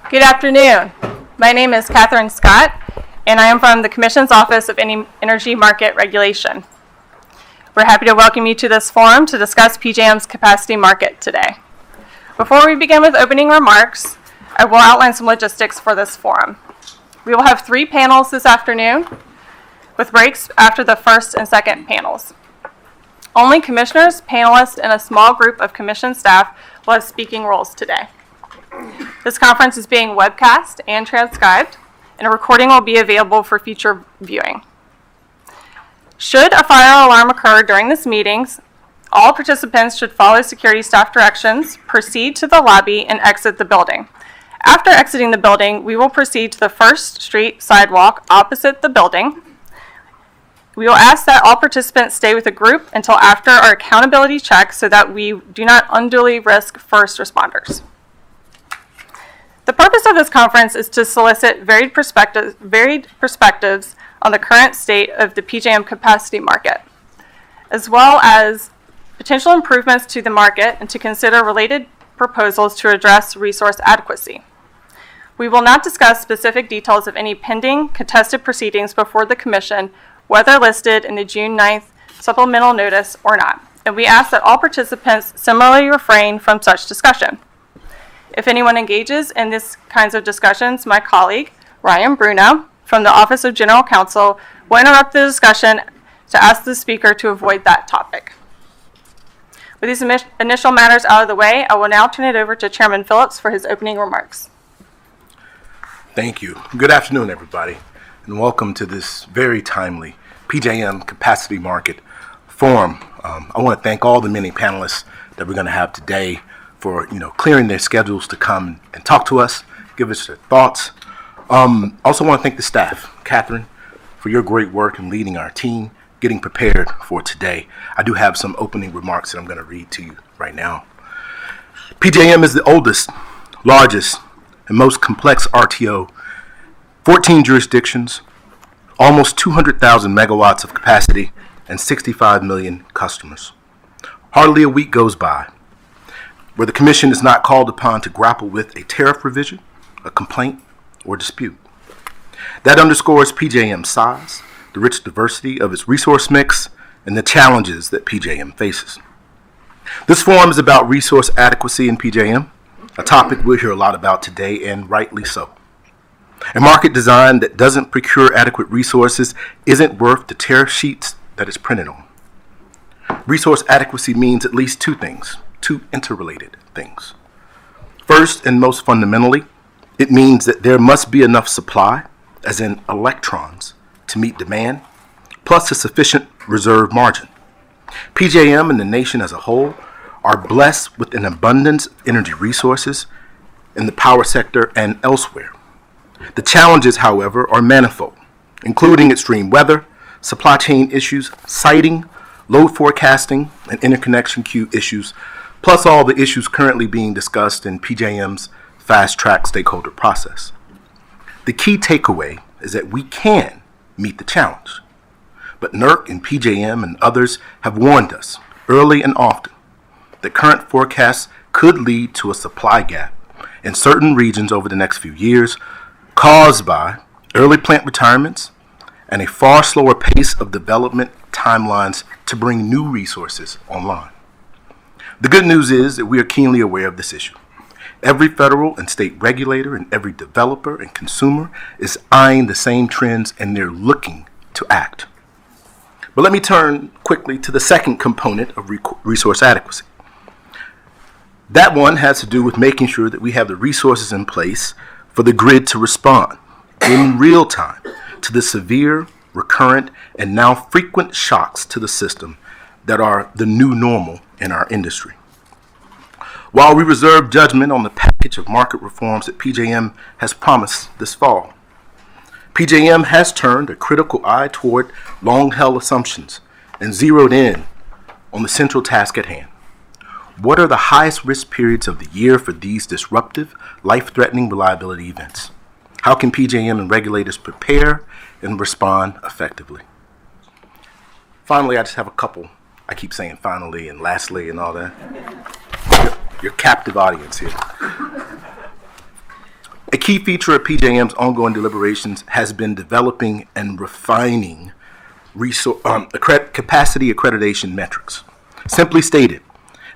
Good afternoon. My name is Catherine Scott, and I am from the Commission's Office of Energy Market Regulation. We're happy to welcome you to this forum to discuss PJM's capacity market today. Before we begin with opening remarks, I will outline some logistics for this forum. We will have 3 panels this afternoon, with breaks after the first and second panels. Only commissioners, panelists, and a small group of commission staff will have speaking roles today. This conference is being webcast and transcribed, and a recording will be available for future viewing. Should a fire alarm occur during this meeting, all participants should follow security staff directions, proceed to the lobby, and exit the building. After exiting the building, we will proceed to the First Street sidewalk opposite the building. We will ask that all participants stay with the group until after our accountability check so that we do not unduly risk first responders. The purpose of this conference is to solicit varied perspectives on the current state of the PJM capacity market, as well as potential improvements to the market and to consider related proposals to address resource adequacy. We will not discuss specific details of any pending contested proceedings before the Commission, whether listed in the June 9th supplemental notice or not, and we ask that all participants similarly refrain from such discussion. If anyone engages in these kinds of discussions, my colleague, Ryan Bruno, from the Office of General Counsel, will interrupt the discussion to ask the speaker to avoid that topic. With these initial matters out of the way, I will now turn it over to Chairman Phillips for his opening remarks. Thank you. Good afternoon, everybody, and welcome to this very timely PJM Capacity Market Forum. I want to thank all the many panelists that we're going to have today for clearing their schedules to come and talk to us, give us their thoughts. Also want to thank the staff, Catherine, for your great work in leading our team, getting prepared for today. I do have some opening remarks that I'm going to read to you right now. PJM is the oldest, largest, and most complex RTO, 14 jurisdictions, almost 200,000 megawatts of capacity, and 65 million customers. Hardly a week goes by where the Commission is not called upon to grapple with a tariff revision, a complaint, or dispute. That underscores PJM's size, the rich diversity of its resource mix, and the challenges that PJM faces. This forum is about resource adequacy in PJM, a topic we'll hear a lot about today, and rightly so. A market design that doesn't procure adequate resources isn't worth the tariff sheets that it's printed on. Resource adequacy means at least 2 things. 2 interrelated things. First, and most fundamentally, it means that there must be enough supply, as in electrons, to meet demand, plus a sufficient reserve margin. PJM and the nation as a whole are blessed with an abundance of energy resources in the power sector and elsewhere. The challenges, however, are manifold, including extreme weather, supply chain issues, siting, load forecasting, and interconnection queue issues, plus all the issues currently being discussed in PJM's fast-track stakeholder process. The key takeaway is that we can meet the challenge, but NERC and PJM and others have warned us early and often that current forecasts could lead to a supply gap in certain regions over the next few years caused by early plant retirements and a far slower pace of development timelines to bring new resources online. The good news is that we are keenly aware of this issue. Every federal and state regulator and every developer and consumer is eyeing the same trends, and they're looking to act. But let me turn quickly to the second component of resource adequacy. That one has to do with making sure that we have the resources in place for the grid to respond in real time to the severe, recurrent, and now frequent shocks to the system that are the new normal in our industry. While we reserve judgment on the package of market reforms that PJM has promised this fall, PJM has turned a critical eye toward long-held assumptions and zeroed in on the central task at hand. What are the highest risk periods of the year for these disruptive, life-threatening reliability events? How can PJM and regulators prepare and respond effectively? Finally, I just have a couple. I keep saying finally and lastly and all that. Your captive audience here. A key feature of PJM's ongoing deliberations has been developing and refining capacity accreditation metrics. Simply stated,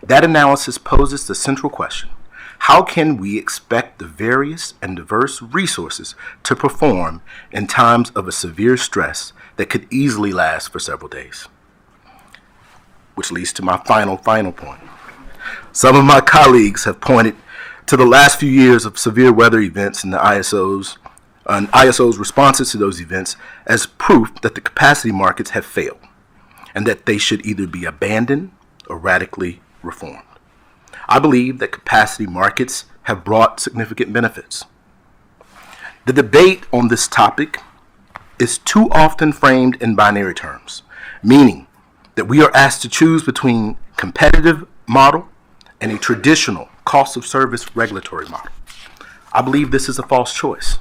that analysis poses the central question: how can we expect the various and diverse resources to perform in times of a severe stress that could easily last for several days? Which leads to my final point. Some of my colleagues have pointed to the last few years of severe weather events and the ISO's responses to those events as proof that the capacity markets have failed and that they should either be abandoned or radically reformed. I believe that capacity markets have brought significant benefits. The debate on this topic is too often framed in binary terms, meaning that we are asked to choose between competitive model and a traditional cost of service regulatory model. I believe this is a false choice.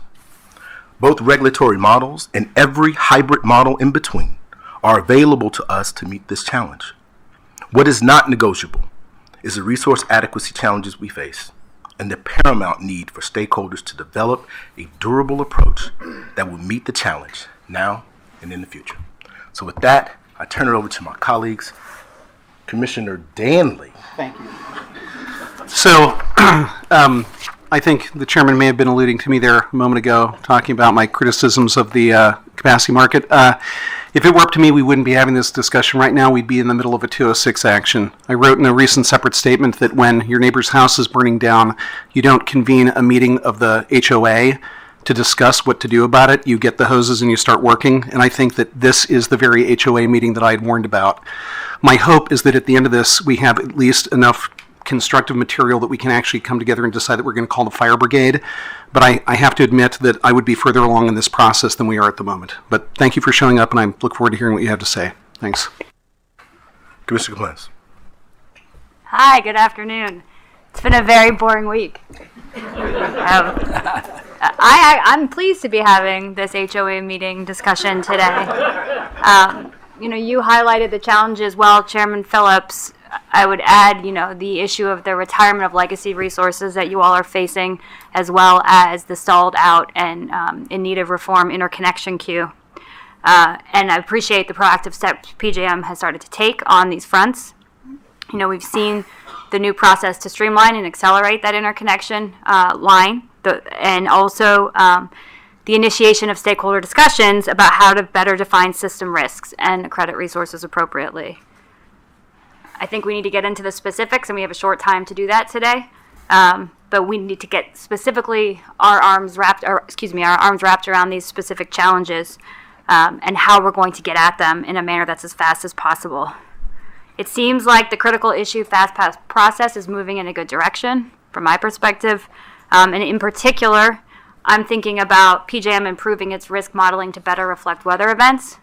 Both regulatory models and every hybrid model in between are available to us to meet this challenge. What is not negotiable is the resource adequacy challenges we face and the paramount need for stakeholders to develop a durable approach that will meet the challenge now and in the future. So with that, I turn it over to my colleagues. Commissioner Danley. Thank you. So, I think the chairman may have been alluding to me there a moment ago, talking about my criticisms of the capacity market. If it were up to me, we wouldn't be having this discussion right now. We'd be in the middle of a 206 action. I wrote in a recent separate statement that when your neighbor's house is burning down, you don't convene a meeting of the HOA to discuss what to do about it. You get the hoses and you start working. And I think that this is the very HOA meeting that I had warned about. My hope is that at the end of this, we have at least enough constructive material that we can actually come together and decide that we're going to call the fire brigade. But I have to admit that I would be further along in this process than we are at the moment. But thank you for showing up, and I look forward to hearing what you have to say. Thanks. Commissioner Clemens. Hi, good afternoon. It's been a very boring week. I'm pleased to be having this HOA meeting discussion today. You highlighted the challenges well, Chairman Phillips. I would add, the issue of the retirement of legacy resources that you all are facing, as well as the stalled out and in need of reform interconnection queue. And I appreciate the proactive steps PJM has started to take on these fronts. We've seen the new process to streamline and accelerate that interconnection line, and also the initiation of stakeholder discussions about how to better define system risks and credit resources appropriately. I think we need to get into the specifics, and we have a short time to do that today. But we need to get specifically our arms wrapped around these specific challenges and how we're going to get at them in a manner that's as fast as possible. It seems like the critical issue fast pass process is moving in a good direction from my perspective. And in particular, I'm thinking about PJM improving its risk modeling to better reflect weather events,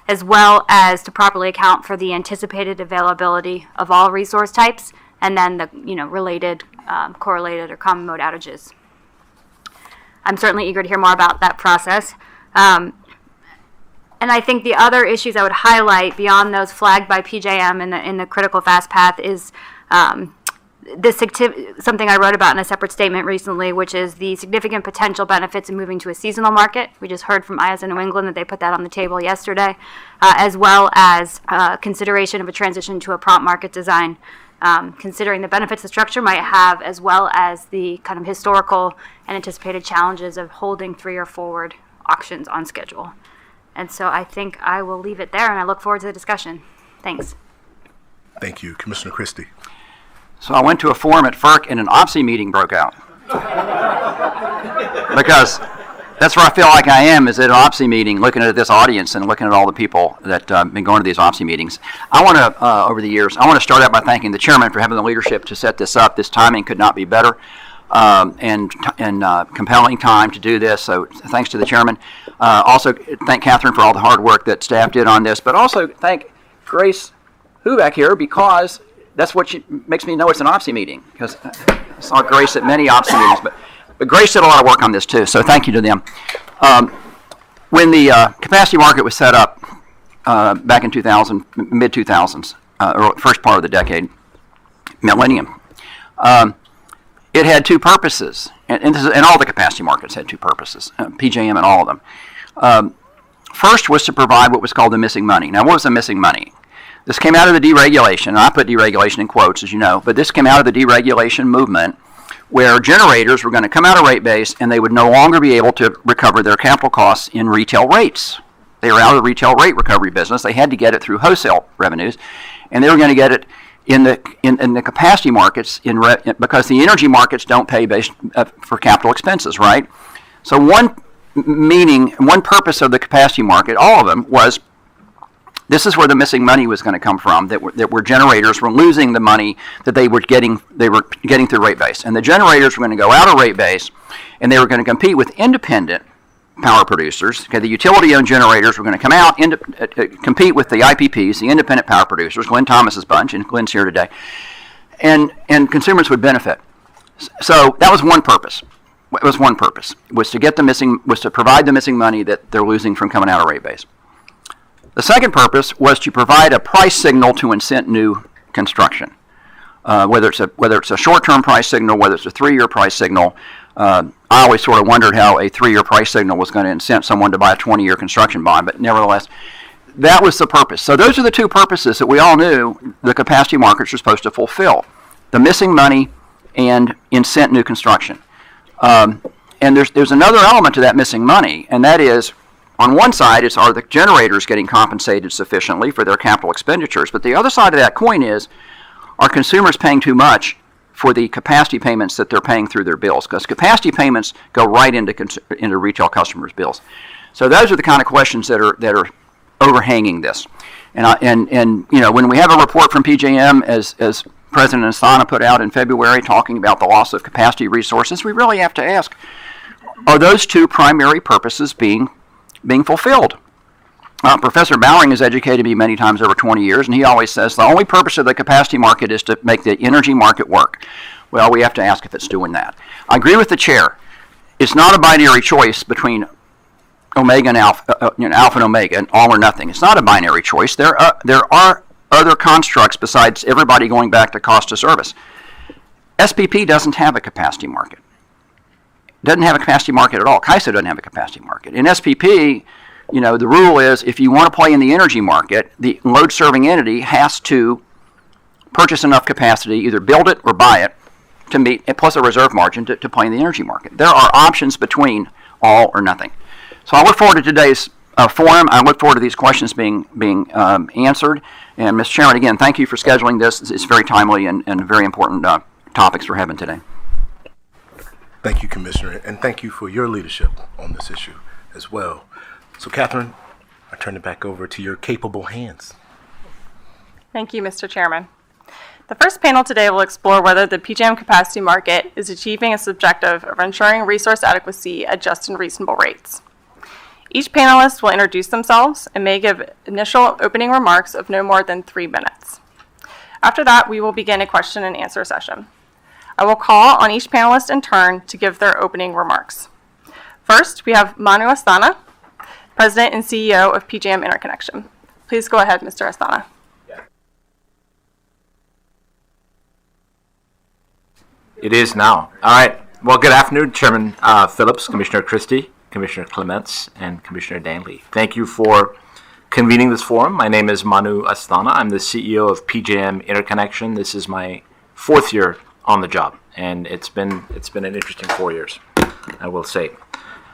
as well as to properly account for the anticipated availability of all resource types, and then the related, correlated, or common mode outages. I'm certainly eager to hear more about that process. And I think the other issues I would highlight beyond those flagged by PJM in the critical fast path is something I wrote about in a separate statement recently, which is the significant potential benefits of moving to a seasonal market. We just heard from ISO New England that they put that on the table yesterday, as well as consideration of a transition to a prompt market design, considering the benefits the structure might have, as well as the kind of historical and anticipated challenges of holding 3 or forward auctions on schedule. And so I think I will leave it there, and I look forward to the discussion. Thanks. Thank you. Commissioner Christie. So I went to a forum at FERC and an OPSI meeting broke out. Because that's where I feel like I am, is at an OPSI meeting, looking at this audience and looking at all the people that have been going to these OPSI meetings. I want to, over the years, I want to start out by thanking the chairman for having the leadership to set this up. This timing could not be better, and compelling time to do this, so thanks to the chairman. Also, thank Catherine for all the hard work that staff did on this, but also thank Grace Huback here, because that's what makes me know it's an OPSI meeting, because I saw Grace at many OPSI meetings, but Grace did a lot of work on this too, so thank you to them. When the capacity market was set up back in 2000, mid-2000s, or first part of the decade, millennium, it had two purposes, and all the capacity markets had two purposes, PJM and all of them. First was to provide what was called the missing money. Now, what was the missing money? This came out of the deregulation, and I put deregulation in quotes, as you know, but this came out of the deregulation movement where generators were going to come out of rate base and they would no longer be able to recover their capital costs in retail rates. They were out of the retail rate recovery business. They had to get it through wholesale revenues, and they were going to get it in the capacity markets because the energy markets don't pay for capital expenses, right? So one purpose of the capacity market, all of them, was this is where the missing money was going to come from, that were generators were losing the money that they were getting through rate base. And the generators were going to go out of rate base, and they were going to compete with independent power producers. Okay, the utility-owned generators were going to come out, compete with the IPPs, the independent power producers, Glenn Thomas's bunch, and Glenn's here today, and consumers would benefit. So that was one purpose. It was one purpose, was to provide the missing money that they're losing from coming out of rate base. The second purpose was to provide a price signal to incent new construction, whether it's a short-term price signal, whether it's a 3-year price signal. I always sort of wondered how a 3-year price signal was going to incent someone to buy a 20-year construction bond, but nevertheless, that was the purpose. So those are the two purposes that we all knew the capacity markets are supposed to fulfill: the missing money and incent new construction. And there's another element to that missing money, and that is, on one side, are the generators getting compensated sufficiently for their capital expenditures? But the other side of that coin is, are consumers paying too much for the capacity payments that they're paying through their bills? Because capacity payments go right into retail customers' bills. So those are the kind of questions that are overhanging this. And you know, when we have a report from PJM, as President Asthana put out in February, talking about the loss of capacity resources, we really have to ask: are those two primary purposes being fulfilled? Professor Bowering has educated me many times over 20 years, and he always says the only purpose of the capacity market is to make the energy market work. Well, we have to ask if it's doing that. I agree with the chair. It's not a binary choice between omega and alpha, alpha and omega, and all or nothing. It's not a binary choice. There are other constructs besides everybody going back to cost of service. SPP doesn't have a capacity market. Doesn't have a capacity market at all. CAISO doesn't have a capacity market. In SPP, you know, the rule is if you want to play in the energy market, the load-serving entity has to purchase enough capacity, either build it or buy it, to meet, plus a reserve margin to play in the energy market. There are options between all or nothing. So I look forward to today's forum. I look forward to these questions being answered. And Mr. Chairman, again, thank you for scheduling this. It's very timely and very important topics we're having today. Thank you, Commissioner, and thank you for your leadership on this issue as well. So, Catherine, I turn it back over to your capable hands. Thank you, Mr. Chairman. The first panel today will explore whether the PJM capacity market is achieving its objective of ensuring resource adequacy at just and reasonable rates. Each panelist will introduce themselves and may give initial opening remarks of no more than 3 minutes. After that, we will begin a question and answer session. I will call on each panelist in turn to give their opening remarks. First, we have Manu Asthana, President and CEO of PJM Interconnection. Please go ahead, Mr. Asthana. It is now. All right. Well, good afternoon, Chairman Phillips, Commissioner Christie, Commissioner Clements, and Commissioner Danley. Thank you for convening this forum. My name is Manu Asthana. I'm the CEO of PJM Interconnection. This is my 4th year on the job, and it's been an interesting 4 years, I will say.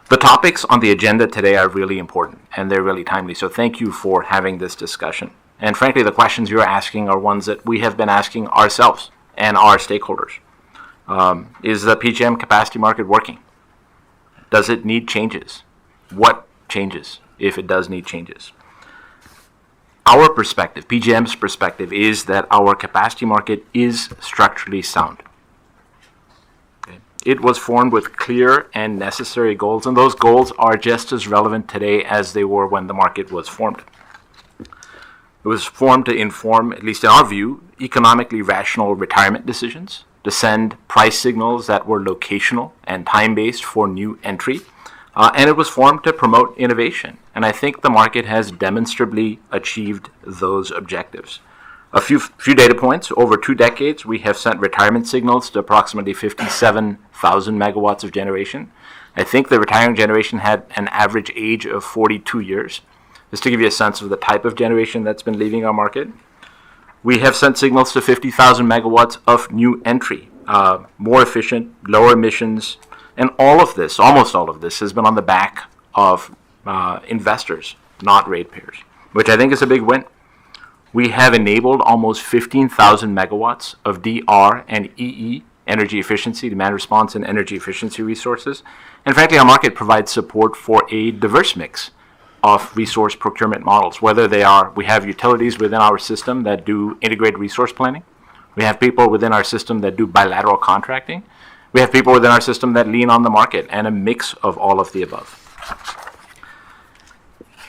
The topics on the agenda today are really important, and they're really timely, so thank you for having this discussion. And frankly, the questions you're asking are ones that we have been asking ourselves and our stakeholders. Is the PJM capacity market working? Does it need changes? What changes, if it does need changes? Our perspective, PJM's perspective, is that our capacity market is structurally sound. Okay. It was formed with clear and necessary goals, and those goals are just as relevant today as they were when the market was formed. It was formed to inform, at least in our view, economically rational retirement decisions, to send price signals that were locational and time-based for new entry, and it was formed to promote innovation. And I think the market has demonstrably achieved those objectives. A few data points. Over 2 decades, we have sent retirement signals to approximately 57,000 megawatts of generation. I think the retiring generation had an average age of 42 years. Just to give you a sense of the type of generation that's been leaving our market. We have sent signals to 50,000 megawatts of new entry, more efficient, lower emissions, and all of this, almost all of this, has been on the back of investors, not ratepayers, which I think is a big win. We have enabled almost 15,000 megawatts of DR and EE, energy efficiency, demand response, and energy efficiency resources. And frankly, our market provides support for a diverse mix of resource procurement models, whether they are, we have utilities within our system that do integrated resource planning. We have people within our system that do bilateral contracting. We have people within our system that lean on the market, and a mix of all of the above.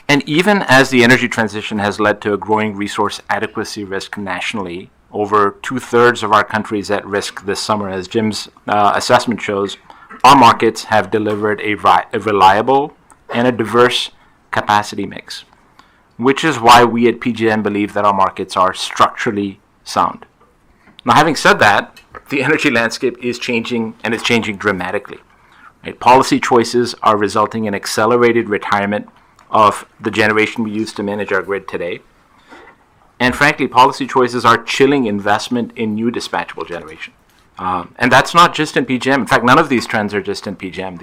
And even as the energy transition has led to a growing resource adequacy risk nationally, over 2/3 of our country is at risk this summer. As Jim's assessment shows, our markets have delivered a reliable and a diverse capacity mix, which is why we at PJM believe that our markets are structurally sound. Now, having said that, the energy landscape is changing, and it's changing dramatically. Right? Policy choices are resulting in accelerated retirement of the generation we use to manage our grid today. And frankly, policy choices are chilling investment in new dispatchable generation. And that's not just in PJM. In fact, none of these trends are just in PJM.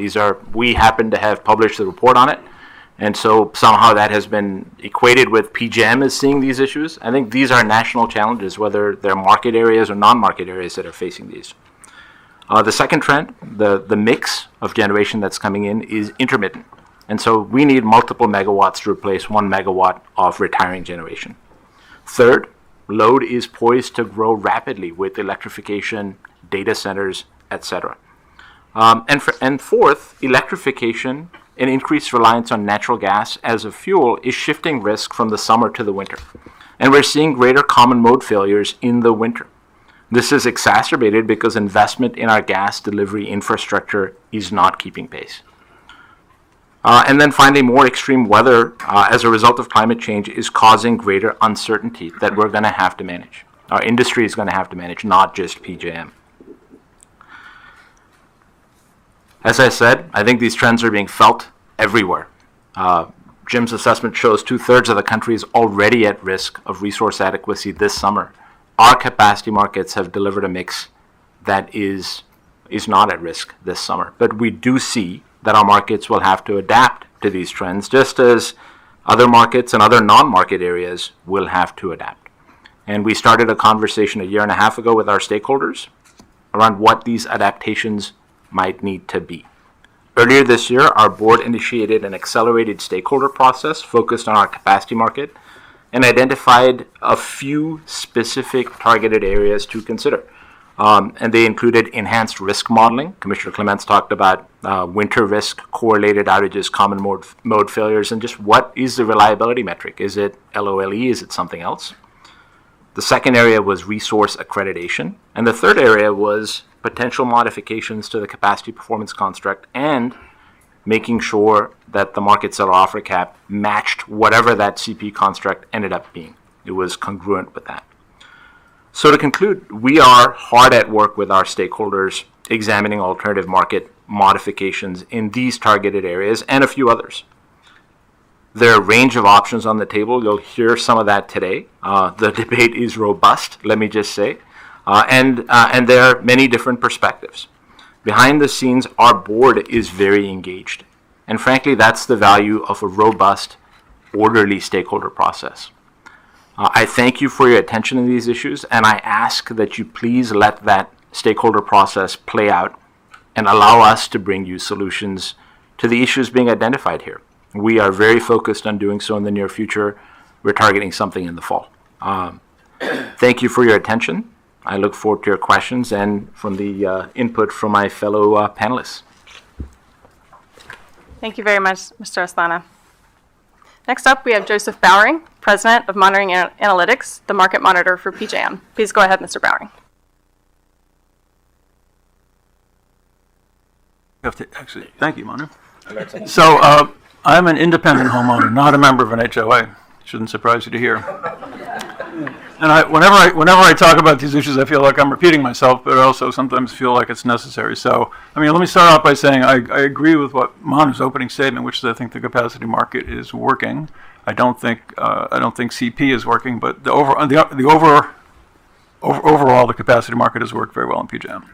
We happen to have published the report on it. And so somehow that has been equated with PJM as seeing these issues. I think these are national challenges, whether they're market areas or non-market areas that are facing these. The second trend, the mix of generation that's coming in is intermittent. And so we need multiple megawatts to replace 1 megawatt of retiring generation. Third, load is poised to grow rapidly with electrification, data centers, etc. And fourth, electrification and increased reliance on natural gas as a fuel is shifting risk from the summer to the winter. And we're seeing greater common mode failures in the winter. This is exacerbated because investment in our gas delivery infrastructure is not keeping pace. And then finally, more extreme weather as a result of climate change is causing greater uncertainty that we're going to have to manage. Our industry is going to have to manage, not just PJM. As I said, I think these trends are being felt everywhere. Jim's assessment shows 2/3 of the country is already at risk of resource adequacy this summer. Our capacity markets have delivered a mix that is not at risk this summer. But we do see that our markets will have to adapt to these trends, just as other markets and other non-market areas will have to adapt. And we started a conversation a year and a half ago with our stakeholders around what these adaptations might need to be. Earlier this year, our board initiated an accelerated stakeholder process focused on our capacity market and identified a few specific targeted areas to consider. And they included enhanced risk modeling. Commissioner Clements talked about winter risk, correlated outages, common mode failures, and just what is the reliability metric? Is it LOLE? Is it something else? The second area was resource accreditation. And the third area was potential modifications to the capacity performance construct and making sure that the market seller offer cap matched whatever that CP construct ended up being. It was congruent with that. So to conclude, we are hard at work with our stakeholders examining alternative market modifications in these targeted areas and a few others. There are a range of options on the table. You'll hear some of that today. The debate is robust, let me just say. And there are many different perspectives. Behind the scenes, our board is very engaged. And frankly, that's the value of a robust, orderly stakeholder process. I thank you for your attention to these issues, and I ask that you please let that stakeholder process play out and allow us to bring you solutions to the issues being identified here. We are very focused on doing so in the near future. We're targeting something in the fall. Thank you for your attention. I look forward to your questions and from the input from my fellow panelists. Thank you very much, Mr. Asthana. Next up, we have Joseph Bowering, President of Monitoring Analytics, the market monitor for PJM. Please go ahead, Mr. Bowering. Thank you, Manu. So I'm an independent homeowner, not a member of an HOA. Shouldn't surprise you to hear. And whenever I talk about these issues, I feel like I'm repeating myself, but I also sometimes feel like it's necessary. So, I mean, let me start off by saying I agree with what Manu's opening statement, which is I think the capacity market is working. I don't think CP is working, but overall the capacity market has worked very well in PJM.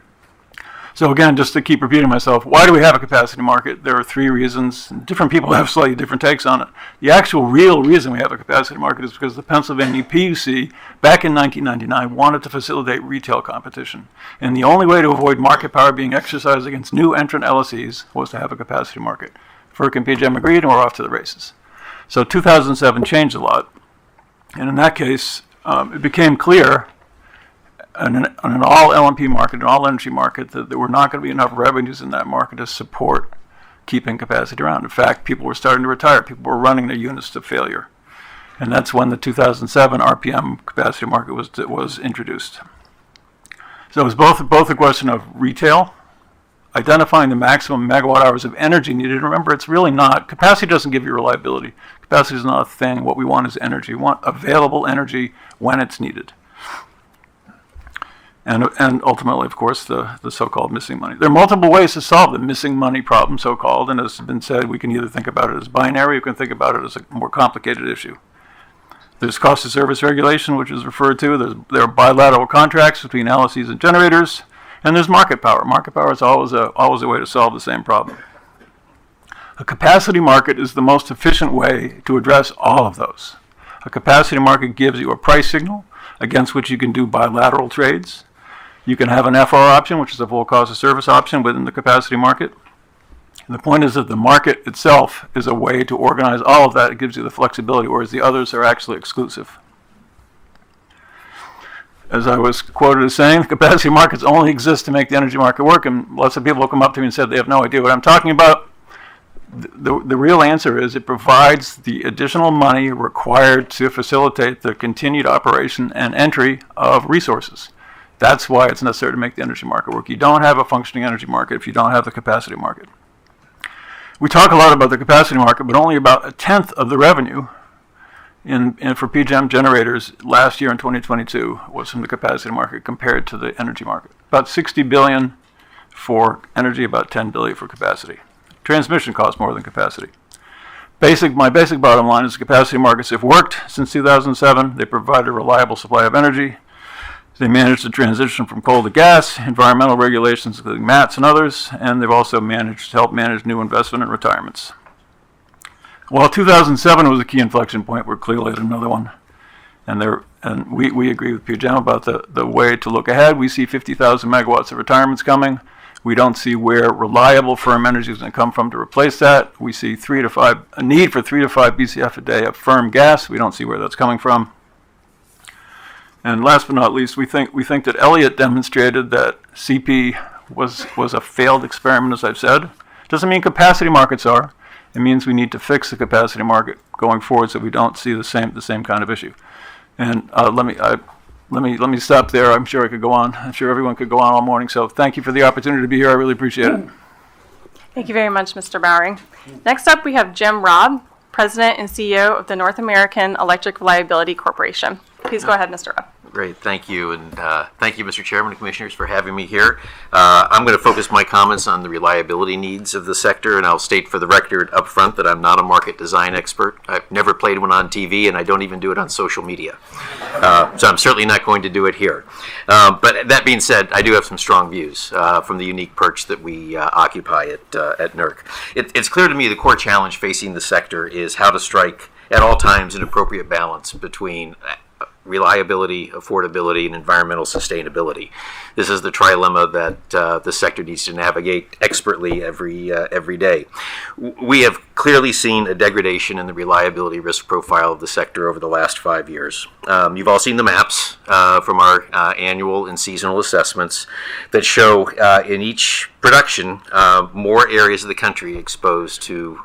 So again, just to keep repeating myself, why do we have a capacity market? There are three reasons. Different people have slightly different takes on it. The actual real reason we have a capacity market is because the Pennsylvania PUC, back in 1999, wanted to facilitate retail competition. And the only way to avoid market power being exercised against new entrant LSEs was to have a capacity market. FERC and PJM agreed, and we're off to the races. So 2007 changed a lot. And in that case, it became clear on an all LNP market, an all energy market, that there were not going to be enough revenues in that market to support keeping capacity around. In fact, people were starting to retire. People were running their units to failure. And that's when the 2007 RPM capacity market was introduced. So it was both a question of retail, identifying the maximum megawatt hours of energy needed. Remember, it's really not, capacity doesn't give you reliability. Capacity is not a thing. What we want is energy. We want available energy when it's needed. And ultimately, of course, the so-called missing money. There are multiple ways to solve the missing money problem, so-called, and as has been said, we can either think about it as binary, or we can think about it as a more complicated issue. There's cost of service regulation, which is referred to. There are bilateral contracts between LSEs and generators, and there's market power. Market power is always a way to solve the same problem. A capacity market is the most efficient way to address all of those. A capacity market gives you a price signal against which you can do bilateral trades. You can have an FR option, which is a full cost of service option within the capacity market. And the point is that the market itself is a way to organize all of that. It gives you the flexibility, whereas the others are actually exclusive. As I was quoted as saying, the capacity markets only exist to make the energy market work, and lots of people will come up to me and said they have no idea what I'm talking about. The real answer is it provides the additional money required to facilitate the continued operation and entry of resources. That's why it's necessary to make the energy market work. You don't have a functioning energy market if you don't have the capacity market. We talk a lot about the capacity market, but only about a tenth of the revenue for PJM generators last year in 2022 was from the capacity market compared to the energy market. About $60 billion for energy, about $10 billion for capacity. Transmission costs more than capacity. My basic bottom line is the capacity markets have worked since 2007. They provide a reliable supply of energy. They managed the transition from coal to gas, environmental regulations including MATS and others, and they've also helped manage new investment and retirements. While 2007 was a key inflection point, we're clearly at another one. And we agree with PJM about the way to look ahead. We see 50,000 megawatts of retirements coming. We don't see where reliable firm energy is going to come from to replace that. We see a need for 3 to 5 BCF a day of firm gas. We don't see where that's coming from. And last but not least, we think that Elliott demonstrated that CP was a failed experiment, as I've said. Doesn't mean capacity markets are. It means we need to fix the capacity market going forward so we don't see the same kind of issue. And let me stop there. I'm sure I could go on. I'm sure everyone could go on all morning. So thank you for the opportunity to be here. I really appreciate it. Thank you very much, Mr. Bowering. Next up, we have Jim Robb, President and CEO of the North American Electric Reliability Corporation. Please go ahead, Mr. Robb. Great, thank you, and thank you, Mr. Chairman and Commissioners, for having me here. I'm going to focus my comments on the reliability needs of the sector, and I'll state for the record up front that I'm not a market design expert. I've never played one on TV, and I don't even do it on social media. So I'm certainly not going to do it here. But that being said, I do have some strong views from the unique perch that we occupy at NERC. It's clear to me the core challenge facing the sector is how to strike at all times an appropriate balance between reliability, affordability, and environmental sustainability. This is the trilemma that the sector needs to navigate expertly every day. We have clearly seen a degradation in the reliability risk profile of the sector over the last 5 years. You've all seen the maps from our annual and seasonal assessments that show in each production more areas of the country exposed to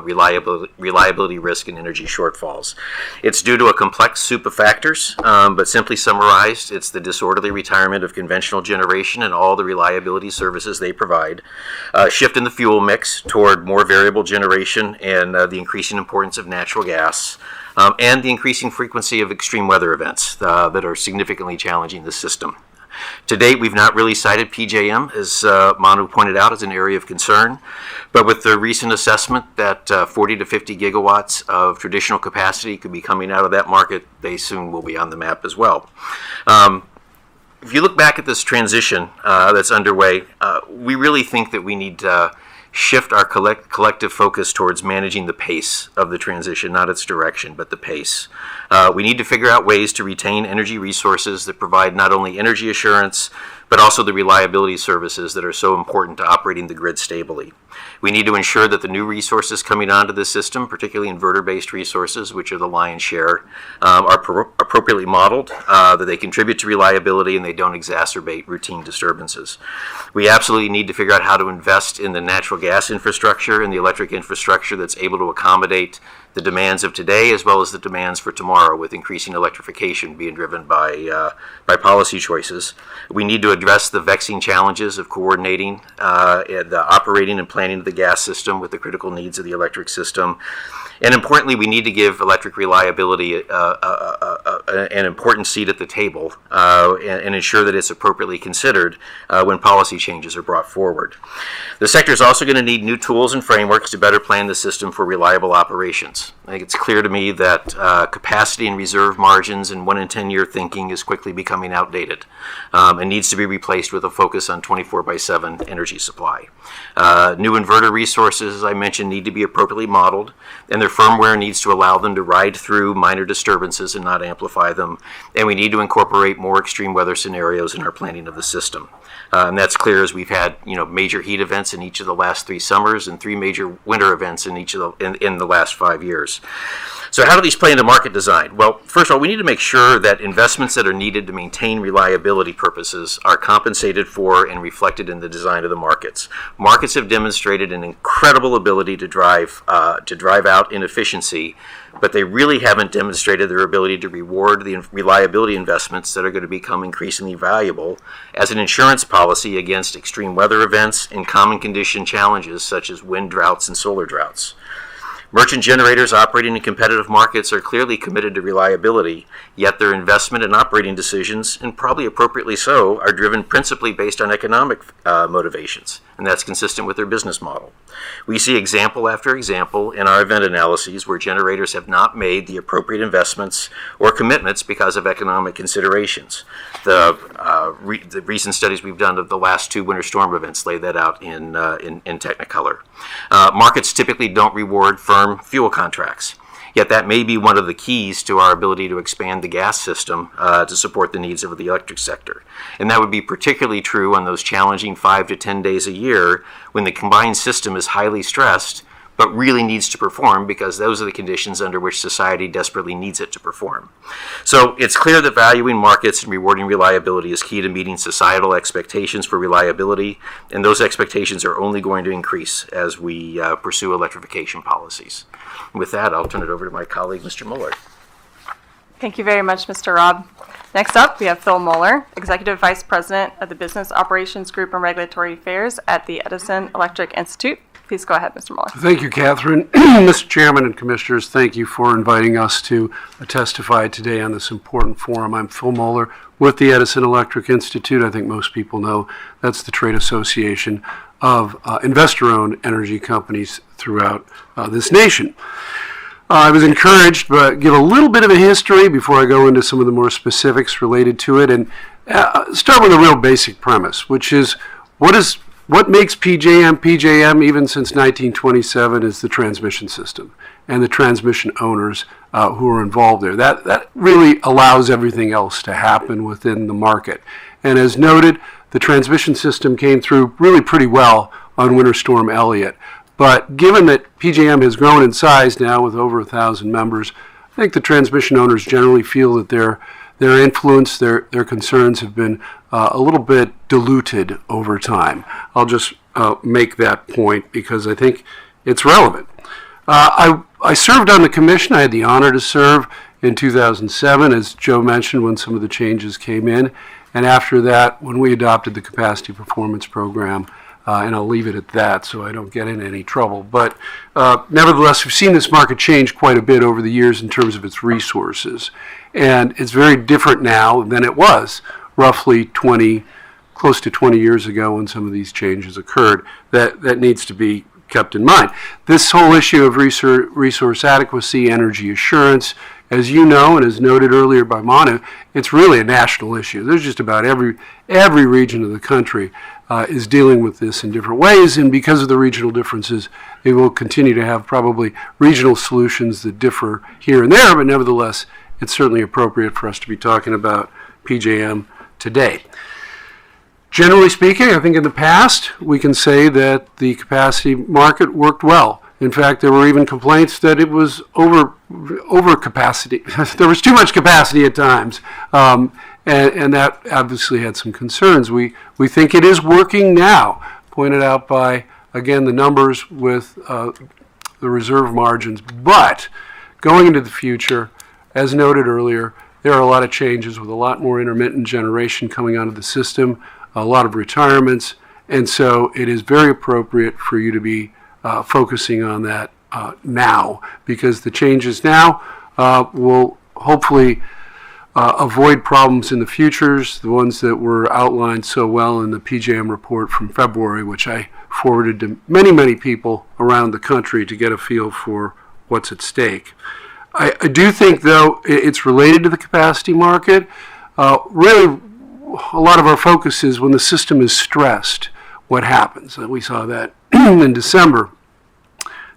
reliability risk and energy shortfalls. It's due to a complex soup of factors, but simply summarized, it's the disorderly retirement of conventional generation and all the reliability services they provide, shift in the fuel mix toward more variable generation and the increasing importance of natural gas, and the increasing frequency of extreme weather events that are significantly challenging the system. To date, we've not really cited PJM, as Manu pointed out, as an area of concern. But with the recent assessment that 40 to 50 gigawatts of traditional capacity could be coming out of that market, they soon will be on the map as well. If you look back at this transition that's underway, we really think that we need to shift our collective focus towards managing the pace of the transition, not its direction, but the pace. We need to figure out ways to retain energy resources that provide not only energy assurance, but also the reliability services that are so important to operating the grid stably. We need to ensure that the new resources coming onto the system, particularly inverter-based resources, which are the lion's share, are appropriately modeled, that they contribute to reliability and they don't exacerbate routine disturbances. We absolutely need to figure out how to invest in the natural gas infrastructure and the electric infrastructure that's able to accommodate the demands of today as well as the demands for tomorrow, with increasing electrification being driven by policy choices. We need to address the vexing challenges of coordinating the operating and planning of the gas system with the critical needs of the electric system. And importantly, we need to give electric reliability an important seat at the table and ensure that it's appropriately considered when policy changes are brought forward. The sector is also going to need new tools and frameworks to better plan the system for reliable operations. I think it's clear to me that capacity and reserve margins and 1 in 10 year thinking is quickly becoming outdated and needs to be replaced with a focus on 24/7 energy supply. New inverter resources, as I mentioned, need to be appropriately modeled, and their firmware needs to allow them to ride through minor disturbances and not amplify them. And we need to incorporate more extreme weather scenarios in our planning of the system. And that's clear as we've had, major heat events in each of the last 3 summers and 3 major winter events in each of in the last 5 years. So how do these play into market design? Well, first of all, we need to make sure that investments that are needed to maintain reliability purposes are compensated for and reflected in the design of the markets. Markets have demonstrated an incredible ability to drive out inefficiency, but they really haven't demonstrated their ability to reward the reliability investments that are going to become increasingly valuable as an insurance policy against extreme weather events and common condition challenges such as wind droughts and solar droughts. Merchant generators operating in competitive markets are clearly committed to reliability, yet their investment and operating decisions, and probably appropriately so, are driven principally based on economic motivations, and that's consistent with their business model. We see example after example in our event analyses where generators have not made the appropriate investments or commitments because of economic considerations. The recent studies we've done of the last 2 winter storm events lay that out in Technicolor. Markets typically don't reward firm fuel contracts, yet that may be one of the keys to our ability to expand the gas system to support the needs of the electric sector. And that would be particularly true on those challenging 5 to 10 days a year when the combined system is highly stressed but really needs to perform because those are the conditions under which society desperately needs it to perform. So it's clear that valuing markets and rewarding reliability is key to meeting societal expectations for reliability, and those expectations are only going to increase as we pursue electrification policies. And with that, I'll turn it over to my colleague, Mr. Mueller. Thank you very much, Mr. Robb. Next up, we have Phil Moeller, Executive Vice President of the Business Operations Group and Regulatory Affairs at the Edison Electric Institute. Please go ahead, Mr. Mueller. Thank you, Catherine. Mr. Chairman and Commissioners, thank you for inviting us to testify today on this important forum. I'm Phil Moeller with the Edison Electric Institute. I think most people know that's the trade association of investor-owned energy companies throughout this nation. I was encouraged to give a little bit of a history before I go into some of the more specifics related to it, and start with a real basic premise, which is what makes PJM, even since 1927, is the transmission system and the transmission owners who are involved there. That really allows everything else to happen within the market. And as noted, the transmission system came through really pretty well on Winter Storm Elliott. But given that PJM has grown in size now with over 1,000 members, I think the transmission owners generally feel that their influence, their concerns have been a little bit diluted over time. I'll just make that point because I think it's relevant. I served on the commission. I had the honor to serve in 2007, as Joe mentioned, when some of the changes came in. And after that, when we adopted the Capacity Performance Program and I'll leave it at that so I don't get in any trouble. But nevertheless, we've seen this market change quite a bit over the years in terms of its resources. And it's very different now than it was roughly close to 20 years ago when some of these changes occurred. That needs to be kept in mind. This whole issue of resource adequacy, energy assurance, as you know, and as noted earlier by Manu, it's really a national issue. There's just about every region of the country is dealing with this in different ways, and because of the regional differences, they will continue to have probably regional solutions that differ here and there, but nevertheless, it's certainly appropriate for us to be talking about PJM today. Generally speaking, I think in the past, we can say that the capacity market worked well. In fact, there were even complaints that it was over capacity. There was too much capacity at times, and that obviously had some concerns. We think it is working now, pointed out by, again, the numbers with the reserve margins. But going into the future, as noted earlier, there are a lot of changes with a lot more intermittent generation coming onto the system, a lot of retirements, and so it is very appropriate for you to be focusing on that now, because the changes now will hopefully avoid problems in the futures, the ones that were outlined so well in the PJM report from February, which I forwarded to many, many people around the country to get a feel for what's at stake. I do think, though, it's related to the capacity market. Really, a lot of our focus is when the system is stressed, what happens? We saw that in December.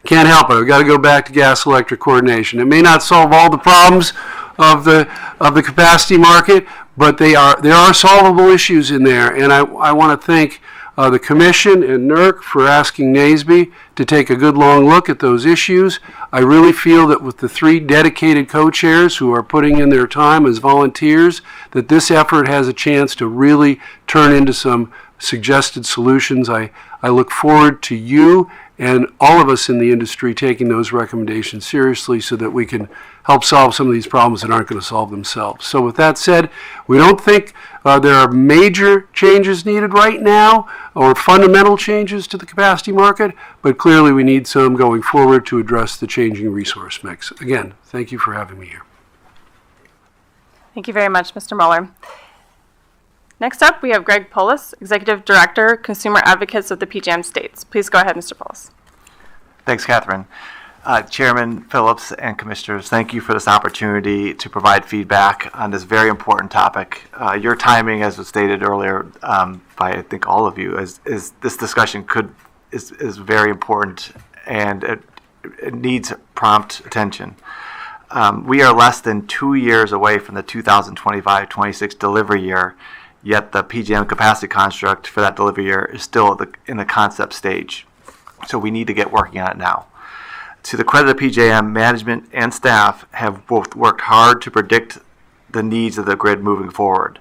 Can't help it. We've got to go back to gas-electric coordination. It may not solve all the problems of the capacity market, but there are solvable issues in there. And I want to thank the Commission and NERC for asking NASB to take a good long look at those issues. I really feel that with the 3 dedicated co-chairs who are putting in their time as volunteers, that this effort has a chance to really turn into some suggested solutions. I look forward to you and all of us in the industry taking those recommendations seriously so that we can help solve some of these problems that aren't going to solve themselves. So with that said, we don't think there are major changes needed right now or fundamental changes to the capacity market, but clearly we need some going forward to address the changing resource mix. Again, thank you for having me here. Thank you very much, Mr. Mueller. Next up, we have Greg Polis, Executive Director, Consumer Advocates of the PJM States. Please go ahead, Mr. Polis. Thanks, Catherine. Chairman Phillips and Commissioners, thank you for this opportunity to provide feedback on this very important topic. Your timing, as was stated earlier by I think all of you, is this discussion is very important, and it needs prompt attention. We are less than 2 years away from the 2025-26 delivery year, yet the PJM capacity construct for that delivery year is still in the concept stage. So we need to get working on it now. To the credit of PJM, management and staff have both worked hard to predict the needs of the grid moving forward.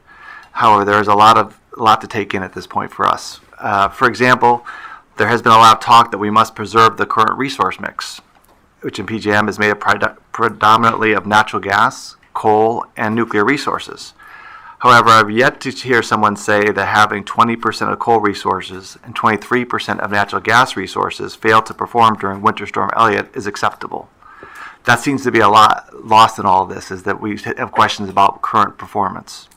However, there is a lot to take in at this point for us. For example, there has been a lot of talk that we must preserve the current resource mix, which in PJM is made up predominantly of natural gas, coal, and nuclear resources. However, I've yet to hear someone say that having 20% of coal resources and 23% of natural gas resources fail to perform during Winter Storm Elliott is acceptable. That seems to be a lot lost in all of this, is that we have questions about current performance.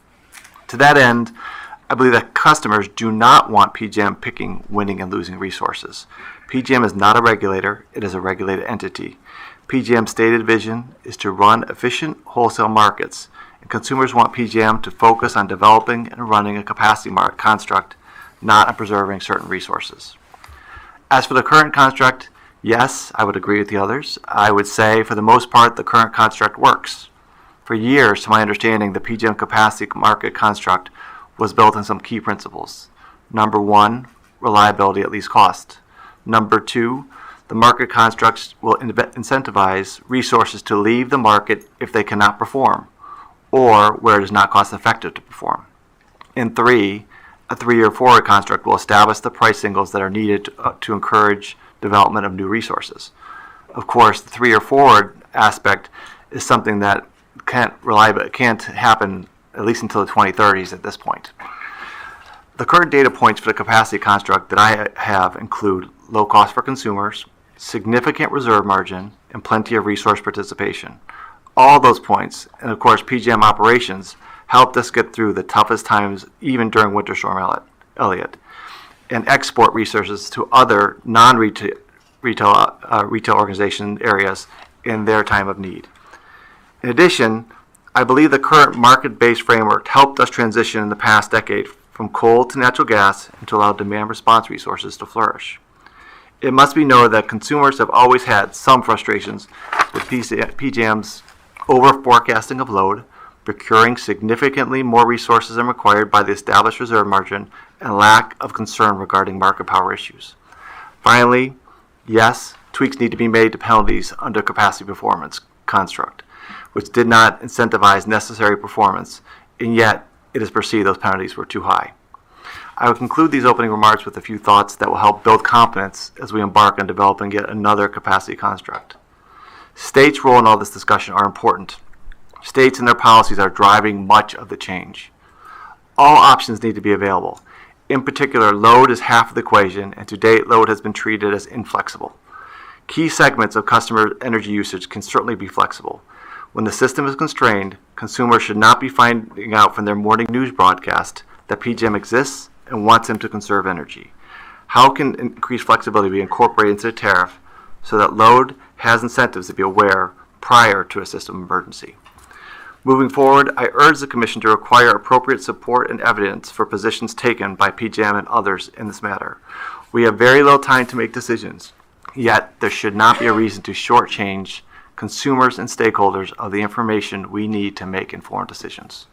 To that end, I believe that customers do not want PJM picking winning and losing resources. PJM is not a regulator, it is a regulated entity. PJM's stated vision is to run efficient wholesale markets, and consumers want PJM to focus on developing and running a capacity market construct, not on preserving certain resources. As for the current construct, yes, I would agree with the others. I would say, for the most part, the current construct works. For years, to my understanding, the PJM capacity market construct was built on some key principles. Number 1, reliability at least cost. Number 2, the market constructs will incentivize resources to leave the market if they cannot perform, or where it is not cost effective to perform. And 3, a 3-year forward construct will establish the price signals that are needed to encourage development of new resources. Of course, the 3-year forward aspect is something that can't happen at least until the 2030s at this point. The current data points for the capacity construct that I have include low cost for consumers, significant reserve margin, and plenty of resource participation. All those points, and of course PJM operations, helped us get through the toughest times even during Winter Storm Elliott, and export resources to other non-retail retail organization areas in their time of need. In addition, I believe the current market-based framework helped us transition in the past decade from coal to natural gas and to allow demand response resources to flourish. It must be noted that consumers have always had some frustrations with PJM's over-forecasting of load, procuring significantly more resources than required by the established reserve margin, and lack of concern regarding market power issues. Finally, yes, tweaks need to be made to penalties under capacity performance construct, which did not incentivize necessary performance, and yet it is perceived those penalties were too high. I will conclude these opening remarks with a few thoughts that will help build confidence as we embark on developing yet another capacity construct. States' role in all this discussion are important. States and their policies are driving much of the change. All options need to be available. In particular, load is half of the equation, and to date, load has been treated as inflexible. Key segments of customer energy usage can certainly be flexible. When the system is constrained, consumers should not be finding out from their morning news broadcast that PJM exists and wants them to conserve energy. How can increased flexibility be incorporated into the tariff so that load has incentives to be aware prior to a system emergency? Moving forward, I urge the Commission to require appropriate support and evidence for positions taken by PJM and others in this matter. We have very little time to make decisions, yet there should not be a reason to shortchange consumers and stakeholders of the information we need to make informed decisions.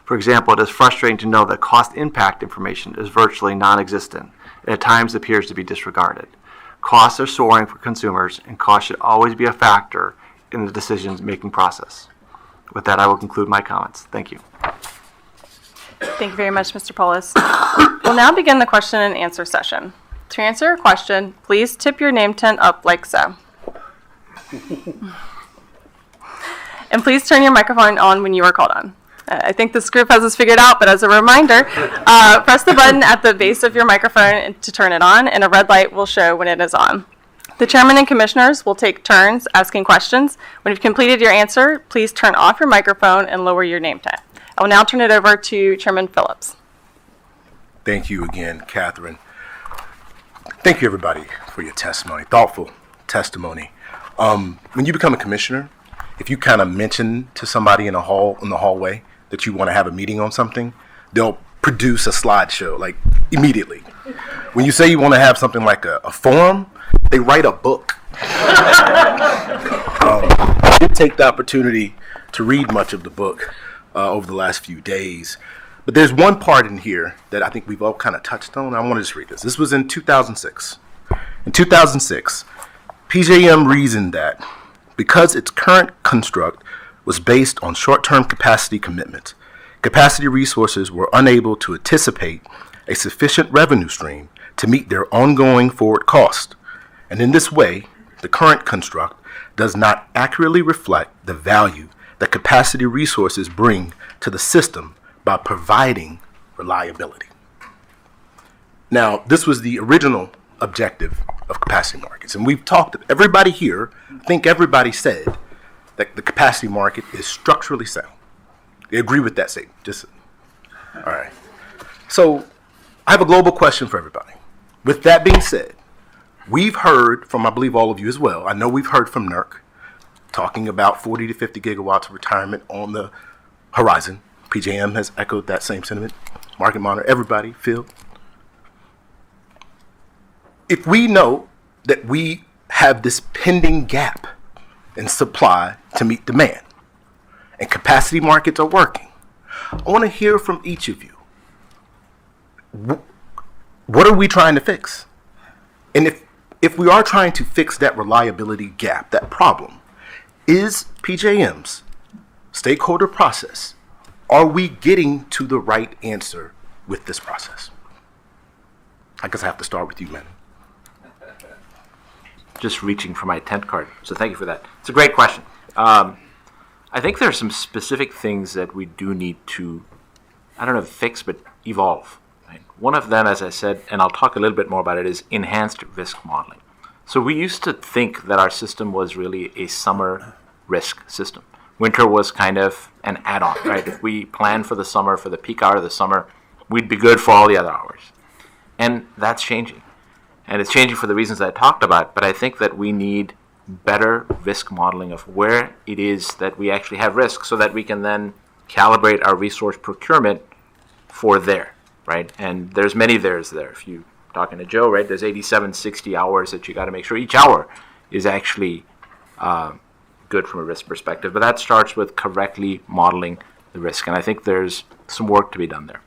For example, it is frustrating to know that cost impact information is virtually non-existent and at times appears to be disregarded. Costs are soaring for consumers, and cost should always be a factor in the decision-making process. With that, I will conclude my comments. Thank you. Thank you very much, Mr. Paulus. We'll now begin the question and answer session. To answer your question, please tip your name tent up like so. And please turn your microphone on when you are called on. I think this group has this figured out, but as a reminder, press the button at the base of your microphone to turn it on, and a red light will show when it is on. The chairman and commissioners will take turns asking questions. When you've completed your answer, please turn off your microphone and lower your name tag. I will now turn it over to Chairman Phillips. Thank you again, Catherine. Thank you, everybody, for your testimony, thoughtful testimony. When you become a commissioner, if you kind of mention to somebody in the hallway that you want to have a meeting on something, they'll produce a slideshow, like, immediately. When you say you want to have something like a forum, they write a book. I did take the opportunity to read much of the book over the last few days, but there's one part in here that I think we've all kind of touched on. I want to just read this. This was in 2006. In 2006, PJM reasoned that because its current construct was based on short-term capacity commitments, capacity resources were unable to anticipate a sufficient revenue stream to meet their ongoing forward cost. And in this way, the current construct does not accurately reflect the value that capacity resources bring to the system by providing reliability. Now, this was the original objective of capacity markets. And we've talked, everybody here, I think everybody said that the capacity market is structurally sound. They agree with that statement. All right. So I have a global question for everybody. With that being said, we've heard from, I believe, all of you as well. I know we've heard from NERC talking about 40 to 50 gigawatts of retirement on the horizon. PJM has echoed that same sentiment. Market Monitor, everybody, Phil. If we know that we have this pending gap in supply to meet demand, and capacity markets are working, I want to hear from each of you. What are we trying to fix? And if we are trying to fix that reliability gap, that problem, is PJM's stakeholder process, are we getting to the right answer with this process? I guess I have to start with you, man. Just reaching for my tent card. So thank you for that. It's a great question. I think there are some specific things that we do need to, I don't know if fix, but evolve. Right? One of them, as I said, and I'll talk a little bit more about it, is enhanced risk modeling. So we used to think that our system was really a summer risk system. Winter was kind of an add-on, right? If we planned for the summer, for the peak hour of the summer, we'd be good for all the other hours. And that's changing. And it's changing for the reasons I talked about, but I think that we need better risk modeling of where it is that we actually have risk so that we can then calibrate our resource procurement for there, right? And there's many there's there. If you talking to Joe, right, there's 87, 60 hours that you got to make sure each hour is actually good from a risk perspective. But that starts with correctly modeling the risk. And I think there's some work to be done there.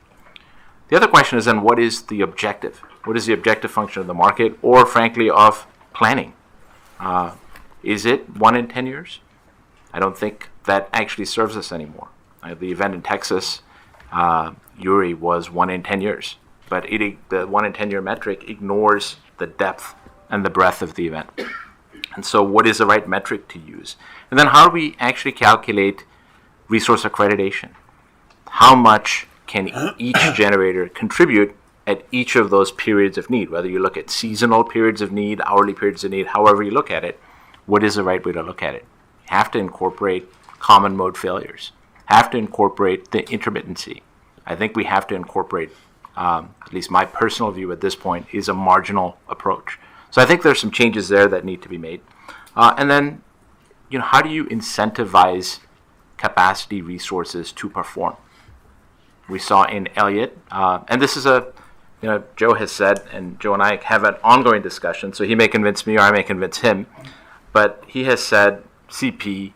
The other question is then, what is the objective? What is the objective function of the market, or frankly of planning? Is it 1 in 10 years? I don't think that actually serves us anymore. The event in Texas, Uri, was 1 in 10 years. But the 1 in 10 year metric ignores the depth and the breadth of the event. And so what is the right metric to use? And then how do we actually calculate resource accreditation? How much can each generator contribute at each of those periods of need? Whether you look at seasonal periods of need, hourly periods of need, however you look at it, what is the right way to look at it? You have to incorporate common mode failures, have to incorporate the intermittency. I think we have to incorporate, at least my personal view at this point, is a marginal approach. So I think there's some changes there that need to be made. And then, how do you incentivize capacity resources to perform? We saw in Elliott, and this is Joe has said, and Joe and I have an ongoing discussion, so he may convince me or I may convince him, but he has said CP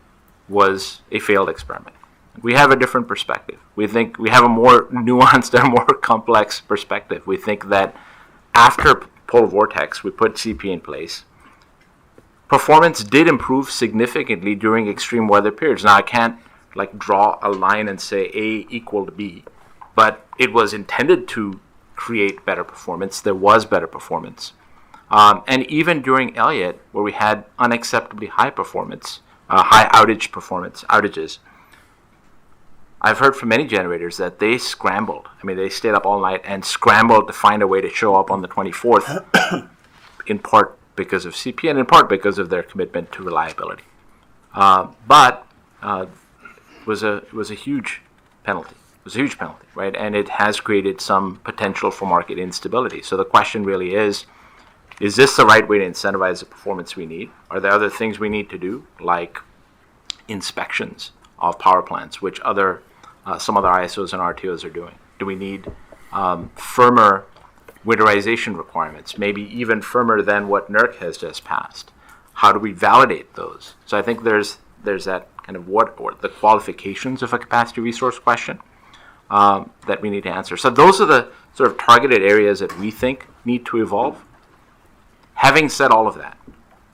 was a failed experiment. We have a different perspective. We think we have a more nuanced and more complex perspective. We think that after polar vortex, we put CP in place. Performance did improve significantly during extreme weather periods. Now, I can't draw a line and say A equaled B, but it was intended to create better performance. There was better performance. And even during Elliott, where we had unacceptably high performance, high outages, I've heard from many generators that they scrambled. They stayed up all night and scrambled to find a way to show up on the 24th, in part because of CP and in part because of their commitment to reliability. But it was a huge penalty. It was a huge penalty, right? And it has created some potential for market instability. So the question really is this the right way to incentivize the performance we need? Are there other things we need to do, like inspections of power plants, which some other ISOs and RTOs are doing? Do we need firmer winterization requirements, maybe even firmer than what NERC has just passed? How do we validate those? So I think there's that kind of or the qualifications of a capacity resource question that we need to answer. So those are the sort of targeted areas that we think need to evolve. Having said all of that,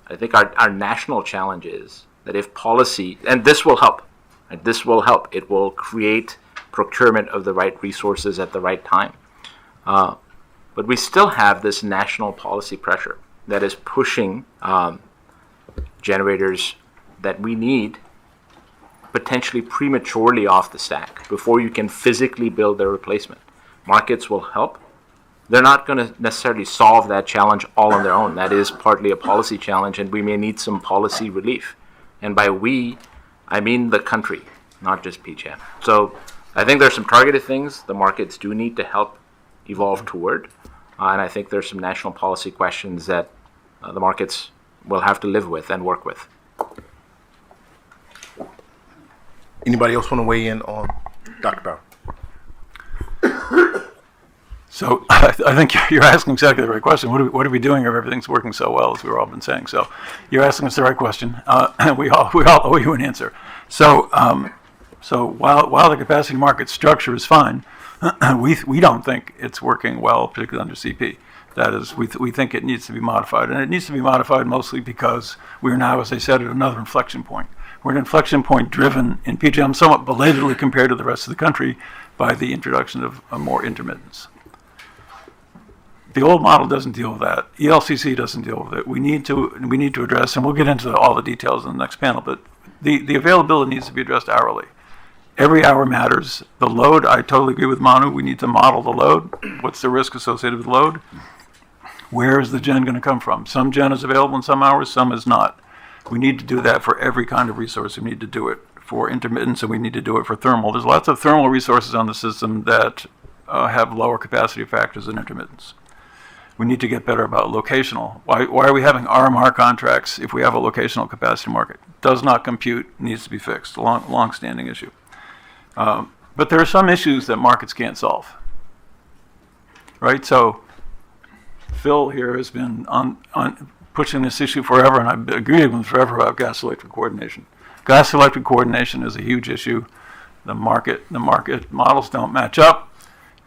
I think our national challenge is that if policy, and this will help, it will create procurement of the right resources at the right time. But we still have this national policy pressure that is pushing generators that we need potentially prematurely off the stack before you can physically build their replacement. Markets will help. They're not going to necessarily solve that challenge all on their own. That is partly a policy challenge, and we may need some policy relief. And by we, I mean the country, not just PJM. So I think there's some targeted things the markets do need to help evolve toward. And I think there's some national policy questions that the markets will have to live with and work with. Anybody else want to weigh in on Dr. Bauer? So I think you're asking exactly the right question. What are we doing if everything's working so well, as we've all been saying? So you're asking us the right question. We all owe you an answer. So while the capacity market structure is fine, we don't think it's working well, particularly under CP. That is, we think it needs to be modified, and it needs to be modified mostly because we are now, as I said, at another inflection point. We're at an inflection point driven in PJM somewhat belatedly compared to the rest of the country by the introduction of more intermittence. The old model doesn't deal with that. ELCC doesn't deal with it. We need to address, and we'll get into all the details in the next panel, but the availability needs to be addressed hourly. Every hour matters. The load, I totally agree with Manu. We need to model the load. What's the risk associated with load? Where is the gen going to come from? Some gen is available in some hours, some is not. We need to do that for every kind of resource. We need to do it for intermittence, and we need to do it for thermal. There's lots of thermal resources on the system that have lower capacity factors than intermittence. We need to get better about locational. Why are we having RMR contracts if we have a locational capacity market? Does not compute, needs to be fixed. Long-standing issue. But there are some issues that markets can't solve, right? So Phil here has been on pushing this issue forever, and I've agreed with him forever about gas-electric coordination. Gas-electric coordination is a huge issue. The market models don't match up.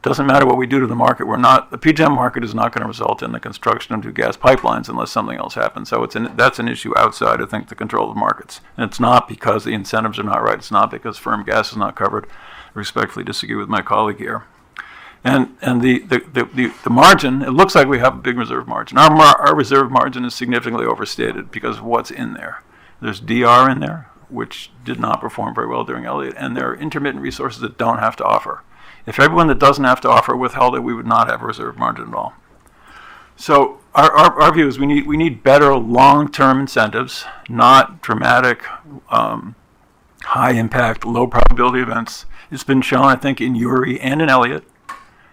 Doesn't matter what we do to the market. The PJM market is not going to result in the construction of new gas pipelines unless something else happens. So that's an issue outside, I think, the control of the markets. And it's not because the incentives are not right. It's not because firm gas is not covered. I respectfully disagree with my colleague here. And the margin, it looks like we have a big reserve margin. Our reserve margin is significantly overstated because of what's in there. There's DR in there, which did not perform very well during Elliott, and there are intermittent resources that don't have to offer. If everyone that doesn't have to offer withheld it, we would not have a reserve margin at all. So our view is we need better long-term incentives, not dramatic, high-impact, low-probability events. It's been shown, I think, in Uri and in Elliott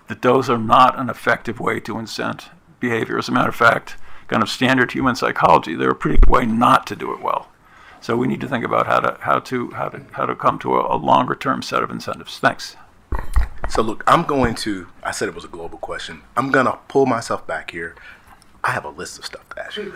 that those are not an effective way to incent behavior. As a matter of fact, kind of standard human psychology, they're a pretty good way not to do it well. So we need to think about how to come to a longer-term set of incentives. Thanks. So look, I said it was a global question. I'm going to pull myself back here. I have a list of stuff to ask you.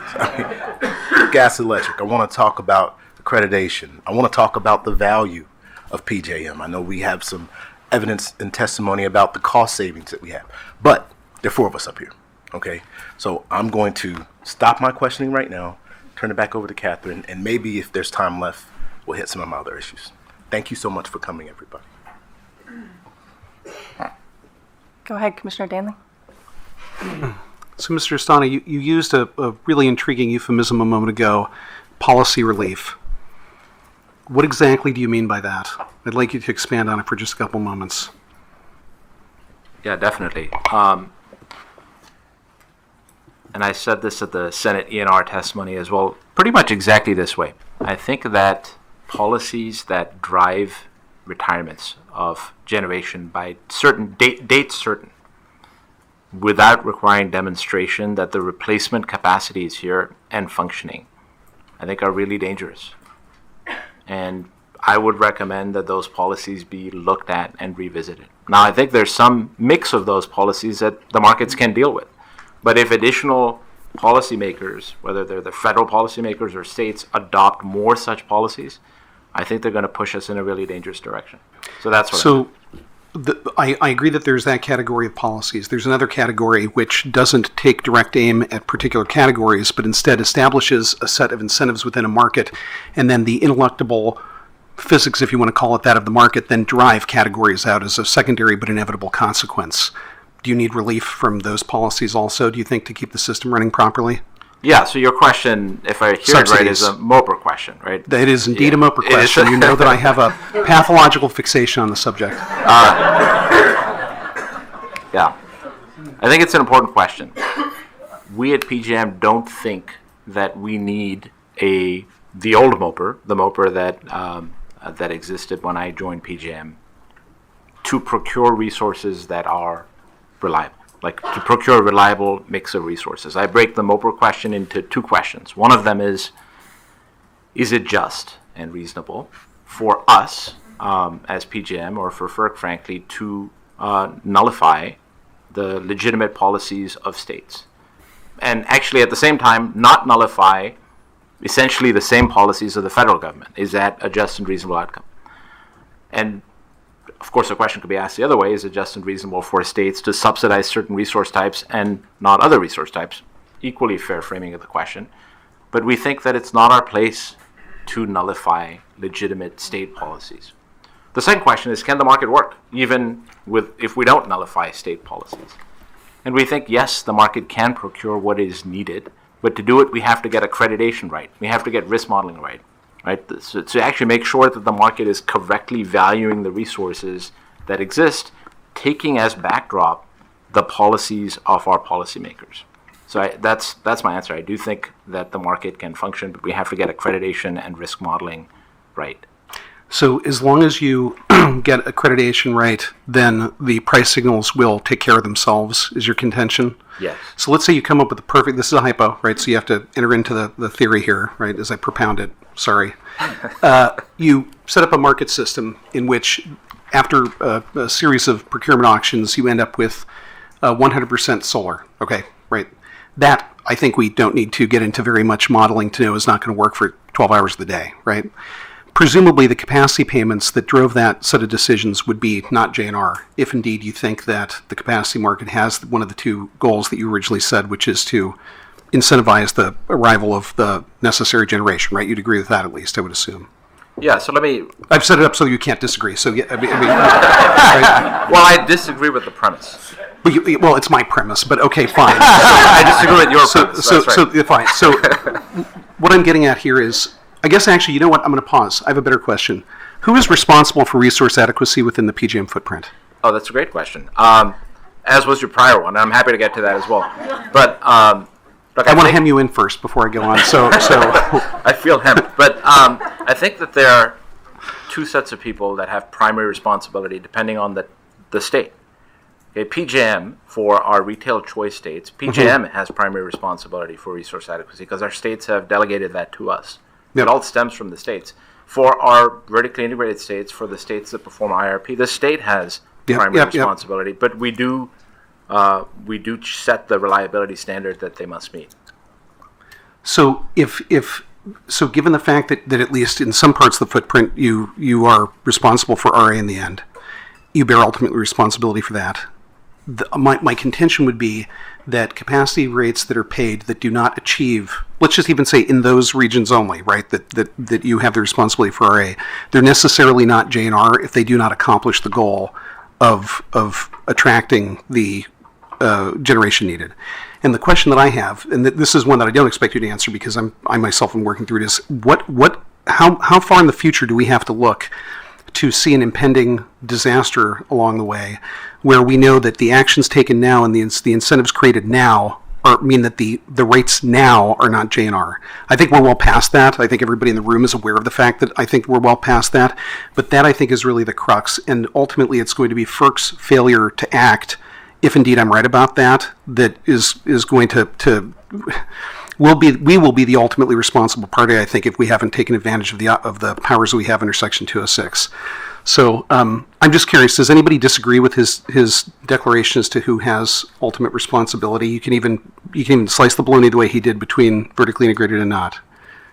Gas electric. I want to talk about accreditation. I want to talk about the value of PJM. I know we have some evidence and testimony about the cost savings that we have. But there are four of us up here, okay? So I'm going to stop my questioning right now, turn it back over to Catherine, and maybe if there's time left, we'll hit some of my other issues. Thank you so much for coming, everybody. Go ahead, Commissioner Danley. So, Mr. Astana, you used a really intriguing euphemism a moment ago, policy relief. What exactly do you mean by that? I'd like you to expand on it for just a couple moments. Yeah, definitely. And I said this at the Senate ENR testimony as well, pretty much exactly this way. I think that policies that drive retirements of generation by certain dates certain, without requiring demonstration that the replacement capacity is here and functioning, I think are really dangerous. And I would recommend that those policies be looked at and revisited. Now, I think there's some mix of those policies that the markets can deal with. But if additional policymakers, whether they're the federal policymakers or states, adopt more such policies, I think they're going to push us in a really dangerous direction. So that's what I agree that there's that category of policies. There's another category which doesn't take direct aim at particular categories, but instead establishes a set of incentives within a market, and then the ineluctable physics, if you want to call it that, of the market then drive categories out as a secondary but inevitable consequence. Do you need relief from those policies also, do you think, to keep the system running properly? Yeah, so your question, if I hear it right, is a MOPR question, right? It is indeed a MOPR question. You know that I have a pathological fixation on the subject. Yeah. I think it's an important question. We at PJM don't think that we need the old MOPR, the MOPR that existed when I joined PJM, to procure resources that are reliable. Like to procure a reliable mix of resources. I break the MOPR question into two questions. One of them is it just and reasonable for us as PJM or for FERC, frankly, to nullify the legitimate policies of states? And actually, at the same time, not nullify essentially the same policies of the federal government. Is that a just and reasonable outcome? And of course, the question could be asked the other way. Is it just and reasonable for states to subsidize certain resource types and not other resource types? Equally fair framing of the question. But we think that it's not our place to nullify legitimate state policies. The second question is, can the market work, even if we don't nullify state policies? And we think, yes, the market can procure what is needed, but to do it, we have to get accreditation right. We have to get risk modeling right. right? So to actually make sure that the market is correctly valuing the resources that exist, taking as backdrop the policies of our policymakers. So that's my answer. I do think that the market can function, but we have to get accreditation and risk modeling right. So as long as you get accreditation right, then the price signals will take care of themselves, is your contention? Yes. So let's say you come up with this is a hypo, right? So you have to enter into the theory here, right, as I propound it. Sorry. You set up a market system in which, after a series of procurement auctions, you end up with 100% solar. Okay, right. That, I think we don't need to get into very much modeling to know is not going to work for 12 hours of the day, right? Presumably, the capacity payments that drove that set of decisions would be not JNR, if indeed you think that the capacity market has one of the two goals that you originally said, which is to incentivize the arrival of the necessary generation, right? You'd agree with that at least, I would assume. Yeah, so let me... I've set it up so you can't disagree, so yeah, right? Well, I disagree with the premise. Well, it's my premise, but okay, fine. I disagree with your premise. That's right. Fine. So what I'm getting at here is, I guess actually, you know what? I'm going to pause. I have a better question. Who is responsible for resource adequacy within the PJM footprint? Oh, that's a great question. As was your prior one, and I'm happy to get to that as well. But look, I want to hem you in first before I go on. So I feel hemmed. But I think that there are two sets of people that have primary responsibility depending on the state. Okay, PJM, for our retail choice states, PJM has primary responsibility for resource adequacy because our states have delegated that to us. Yep. It all stems from the states. For our vertically integrated states, for the states that perform IRP, the state has primary responsibility, but we do set the reliability standard that they must meet. So so given the fact that at least in some parts of the footprint you are responsible for RA in the end, you bear ultimate responsibility for that. My contention would be that capacity rates that are paid that do not achieve, let's just even say in those regions only, right, that you have the responsibility for RA, they're necessarily not JNR if they do not accomplish the goal of attracting the generation needed. And the question that I have, and this is one that I don't expect you to answer because I myself am working through it, is how far in the future do we have to look to see an impending disaster along the way where we know that the actions taken now and the incentives created now mean that the rates now are not JNR. I think we're well past that. I think everybody in the room is aware of the fact that I think we're well past that. But that, I think, is really the crux. And ultimately, it's going to be FERC's failure to act, if indeed I'm right about that, that is going to we will be the ultimately responsible party, I think, if we haven't taken advantage of the powers that we have under Section 206. So I'm just curious, does anybody disagree with his declaration as to who has ultimate responsibility? You can even slice the bologna the way he did between vertically integrated and not.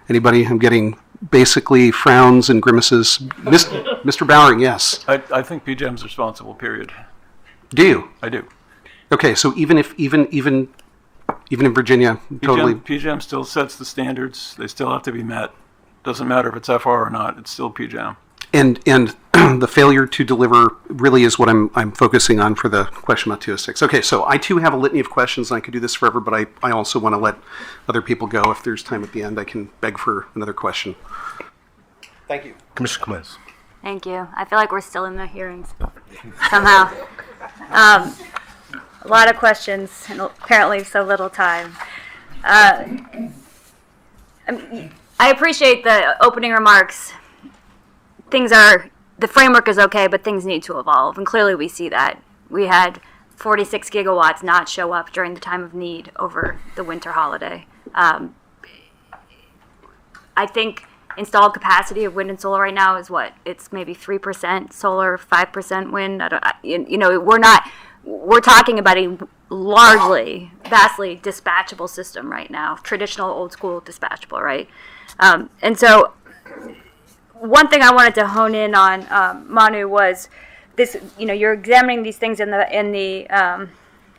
Anybody? I'm getting basically frowns and grimaces. Mr. Bowering, yes. I think PJM's responsible, period. Do you? I do. Okay, so even in Virginia, totally. PJM still sets the standards. They still have to be met. Doesn't matter if it's FR or not. It's still PJM. And the failure to deliver really is what I'm focusing on for the question about 206. Okay, so I too have a litany of questions, and I could do this forever, but I also want to let other people go. If there's time at the end, I can beg for another question. Thank you. Commissioner Clements. Thank you. I feel like we're still in the hearings somehow. A lot of questions and apparently so little time. I appreciate the opening remarks. The framework is okay, but things need to evolve, and clearly we see that. We had 46 gigawatts not show up during the time of need over the winter holiday. I think installed capacity of wind and solar right now is what? It's maybe 3% solar, 5% wind. We're talking about a largely, vastly dispatchable system right now, traditional old school dispatchable, right? And so one thing I wanted to hone in on, Manu, was this, you're examining these things in the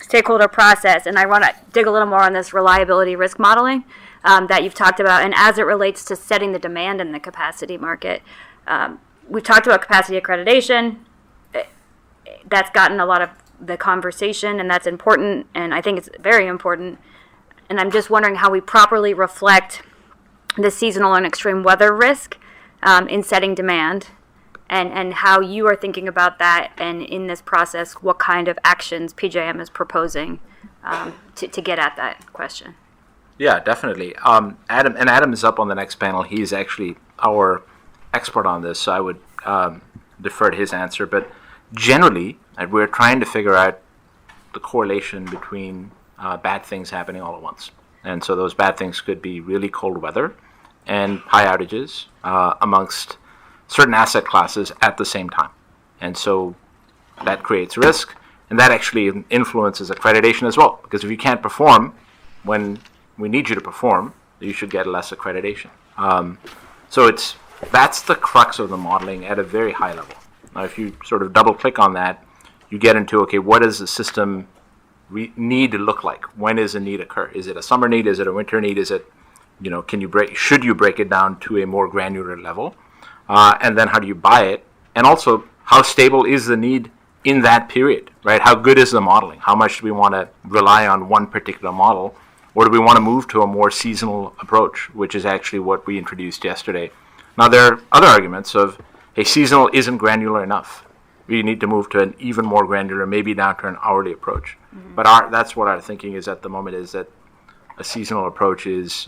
stakeholder process, and I want to dig a little more on this reliability risk modeling that you've talked about, and as it relates to setting the demand in the capacity market. We've talked about capacity accreditation. That's gotten a lot of the conversation, and that's important, and I think it's very important. And I'm just wondering how we properly reflect the seasonal and extreme weather risk in setting demand, and how you are thinking about that, and in this process, what kind of actions PJM is proposing to get at that question. Yeah, definitely. Adam is up on the next panel. He's actually our expert on this, so I would defer to his answer. But generally, we're trying to figure out the correlation between bad things happening all at once. And so those bad things could be really cold weather and high outages amongst certain asset classes at the same time. And so that creates risk, and that actually influences accreditation as well. Because if you can't perform when we need you to perform, you should get less accreditation. So that's the crux of the modeling at a very high level. Now, if you sort of double click on that, you get into, okay, what does the system need to look like? When does a need occur? Is it a summer need? Is it a winter need? Is it, should you break it down to a more granular level? And then how do you buy it? And also, how stable is the need in that period, right? How good is the modeling? How much do we want to rely on one particular model? Or do we want to move to a more seasonal approach, which is actually what we introduced yesterday? Now, there are other arguments of, hey, seasonal isn't granular enough. We need to move to an even more granular, maybe down to an hourly approach. Mm-hmm. But that's what our thinking is at the moment, is that a seasonal approach is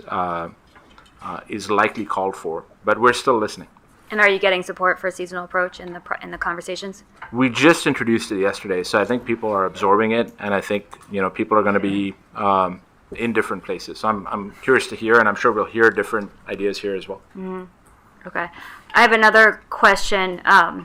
likely called for, but we're still listening. And are you getting support for a seasonal approach in the conversations? We just introduced it yesterday, so I think people are absorbing it, and I think people are going to be in different places. So I'm curious to hear, and I'm sure we'll hear different ideas here as well. Mm-hmm. Okay, I have another question. Sorry,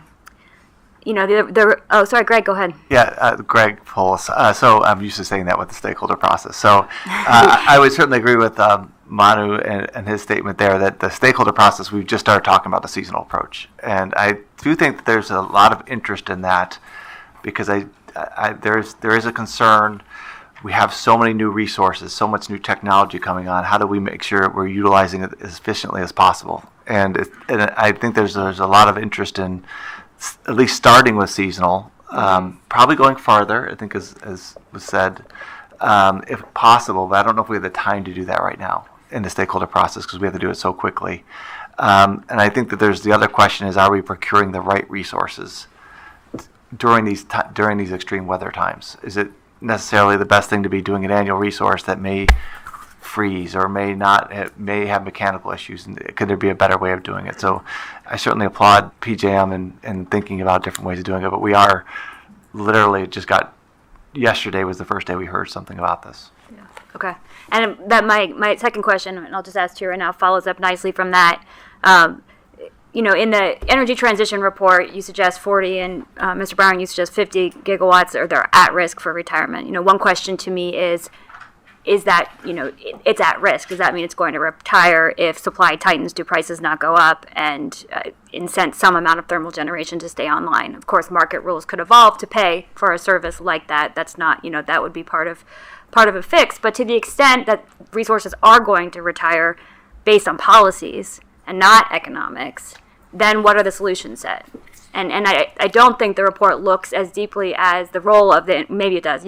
Greg, go ahead. Yeah, Greg Polis. So I'm used to saying that with the stakeholder process. So I would certainly agree with Manu and his statement there that the stakeholder process, we've just started talking about the seasonal approach. And I do think that there's a lot of interest in that, because there is a concern. We have so many new resources, so much new technology coming on. How do we make sure we're utilizing it as efficiently as possible? And I think there's a lot of interest in at least starting with seasonal, probably going farther, I think, as was said, if possible. But I don't know if we have the time to do that right now in the stakeholder process, because we have to do it so quickly. And I think that there's the other question is, are we procuring the right resources during these extreme weather times? Is it necessarily the best thing to be doing an annual resource that may freeze or may may have mechanical issues, and could there be a better way of doing it? So I certainly applaud PJM in thinking about different ways of doing it, but we are literally yesterday was the first day we heard something about this. Yeah. Okay, and that my second question, and I'll just ask you right now, follows up nicely from that. In the energy transition report, you suggest 40, and Mr. Brown, you suggest 50 gigawatts, or they're at risk for retirement. One question to me is that, it's at risk? Does that mean it's going to retire if supply tightens? Do prices not go up and incent some amount of thermal generation to stay online? Of course, market rules could evolve to pay for a service like that. That's not, that would be part of a fix. But to the extent that resources are going to retire based on policies and not economics, then what are the solutions set? And I don't think the report looks as deeply as the role of maybe it does.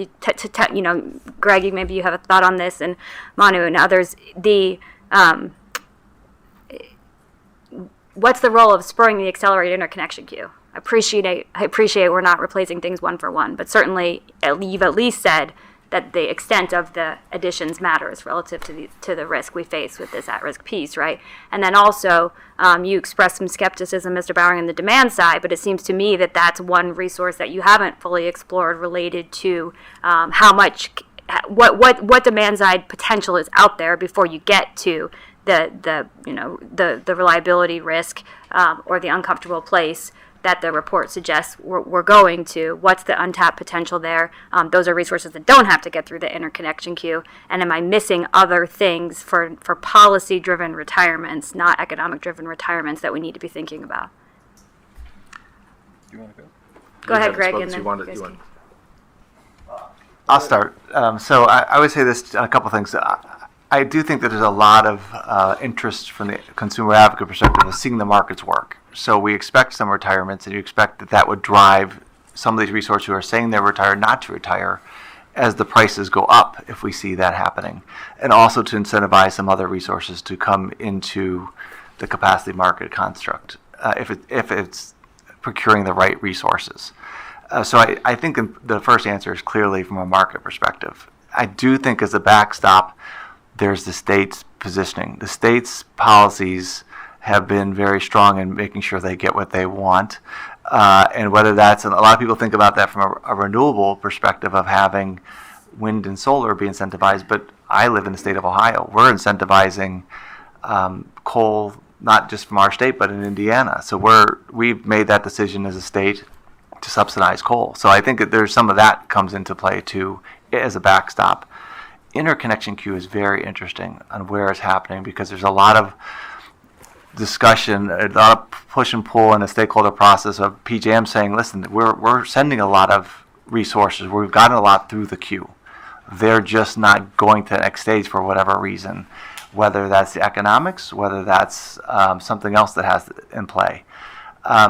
Greg, maybe you have a thought on this, and Manu and others. What's the role of spurring the accelerated interconnection queue? I appreciate we're not replacing things one for one, but certainly you've at least said that the extent of the additions matters relative to the risk we face with this at-risk piece, right? And then also, you expressed some skepticism, Mr. Bowering, on the demand side, but it seems to me that that's one resource that you haven't fully explored related to what demand side potential is out there before you get to the reliability risk or the uncomfortable place that the report suggests we're going to. What's the untapped potential there? Those are resources that don't have to get through the interconnection queue. And am I missing other things for policy-driven retirements, not economic-driven retirements, that we need to be thinking about? You want to go? Go ahead, Greg. And then I'll start. So I would say this, a couple things. I do think that there's a lot of interest from the consumer advocate perspective of seeing the markets work. So we expect some retirements, and you expect that would drive some of these resources who are saying they're retired not to retire. as the prices go up if we see that happening, and also to incentivize some other resources to come into the capacity market construct if it's procuring the right resources. So I think the first answer is clearly from a market perspective. I do think as a backstop, there's the state's positioning. The state's policies have been very strong in making sure they get what they want. And whether that's, and a lot of people think about that from a renewable perspective of having wind and solar be incentivized, but I live in the state of Ohio. We're incentivizing coal, not just from our state, but in Indiana. So we've made that decision as a state to subsidize coal. So I think that there's some of that comes into play too as a backstop. Interconnection queue is very interesting on where it's happening because there's a lot of discussion, a lot of push and pull in the stakeholder process of PJM saying, listen, we're sending a lot of resources. We've gotten a lot through the queue. They're just not going to the next stage for whatever reason, whether that's the economics, whether that's something else that has in play.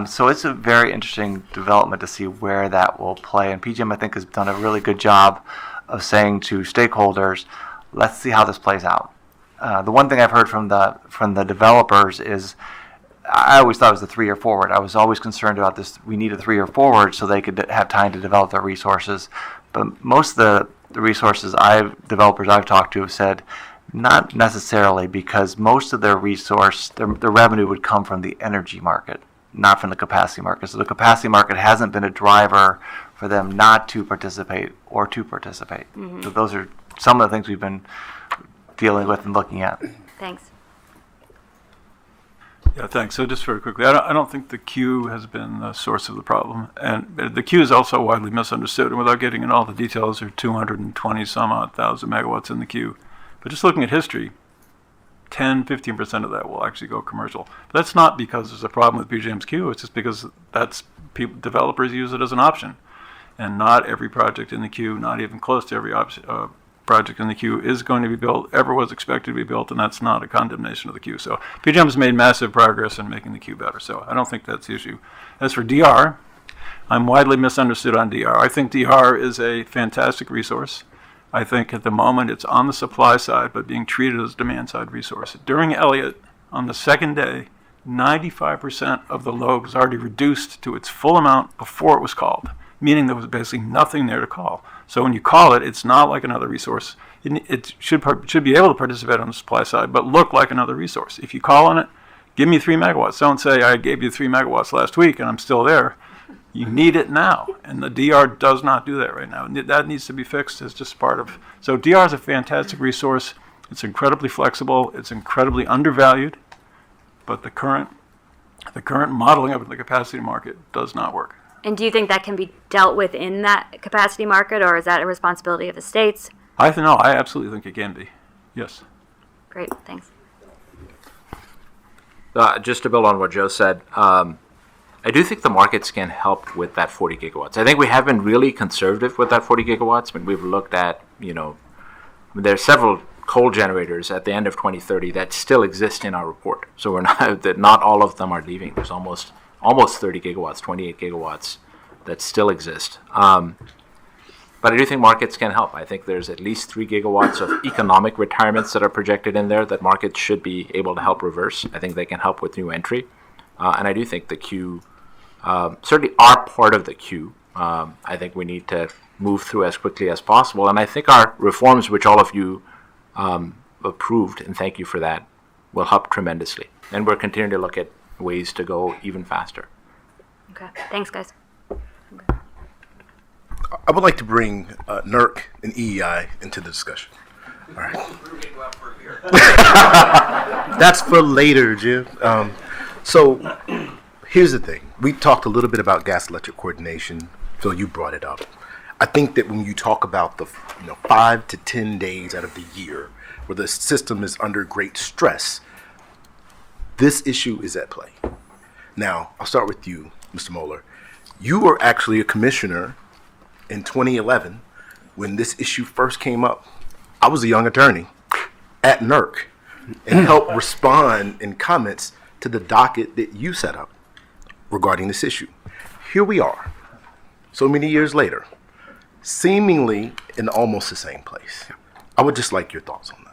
So it's a very interesting development to see where that will play. And PJM, I think, has done a really good job of saying to stakeholders, let's see how this plays out. The one thing I've heard from the developers is, I always thought it was the 3-year forward. I was always concerned about this. We need a 3-year forward so they could have time to develop their resources. But most of the resources developers I've talked to have said, not necessarily, because most of their resource, their revenue would come from the energy market, not from the capacity market. So the capacity market hasn't been a driver for them not to participate or to participate. Mm-hmm. So those are some of the things we've been dealing with and looking at. Thanks. Yeah, thanks. So just very quickly, I don't think the queue has been the source of the problem. And the queue is also widely misunderstood. And without getting into all the details, there are 220 some odd thousand megawatts in the queue. But just looking at history, 10, 15% of that will actually go commercial. But that's not because there's a problem with PJM's queue. It's just because developers use it as an option. And not every project in the queue, not even close to every project in the queue is going to be built, ever was expected to be built, and that's not a condemnation of the queue. So PJM has made massive progress in making the queue better, so I don't think that's the issue. As for DR, I'm widely misunderstood on DR. I think DR is a fantastic resource. I think at the moment it's on the supply side, but being treated as a demand side resource. During Elliott, on the second day, 95% of the load was already reduced to its full amount before it was called, meaning there was basically nothing there to call. So when you call it, it's not like another resource. It should be able to participate on the supply side, but look like another resource. If you call on it, give me 3 megawatts. Don't say, I gave you 3 megawatts last week and I'm still there. You need it now. And the DR does not do that right now. That needs to be fixed as just part of. So DR is a fantastic resource. It's incredibly flexible. It's incredibly undervalued. But the current modeling of the capacity market does not work. And do you think that can be dealt with in that capacity market, or is that a responsibility of the states? I absolutely think it can be. Yes. Great, thanks. Just to build on what Joe said, I do think the markets can help with that 40 gigawatts. I think we have been really conservative with that 40 gigawatts. I mean, we've looked at, there are several coal generators at the end of 2030 that still exist in our report. So not all of them are leaving. There's almost 30 gigawatts, 28 gigawatts that still exist. But I do think markets can help. I think there's at least 3 gigawatts of economic retirements that are projected in there that markets should be able to help reverse. I think they can help with new entry. And I do think the queue certainly are part of the queue. I think we need to move through as quickly as possible. And I think our reforms, which all of you approved, and thank you for that, will help tremendously. And we're continuing to look at ways to go even faster. Okay, thanks, guys. I would like to bring NERC and EEI into the discussion. All right. That's for later, Jim. So here's the thing. We talked a little bit about gas electric coordination. Phil, you brought it up. I think that when you talk about the 5 to 10 days out of the year where the system is under great stress, this issue is at play. Now, I'll start with you, Mr. Moeller. You were actually a commissioner in 2011 when this issue first came up. I was a young attorney at NERC and helped respond in comments to the docket that you set up regarding this issue. Here we are, so many years later, seemingly in almost the same place. I would just like your thoughts on that.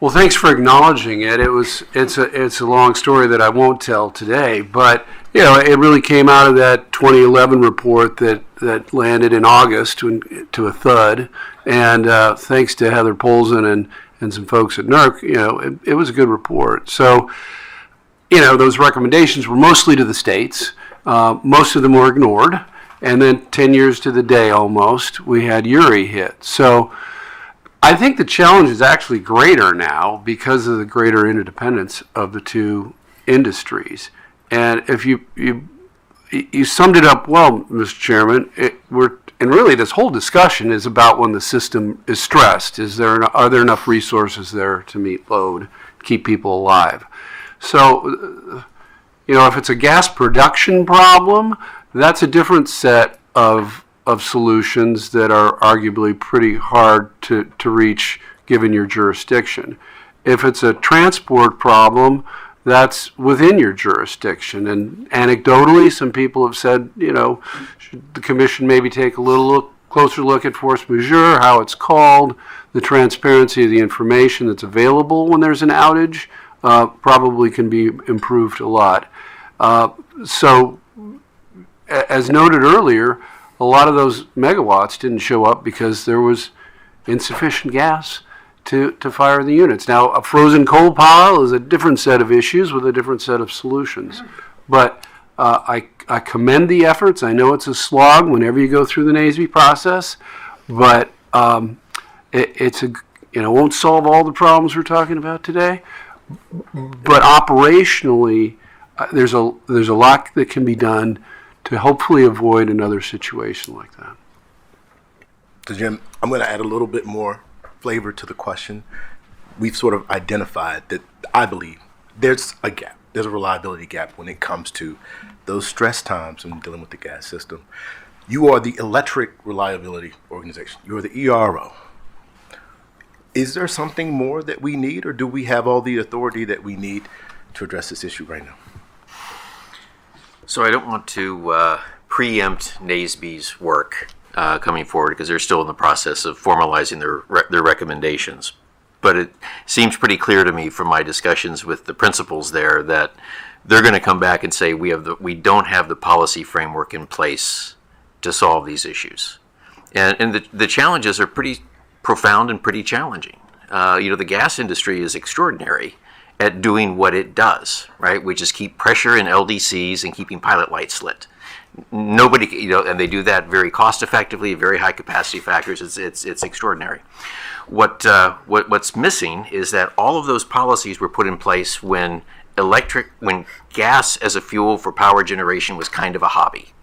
Well, thanks for acknowledging it. It's a long story that I won't tell today, but it really came out of that 2011 report that landed in August to a thud, and thanks to Heather Polson and some folks at NERC, it was a good report. So, those recommendations were mostly to the states. Most of them were ignored, and then 10 years to the day almost, we had Uri hit. So I think the challenge is actually greater now because of the greater interdependence of the two industries. And if you summed it up well, Mr. Chairman, and really this whole discussion is about when the system is stressed. Are there enough resources there to meet load, keep people alive? So, if it's a gas production problem, that's a different set of solutions that are arguably pretty hard to reach given your jurisdiction. If it's a transport problem, that's within your jurisdiction. And anecdotally, some people have said, should the commission maybe take a closer look at force majeure, how it's called, the transparency of the information that's available when there's an outage, probably can be improved a lot. So, as noted earlier, a lot of those megawatts didn't show up because there was insufficient gas to fire the units. Now, a frozen coal pile is a different set of issues with a different set of solutions. But I commend the efforts. I know it's a slog whenever you go through the NASB process, but it won't solve all the problems we're talking about today. But operationally, there's a lot that can be done to hopefully avoid another situation like that. So Jim, I'm going to add a little bit more flavor to the question. We've sort of identified that I believe there's a gap. There's a reliability gap when it comes to those stress times when dealing with the gas system. You are the Electric Reliability Organization. You are the ERO. Is there something more that we need, or do we have all the authority that we need to address this issue right now? So I don't want to preempt NASB's work coming forward because they're still in the process of formalizing their recommendations. But it seems pretty clear to me from my discussions with the principals there that they're going to come back and say we don't have the policy framework in place to solve these issues. And the challenges are pretty profound and pretty challenging. The gas industry is extraordinary at doing what it does, right? Which is keep pressure in LDCs and keeping pilot lights lit. Nobody, and they do that very cost effectively, very high capacity factors. It's extraordinary. What's missing is that all of those policies were put in place when gas as a fuel for power generation was kind of a hobby,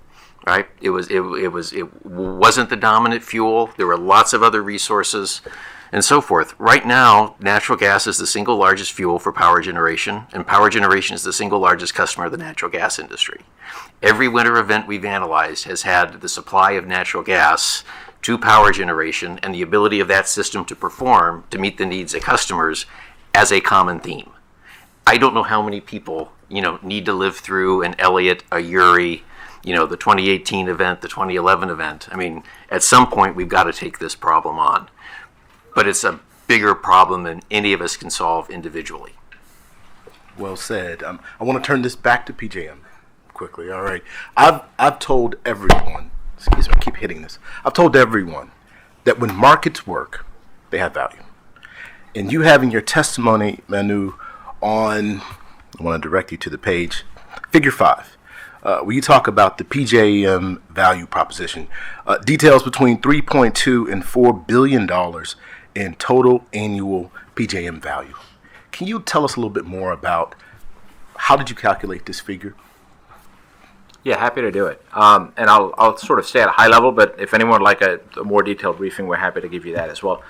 right? It wasn't the dominant fuel. There were lots of other resources and so forth. Right now, natural gas is the single largest fuel for power generation, and power generation is the single largest customer of the natural gas industry. Every winter event we've analyzed has had the supply of natural gas to power generation and the ability of that system to perform to meet the needs of customers as a common theme. I don't know how many people, need to live through an Elliott, a Uri, the 2018 event, the 2011 event. I mean, at some point, we've got to take this problem on. But it's a bigger problem than any of us can solve individually. Well said. I want to turn this back to PJM quickly. All right. I've told everyone, excuse me, I keep hitting this. I've told everyone that when markets work, they have value. And you have in your testimony, Manu, I want to direct you to the page, Figure 5, where you talk about the PJM value proposition, details between $3.2 and $4 billion in total annual PJM value. Can you tell us a little bit more about how did you calculate this figure? Yeah, happy to do it. And I'll sort of stay at a high level, but if anyone would like a more detailed briefing, we're happy to give you that as well.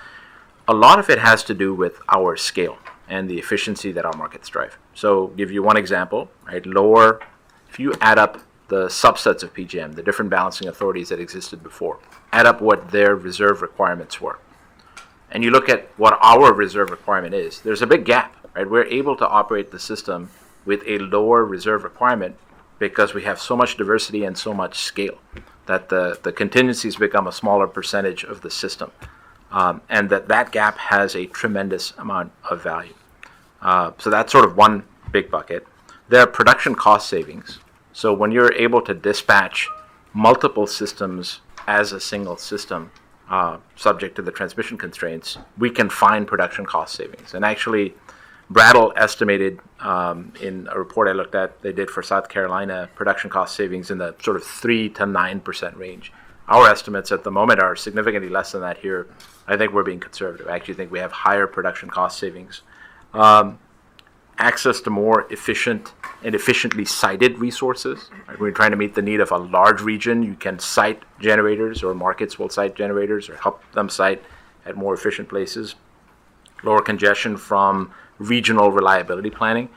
A lot of it has to do with our scale and the efficiency that our markets drive. So give you one example, right? If you add up the subsets of PJM, the different balancing authorities that existed before, add up what their reserve requirements were, and you look at what our reserve requirement is, there's a big gap, right? We're able to operate the system with a lower reserve requirement because we have so much diversity and so much scale. that the contingencies become a smaller percentage of the system, and that gap has a tremendous amount of value. So that's sort of one big bucket. There are production cost savings. So when you're able to dispatch multiple systems as a single system, subject to the transmission constraints, we can find production cost savings. And actually, Brattle estimated in a report I looked at, they did for South Carolina, production cost savings in the sort of 3 to 9% range. Our estimates at the moment are significantly less than that here. I think we're being conservative. I actually think we have higher production cost savings. Access to more efficient and efficiently sited resources. Right? When you're trying to meet the need of a large region, you can site generators, or markets will site generators or help them site at more efficient places. Lower congestion from regional reliability planning.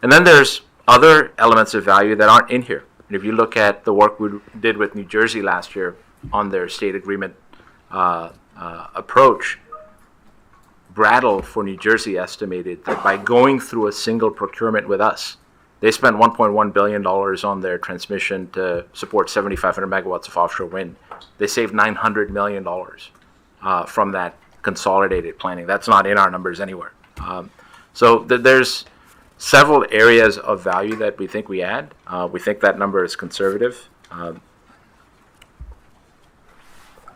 And then there's other elements of value that aren't in here. And if you look at the work we did with New Jersey last year on their state agreement approach, Brattle for New Jersey estimated that by going through a single procurement with us, they spent $1.1 billion on their transmission to support 7,500 megawatts of offshore wind. They saved $900 million from that consolidated planning. That's not in our numbers anywhere. So there's several areas of value that we think we add. We think that number is conservative.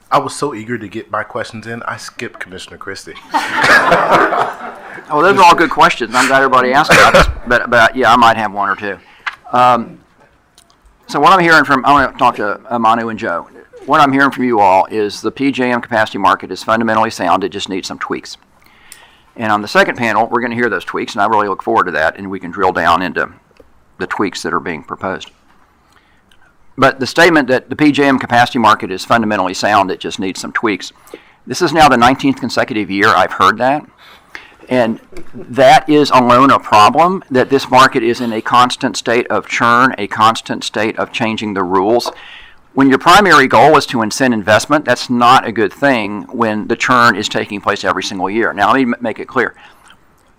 I was so eager to get my questions in, I skipped Commissioner Christie. Oh, those are all good questions. I'm glad everybody asked about this, but yeah, I might have one or two. So what I'm hearing from, I want to talk to Manu and Joe. What I'm hearing from you all is the PJM capacity market is fundamentally sound. It just needs some tweaks. And on the second panel, we're going to hear those tweaks, and I really look forward to that, and we can drill down into the tweaks that are being proposed. But the statement that the PJM capacity market is fundamentally sound, it just needs some tweaks. This is now the 19th consecutive year I've heard that. And that is alone a problem, that this market is in a constant state of churn, a constant state of changing the rules. When your primary goal is to incent investment, that's not a good thing when the churn is taking place every single year. Now, let me make it clear.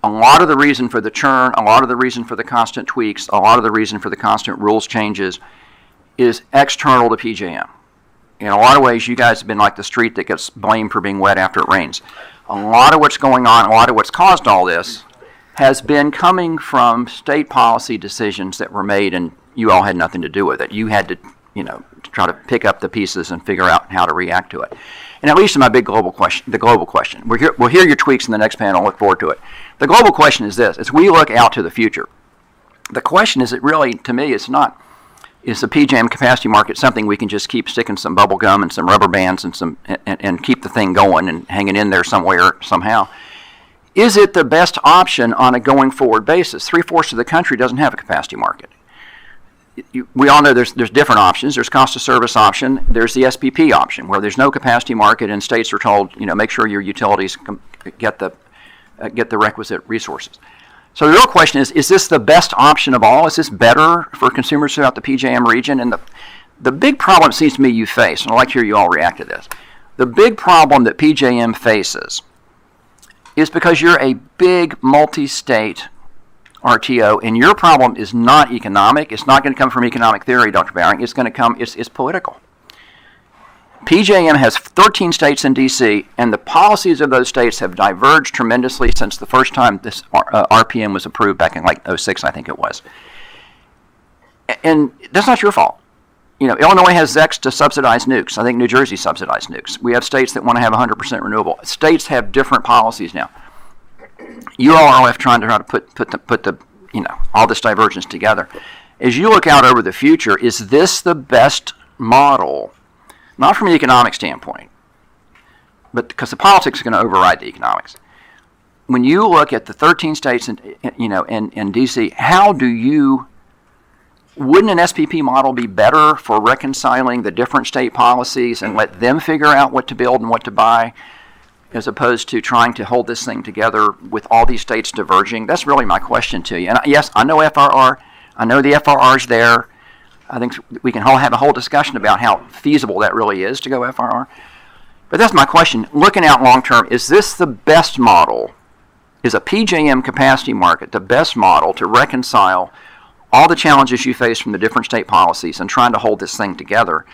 A lot of the reason for the churn, a lot of the reason for the constant tweaks, a lot of the reason for the constant rules changes is external to PJM. In a lot of ways, you guys have been like the street that gets blamed for being wet after it rains. A lot of what's going on, a lot of what's caused all this has been coming from state policy decisions that were made, and you all had nothing to do with it. You had to, try to pick up the pieces and figure out how to react to it. And at least in my big global question, the global question. We'll hear your tweaks in the next panel. Look forward to it. The global question is this: as we look out to the future, the question is, it really, to me, it's not, is the PJM capacity market something we can just keep sticking some bubble gum and some rubber bands and keep the thing going and hanging in there somewhere, somehow? Is it the best option on a going forward basis? 3/4 of the country doesn't have a capacity market. We all know there's different options. There's cost of service option. There's the SPP option, where there's no capacity market and states are told, make sure your utilities get the requisite resources. So the real question is this the best option of all? Is this better for consumers throughout the PJM region? And the big problem, it seems to me, you face, and I'd like to hear you all react to this, the big problem that PJM faces is because you're a big multi-state RTO, and your problem is not economic. It's not going to come from economic theory, Dr. Baring. It's going to come, it's political. PJM has 13 states in D.C., and the policies of those states have diverged tremendously since the first time this RPM was approved back in like 2006, I think it was. And that's not your fault. Illinois has ZECs to subsidize nukes. I think New Jersey subsidized nukes. We have states that want to have 100% renewable. States have different policies now. You all are trying to put the all this divergence together. As you look out over the future, is this the best model? Not from an economic standpoint, but because the politics are going to override the economics. When you look at the 13 states in D.C., wouldn't an SPP model be better for reconciling the different state policies and let them figure out what to build and what to buy, as opposed to trying to hold this thing together with all these states diverging? That's really my question to you. And yes, I know FRR. I know the FRR's there. I think we can have a whole discussion about how feasible that really is to go FRR. But that's my question. Looking out long term, is this the best model? Is a PJM capacity market the best model to reconcile all the challenges you face from the different state policies and trying to hold this thing together?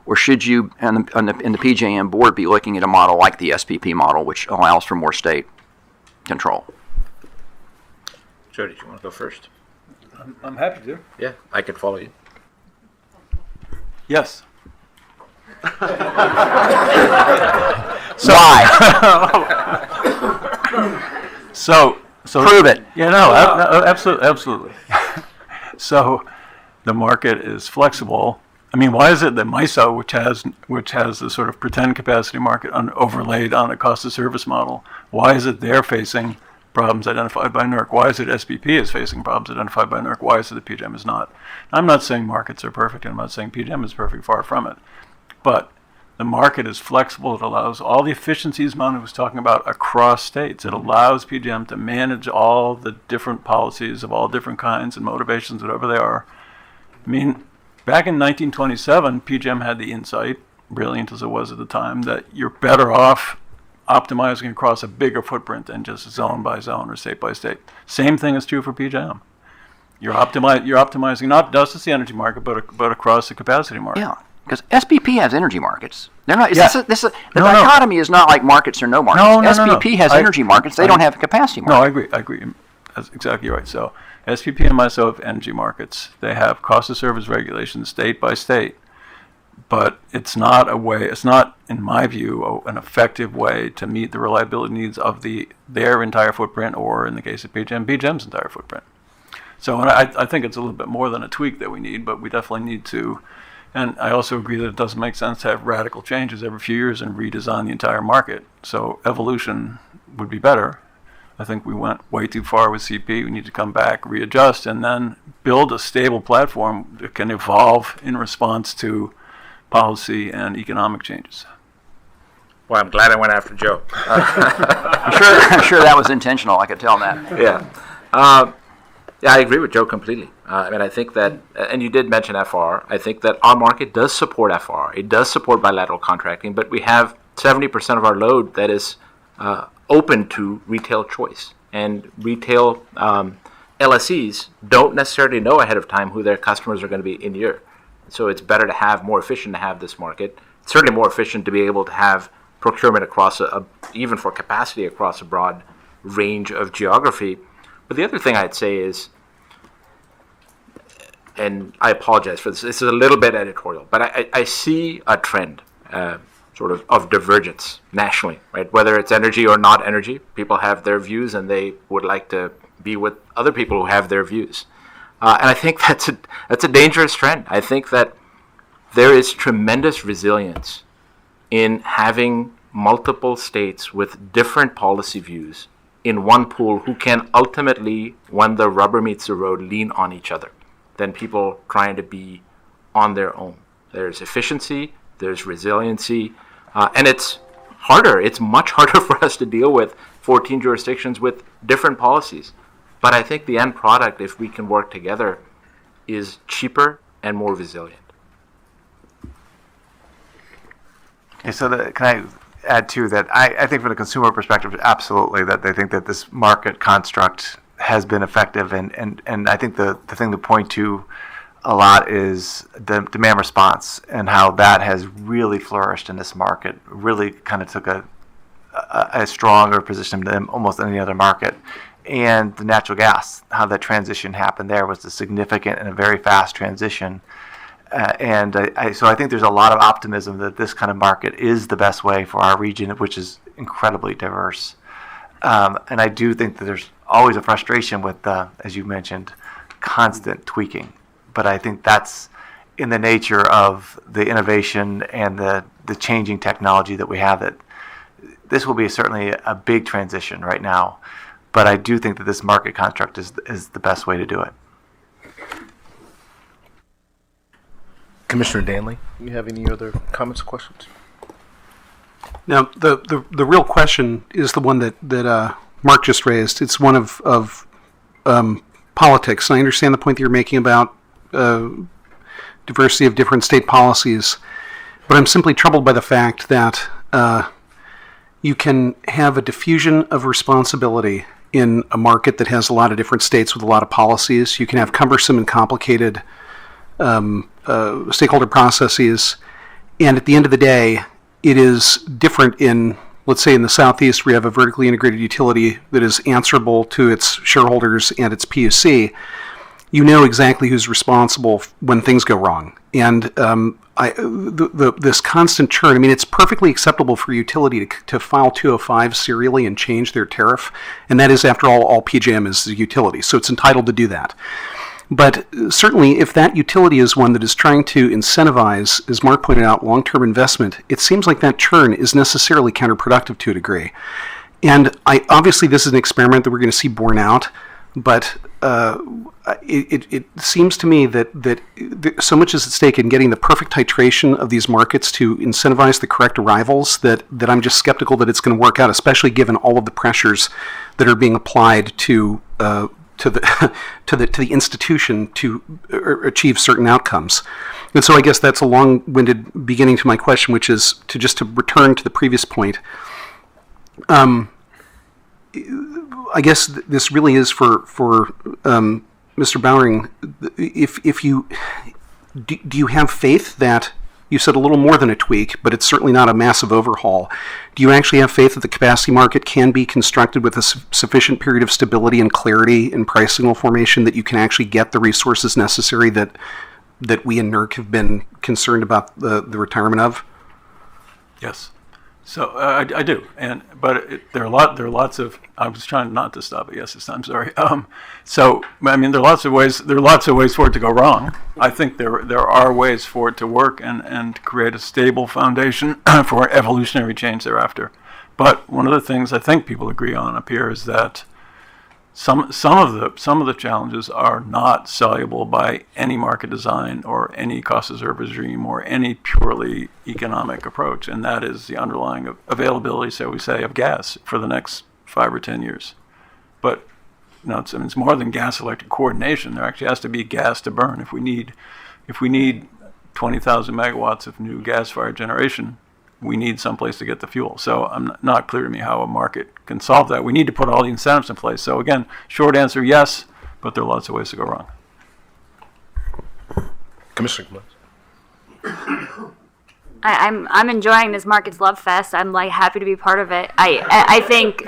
Or should you, in the PJM board, be looking at a model like the SPP model, which allows for more state control? Jody, do you want to go first? I'm happy to. Yeah, I can follow you. Yes. Why? So Prove it. Yeah, no, absolutely, absolutely. So the market is flexible. I mean, why is it that MISO, which has the sort of pretend capacity market overlaid on a cost of service model, why is it they're facing problems identified by NERC? Why is it SPP is facing problems identified by NERC? Why is it that PJM is not? I'm not saying markets are perfect, and I'm not saying PJM is perfect, far from it. But the market is flexible. It allows all the efficiencies Manu was talking about across states. It allows PJM to manage all the different policies of all different kinds and motivations, whatever they are. I mean, back in 1927, PJM had the insight, brilliant as it was at the time, that you're better off optimizing across a bigger footprint than just zone by zone or state by state. Same thing is true for PJM. You're optimizing not just the energy market, but across the capacity market. Yeah, because SPP has energy markets. They're not. Yeah. The dichotomy is not like markets or no markets. No. SPP has energy markets. They don't have a capacity market. No, I agree. That's exactly right. So SPP and MISO have energy markets. They have cost of service regulations state by state. But it's not, in my view, an effective way to meet the reliability needs of their entire footprint, or in the case of PJM's entire footprint. So I think it's a little bit more than a tweak that we need, but we definitely need to. And I also agree that it doesn't make sense to have radical changes every few years and redesign the entire market. So evolution would be better. I think we went way too far with CP. We need to come back, readjust, and then build a stable platform that can evolve in response to policy and economic changes. Well, I'm glad I went after Joe. I'm sure that was intentional. I could tell that. Yeah. Yeah, I agree with Joe completely. I mean, I think that, and you did mention FR, I think that our market does support FR. It does support bilateral contracting, but we have 70% of our load that is open to retail choice. And retail LSEs don't necessarily know ahead of time who their customers are going to be in year. So it's better to have, more efficient to have this market. It's certainly more efficient to be able to have procurement across even for capacity across a broad range of geography. But the other thing I'd say is, and I apologize for this is a little bit editorial, but I see a trend sort of divergence nationally, right? Whether it's energy or not energy, people have their views and they would like to be with other people who have their views. And I think that's a dangerous trend. I think that there is tremendous resilience in having multiple states with different policy views in one pool who can ultimately, when the rubber meets the road, lean on each other than people trying to be on their own. There's efficiency, there's resiliency, and it's harder. It's much harder for us to deal with 14 jurisdictions with different policies. But I think the end product, if we can work together, is cheaper and more resilient. Okay, so can I add to that? I think from the consumer perspective, absolutely, that they think that this market construct has been effective. And I think the thing to point to a lot is the demand response and how that has really flourished in this market, really kind of took a stronger position than almost any other market. And the natural gas, how that transition happened there was a significant and a very fast transition. So I think there's a lot of optimism that this kind of market is the best way for our region, which is incredibly diverse. And I do think that there's always a frustration with, as you mentioned, constant tweaking. But I think that's in the nature of the innovation and the changing technology that we have. That this will be certainly a big transition right now. But I do think that this market construct is the best way to do it. Commissioner Danley, you have any other comments or questions? Now, the real question is the one that Mark just raised. It's one of politics. And I understand the point that you're making about diversity of different state policies, but I'm simply troubled by the fact that you can have a diffusion of responsibility in a market that has a lot of different states with a lot of policies. You can have cumbersome and complicated stakeholder processes, And at the end of the day, it is different in, let's say in the Southeast, we have a vertically integrated utility that is answerable to its shareholders and its PUC. You know exactly who's responsible when things go wrong. And this constant churn, I mean, it's perfectly acceptable for a utility to file 205 serially and change their tariff. And that is, after all PJM is a utility. So it's entitled to do that. But certainly, if that utility is one that is trying to incentivize, as Mark pointed out, long-term investment, it seems like that churn is necessarily counterproductive to a degree. And obviously, this is an experiment that we're going to see borne out, but it seems to me that so much is at stake in getting the perfect titration of these markets to incentivize the correct arrivals that I'm just skeptical that it's going to work out, especially given all of the pressures that are being applied to the institution to achieve certain outcomes. And so I guess that's a long-winded beginning to my question, which is to return to the previous point. I guess this really is for Mr. Bowering. If you do you have faith that, you said a little more than a tweak, but it's certainly not a massive overhaul. Do you actually have faith that the capacity market can be constructed with a sufficient period of stability and clarity in price signal formation that you can actually get the resources necessary that we in NERC have been concerned about the retirement of? Yes. So I do, but there are lots of. I was trying not to stop it. Yes, I'm sorry. So I mean, there are lots of ways. There are lots of ways for it to go wrong. I think there are ways for it to work and create a stable foundation for evolutionary change thereafter. But one of the things I think people agree on up here is that some of the challenges are not soluble by any market design or any cost to serve regime or any purely economic approach, and that is the underlying availability, so we say, of gas for the next 5 or 10 years. But it's more than gas-electric coordination. There actually has to be gas to burn. If we need 20,000 megawatts of new gas-fired generation, we need someplace to get the fuel. So I'm not clear to me how a market can solve that. We need to put all the incentives in place. So again, short answer, yes, but there are lots of ways to go wrong. Commissioner Clements. I'm enjoying this Markets Love Fest. I'm happy to be part of it. I think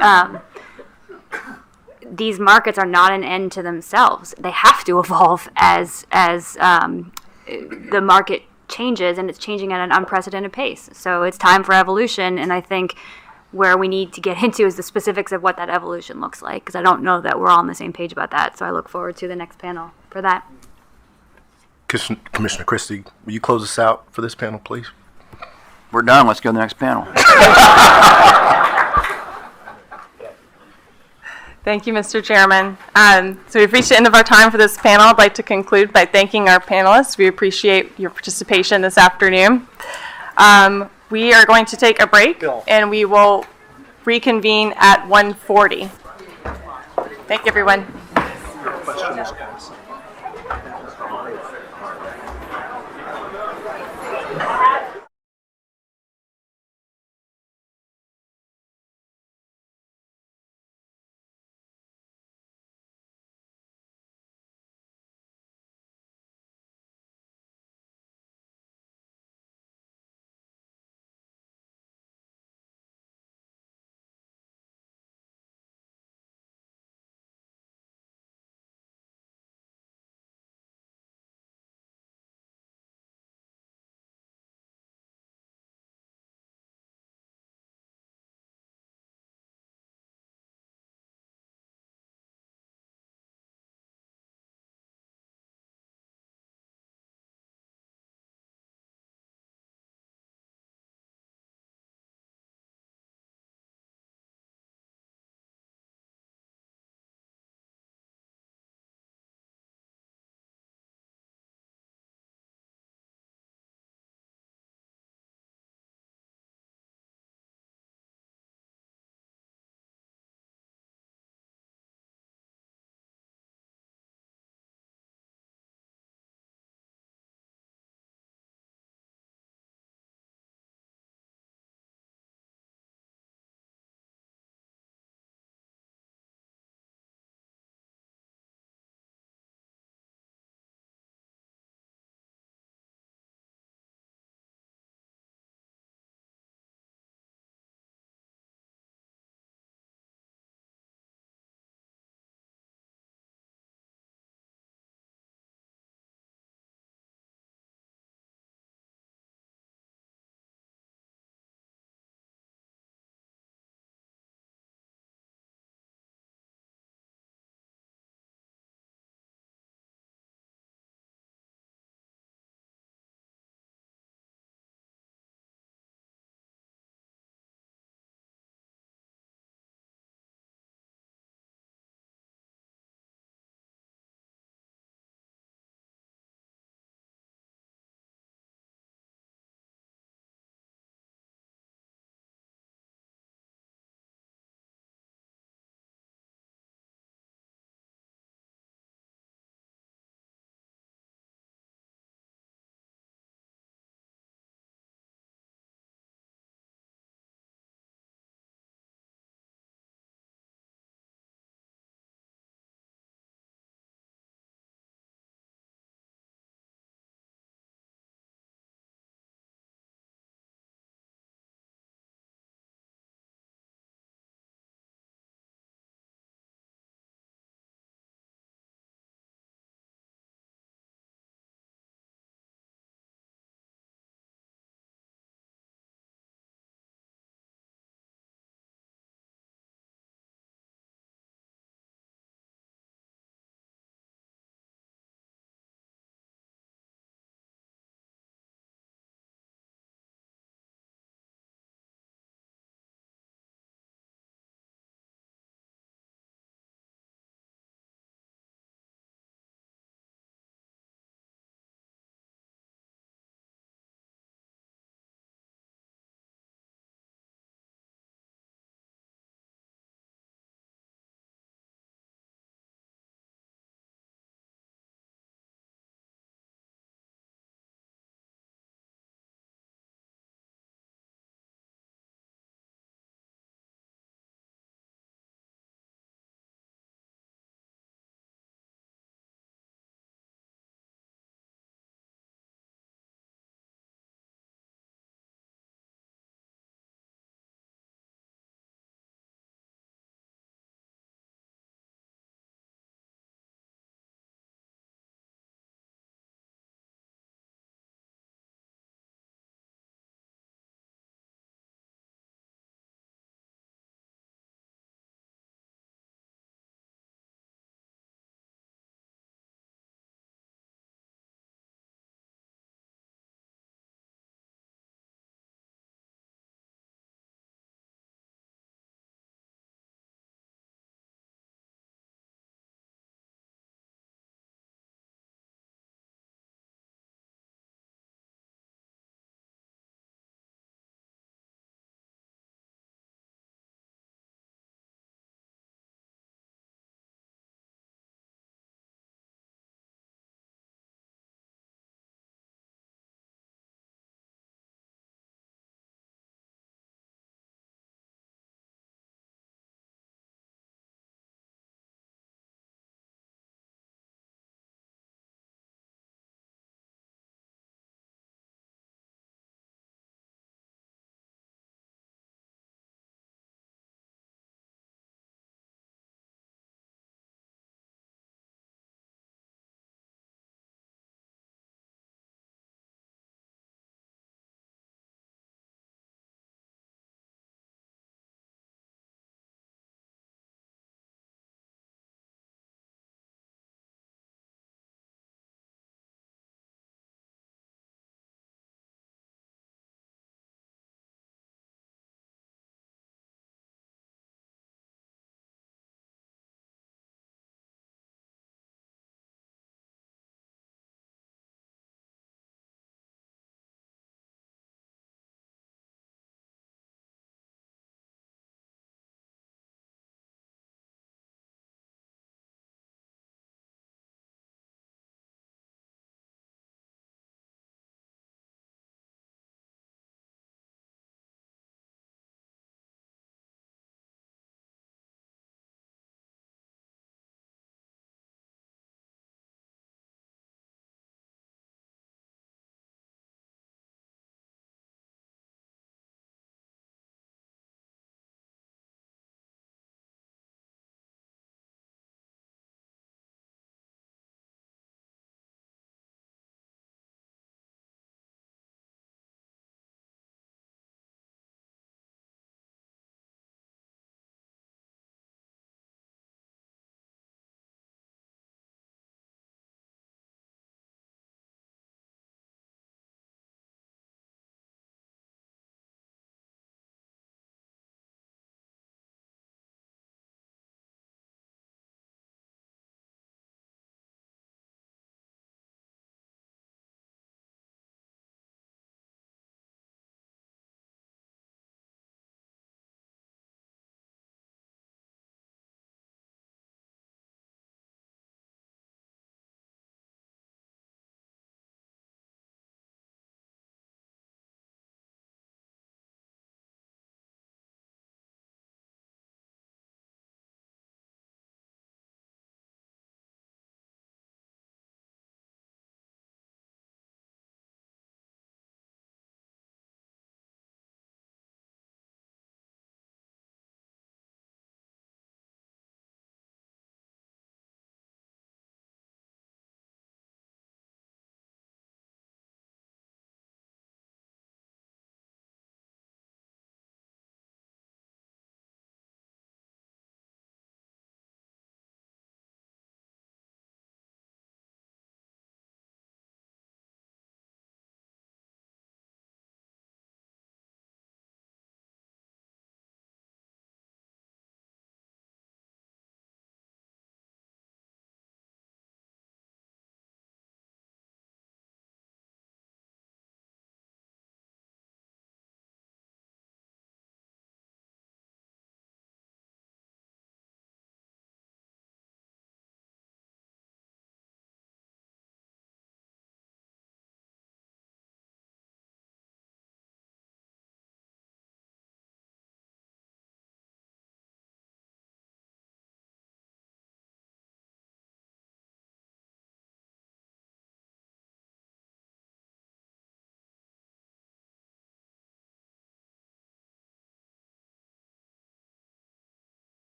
these markets are not an end to themselves. They have to evolve as the market changes, and it's changing at an unprecedented pace. So it's time for evolution, and I think where we need to get into is the specifics of what that evolution looks like, because I don't know that we're all on the same page about that. So I look forward to the next panel for that. Commissioner Christie, will you close us out for this panel, please? We're done. Let's go to the next panel. Thank you, Mr. Chairman. So we've reached the end of our time for this panel. I'd like to conclude by thanking our panelists. We appreciate your participation this afternoon. We are going to take a break, and we will reconvene at 1:40. Thank you, everyone.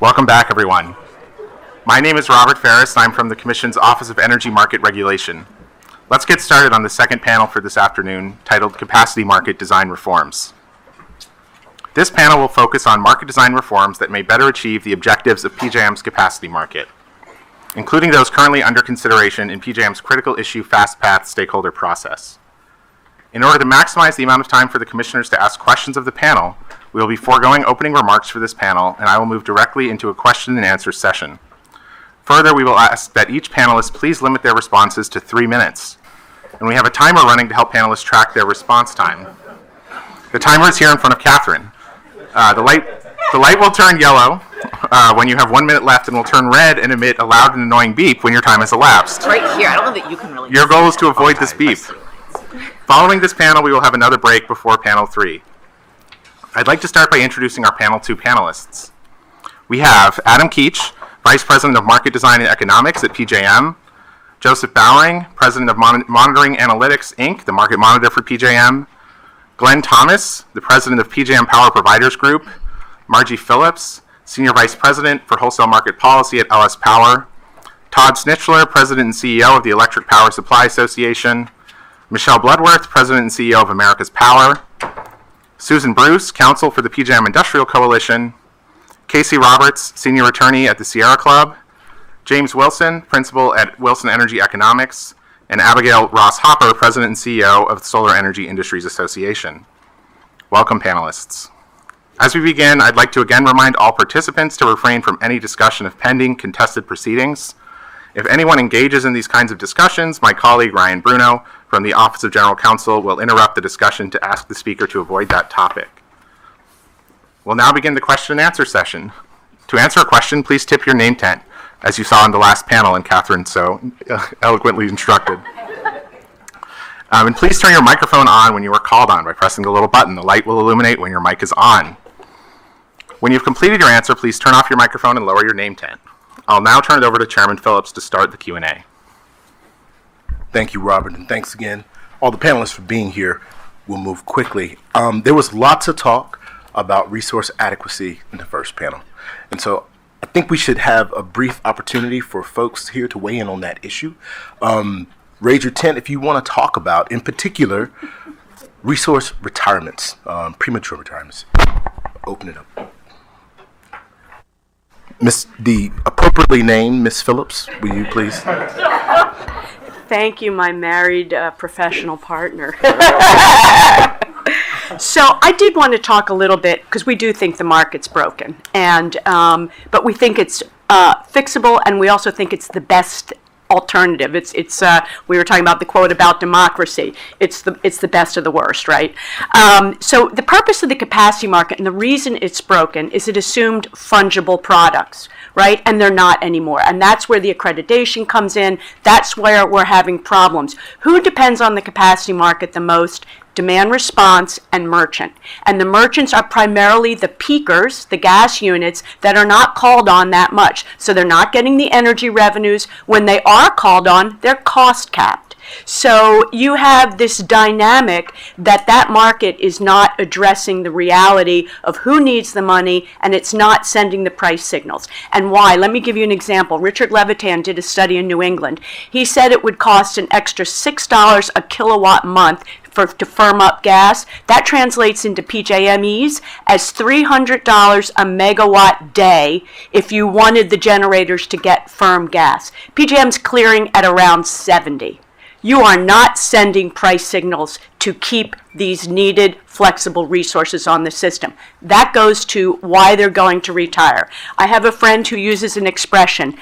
Welcome back, everyone. My name is Robert Ferris, and I'm from the Commission's Office of Energy Market Regulation. Let's get started on the second panel for this afternoon, titled Capacity Market Design Reforms. This panel will focus on market design reforms that may better achieve the objectives of PJM's capacity market, including those currently under consideration in PJM's critical issue Fast Path stakeholder process. In order to maximize the amount of time for the commissioners to ask questions of the panel, we will be foregoing opening remarks for this panel, and I will move directly into a question and answer session. Further, we will ask that each panelist please limit their responses to 3 minutes. And we have a timer running to help panelists track their response time. The timer is here in front of Catherine. The light will turn yellow when you have 1 minute left, and will turn red and emit a loud and annoying beep when your time has elapsed. Right here. I don't know that you can really. Your goal is to avoid this beep. Following this panel, we will have another break before panel 3. I'd like to start by introducing our panel 2 panelists. We have Adam Keach, Vice President of Market Design and Economics at PJM, Joseph Bowering, President of Monitoring Analytics, Inc., the market monitor for PJM, Glenn Thomas, the President of PJM Power Providers Group, Margie Phillips, Senior Vice President for Wholesale Market Policy at LS Power, Todd Snitchler, President and CEO of the Electric Power Supply Association, Michelle Bloodworth, President and CEO of America's Power, Susan Bruce, Counsel for the PJM Industrial Coalition, Casey Roberts, Senior Attorney at the Sierra Club, James Wilson, Principal at Wilson Energy Economics, and Abigail Ross Hopper, President and CEO of the Solar Energy Industries Association. Welcome, panelists. As we begin, I'd like to again remind all participants to refrain from any discussion of pending contested proceedings. If anyone engages in these kinds of discussions, my colleague Ryan Bruno from the Office of General Counsel will interrupt the discussion to ask the speaker to avoid that topic. We'll now begin the question and answer session. To answer a question, please tip your name tent, as you saw in the last panel and Catherine so eloquently instructed. And please turn your microphone on when you are called on by pressing the little button. The light will illuminate when your mic is on. When you've completed your answer, please turn off your microphone and lower your name tent. I'll now turn it over to Chairman Phillips to start the Q&A. Thank you, Robert, and thanks again, all the panelists, for being here. We'll move quickly. There was lots of talk about resource adequacy in the first panel, and so I think we should have a brief opportunity for folks here to weigh in on that issue. Raise your tent if you want to talk about, in particular, resource retirements, premature retirements. Open it up. The appropriately named Miss Phillips, will you please? Thank you, my married professional partner. So I did want to talk a little bit, because we do think the market's broken, and but we think it's fixable, and we also think it's the best alternative. It's we were talking about the quote about democracy. It's the best of the worst, right? So the purpose of the capacity market and the reason it's broken is it assumed fungible products, right? And they're not anymore. And that's where the accreditation comes in. That's where we're having problems. Who depends on the capacity market the most? Demand response and merchant. And the merchants are primarily the peakers, the gas units, that are not called on that much. So they're not getting the energy revenues. When they are called on, they're cost capped. So you have this dynamic that market is not addressing the reality of who needs the money, and it's not sending the price signals. And why? Let me give you an example. Richard Levitan did a study in New England. He said it would cost an extra $6 a kilowatt month to firm up gas. That translates into PJMEs as $300 a megawatt day if you wanted the generators to get firm gas. PJM's clearing at around 70. You are not sending price signals to keep these needed flexible resources on the system. That goes to why they're going to retire. I have a friend who uses an expression.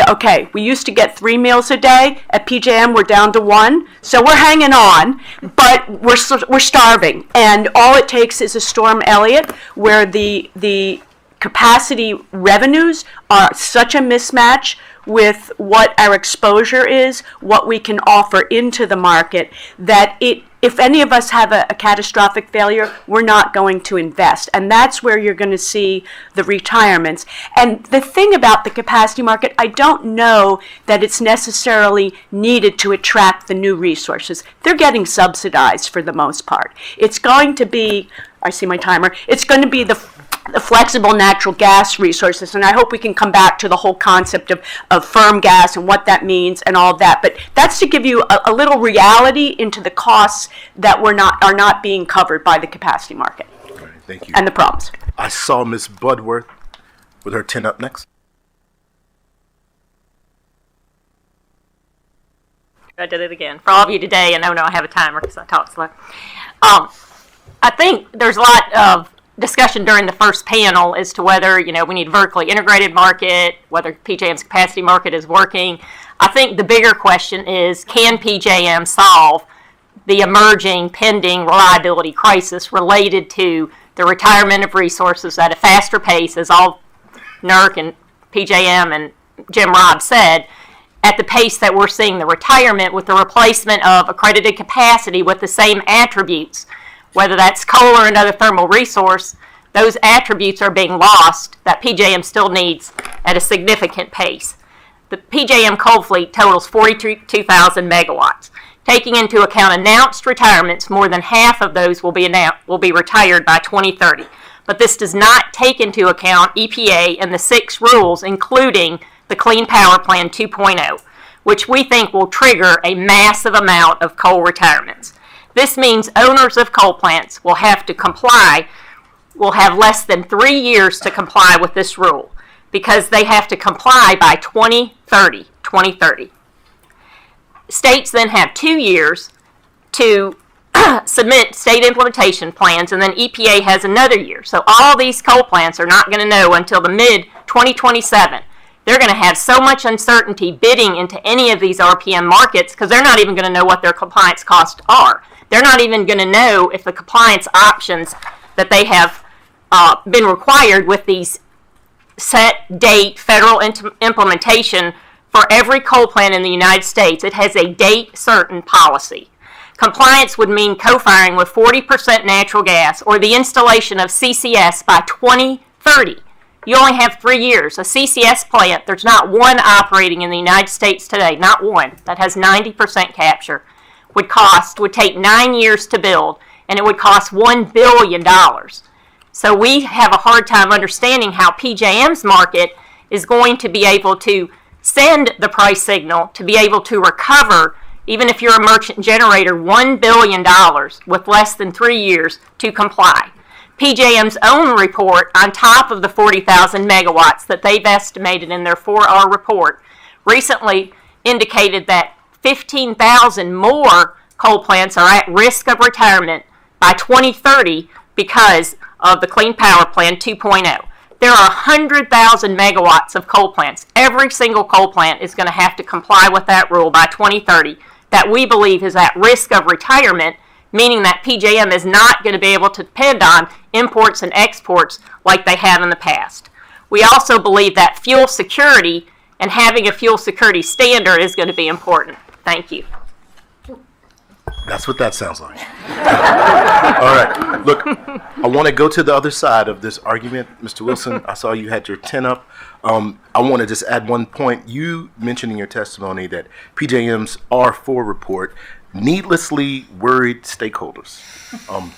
Okay, we used to get 3 meals a day. At PJM, we're down to 1. So we're hanging on, but we're starving. And all it takes is a Storm Elliott, where the capacity revenues are such a mismatch with what our exposure is, what we can offer into the market, that if any of us have a catastrophic failure, we're not going to invest. And that's where you're going to see the retirements. And the thing about the capacity market, I don't know that it's necessarily needed to attract the new resources. They're getting subsidized for the most part. It's going to be I see my timer. It's going to be the flexible natural gas resources, and I hope we can come back to the whole concept of firm gas and what that means and all of that. But that's to give you a little reality into the costs that are not being covered by the capacity market. All right, thank you. And the problems. I saw Ms. Budworth with her 10 up next. I did it again. For all of you today, and no, I have a timer because I talk slow. I think there's a lot of discussion during the first panel as to whether, we need a vertically integrated market, whether PJM's capacity market is working. I think the bigger question is, can PJM solve the emerging pending reliability crisis related to the retirement of resources at a faster pace, as all NERC and PJM and Jim Robb said, at the pace that we're seeing the retirement with the replacement of accredited capacity with the same attributes, whether that's coal or another thermal resource, those attributes are being lost that PJM still needs at a significant pace. The PJM coal fleet totals 42,000 megawatts. Taking into account announced retirements, more than half of those will be retired by 2030. But this does not take into account EPA and the 6 rules, including the Clean Power Plan 2.0, which we think will trigger a massive amount of coal retirements. This means owners of coal plants will have less than 3 years to comply with this rule, because they have to comply by 2030. States then have 2 years to submit state implementation plans, and then EPA has another year. So all these coal plants are not going to know until the mid-2027. They're going to have so much uncertainty bidding into any of these RPM markets because they're not even going to know what their compliance costs are. They're not even going to know if the compliance options that they have been required with these set date federal implementation for every coal plant in the United States. It has a date certain policy. Compliance would mean co-firing with 40% natural gas or the installation of CCS by 2030. You only have 3 years. A CCS plant, there's not one operating in the United States today, not one, that has 90% capture, would take 9 years to build, and it would cost $1 billion. So we have a hard time understanding how PJM's market is going to be able to send the price signal to be able to recover, even if you're a merchant generator, $1 billion with less than 3 years to comply. PJM's own report, on top of the 40,000 megawatts that they've estimated in their 4R report, recently indicated that 15,000 more coal plants are at risk of retirement by 2030 because of the Clean Power Plan 2.0. There are 100,000 megawatts of coal plants. Every single coal plant is going to have to comply with that rule by 2030 that we believe is at risk of retirement, meaning that PJM is not going to be able to depend on imports and exports like they have in the past. We also believe that fuel security and having a fuel security standard is going to be important. Thank you. That's what that sounds like. All right. Look, I want to go to the other side of this argument. Mr. Wilson, I saw you had your 10 up. I want to just add one point. You mentioned in your testimony that PJM's R4 report needlessly worried stakeholders.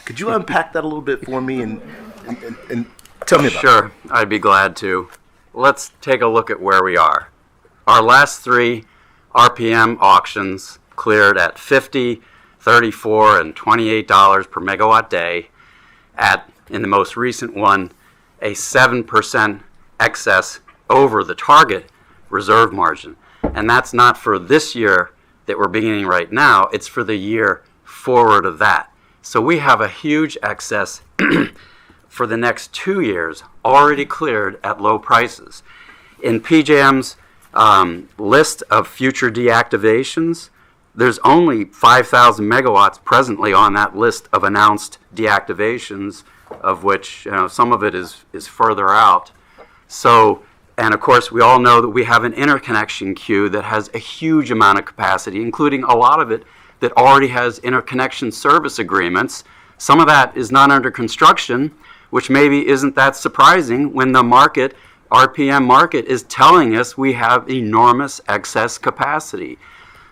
Could you unpack that a little bit for me and tell me about it? Sure, I'd be glad to. Let's take a look at where we are. Our last 3 RPM auctions cleared at $50, $34, and $28 per megawatt day. In the most recent one, a 7% excess over the target reserve margin. And that's not for this year that we're beginning right now, it's for the year forward of that. So we have a huge excess for the next 2 years already cleared at low prices. In PJM's list of future deactivations, there's only 5,000 megawatts presently on that list of announced deactivations, of which some of it is further out. So, and of course, we all know that we have an interconnection queue that has a huge amount of capacity, including a lot of it that already has interconnection service agreements. Some of that is not under construction, which maybe isn't that surprising when the market, RPM market, is telling us we have enormous excess capacity.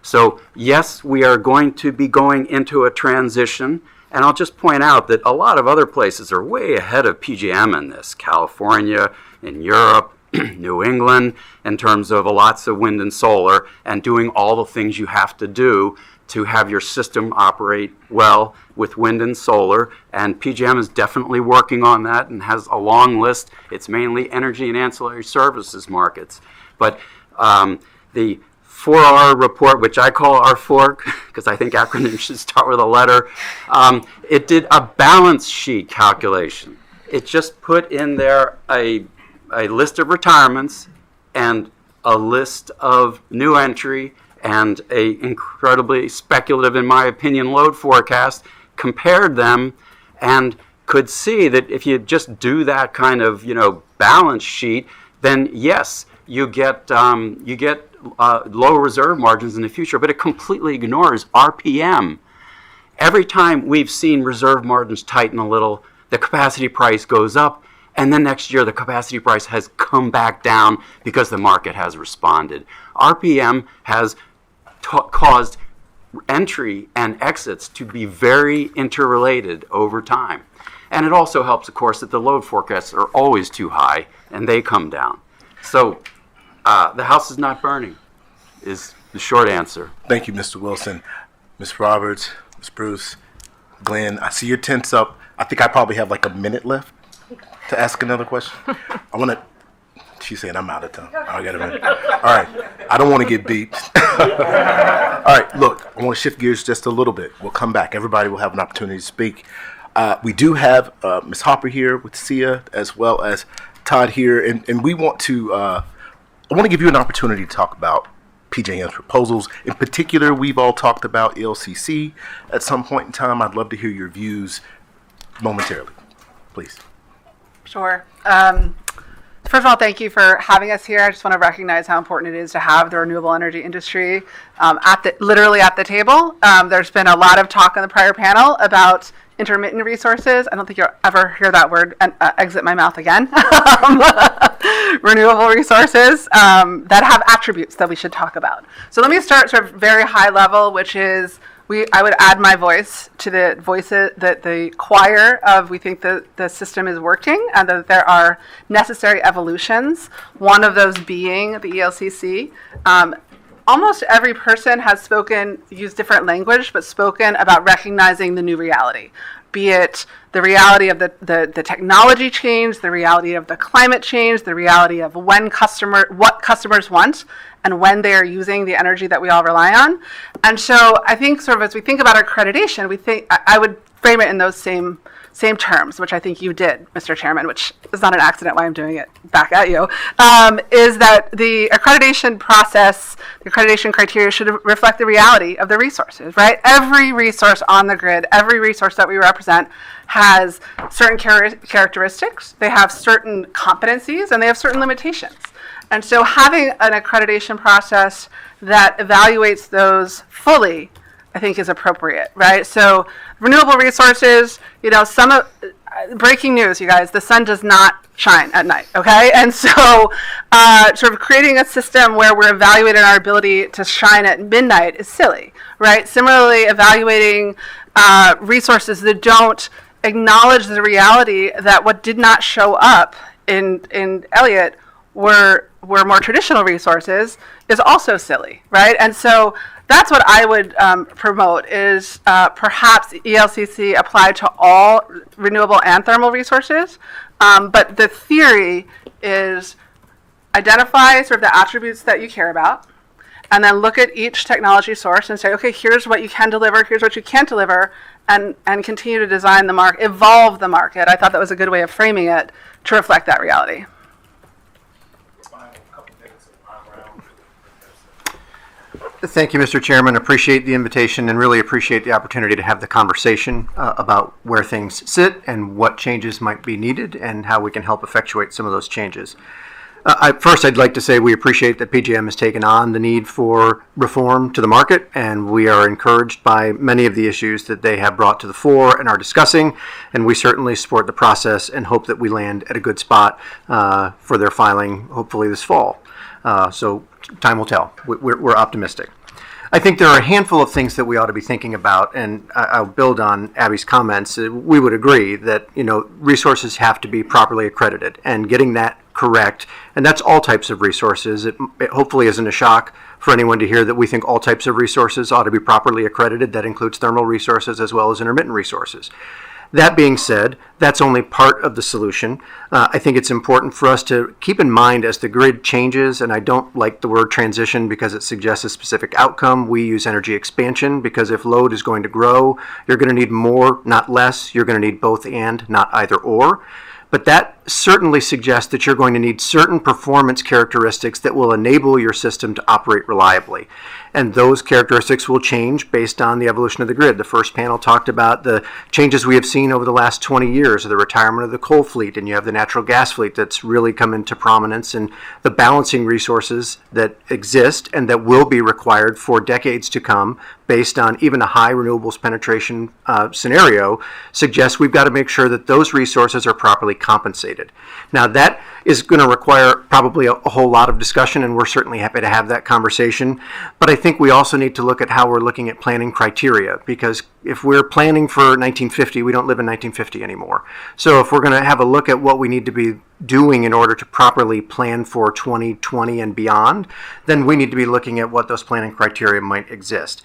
So yes, we are going to be going into a transition, And I'll just point out that a lot of other places are way ahead of PJM in this. California, in Europe, New England, in terms of lots of wind and solar, and doing all the things you have to do to have your system operate well with wind and solar. And PJM is definitely working on that and has a long list. It's mainly energy and ancillary services markets. But the 4R report, which I call R4, because I think acronyms should start with a letter, it did a balance sheet calculation. It just put in there a list of retirements and a list of new entry and a incredibly speculative, in my opinion, load forecast, compared them, and could see that if you just do that kind of, balance sheet, then yes, you get low reserve margins in the future, but it completely ignores RPM. Every time we've seen reserve margins tighten a little, the capacity price goes up, and then next year the capacity price has come back down because the market has responded. RPM has caused entry and exits to be very interrelated over time. And it also helps, of course, that the load forecasts are always too high and they come down. So the house is not burning, is the short answer. Thank you, Mr. Wilson. Ms. Roberts, Ms. Bruce, Glenn, I see your tent's up. I think I probably have like a minute left to ask another question. She's saying I'm out of time. I got a minute. All right. I don't want to get beat. All right. Look, I want to shift gears just a little bit. We'll come back. Everybody will have an opportunity to speak. We do have Ms. Hopper here with Sia, as well as Todd here, and we want to. I want to give you an opportunity to talk about PJM's proposals. In particular, we've all talked about ELCC at some point in time. I'd love to hear your views momentarily, please. Sure. First of all, thank you for having us here. I just want to recognize how important it is to have the renewable energy industry literally at the table. There's been a lot of talk on the prior panel about intermittent resources. I don't think you'll ever hear that word exit my mouth again. Renewable resources that have attributes that we should talk about. So let me start sort of very high level, which is I would add my voice to the voices that the choir of we think the system is working and that there are necessary evolutions. One of those being the ELCC. Almost every person has used different language, but spoken about recognizing the new reality, be it the reality of the technology change, the reality of the climate change, the reality of what customers want, and when they are using the energy that we all rely on. And so I think sort of as we think about accreditation, I would frame it in those same terms, which I think you did, Mr. Chairman, which is not an accident why I'm doing it back at you, is that the accreditation process, the accreditation criteria should reflect the reality of the resources, right? Every resource on the grid, every resource that we represent has certain characteristics, they have certain competencies, and they have certain limitations. And so having an accreditation process that evaluates those fully, I think, is appropriate, right? So renewable resources, breaking news, you guys, the sun does not shine at night, okay? And so sort of creating a system where we're evaluating our ability to shine at midnight is silly, right? Similarly, evaluating resources that don't acknowledge the reality that what did not show up in Elliott were more traditional resources is also silly, right? And so that's what I would promote is perhaps ELCC applied to all renewable and thermal resources. But the theory is identify sort of the attributes that you care about, and then look at each technology source and say, okay, here's what you can deliver, here's what you can't deliver, and continue to design the market, evolve the market. I thought that was a good way of framing it to reflect that reality. Thank you, Mr. Chairman. Appreciate the invitation and really appreciate the opportunity to have the conversation about where things sit and what changes might be needed and how we can help effectuate some of those changes. First, I'd like to say we appreciate that PJM has taken on the need for reform to the market, and we are encouraged by many of the issues that they have brought to the fore and are discussing, and we certainly support the process and hope that we land at a good spot for their filing, hopefully this fall. So time will tell. We're optimistic. I think there are a handful of things that we ought to be thinking about, and I'll build on Abby's comments. We would agree that, resources have to be properly accredited, and getting that correct, and that's all types of resources. It hopefully isn't a shock for anyone to hear that we think all types of resources ought to be properly accredited. That includes thermal resources as well as intermittent resources. That being said, that's only part of the solution. I think it's important for us to keep in mind as the grid changes, and I don't like the word transition because it suggests a specific outcome. We use energy expansion because if load is going to grow, you're going to need more, not less. You're going to need both and, not either or. But that certainly suggests that you're going to need certain performance characteristics that will enable your system to operate reliably. And those characteristics will change based on the evolution of the grid. The first panel talked about the changes we have seen over the last 20 years of the retirement of the coal fleet, and you have the natural gas fleet that's really come into prominence, and the balancing resources that exist and that will be required for decades to come based on even a high renewables penetration scenario suggests we've got to make sure that those resources are properly compensated. Now that is going to require probably a whole lot of discussion, and we're certainly happy to have that conversation. But I think we also need to look at how we're looking at planning criteria, because if we're planning for 1950, we don't live in 1950 anymore. So if we're going to have a look at what we need to be doing in order to properly plan for 2020 and beyond, then we need to be looking at what those planning criteria might exist.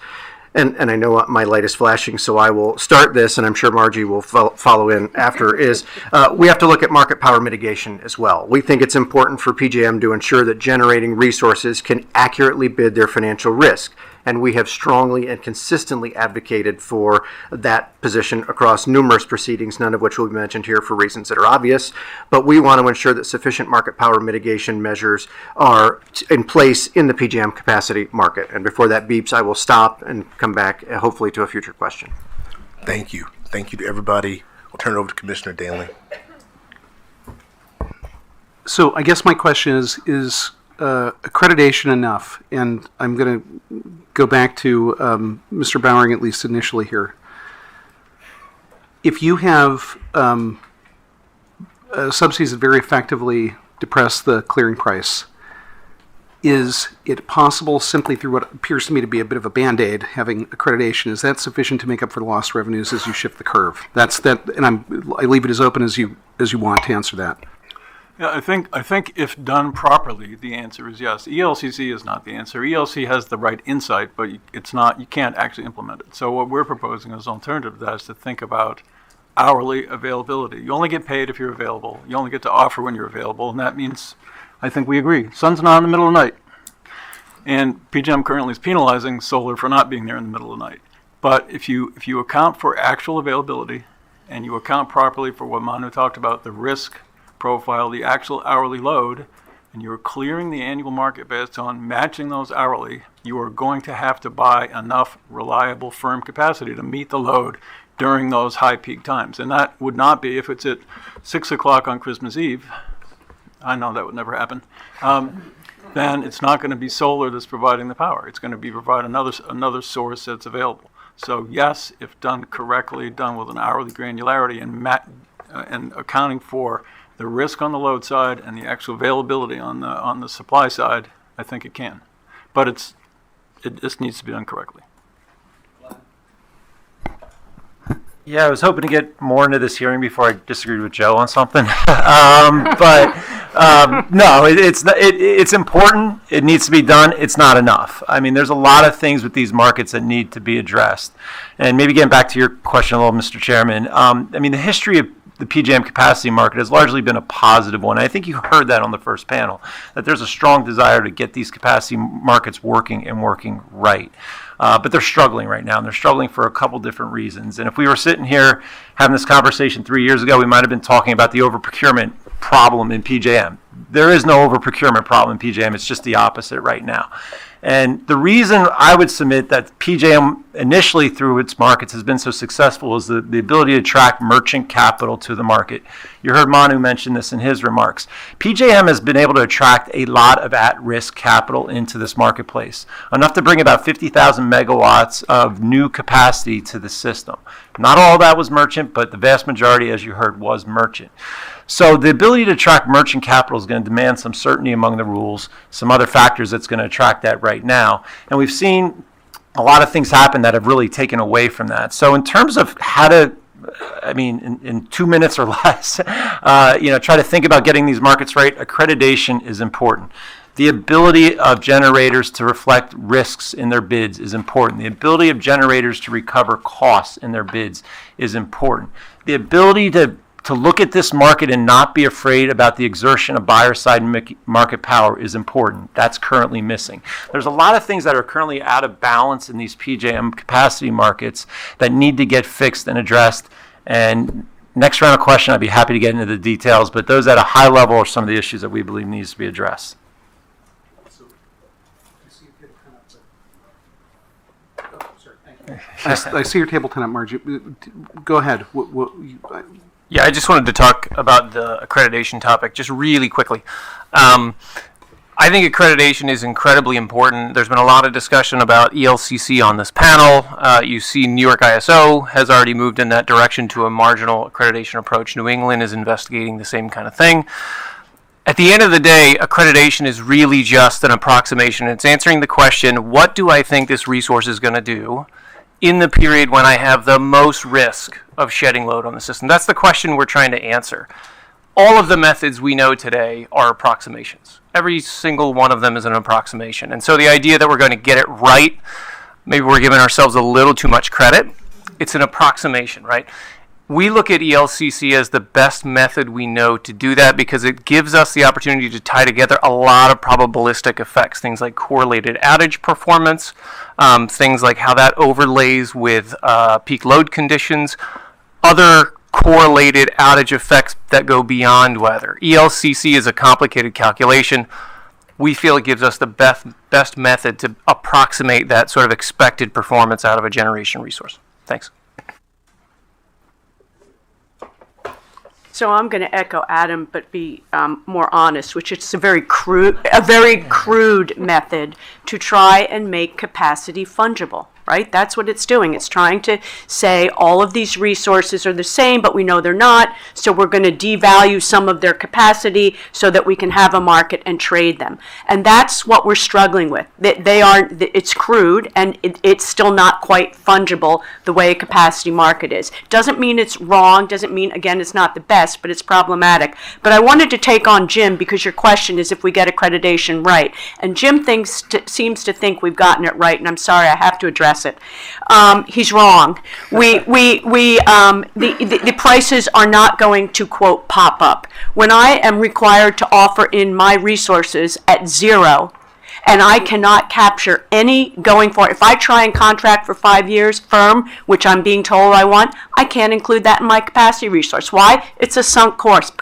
And I know my light is flashing, so I will start this, and I'm sure Margie will follow in after, is we have to look at market power mitigation as well. We think it's important for PJM to ensure that generating resources can accurately bid their financial risk. And we have strongly and consistently advocated for that position across numerous proceedings, none of which will be mentioned here for reasons that are obvious. But we want to ensure that sufficient market power mitigation measures are in place in the PJM capacity market. And before that beeps, I will stop and come back, hopefully, to a future question. Thank you. Thank you to everybody. I'll turn it over to Commissioner Danley. So I guess my question is accreditation enough? And I'm going to go back to Mr. Bowering, at least initially here. If you have subsidies that very effectively depress the clearing price, is it possible simply through what appears to me to be a bit of a Band-Aid, having accreditation, is that sufficient to make up for the lost revenues as you shift the curve? That's that, and I leave it as open as you want to answer that. Yeah, I think if done properly, the answer is yes. ELCC is not the answer. ELC has the right insight, but it's not. You can't actually implement it. So what we're proposing as an alternative to that is to think about hourly availability. You only get paid if you're available. You only get to offer when you're available, and that means, I think we agree, sun's not in the middle of the night. And PJM currently is penalizing solar for not being there in the middle of the night. But if you account for actual availability, and you account properly for what Manu talked about, the risk profile, the actual hourly load, and you're clearing the annual market based on matching those hourly, you are going to have to buy enough reliable firm capacity to meet the load during those high peak times. And that would not be if it's at 6 o'clock on Christmas Eve. I know that would never happen. Then it's not going to be solar that's providing the power. It's going to be provide another source that's available. So yes, if done correctly, done with an hourly granularity and accounting for the risk on the load side and the actual availability on the supply side, I think it can. But it just needs to be done correctly. Yeah, I was hoping to get more into this hearing before I disagreed with Joe on something. No, it's important. It needs to be done. It's not enough. I mean, there's a lot of things with these markets that need to be addressed. And maybe getting back to your question a little, Mr. Chairman, I mean, the history of the PJM capacity market has largely been a positive one. I think you heard that on the first panel, that there's a strong desire to get these capacity markets working and working right. But they're struggling right now, and they're struggling for a couple different reasons. And if we were sitting here having this conversation 3 years ago, we might have been talking about the overprocurement problem in PJM. There is no overprocurement problem in PJM. It's just the opposite right now. And the reason I would submit that PJM initially through its markets has been so successful is the ability to attract merchant capital to the market. You heard Manu mention this in his remarks. PJM has been able to attract a lot of at-risk capital into this marketplace, enough to bring about 50,000 megawatts of new capacity to the system. Not all of that was merchant, but the vast majority, as you heard, was merchant. So the ability to attract merchant capital is going to demand some certainty among the rules, some other factors that's going to attract that right now. And we've seen a lot of things happen that have really taken away from that. So in terms of how to, I mean, in 2 minutes or less, try to think about getting these markets right, accreditation is important. The ability of generators to reflect risks in their bids is important. The ability of generators to recover costs in their bids is important. The ability to look at this market and not be afraid about the exertion of buyer side market power is important. That's currently missing. There's a lot of things that are currently out of balance in these PJM capacity markets that need to get fixed and addressed. And next round of question, I'd be happy to get into the details, but those at a high level are some of the issues that we believe needs to be addressed. I see your table 10 up, Margie. Go ahead. Yeah, I just wanted to talk about the accreditation topic just really quickly. I think accreditation is incredibly important. There's been a lot of discussion about ELCC on this panel. You see New York ISO has already moved in that direction to a marginal accreditation approach. New England is investigating the same kind of thing. At the end of the day, accreditation is really just an approximation. It's answering the question, what do I think this resource is going to do in the period when I have the most risk of shedding load on the system? That's the question we're trying to answer. All of the methods we know today are approximations. Every single one of them is an approximation. And so the idea that we're going to get it right, maybe we're giving ourselves a little too much credit. It's an approximation, right? We look at ELCC as the best method we know to do that because it gives us the opportunity to tie together a lot of probabilistic effects, things like correlated outage performance, things like how that overlays with peak load conditions, other correlated outage effects that go beyond weather. ELCC is a complicated calculation. We feel it gives us the best method to approximate that sort of expected performance out of a generation resource. Thanks. So I'm going to echo Adam, but be more honest, which is a very crude method to try and make capacity fungible, right? That's what it's doing. It's trying to say all of these resources are the same, but we know they're not, so we're going to devalue some of their capacity so that we can have a market and trade them. And that's what we're struggling with. It's crude, and it's still not quite fungible the way a capacity market is. Doesn't mean it's wrong, doesn't mean, again, it's not the best, but it's problematic. But I wanted to take on Jim because your question is if we get accreditation right. And Jim seems to think we've gotten it right, and I'm sorry, I have to address it. He's wrong. The prices are not going to, quote, pop up. When I am required to offer in my resources at zero, and I cannot capture any going forward. If I try and contract for 5 years firm, which I'm being told I want, I can't include that in my capacity resource. Why? It's a sunk cost.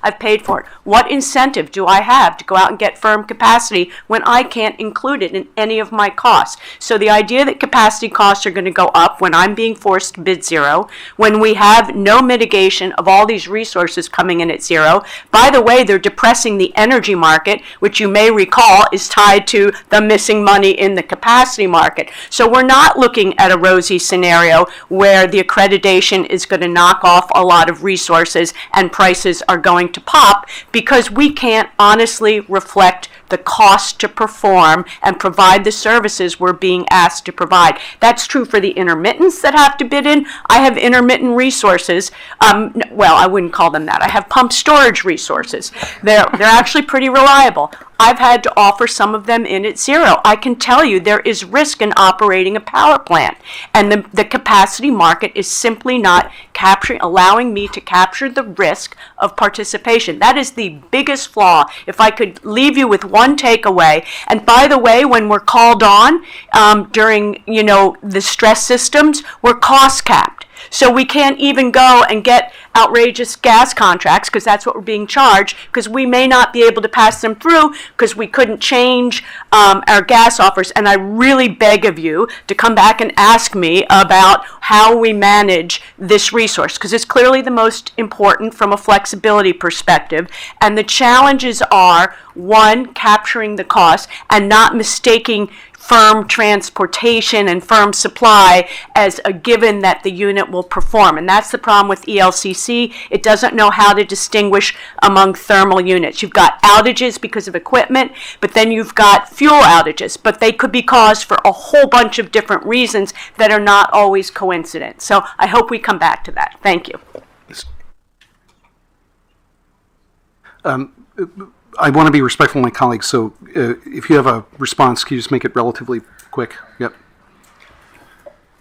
I've paid for it. What incentive do I have to go out and get firm capacity when I can't include it in any of my costs? So the idea that capacity costs are going to go up when I'm being forced to bid zero, when we have no mitigation of all these resources coming in at zero. By the way, they're depressing the energy market, which you may recall is tied to the missing money in the capacity market. So we're not looking at a rosy scenario where the accreditation is going to knock off a lot of resources and prices are going to pop, because we can't honestly reflect the cost to perform and provide the services we're being asked to provide. That's true for the intermittents that have to bid in. I have intermittent resources. Well, I wouldn't call them that. I have pump storage resources. They're actually pretty reliable. I've had to offer some of them in at zero. I can tell you there is risk in operating a power plant, and the capacity market is simply not allowing me to capture the risk of participation. That is the biggest flaw. If I could leave you with one takeaway, and by the way, when we're called on during the stress systems, we're cost capped. So we can't even go and get outrageous gas contracts because that's what we're being charged, because we may not be able to pass them through because we couldn't change our gas offers. And I really beg of you to come back and ask me about how we manage this resource, because it's clearly the most important from a flexibility perspective. And the challenges are, one, capturing the cost and not mistaking firm transportation and firm supply as a given that the unit will perform. And that's the problem with ELCC. It doesn't know how to distinguish among thermal units. You've got outages because of equipment, but then you've got fuel outages, but they could be caused for a whole bunch of different reasons that are not always coincident. So I hope we come back to that. Thank you. I want to be respectful of my colleagues, so if you have a response, can you just make it relatively quick? Yep.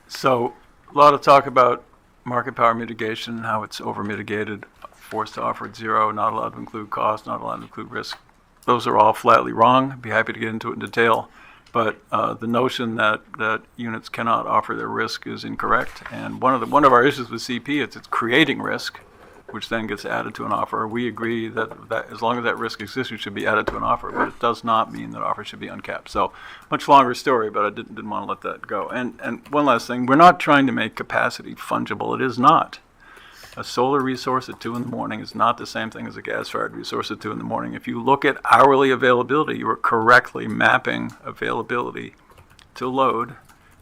So, a lot of talk about market power mitigation and how it's over mitigated, forced to offer at zero, not allowed to include cost, not allowed to include risk. Those are all flatly wrong. I'd be happy to get into it in detail. But the notion that units cannot offer their risk is incorrect. And one of our issues with CP is it's creating risk, which then gets added to an offer. We agree that as long as that risk exists, it should be added to an offer, but it does not mean that offers should be uncapped. So, much longer story, but I didn't want to let that go. And one last thing, we're not trying to make capacity fungible. It is not. A solar resource at 2 in the morning is not the same thing as a gas-fired resource at 2 in the morning. If you look at hourly availability, you are correctly mapping availability to load.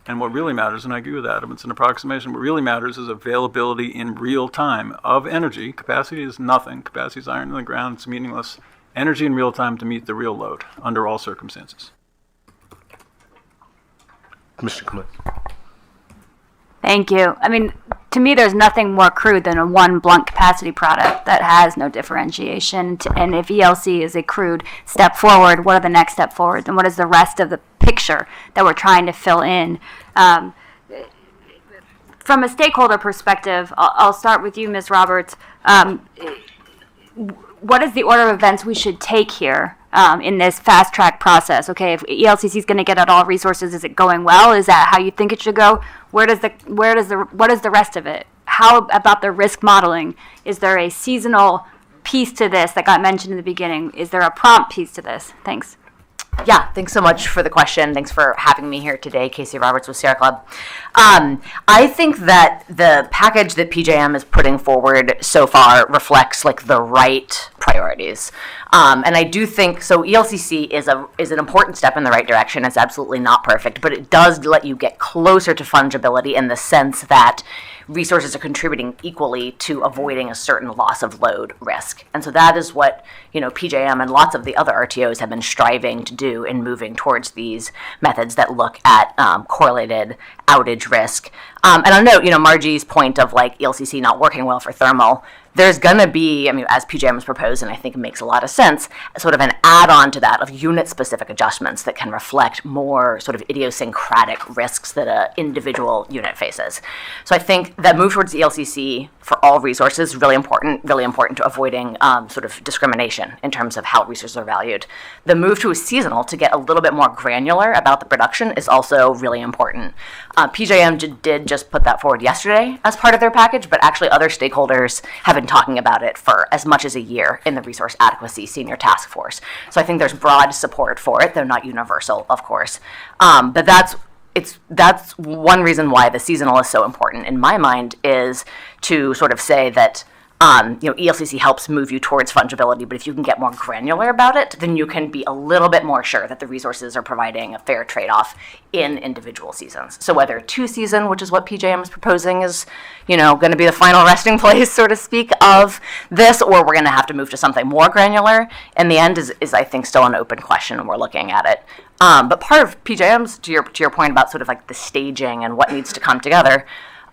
And what really matters, and I agree with Adam, it's an approximation, what really matters is availability in real time of energy. Capacity is nothing. Capacity is iron in the ground. It's meaningless. Energy in real time to meet the real load under all circumstances. Mr. Clements. Thank you. I mean, to me, there's nothing more crude than a one blunt capacity product that has no differentiation. And if ELC is a crude step forward, what are the next step forwards? And what is the rest of the picture that we're trying to fill in? From a stakeholder perspective, I'll start with you, Ms. Roberts. What is the order of events we should take here in this fast track process? Okay, if ELCC is going to get at all resources, is it going well? Is that how you think it should go? What is the rest of it? How about the risk modeling? Is there a seasonal piece to this that got mentioned in the beginning? Is there a prompt piece to this? Thanks. Yeah, thanks so much for the question. Thanks for having me here today, Casey Roberts with Sierra Club. I think that the package that PJM is putting forward so far reflects like the right priorities. And I do think, so ELCC is an important step in the right direction. It's absolutely not perfect, but it does let you get closer to fungibility in the sense that resources are contributing equally to avoiding a certain loss of load risk. And so that is what, PJM and lots of the other RTOs have been striving to do in moving towards these methods that look at correlated outage risk. And I'll note, Margie's point of like ELCC not working well for thermal. There's going to be, as PJM has proposed, and I think it makes a lot of sense, sort of an add-on to that of unit-specific adjustments that can reflect more sort of idiosyncratic risks that an individual unit faces. So I think that move towards the ELCC for all resources is really important to avoiding sort of discrimination in terms of how resources are valued. The move to a seasonal to get a little bit more granular about the production is also really important. PJM did just put that forward yesterday as part of their package, but actually other stakeholders have been talking about it for as much as a year in the Resource Adequacy Senior Task Force. So I think there's broad support for it. They're not universal, of course. But that's one reason why the seasonal is so important in my mind, is to sort of say that ELCC helps move you towards fungibility, but if you can get more granular about it, then you can be a little bit more sure that the resources are providing a fair trade-off in individual seasons. So whether 2-season, which is what PJM is proposing, is, going to be the final resting place, so to speak, of this, or we're going to have to move to something more granular, in the end is I think still an open question, and we're looking at it. But part of PJM's, to your point about sort of like the staging and what needs to come together,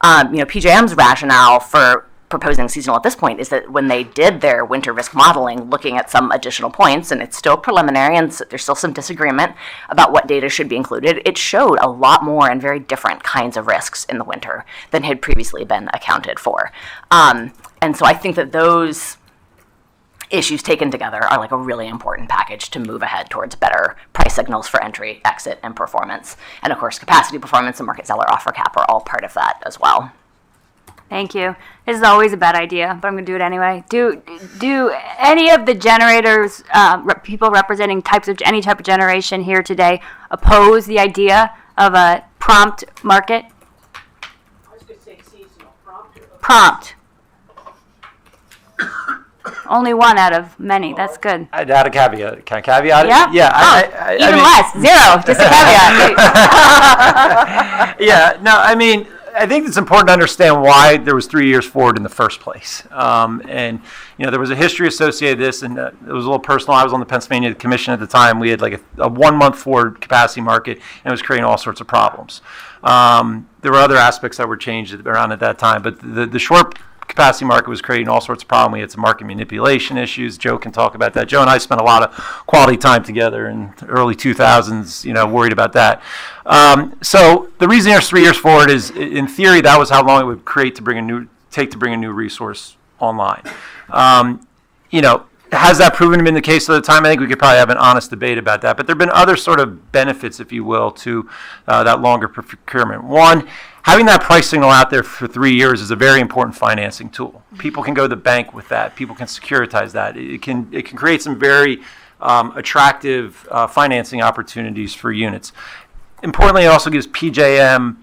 PJM's rationale for proposing seasonal at this point is that when they did their winter risk modeling, looking at some additional points, and it's still preliminary and there's still some disagreement about what data should be included, it showed a lot more and very different kinds of risks in the winter than had previously been accounted for. And so I think that those issues taken together are like a really important package to move ahead towards better price signals for entry, exit, and performance. And of course, capacity performance and market seller offer cap are all part of that as well. Thank you. This is always a bad idea, but I'm going to do it anyway. Do any of the generators, people representing any type of generation here today, oppose the idea of a prompt market? I was going to say seasonal. Prompt. Only one out of many. That's good. I'd add a caveat. Can I caveat it? Yeah? Yeah. Oh, even mean- less. Zero. Just a caveat. Yeah, no, I mean, I think it's important to understand why there was 3 years forward in the first place. And, there was a history associated with this, and it was a little personal. I was on the Pennsylvania Commission at the time. We had like a 1 month forward capacity market, and it was creating all sorts of problems. There were other aspects that were changed around at that time, but the short capacity market was creating all sorts of problems. We had some market manipulation issues. Joe can talk about that. Joe and I spent a lot of quality time together in the early 2000s, worried about that. So the reason there's 3 years forward is, in theory, that was how long it would take to bring a new resource online. Has that proven to be the case at the time? I think we could probably have an honest debate about that. But there have been other sort of benefits, if you will, to that longer procurement. One, having that price signal out there for 3 years is a very important financing tool. People can go to the bank with that. People can securitize that. It can create some very attractive financing opportunities for units. Importantly, it also gives PJM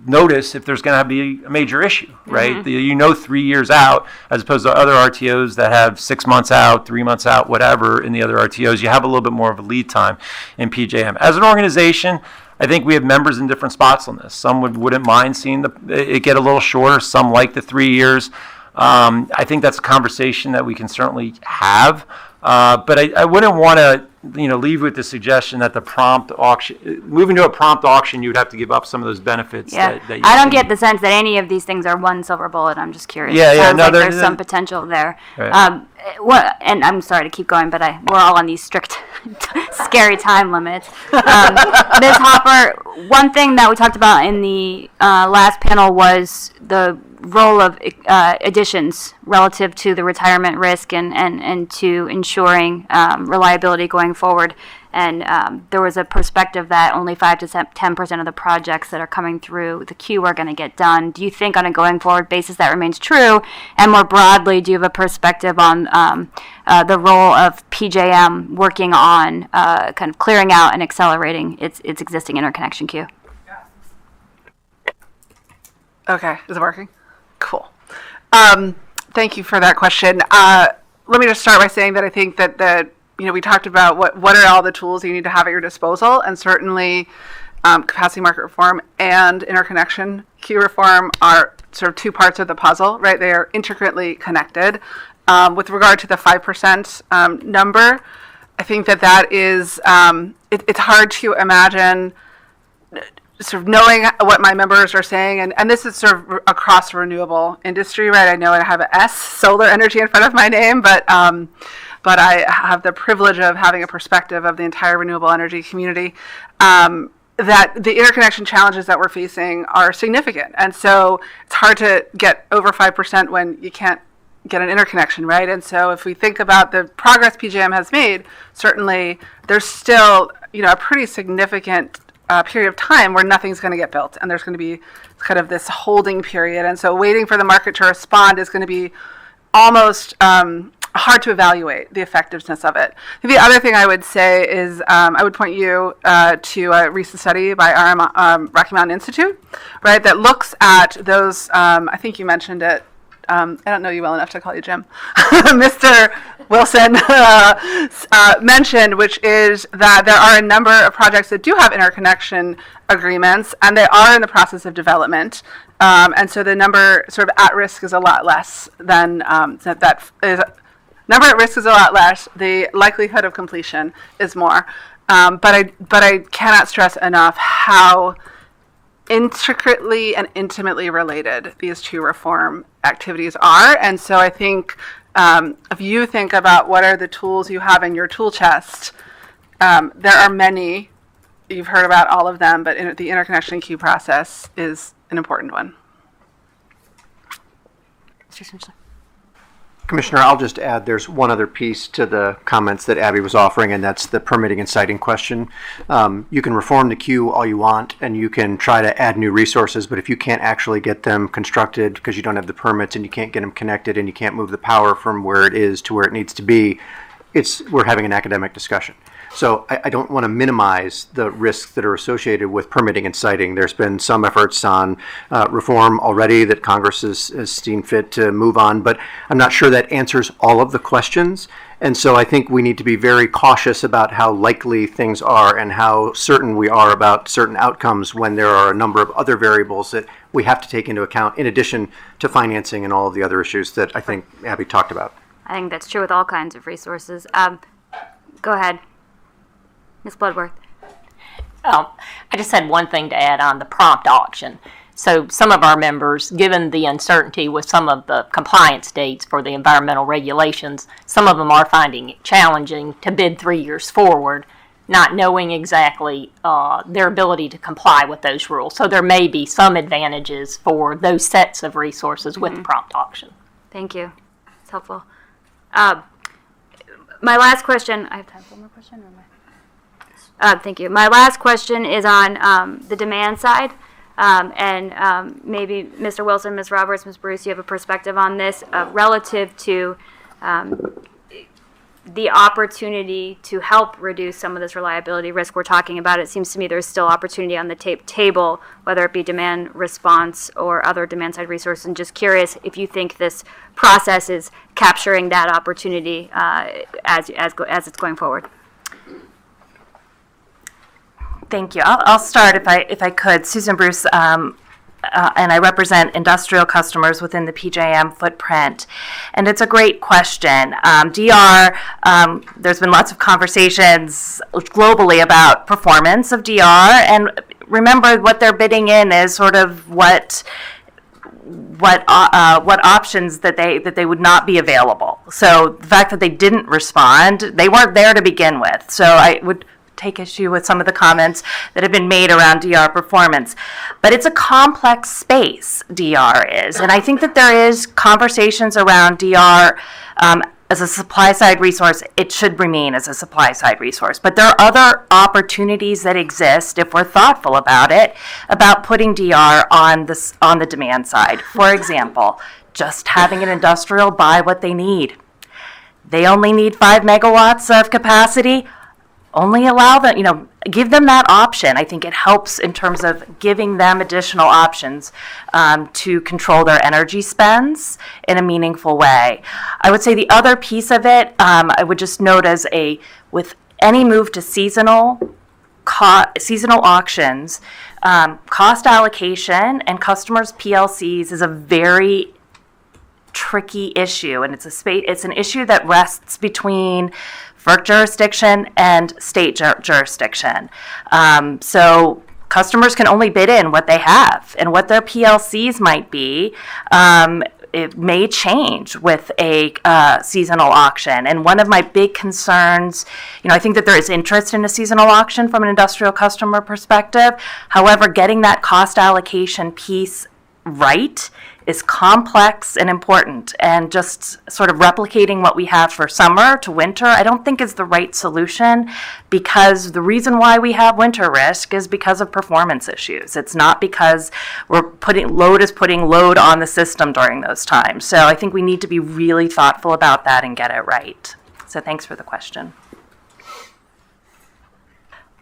notice if there's going to be a major issue, right? 3 years out, as opposed to other RTOs that have 6 months out, 3 months out, whatever. In the other RTOs, you have a little bit more of a lead time in PJM. As an organization, I think we have members in different spots on this. Some wouldn't mind seeing it get a little shorter. Some like the 3 years. I think that's a conversation that we can certainly have. But I wouldn't want to leave with the suggestion that the prompt auction, moving to a prompt auction, you would have to give up some of those benefits. Yeah, that you I don't get the sense that any of these things are one silver bullet. I'm just curious. Yeah, It yeah, sounds no, like there- there's some potential there. Right. And I'm sorry to keep going, but we're all on these strict, scary time limits. Ms. Hopper, one thing that we talked about in the last panel was the role of additions relative to the retirement risk and to ensuring reliability going forward. And there was a perspective that only 5 to 10% of the projects that are coming through the queue are going to get done. Do you think on a going forward basis that remains true? And more broadly, do you have a perspective on the role of PJM working on kind of clearing out and accelerating its existing interconnection queue? Okay, is it working? Cool. Thank you for that question. Let me just start by saying that I think that we talked about what are all the tools you need to have at your disposal, and certainly capacity market reform and interconnection queue reform are sort of two parts of the puzzle, right? They are intricately connected. With regard to the 5% number, I think that is, it's hard to imagine sort of knowing what my members are saying, and this is sort of across the renewable industry, right? I know I have a S, solar energy, in front of my name, but I have the privilege of having a perspective of the entire renewable energy community, that the interconnection challenges that we're facing are significant. And so it's hard to get over 5% when you can't get an interconnection, right? And so if we think about the progress PJM has made, certainly there's still, a pretty significant period of time where nothing's going to get built, and there's going to be kind of this holding period. And so waiting for the market to respond is going to be almost hard to evaluate the effectiveness of it. The other thing I would say is I would point you to a recent study by Rocky Mountain Institute, right, that looks at those, I think you mentioned it, I don't know you well enough to call you Jim, Mr. Wilson mentioned, which is that there are a number of projects that do have interconnection agreements, and they are in the process of development. And so the number sort of at risk is a lot less than that is. Number at risk is a lot less. The likelihood of completion is more. But I cannot stress enough how intricately and intimately related these two reform activities are. And so I think if you think about what are the tools you have in your tool chest, there are many. You've heard about all of them, but the interconnection queue process is an important one. Commissioner, I'll just add there's one other piece to the comments that Abby was offering, and that's the permitting and siting question. You can reform the queue all you want, and you can try to add new resources, but if you can't actually get them constructed because you don't have the permits and you can't get them connected and you can't move the power from where it is to where it needs to be, we're having an academic discussion. So I don't want to minimize the risks that are associated with permitting and siting. There's been some efforts on reform already that Congress has seen fit to move on, but I'm not sure that answers all of the questions. And so I think we need to be very cautious about how likely things are and how certain we are about certain outcomes when there are a number of other variables that we have to take into account in addition to financing and all of the other issues that I think Abby talked about. I think that's true with all kinds of resources. Go ahead, Ms. Bloodworth. I just had one thing to add on the prompt auction. So some of our members, given the uncertainty with some of the compliance dates for the environmental regulations, some of them are finding it challenging to bid 3 years forward, not knowing exactly their ability to comply with those rules. So there may be some advantages for those sets of resources with the prompt auction. Thank you. It's helpful. My last question, I have time for one more question? Or thank you. My last question is on the demand side. Maybe Mr. Wilson, Ms. Roberts, Ms. Bruce, you have a perspective on this relative to the opportunity to help reduce some of this reliability risk we're talking about. It seems to me there's still opportunity on the table, whether it be demand response or other demand side resources. And just curious if you think this process is capturing that opportunity as it's going forward. Thank you. I'll start if I could. Susan Bruce, and I represent industrial customers within the PJM footprint. And it's a great question. DR, there's been lots of conversations globally about performance of DR. And remember, what they're bidding in is sort of what options that they would not be available. So the fact that they didn't respond, they weren't there to begin with. So I would take issue with some of the comments that have been made around DR performance. But it's a complex space, DR is. And I think that there is conversations around DR as a supply-side resource. It should remain as a supply-side resource. But there are other opportunities that exist, if we're thoughtful about it, about putting DR on the demand side. For example, just having an industrial buy what they need. They only need 5 megawatts of capacity. Only allow them, give them that option. I think it helps in terms of giving them additional options to control their energy spends in a meaningful way. I would say the other piece of it, I would just note with any move to seasonal auctions, cost allocation and customers' PLCs is a very tricky issue, and it's an issue that rests between FERC jurisdiction and state jurisdiction. So customers can only bid in what they have, and what their PLCs might be. It may change with a seasonal auction. And one of my big concerns, I think that there is interest in a seasonal auction from an industrial customer perspective. However, getting that cost allocation piece right is complex and important, and just sort of replicating what we have for summer to winter, I don't think is the right solution, because the reason why we have winter risk is because of performance issues. It's not because putting load on the system during those times. So I think we need to be really thoughtful about that and get it right. So thanks for the question.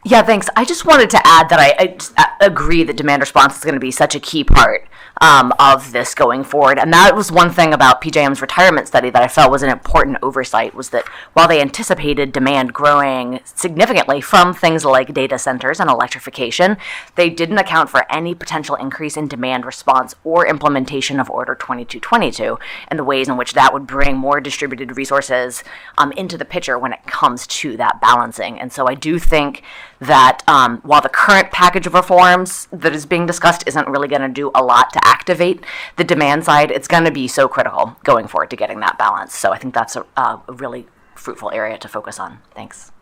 Yeah, thanks. I just wanted to add that I agree that demand response is going to be such a key part of this going forward. And that was one thing about PJM's retirement study that I felt was an important oversight, was that while they anticipated demand growing significantly from things like data centers and electrification, they didn't account for any potential increase in demand response or implementation of Order 2222 and the ways in which that would bring more distributed resources into the picture when it comes to that balancing. And so I do think that while the current package of reforms that is being discussed isn't really going to do a lot to activate the demand side, it's going to be so critical going forward to getting that balance. So I think that's a really fruitful area to focus on. Thanks.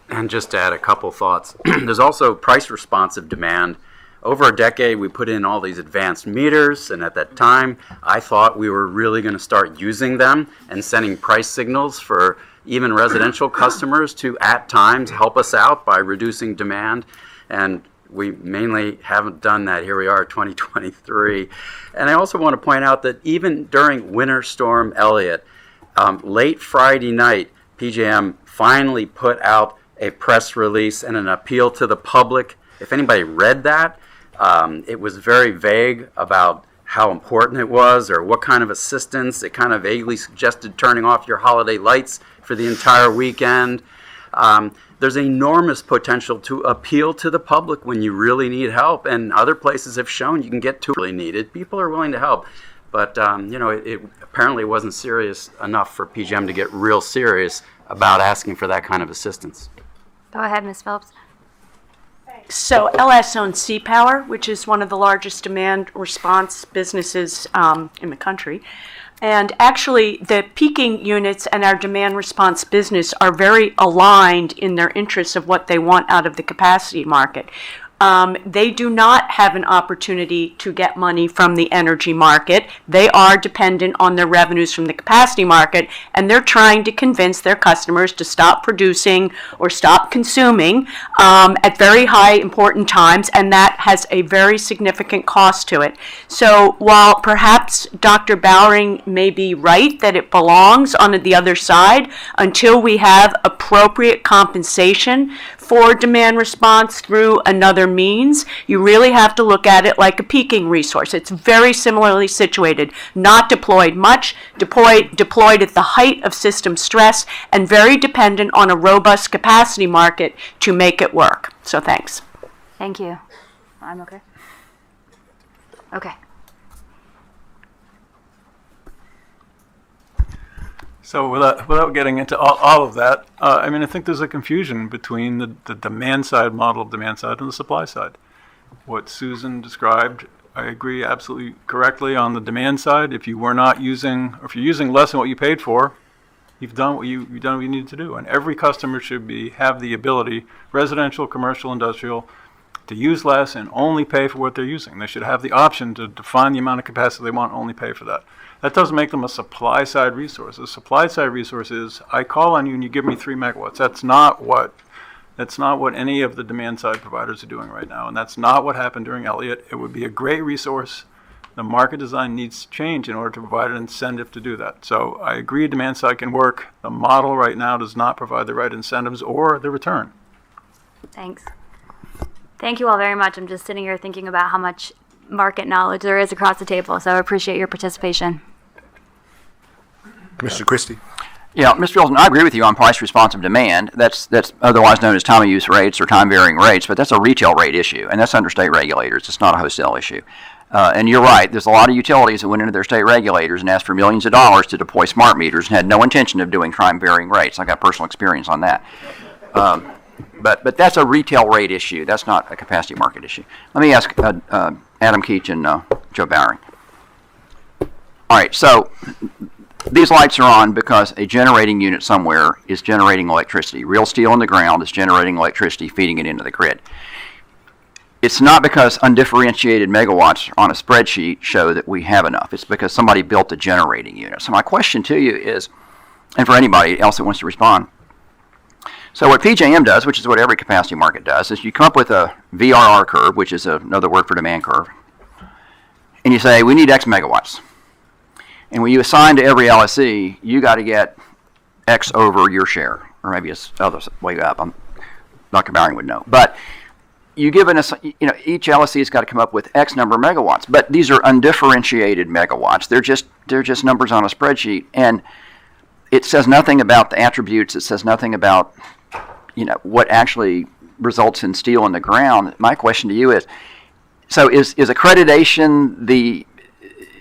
And just to add a couple thoughts, there's also price responsive demand. Over a decade, we put in all these advanced meters, and at that time, I thought we were really going to start using them and sending price signals for even residential customers to, at times, help us out by reducing demand. And we mainly haven't done that. Here we are, 2023. And I also want to point out that even during Winter Storm Elliott, Late Friday night, PJM finally put out a press release and an appeal to the public. If anybody read that, it was very vague about how important it was or what kind of assistance. It kind of vaguely suggested turning off your holiday lights for the entire weekend. There's enormous potential to appeal to the public when you really need help, and other places have shown you can get to really needed. People are willing to help, but it apparently wasn't serious enough for PJM to get real serious about asking for that kind of assistance. Go ahead, Ms. Phillips. So LS owns C-Power, which is one of the largest demand response businesses in the country. And actually, the peaking units and our demand response business are very aligned in their interests of what they want out of the capacity market. They do not have an opportunity to get money from the energy market. They are dependent on their revenues from the capacity market, and they're trying to convince their customers to stop producing or stop consuming at very high important times, and that has a very significant cost to it. So while perhaps Dr. Bowering may be right that it belongs on the other side, until we have appropriate compensation for demand response through another means, you really have to look at it like a peaking resource. It's very similarly situated, not deployed much, deployed at the height of system stress, and very dependent on a robust capacity market to make it work. So thanks. Thank you. I'm okay. Okay. So without getting into all of that, I think there's a confusion between the demand side model of demand side and the supply side. What Susan described, I agree absolutely correctly on the demand side. If you were not using, or if you're using less than what you paid for, you've done what you needed to do. And every customer should have the ability, residential, commercial, industrial, to use less and only pay for what they're using. They should have the option to define the amount of capacity they want and only pay for that. That doesn't make them a supply-side resource. A supply-side resource is, I call on you and you give me 3 megawatts. That's not what any of the demand-side providers are doing right now, and that's not what happened during Elliott. It would be a great resource. The market design needs to change in order to provide an incentive to do that. So I agree demand-side can work. The model right now does not provide the right incentives or the return. Thanks. Thank you all very much. I'm just sitting here thinking about how much market knowledge there is across the table, so I appreciate your participation. Commissioner Christie. Yeah, Mr. Wilson, I agree with you on price responsive demand. That's otherwise known as time of use rates or time varying rates, but that's a retail rate issue, and that's under state regulators. It's not a wholesale issue. And you're right, there's a lot of utilities that went into their state regulators and asked for millions of dollars to deploy smart meters and had no intention of doing time varying rates. I got personal experience on that. But that's a retail rate issue. That's not a capacity market issue. Let me ask Adam Keach and Joe Bowering. All right, so these lights are on because a generating unit somewhere is generating electricity. Real steel in the ground is generating electricity, feeding it into the grid. It's not because undifferentiated megawatts on a spreadsheet show that we have enough. It's because somebody built a generating unit. So my question to you is, and for anybody else that wants to respond, so what PJM does, which is what every capacity market does, is you come up with a VRR curve, which is another word for demand curve, and you say, we need X megawatts. And when you assign to every LSE, you got to get X over your share, or maybe it's other way up. Dr. Bowering would know. But you give us, each LSE has got to come up with X number of megawatts. But these are undifferentiated megawatts. They're just numbers on a spreadsheet, and it says nothing about the attributes. It says nothing about what actually results in steel in the ground. My question to you is, so is accreditation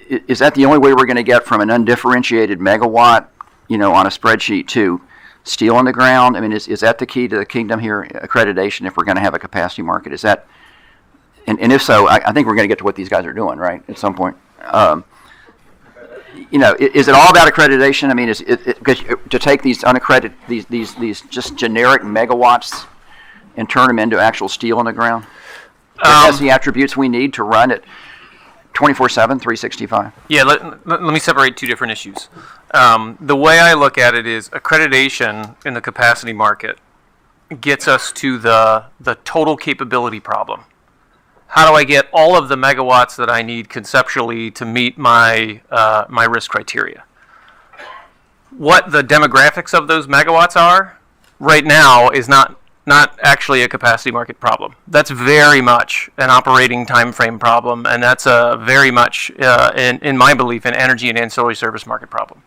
is that the only way we're going to get from an undifferentiated megawatt, on a spreadsheet to steel in the ground? I mean, is that the key to the kingdom here, accreditation, if we're going to have a capacity market? Is that, and if so, I think we're going to get to what these guys are doing, right, at some point. Is it all about accreditation? I mean, is it because to take these unaccredited, these just generic megawatts and turn them into actual steel in the ground? Has the attributes we need to run it 24/7, 365? Yeah, let me separate two different issues. The way I look at it is accreditation in the capacity market gets us to the total capability problem. How do I get all of the megawatts that I need conceptually to meet my my risk criteria? what the demographics of those megawatts are right now is not actually a capacity market problem. That's very much an operating time frame problem, and that's very much, in my belief, an energy and ancillary service market problem.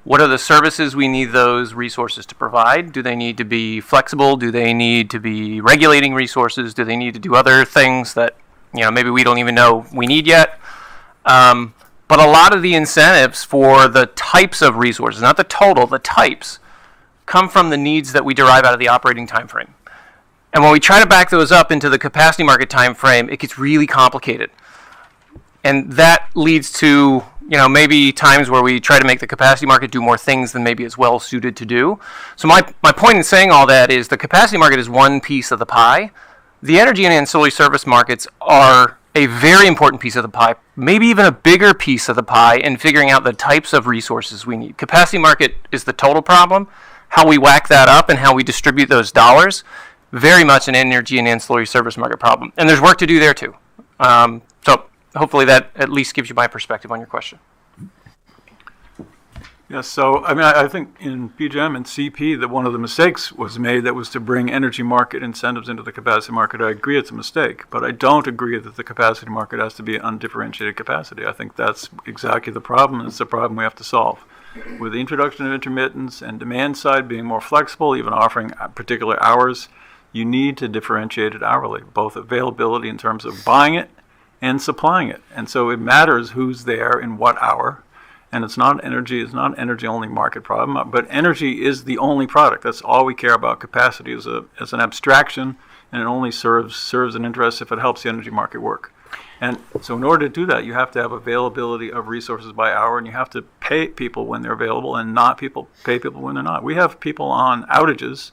What are the services we need those resources to provide? Do they need to be flexible? Do they need to be regulating resources? Do they need to do other things that maybe we don't even know we need yet? But a lot of the incentives for the types of resources, not the total, the types, come from the needs that we derive out of the operating time frame. And when we try to back those up into the capacity market time frame, it gets really complicated. And that leads to, maybe times where we try to make the capacity market do more things than maybe it's well suited to do. So my point in saying all that is the capacity market is one piece of the pie. The energy and ancillary service markets are a very important piece of the pie, maybe even a bigger piece of the pie in figuring out the types of resources we need. Capacity market is the total problem. How we whack that up and how we distribute those dollars, very much an energy and ancillary service market problem. And there's work to do there too. So hopefully that at least gives you my perspective on your question. Yes, so I think in PJM and CP that one of the mistakes was made that was to bring energy market incentives into the capacity market. I agree it's a mistake, but I don't agree that the capacity market has to be undifferentiated capacity. I think that's exactly the problem, and it's the problem we have to solve. With the introduction of intermittence and demand side being more flexible, even offering particular hours, you need to differentiate it hourly, both availability in terms of buying it and supplying it. And so it matters who's there in what hour. And it's not energy only market problem, but energy is the only product. That's all we care about. Capacity is an abstraction, and it only serves an interest if it helps the energy market work. And so in order to do that, you have to have availability of resources by hour, and you have to pay people when they're available and not pay people when they're not. We have people on outages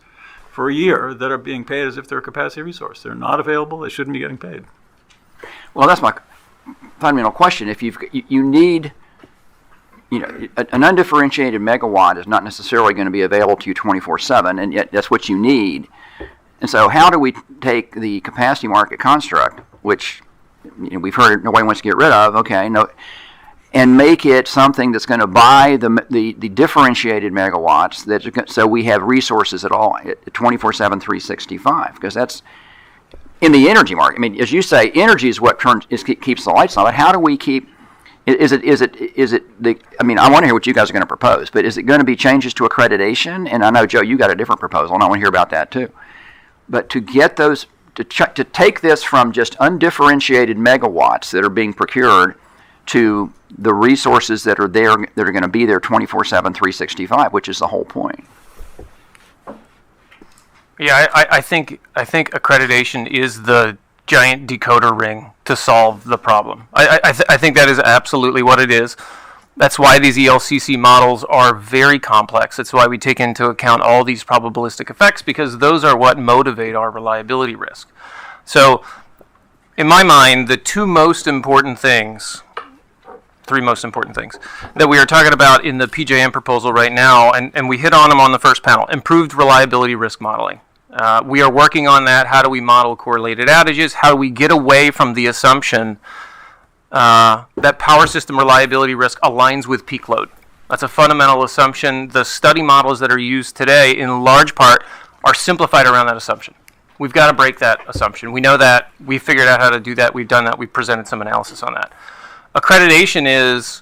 for a year that are being paid as if they're a capacity resource. They're not available. They shouldn't be getting paid. Well, that's my fundamental question. If you need, an undifferentiated megawatt is not necessarily going to be available to you 24/7, and yet that's what you need. And so how do we take the capacity market construct, which we've heard nobody wants to get rid of, and make it something that's going to buy the differentiated megawatts, so we have resources at all, 24/7, 365, because that's in the energy market. As you say, energy is what keeps the lights on, but how do we keep, I want to hear what you guys are going to propose, but is it going to be changes to accreditation? And I know, Joe, you got a different proposal, and I want to hear about that too. But to get those, to take this from just undifferentiated megawatts that are being procured to the resources that are there, that are going to be there 24/7, 365, which is the whole point. Yeah, I think accreditation is the giant decoder ring to solve the problem. I think that is absolutely what it is. That's why these ELCC models are very complex. That's why we take into account all these probabilistic effects, because those are what motivate our reliability risk. So, in my mind, the three most important things that we are talking about in the PJM proposal right now, and we hit on them on the first panel: improved reliability risk modeling. We are working on that. How do we model correlated outages? How do we get away from the assumption that power system reliability risk aligns with peak load? That's a fundamental assumption. The study models that are used today, in large part, are simplified around that assumption. We've got to break that assumption. We know that. We figured out how to do that. We've done that. We've presented some analysis on that. Accreditation is,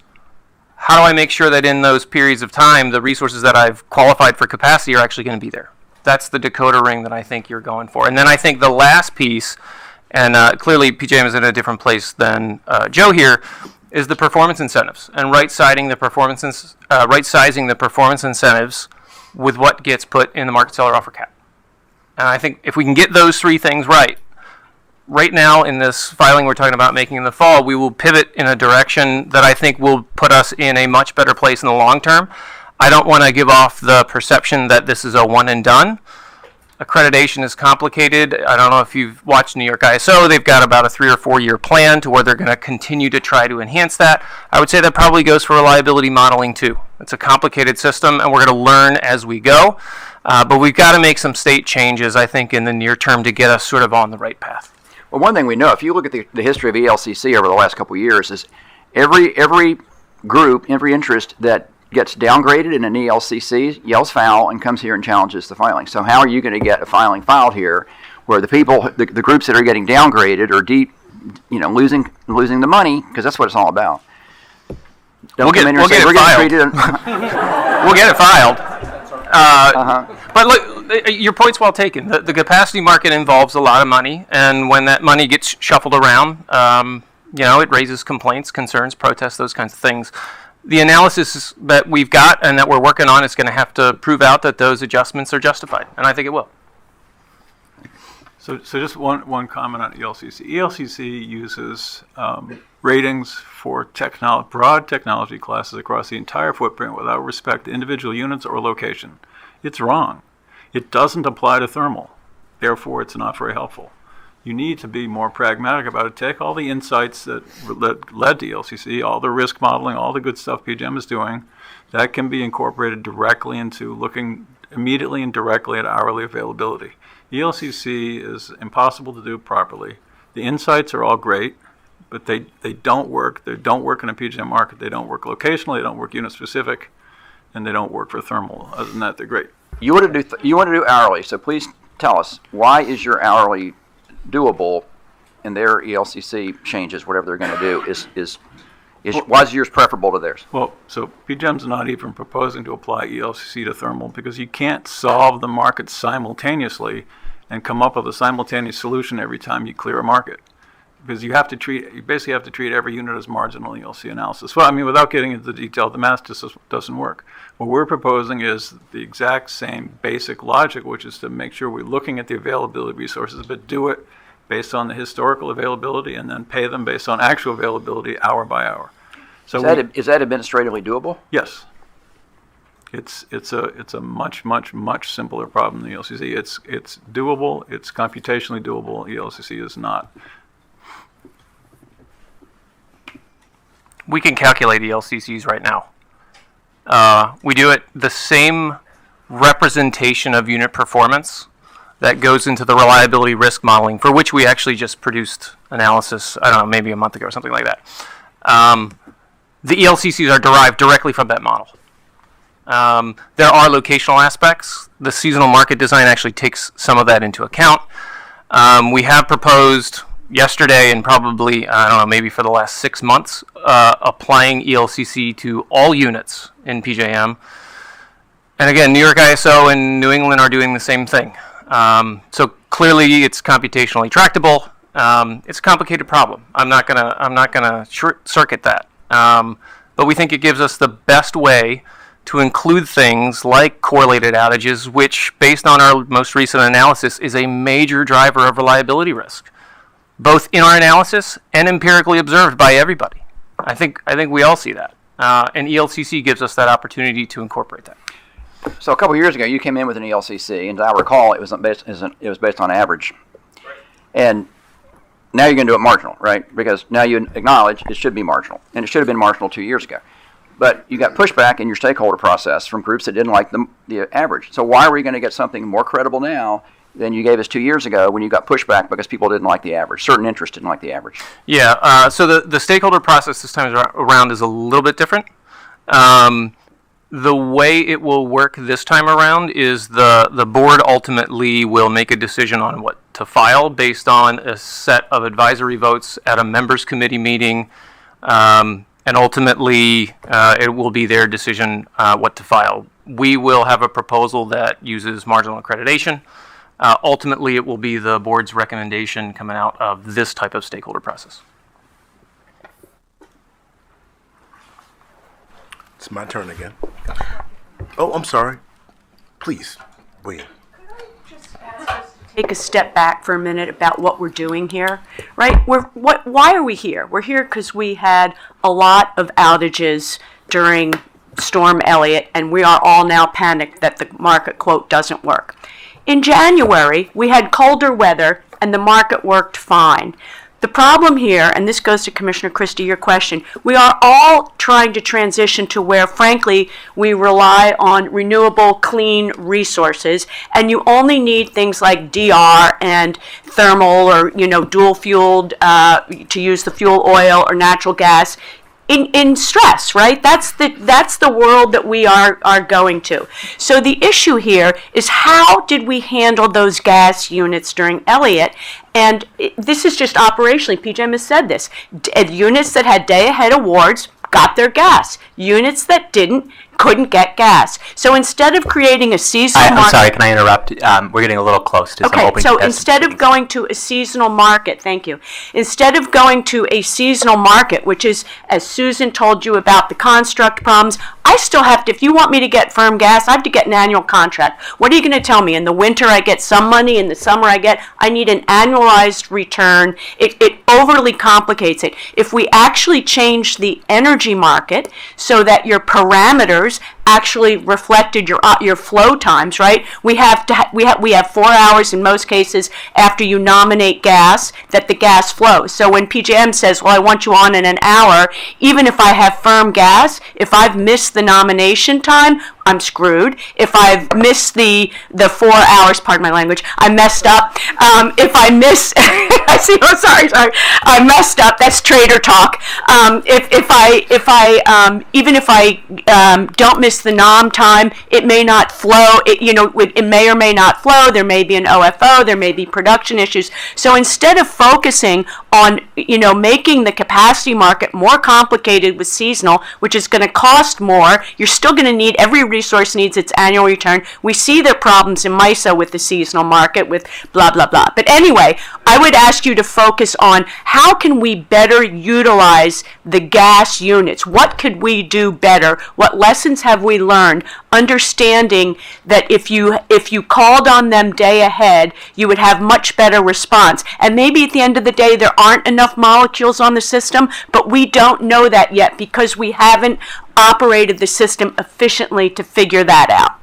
how do I make sure that in those periods of time, the resources that I've qualified for capacity are actually going to be there? That's the decoder ring that I think you're going for. And then I think the last piece, and clearly PJM is in a different place than Joe here, is the performance incentives and right-sizing the performance incentives with what gets put in the market seller offer cap. And I think if we can get those three things right now in this filing we're talking about making in the fall, we will pivot in a direction that I think will put us in a much better place in the long term. I don't want to give off the perception that this is a one and done. Accreditation is complicated. I don't know if you've watched New York ISO. They've got about a 3 or 4 year plan to where they're going to continue to try to enhance that. I would say that probably goes for reliability modeling too. It's a complicated system, and we're going to learn as we go. But we've got to make some state changes, I think, in the near term to get us sort of on the right path. Well, one thing we know, if you look at the history of ELCC over the last couple of years, is every group, every interest that gets downgraded in an ELCC, yells foul, and comes here and challenges the filing. So how are you going to get a filing filed here where the people, the groups that are getting downgraded are losing the money, because that's what it's all about. We'll get it filed. But look, your point's well taken. The capacity market involves a lot of money, and when that money gets shuffled around, it raises complaints, concerns, protests, those kinds of things. The analysis that we've got and that we're working on is going to have to prove out that those adjustments are justified, and I think it will. So just one comment on ELCC. ELCC uses ratings for broad technology classes across the entire footprint without respect to individual units or location. It's wrong. It doesn't apply to thermal. Therefore, it's not very helpful. You need to be more pragmatic about it. Take all the insights that led to ELCC, all the risk modeling, all the good stuff PJM is doing. That can be incorporated directly into looking immediately and directly at hourly availability. ELCC is impossible to do properly. The insights are all great, but they don't work. They don't work in a PJM market. They don't work locationally. They don't work unit specific, and they don't work for thermal. Other than that, they're great. You want to do hourly, so please tell us, why is your hourly doable and their ELCC changes, whatever they're going to do, why is yours preferable to theirs? Well, so PJM's not even proposing to apply ELCC to thermal because you can't solve the market simultaneously and come up with a simultaneous solution every time you clear a market. Because you basically have to treat every unit as marginal ELC analysis. Well, I mean, without getting into the detail, the math just doesn't work. What we're proposing is the exact same basic logic, which is to make sure we're looking at the availability of resources, but do it based on the historical availability and then pay them based on actual availability hour by hour. So is that administratively doable? Yes. It's a much simpler problem than ELCC. It's doable. It's computationally doable. ELCC is not. We can calculate ELCCs right now. We do it the same representation of unit performance that goes into the reliability risk modeling, for which we actually just produced analysis, I don't know, maybe a month ago or something like that. The ELCCs are derived directly from that model. There are locational aspects. The seasonal market design actually takes some of that into account. We have proposed yesterday and probably, I don't know, maybe for the last 6 months, applying ELCC to all units in PJM. And again, New York ISO and New England are doing the same thing. So clearly it's computationally tractable. It's a complicated problem. I'm not gonna short circuit that. But we think it gives us the best way to include things like correlated outages, which, based on our most recent analysis, is a major driver of reliability risk, both in our analysis and empirically observed by everybody. I think we all see that. And ELCC gives us that opportunity to incorporate that. So a couple of years ago, you came in with an ELCC, and as I recall, it was based on average. And now you're going to do it marginal, right? Because now you acknowledge it should be marginal, and it should have been marginal 2 years ago. But you got pushback in your stakeholder process from groups that didn't like the average. So why are we going to get something more credible now than you gave us 2 years ago when you got pushback because people didn't like the average? Certain interests didn't like the average. Yeah, so the stakeholder process this time around is a little bit different. The way it will work this time around is the board ultimately will make a decision on what to file based on a set of advisory votes at a members committee meeting, and ultimately it will be their decision what to file. We will have a proposal that uses marginal accreditation. Ultimately, it will be the board's recommendation coming out of this type of stakeholder process. It's my turn again. Oh, I'm sorry. Please, wait. Take a step back for a minute about what we're doing here, right? Why are we here? We're here because we had a lot of outages during Storm Elliott, and we are all now panicked that the market, quote, doesn't work. In January, we had colder weather, and the market worked fine. The problem here, and this goes to Commissioner Christie, your question, we are all trying to transition to where, frankly, we rely on renewable, clean resources, and you only need things like DR and thermal or, dual-fueled to use the fuel oil or natural gas in stress, right? That's the world that we are going to. So the issue here is, how did we handle those gas units during Elliott? And this is just operationally, PJM has said this. Units that had day-ahead awards got their gas. Units that didn't couldn't get gas. So instead of creating a seasonal market... I'm sorry, can I interrupt? We're getting a little close to some Okay, opening so contestant instead of meetings. going to a seasonal market, thank you. Instead of going to a seasonal market, which is, as Susan told you about the construct problems, I still have to, if you want me to get firm gas, I have to get an annual contract. What are you going to tell me? In the winter I get some money, in the summer I need an annualized return. It overly complicates it. If we actually change the energy market so that your parameters actually reflected your flow times, right? We have 4 hours in most cases after you nominate gas that the gas flows. So when PJM says, well, I want you on in an hour, even if I have firm gas, if I've missed the nomination time, I'm screwed. If I've missed the 4 hours, pardon my language, I messed up. If I miss, I messed up. That's trader talk. Even if I don't miss the nom time, it may not flow. It may or may not flow. There may be an OFO. There may be production issues. So instead of focusing on making the capacity market more complicated with seasonal, which is going to cost more, you're still going to need, every resource needs its annual return. We see the problems in MISO with the seasonal market with blah, blah, blah. But anyway, I would ask you to focus on how can we better utilize the gas units? What could we do better? What lessons have we learned? Understanding that if you called on them day ahead, you would have much better response. And maybe at the end of the day, there aren't enough molecules on the system, but we don't know that yet because we haven't operated the system efficiently to figure that out.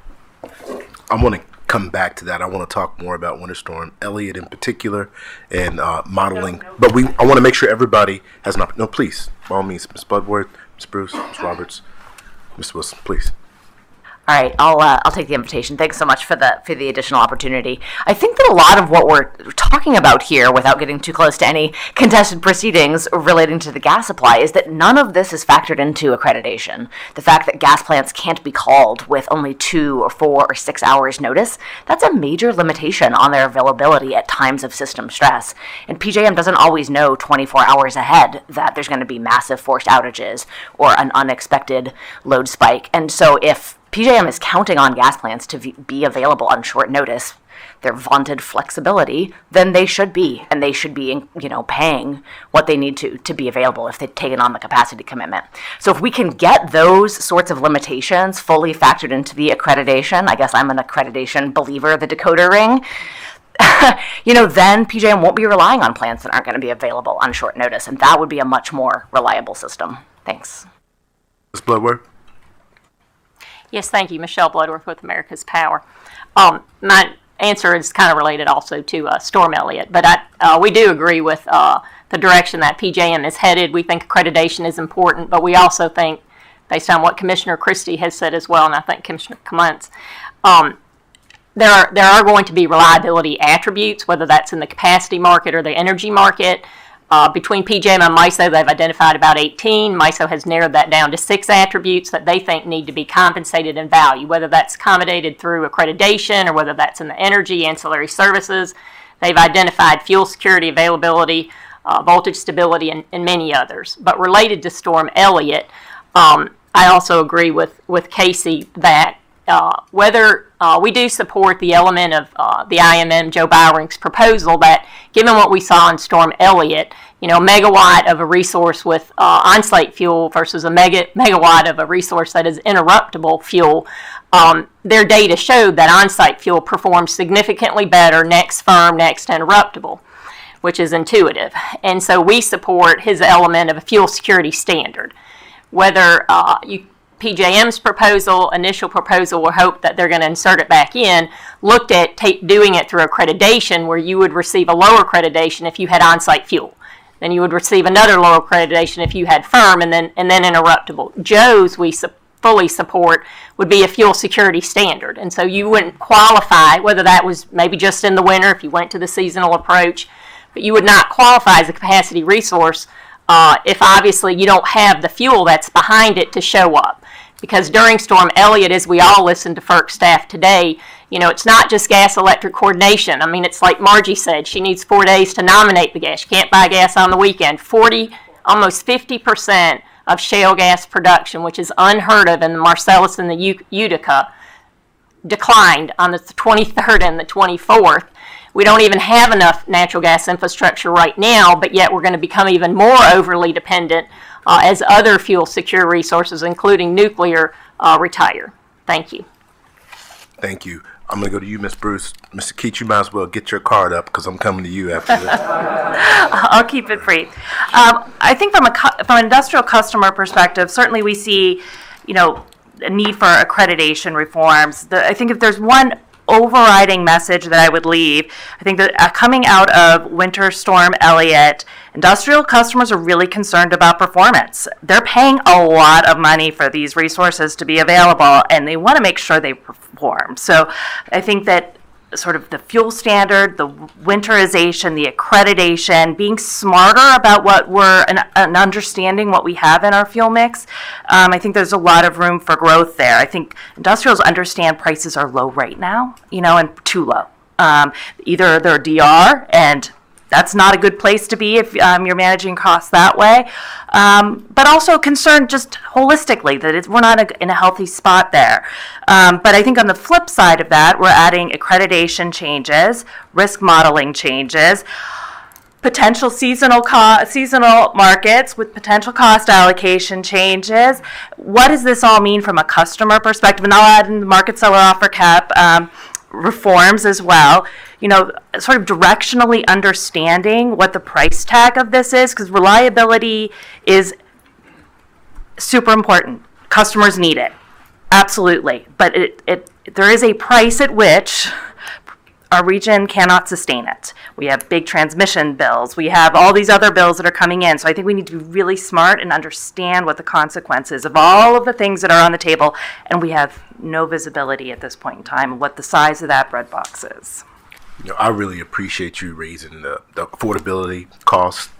I want to come back to that. I want to talk more about Winter Storm Elliott in particular and modeling. But I want to make sure everybody has an opportunity. No, please, by all means, Ms. Bloodworth, Ms. Bruce, Ms. Roberts, Ms. Wilson, please. All right, I'll take the invitation. Thanks so much for the additional opportunity. I think that a lot of what we're talking about here, without getting too close to any contested proceedings relating to the gas supply, is that none of this is factored into accreditation. The fact that gas plants can't be called with only 2 or 4 or 6 hours notice, that's a major limitation on their availability at times of system stress. And PJM doesn't always know 24 hours ahead that there's going to be massive forced outages or an unexpected load spike. And so if PJM is counting on gas plants to be available on short notice, their vaunted flexibility, then they should be, and they should be, paying what they need to be available if they've taken on the capacity commitment. So if we can get those sorts of limitations fully factored into the accreditation, I guess I'm an accreditation believer, the decoder ring, then PJM won't be relying on plants that aren't going to be available on short notice, and that would be a much more reliable system. Thanks. Ms. Bloodworth? Yes, thank you. Michelle Bloodworth with America's Power. My answer is kind of related also to Storm Elliott, but we do agree with the direction that PJM is headed. We think accreditation is important, but we also think, based on what Commissioner Christie has said as well, and I think Commissioner Clements, there are going to be reliability attributes, whether that's in the capacity market or the energy market. Between PJM and MISO, they've identified about 18. MISO has narrowed that down to 6 attributes that they think need to be compensated in value, whether that's accommodated through accreditation or whether that's in the energy ancillary services. They've identified fuel security, availability, voltage stability, and many others. But related to Storm Elliott, I also agree with Casey that whether we do support the element of the IMM Joe Byring's proposal that, given what we saw in Storm Elliott, megawatt of a resource with on-site fuel versus a megawatt of a resource that is interruptible fuel, their data showed that on-site fuel performs significantly better next firm, next interruptible, which is intuitive. And so we support his element of a fuel security standard. Whether PJM's initial proposal, or hope that they're going to insert it back in, looked at doing it through accreditation, where you would receive a lower accreditation if you had on-site fuel. Then you would receive another lower accreditation if you had firm, and then interruptible. Joe's we fully support would be a fuel security standard, and so you wouldn't qualify, whether that was maybe just in the winter if you went to the seasonal approach, but you would not qualify as a capacity resource if obviously you don't have the fuel that's behind it to show up. Because during Storm Elliott, as we all listened to FERC staff today, you know, it's not just gas electric coordination. I mean, it's like Margie said, she needs 4 days to nominate the gas. You can't buy gas on the weekend. Almost 50% of shale gas production, which is unheard of in the Marcellus and the Utica, declined on the 23rd and the 24th. We don't even have enough natural gas infrastructure right now, but yet we're going to become even more overly dependent as other fuel secure resources, including nuclear, retire. Thank you. Thank you. I'm going to go to you, Ms. Bruce. Mr. Keach, you might as well get your card up because I'm coming to you after this. I'll keep it brief. I think from an industrial customer perspective, certainly we see, you know, a need for accreditation reforms. I think if there's one overriding message that I would leave, I think that coming out of Winter Storm Elliott, industrial customers are really concerned about performance. They're paying a lot of money for these resources to be available, and they want to make sure they perform. So I think that sort of the fuel standard, the winterization, the accreditation, being smarter about what and understanding what we have in our fuel mix. I think there's a lot of room for growth there. I think industrials understand prices are low right now, you know, and too low. Either they're DR, and that's not a good place to be if you're managing costs that way. But also concerned just holistically that we're not in a healthy spot there. But I think on the flip side of that, we're adding accreditation changes, risk modeling changes, potential seasonal markets with potential cost allocation changes. What does this all mean from a customer perspective? And I'll add in the market seller offer cap reforms as well. You know, sort of directionally understanding what the price tag of this is, because reliability is super important. Customers need it, absolutely. But there is a price at which our region cannot sustain it. We have big transmission bills. We have all these other bills that are coming in. So I think we need to be really smart and understand what the consequences of all of the things that are on the table. And we have no visibility at this point in time of what the size of that bread box is. You know, I really appreciate you raising the affordability cost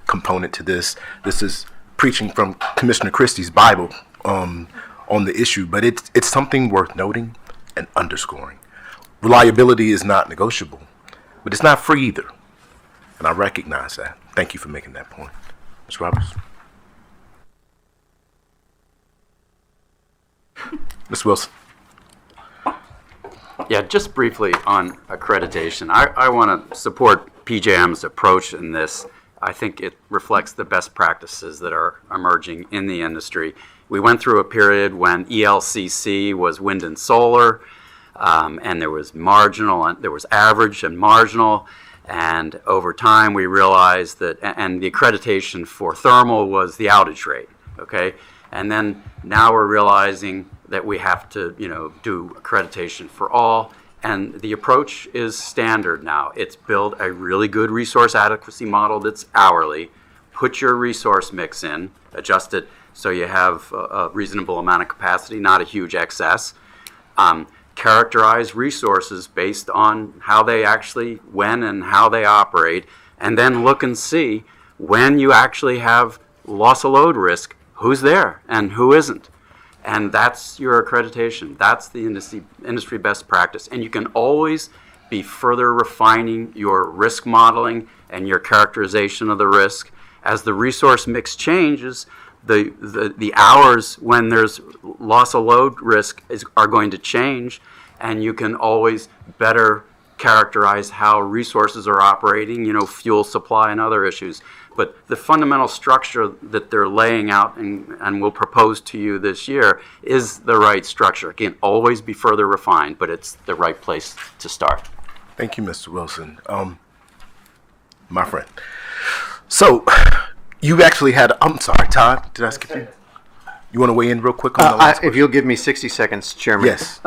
component to this. This is preaching from Commissioner Christie's Bible on the issue, but it's something worth noting and underscoring. Reliability is not negotiable, but it's not free either, and I recognize that. Thank you for making that point. Ms. Roberts. Ms. Wilson. Yeah, just briefly on accreditation. I want to support PJM's approach in this. I think it reflects the best practices that are emerging in the industry. We went through a period when ELCC was wind and solar, and there was marginal, and there was average and marginal, and over time we realized that, and the accreditation for thermal was the outage rate, okay? And then now we're realizing that we have to, you know, do accreditation for all, and the approach is standard now. It's build a really good resource adequacy model that's hourly, put your resource mix in, adjust it so you have a reasonable amount of capacity, not a huge excess, characterize resources based on how they actually, when and how they operate, and then look and see when you actually have loss of load risk, who's there and who isn't. And that's your accreditation. That's the industry best practice. And you can always be further refining your risk modeling and your characterization of the risk. As the resource mix changes, the hours when there's loss of load risk are going to change, and you can always better characterize how resources are operating, you know, fuel supply and other issues. But the fundamental structure that they're laying out and will propose to you this year is the right structure. It can always be further refined, but it's the right place to start. Thank you, Mr. Wilson. My friend. So, you actually had, I'm sorry, Todd, did I skip you? You want to weigh in real quick on the last If you'll give me 60 seconds, Chairman. Yes.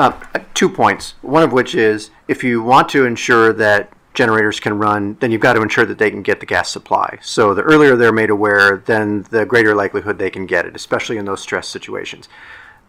2 points. One of which is, if you want to ensure that generators can run, then you've got to ensure that they can get the gas supply. So the earlier they're made aware, then the greater likelihood they can get it, especially in those stress situations.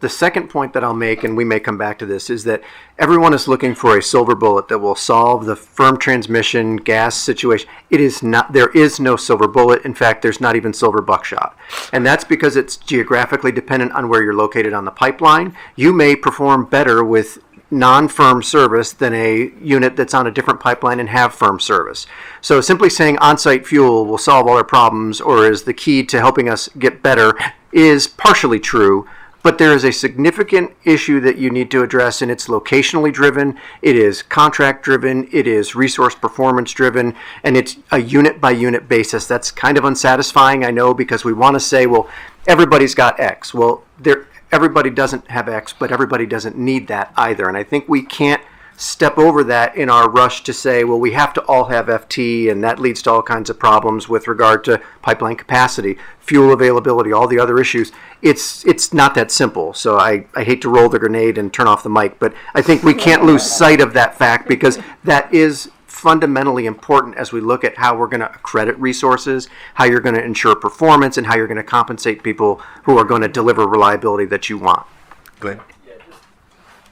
The second point that I'll make, and we may come back to this, is that everyone is looking for a silver bullet that will solve the firm transmission gas situation. It is not, there is no silver bullet. In fact, there's not even silver buckshot. And that's because it's geographically dependent on where you're located on the pipeline. You may perform better with non-firm service than a unit that's on a different pipeline and have firm service. So simply saying on-site fuel will solve all our problems or is the key to helping us get better is partially true, but there is a significant issue that you need to address, and it's locationally driven, it is contract driven, it is resource performance driven, and it's a unit by unit basis. That's kind of unsatisfying, I know, because we want to say, well, everybody's got X. Well, everybody doesn't have X, but everybody doesn't need that either. And I think we can't step over that in our rush to say, well, we have to all have FT, and that leads to all kinds of problems with regard to pipeline capacity, fuel availability, all the other issues. It's not that simple. So I hate to roll the grenade and turn off the mic, but I think we can't lose sight of that fact, because that is fundamentally important as we look at how we're going to accredit resources, how you're going to ensure performance, and how you're going to compensate people who are going to deliver reliability that you want. Glenn?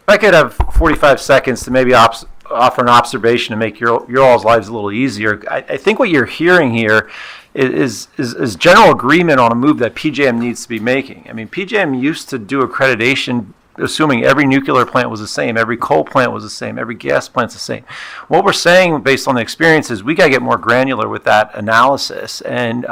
If I could have 45 seconds to maybe offer an observation to make your all's lives a little easier. I think what you're hearing here is general agreement on a move that PJM needs to be making. I mean, PJM used to do accreditation assuming every nuclear plant was the same, every coal plant was the same, every gas plant's the same. What we're saying based on the experience is we got to get more granular with that analysis. And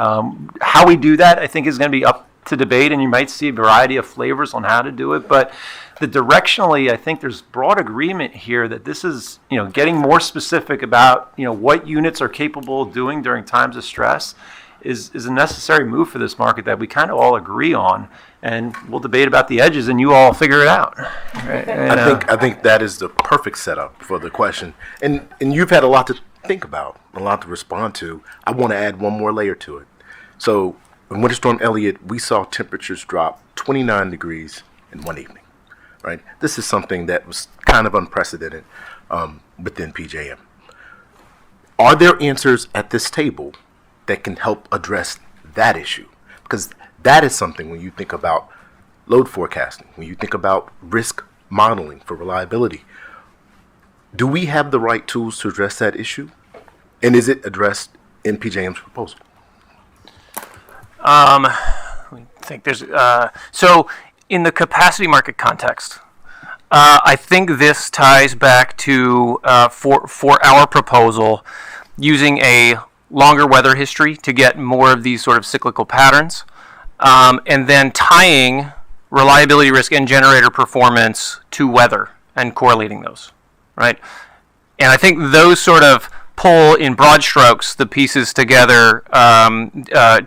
how we do that, I think, is going to be up to debate, and you might see a variety of flavors on how to do it. But directionally, I think there's broad agreement here that this is, getting more specific about, what units are capable of doing during times of stress is a necessary move for this market that we kind of all agree on, and we'll debate about the edges, and you all figure it out. Right? And, I think that is the perfect setup for the question, and you've had a lot to think about, a lot to respond to. I want to add one more layer to it. So in Winter Storm Elliott, we saw temperatures drop 29 degrees in one evening. Right? This is something that was kind of unprecedented within PJM. Are there answers at this table that can help address that issue? Because that is something, when you think about load forecasting, when you think about risk modeling for reliability, do we have the right tools to address that issue? And is it addressed in PJM's proposal? I think there's so in the capacity market context, I think this ties back to for our proposal using a longer weather history to get more of these sort of cyclical patterns, and then tying reliability risk and generator performance to weather and correlating those, right? And I think those sort of pull in broad strokes the pieces together,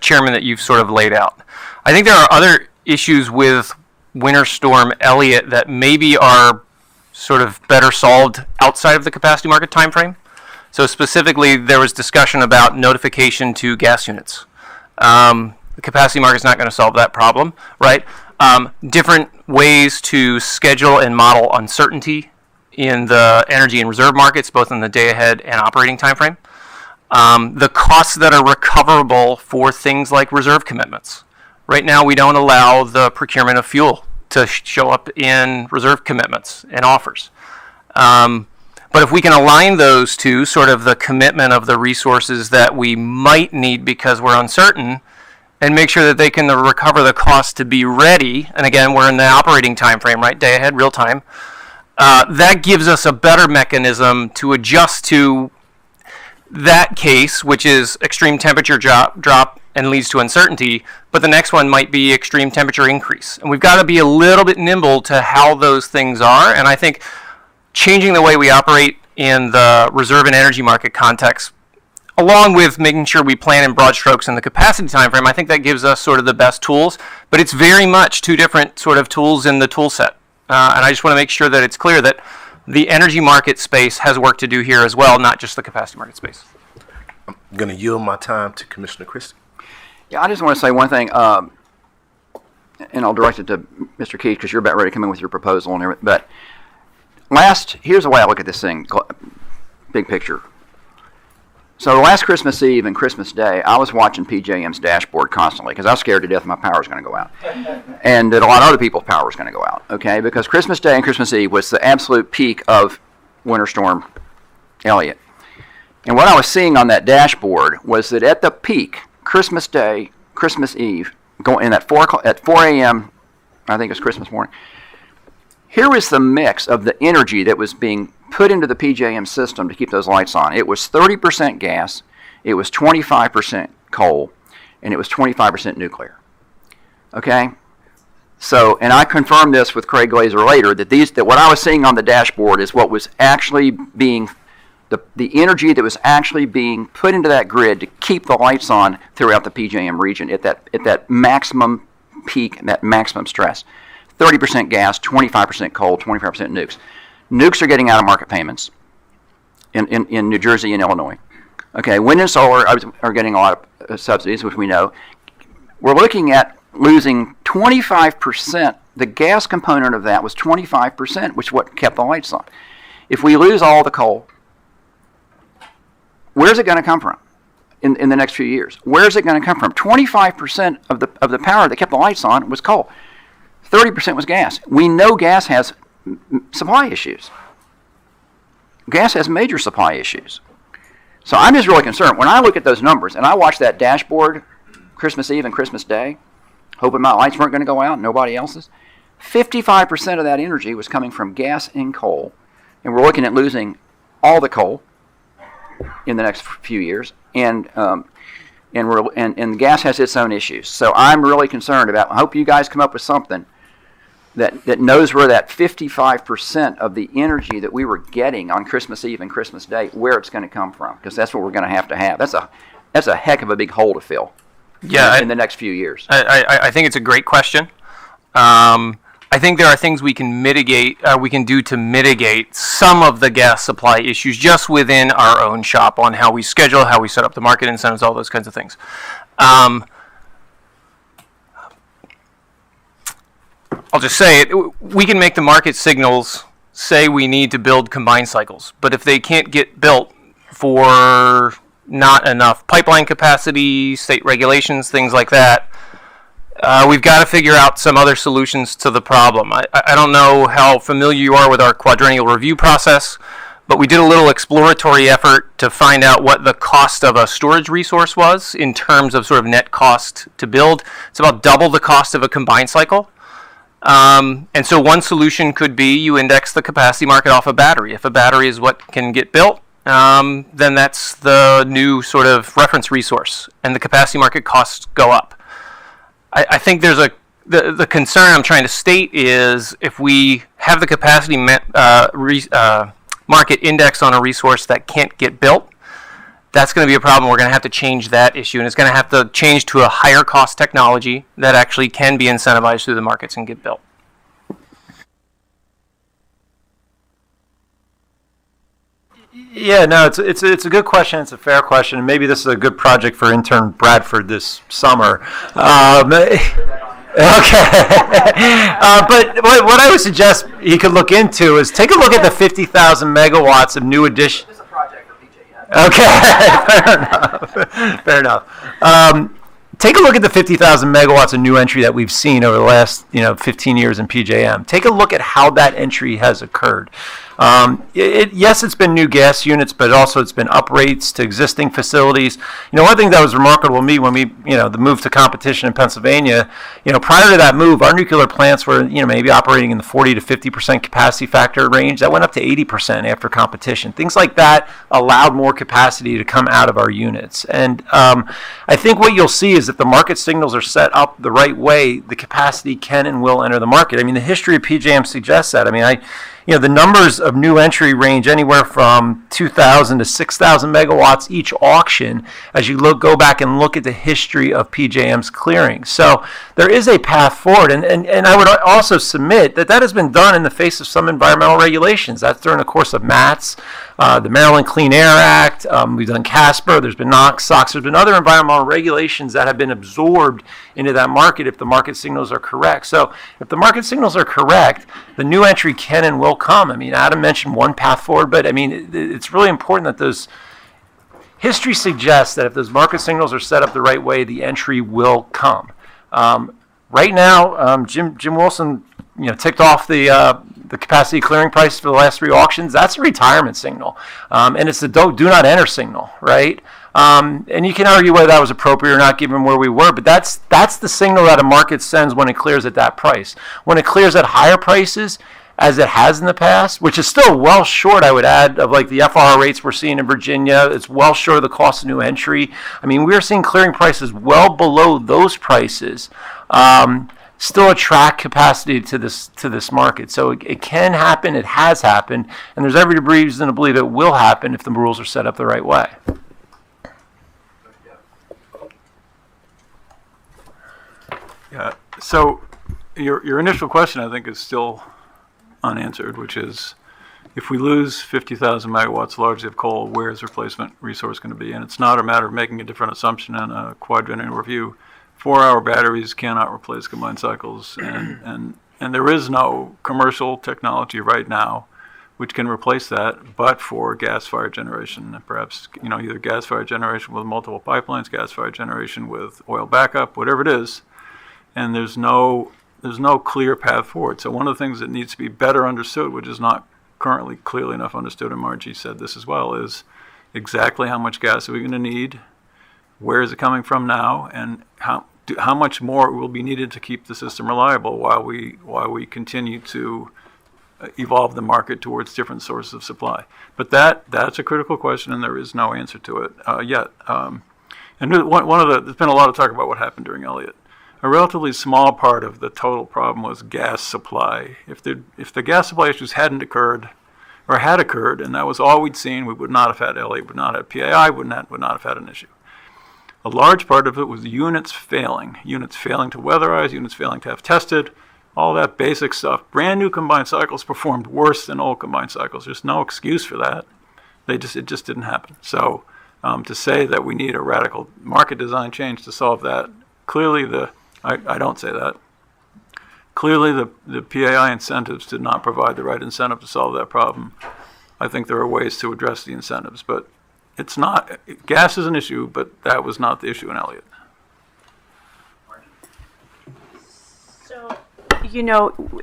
Chairman, that you've sort of laid out. I think there are other issues with Winter Storm Elliott that maybe are sort of better solved outside of the capacity market timeframe. So specifically, there was discussion about notification to gas units. The capacity market is not going to solve that problem, right? Different ways to schedule and model uncertainty in the energy and reserve markets, both in the day ahead and operating timeframe. The costs that are recoverable for things like reserve commitments. Right now, we don't allow the procurement of fuel to show up in reserve commitments and offers. But if we can align those to sort of the commitment of the resources that we might need because we're uncertain, and make sure that they can recover the cost to be ready, and again, we're in the operating time frame, right, day ahead, real time, that gives us a better mechanism to adjust to that case, which is extreme temperature drop and leads to uncertainty, but the next one might be extreme temperature increase. And we've got to be a little bit nimble to how those things are, and I think changing the way we operate in the reserve and energy market context, along with making sure we plan in broad strokes in the capacity time frame, I think that gives us sort of the best tools, but it's very much two different sort of tools in the tool set. And I just want to make sure that it's clear that the energy market space has work to do here as well, not just the capacity market space. I'm going to yield my time to Commissioner Christie. Yeah, I just want to say one thing, and I'll direct it to Mr. Keith because you're about ready to come in with your proposal and everything. But here's the way I look at this thing, big picture. So last Christmas Eve and Christmas Day, I was watching PJM's dashboard constantly because I was scared to death my power was going to go out. And that a lot of other people's power was going to go out, okay? Because Christmas Day and Christmas Eve was the absolute peak of Winter Storm Elliott. And what I was seeing on that dashboard was that at the peak, Christmas Day, Christmas Eve, going in at 4 a.m., I think it was Christmas morning, here was the mix of the energy that was being put into the PJM system to keep those lights on. It was 30% gas, it was 25% coal, and it was 25% nuclear. Okay? So, and I confirmed this with Craig Glazer later, that what I was seeing on the dashboard is what was actually being, the energy that was actually being put into that grid to keep the lights on throughout the PJM region at that maximum peak, that maximum stress. 30% gas, 25% coal, 25% nukes. Nukes are getting out of market payments in New Jersey and Illinois. Okay, wind and solar are getting a lot of subsidies, which we know. We're looking at losing 25%. The gas component of that was 25%, which is what kept the lights on. If we lose all the coal, where's it going to come from in the next few years? Where's it going to come from? 25% of the power that kept the lights on was coal. 30% was gas. We know gas has supply issues. Gas has major supply issues. So I'm just really concerned. When I look at those numbers and I watch that dashboard, Christmas Eve and Christmas Day, hoping my lights weren't going to go out, nobody else's, 55% of that energy was coming from gas and coal. And we're looking at losing all the coal in the next few years. And gas has its own issues. So I'm really concerned about, I hope you guys come up with something that knows where that 55% of the energy that we were getting on Christmas Eve and Christmas Day, where it's going to come from, because that's what we're going to have. That's a heck of a big hole to fill. Yeah, in the next few years. I think it's a great question. I think there are things we can mitigate. We can do to mitigate some of the gas supply issues just within our own shop on how we schedule, how we set up the market incentives, all those kinds of things. I'll just say it. We can make the market signals say we need to build combined cycles, but if they can't get built for not enough pipeline capacity, state regulations, things like that, we've got to figure out some other solutions to the problem. I don't know how familiar you are with our quadrennial review process, but we did a little exploratory effort to find out what the cost of a storage resource was in terms of sort of net cost to build. It's about double the cost of a combined cycle. And so one solution could be you index the capacity market off a battery. If a battery is what can get built, then that's the new sort of reference resource, and the capacity market costs go up. I think there's the concern I'm trying to state is if we have the capacity market index on a resource that can't get built, that's going to be a problem. We're going to have to change that issue, and it's going to have to change to a higher cost technology that actually can be incentivized through the markets and get built. Yeah, no, it's a good question. It's a fair question, and maybe this is a good project for intern Bradford this summer. Okay, but what I would suggest he could look into is take a look at the 50,000 megawatts of new addition. This is a project for PJM. Okay, fair enough. Take a look at the 50,000 megawatts of new entry that we've seen over the last 15 years in PJM. Take a look at how that entry has occurred. Yes, it's been new gas units, but also it's been uprates to existing facilities. One thing that was remarkable to me when we, the move to competition in Pennsylvania, prior to that move, our nuclear plants were, maybe operating in the 40 to 50% capacity factor range. That went up to 80% after competition. Things like that allowed more capacity to come out of our units. And I think what you'll see is if the market signals are set up the right way, the capacity can and will enter the market. I mean, the history of PJM suggests that. I mean, the numbers of new entry range anywhere from 2,000 to 6,000 megawatts each auction as you go back and look at the history of PJM's clearing. So there is a path forward. And I would also submit that has been done in the face of some environmental regulations. That's during the course of MATS, the Maryland Clean Air Act. We've done CASPER. There's been NOx, SOx. There's been other environmental regulations that have been absorbed into that market if the market signals are correct. So if the market signals are correct, the new entry can and will come. I mean, Adam mentioned one path forward, but I mean, it's really important that history suggests that if those market signals are set up the right way, the entry will come. Right now, Jim Wilson, ticked off the capacity clearing price for the last 3 auctions. That's a retirement signal, and it's the do not enter signal, right? And you can argue whether that was appropriate or not, given where we were. But that's the signal that a market sends when it clears at that price. When it clears at higher prices, as it has in the past, which is still well short, I would add, of like the FR rates we're seeing in Virginia. It's well short of the cost of new entry. I mean, we're seeing clearing prices well below those prices. Still attract capacity to this market. So it can happen, it has happened, and there's every reason to believe it will happen if the rules are set up the right way. Yeah, so your initial question, I think, is still unanswered, which is, if we lose 50,000 megawatts largely of coal, where is replacement resource going to be? And it's not a matter of making a different assumption in a quadrennial review. 4-hour batteries cannot replace combined cycles, and there is no commercial technology right now which can replace that, but for gas-fired generation, and perhaps either gas-fired generation with multiple pipelines, gas-fired generation with oil backup, whatever it is, and there's no clear path forward. So one of the things that needs to be better understood, which is not currently clearly enough understood, and Margie said this as well, is exactly how much gas are we going to need, where is it coming from now, and how much more will be needed to keep the system reliable while we continue to evolve the market towards different sources of supply. But that's a critical question, and there is no answer to it yet. And there's been a lot of talk about what happened during Elliott. A relatively small part of the total problem was gas supply. If the gas supply issues hadn't occurred, or had occurred, and that was all we'd seen, we would not have had Elliott, would not have PAI, would not have had an issue. A large part of it was units failing to weatherize, units failing to have tested, all that basic stuff. Brand new combined cycles performed worse than old combined cycles. There's no excuse for that. It just didn't happen. So to say that we need a radical market design change to solve that, clearly I don't say that. Clearly the PAI incentives did not provide the right incentive to solve that problem. I think there are ways to address the incentives, but it's not, gas is an issue, but that was not the issue in Elliott. So,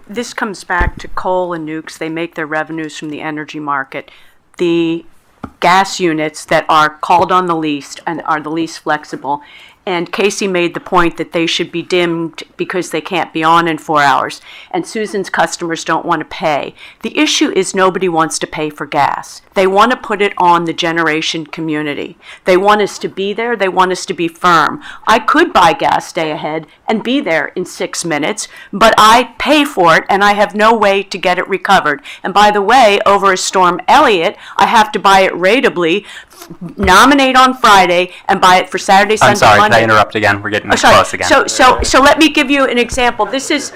this comes back to coal and nukes. They make their revenues from the energy market. The gas units that are called on the least and are the least flexible. And Casey made the point that they should be dimmed because they can't be on in 4 hours. And Susan's customers don't want to pay. The issue is nobody wants to pay for gas. They want to put it on the generation community. They want us to be there. They want us to be firm. I could buy gas day ahead and be there in 6 minutes, but I pay for it and I have no way to get it recovered. And by the way, over a Storm Elliott, I have to buy it ratably, nominate on Friday, and buy it for Saturday, Sunday, I'm sorry, Monday. can I interrupt again? We're getting Sorry. close again. So let me give you an example. This is,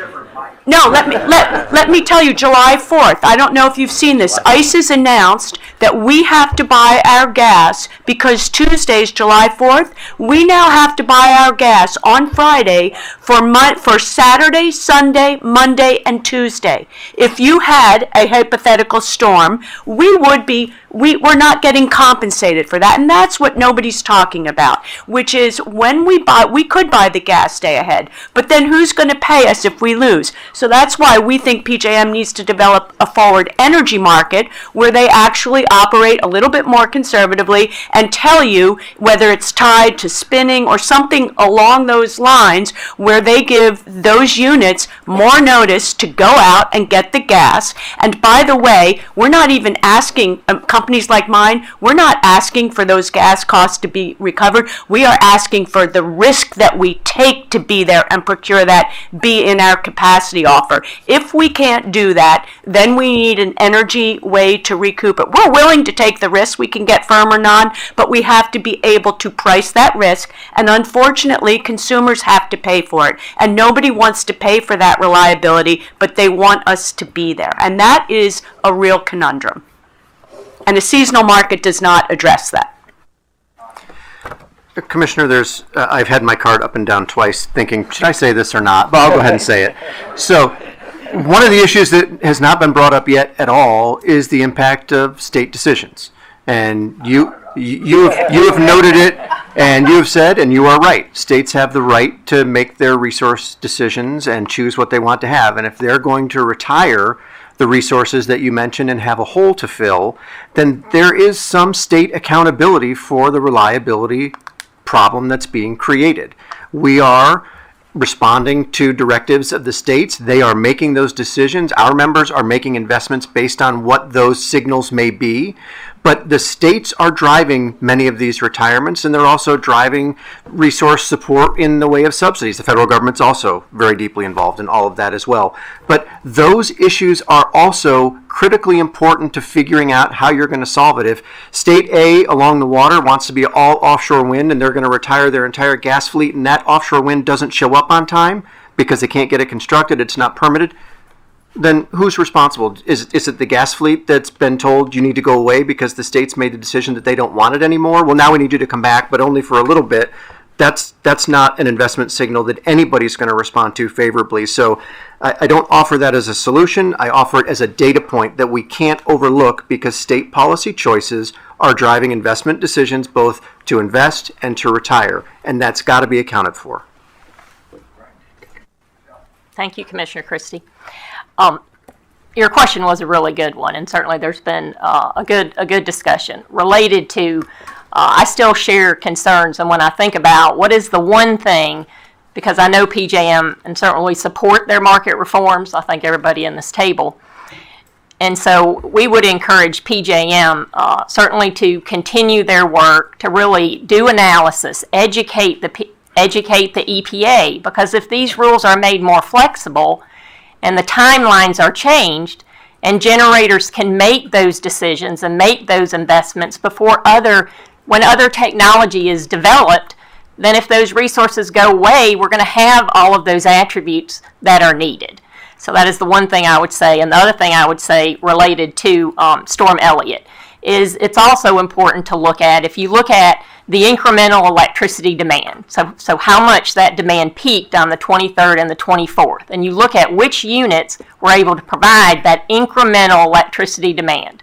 no, let me tell you, July 4th, I don't know if you've seen this. ICE has announced that we have to buy our gas because Tuesday's July 4th. We now have to buy our gas on Friday for Saturday, Sunday, Monday, and Tuesday. If you had a hypothetical storm, we're not getting compensated for that, and that's what nobody's talking about, which is when we could buy the gas day ahead, but then who's going to pay us if we lose? So that's why we think PJM needs to develop a forward energy market where they actually operate a little bit more conservatively and tell you whether it's tied to spinning or something along those lines where they give those units more notice to go out and get the gas. And by the way, we're not even asking companies like mine, we're not asking for those gas costs to be recovered. We are asking for the risk that we take to be there and procure that be in our capacity offer. If we can't do that, then we need an energy way to recoup it. We're willing to take the risk. We can get firm or non, but we have to be able to price that risk. And unfortunately, consumers have to pay for it. And nobody wants to pay for that reliability, but they want us to be there. And that is a real conundrum. And a seasonal market does not address that. Commissioner, I've had my card up and down twice thinking, should I say this or not? But I'll go ahead and say it. So one of the issues that has not been brought up yet at all is the impact of state decisions. And you have noted it, and you have said, and you are right, states have the right to make their resource decisions and choose what they want to have. And if they're going to retire the resources that you mentioned and have a hole to fill, then there is some state accountability for the reliability problem that's being created. We are responding to directives of the states. They are making those decisions. Our members are making investments based on what those signals may be. But the states are driving many of these retirements, and they're also driving resource support in the way of subsidies. The federal government's also very deeply involved in all of that as well. But those issues are also critically important to figuring out how you're going to solve it. If state A along the water wants to be all offshore wind and they're going to retire their entire gas fleet, and that offshore wind doesn't show up on time because they can't get it constructed, it's not permitted, then who's responsible? Is it the gas fleet that's been told you need to go away because the state's made the decision that they don't want it anymore? Well, now we need you to come back, but only for a little bit. That's not an investment signal that anybody's going to respond to favorably. So I don't offer that as a solution. I offer it as a data point that we can't overlook because state policy choices are driving investment decisions both to invest and to retire, and that's got to be accounted for. Thank you, Commissioner Christie. Your question was a really good one, and certainly there's been a good discussion related to. I still share concerns, and when I think about what is the one thing, because I know PJM and certainly support their market reforms, I think everybody in this table, and so we would encourage PJM certainly to continue their work to really do analysis, educate the EPA, because if these rules are made more flexible and the timelines are changed, and generators can make those decisions and make those investments when other technology is developed, then if those resources go away, we're going to have all of those attributes that are needed. So that is the one thing I would say. And the other thing I would say related to Storm Elliott is it's also important to look at, if you look at the incremental electricity demand, so how much that demand peaked on the 23rd and the 24th, and you look at which units were able to provide that incremental electricity demand.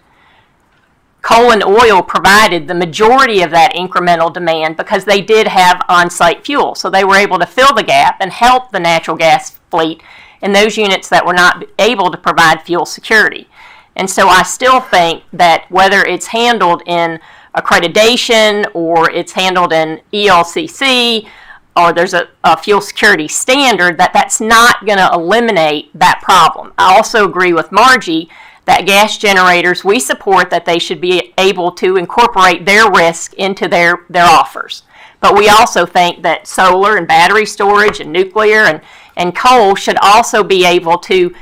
Coal and oil provided the majority of that incremental demand because they did have on-site fuel, so they were able to fill the gap and help the natural gas fleet in those units that were not able to provide fuel security. And so I still think that whether it's handled in accreditation or it's handled in ELCC or there's a fuel security standard, that's not going to eliminate that problem. I also agree with Margie that gas generators, we support that they should be able to incorporate their risk into their offers. But we also think that solar and battery storage and nuclear and coal should also be able to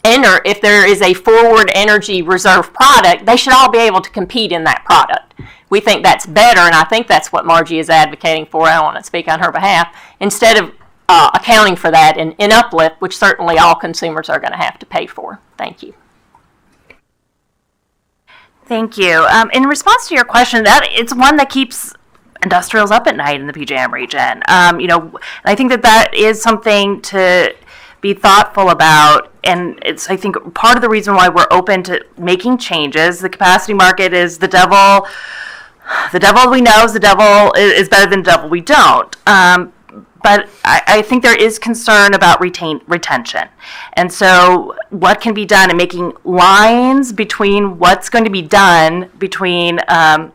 enter, if there is a forward energy reserve product, they should all be able to compete in that product. We think that's better, and I think that's what Margie is advocating for. I don't want to speak on her behalf. Instead of accounting for that in uplift, which certainly all consumers are going to have to pay for. Thank you. Thank you. In response to your question, it's one that keeps industrials up at night in the PJM region. I think that is something to be thoughtful about, and it's, I think, part of the reason why we're open to making changes. The capacity market is the devil. The devil we know is the devil is better than the devil we don't. But I think there is concern about retention. And so what can be done in making lines between what's going to be done, between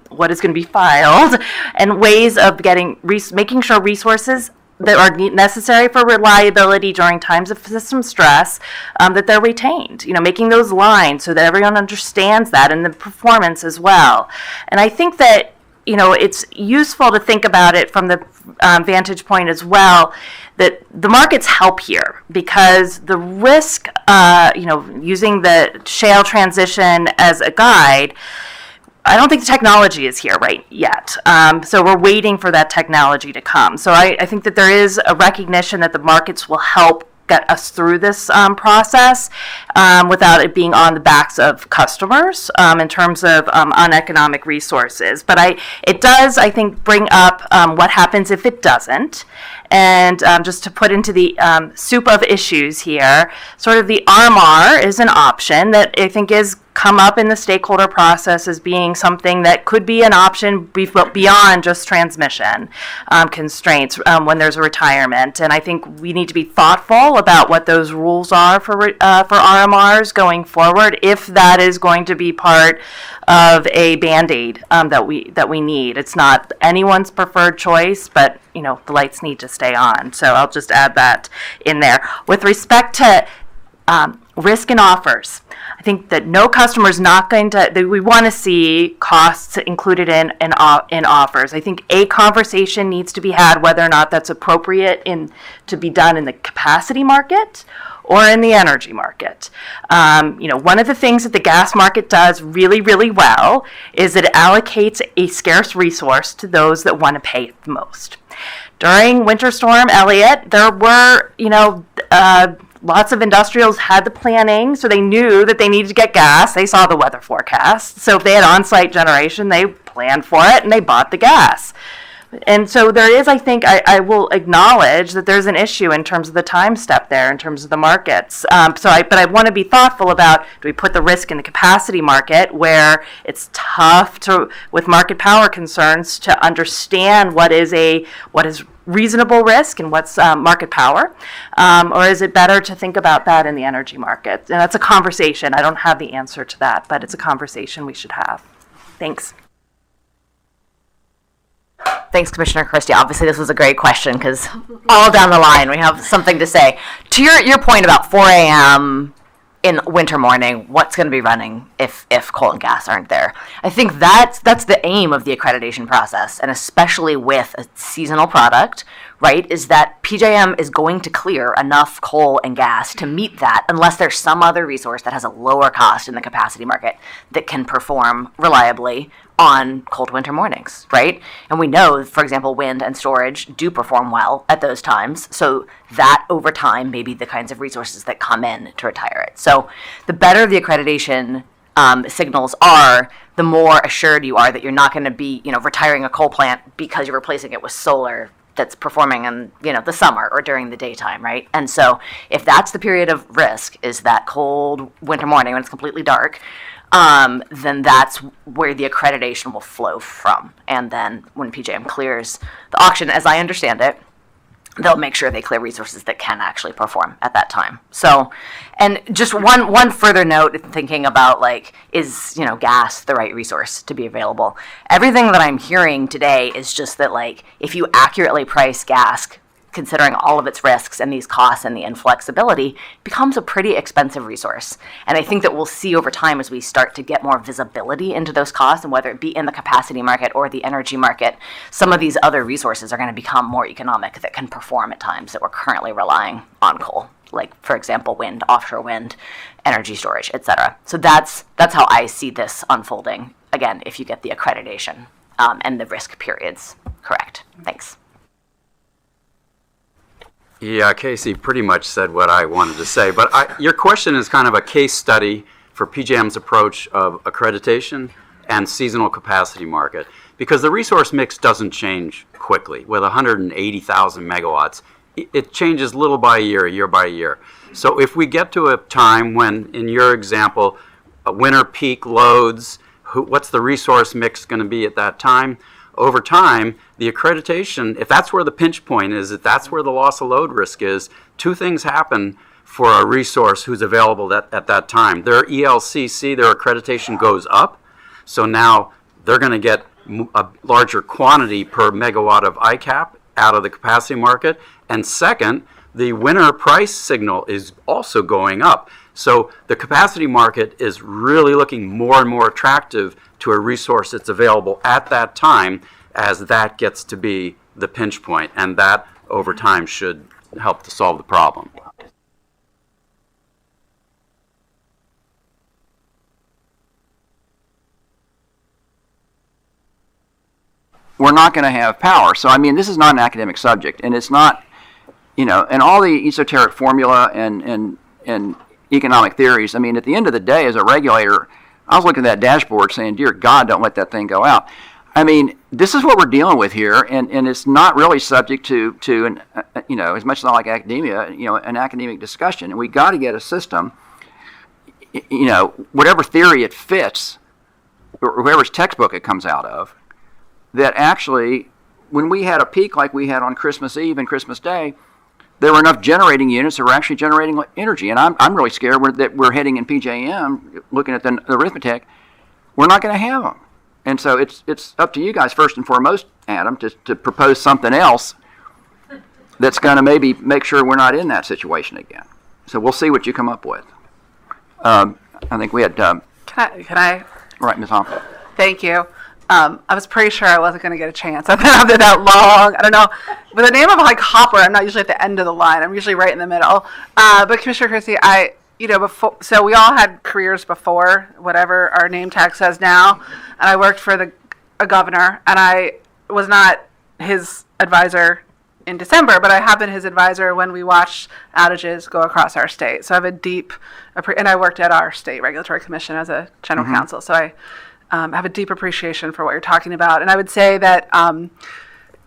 what is going to be filed, and ways of making sure resources that are necessary for reliability during times of system stress, that they're retained. Making those lines so that everyone understands that, and the performance as well. And I think that it's useful to think about it from the vantage point as well, that the markets help here because the risk, using the shale transition as a guide, I don't think the technology is here right yet. So we're waiting for that technology to come. So I think that there is a recognition that the markets will help get us through this process without it being on the backs of customers in terms of uneconomic resources. But it does, I think, bring up what happens if it doesn't. And just to put into the soup of issues here, sort of the RMR is an option that I think is come up in the stakeholder process as being something that could be an option beyond just transmission constraints when there's a retirement. And I think we need to be thoughtful about what those rules are for RMRs going forward, if that is going to be part of a Band-Aid that we need. It's not anyone's preferred choice, but the lights need to stay on. So I'll just add that in there. With respect to risk and offers, I think that no customer is not going to, that we want to see costs included in offers. I think a conversation needs to be had whether or not that's appropriate to be done in the capacity market or in the energy market. One of the things that the gas market does really, really well is it allocates a scarce resource to those that want to pay it the most. During Winter Storm Elliott, there were, lots of industrials had the planning, so they knew that they needed to get gas. They saw the weather forecast. So if they had on-site generation, they planned for it and they bought the gas. And so there is, I think, I will acknowledge that there's an issue in terms of the time step there, in terms of the markets. But I want to be thoughtful about, do we put the risk in the capacity market where it's tough with market power concerns to understand what is reasonable risk and what's market power? Or is it better to think about that in the energy market? And that's a conversation. I don't have the answer to that, but it's a conversation we should have. Thanks. Thanks, Commissioner Christie. Obviously, this was a great question because all down the line we have something to say. To your point about 4 a.m. in winter morning, what's going to be running if coal and gas aren't there? I think that's the aim of the accreditation process, and especially with a seasonal product, right, is that PJM is going to clear enough coal and gas to meet that unless there's some other resource that has a lower cost in the capacity market that can perform reliably on cold winter mornings, right? And we know, for example, wind and storage do perform well at those times. So that over time may be the kinds of resources that come in to retire it. So the better the accreditation signals are, the more assured you are that you're not going to be, retiring a coal plant because you're replacing it with solar that's performing in, the summer or during the daytime, right? And so if that's the period of risk, is that cold winter morning when it's completely dark, then that's where the accreditation will flow from. And then when PJM clears the auction, as I understand it, they'll make sure they clear resources that can actually perform at that time. So, and just one further note, thinking about is gas the right resource to be available? Everything that I'm hearing today is just that if you accurately price gas, considering all of its risks and these costs and the inflexibility, becomes a pretty expensive resource. And I think that we'll see over time as we start to get more visibility into those costs, and whether it be in the capacity market or the energy market, some of these other resources are going to become more economic that can perform at times that we're currently relying on coal, like, for example, wind, offshore wind, energy storage, etc. So that's how I see this unfolding, again, if you get the accreditation and the risk periods correct. Thanks. Yeah, Casey pretty much said what I wanted to say, but your question is kind of a case study for PJM's approach of accreditation and seasonal capacity market, because the resource mix doesn't change quickly. With 180,000 megawatts, it changes little by year by year. So if we get to a time when, in your example, winter peak loads, what's the resource mix going to be at that time? Over time, the accreditation, if that's where the pinch point is, if that's where the loss of load risk is, two things happen for a resource who's available at that time. Their ELCC, their accreditation goes up, so now they're going to get a larger quantity per megawatt of ICAP out of the capacity market. And second, the winter price signal is also going up. So the capacity market is really looking more and more attractive to a resource that's available at that time, as that gets to be the pinch point, and that over time should help to solve the problem. We're not going to have power. So, I mean, this is not an academic subject, and it's not, and all the esoteric formula and economic theories. I mean, at the end of the day, as a regulator, I was looking at that dashboard saying, dear God, don't let that thing go out. I mean, this is what we're dealing with here, and it's not really subject to an, as much as I like academia, an academic discussion. And we got to get a system. whatever theory it fits, or whoever's textbook it comes out of, that actually, when we had a peak like we had on Christmas Eve and Christmas Day, there were enough generating units that were actually generating energy. And I'm really scared that we're heading in PJM, looking at the arithmetic, we're not going to have them. And so it's up to you guys, first and foremost, Adam, to propose something else that's going to maybe make sure we're not in that situation again. So we'll see what you come up with. I think we had... Can I? Right, Ms. Hoffman. Thank you. I was pretty sure I wasn't going to get a chance. I've been out there that long. I don't know. With the name of like Hopper, I'm not usually at the end of the line. I'm usually right in the middle. But Commissioner Christie, before, so we all had careers before whatever our name tag says now, and I worked for a governor, and I was not his advisor in December, but I have been his advisor when we watched outages go across our state. So I have a deep, and I worked at our state regulatory commission as a general counsel. So I have a deep appreciation for what you're talking about. And I would say that,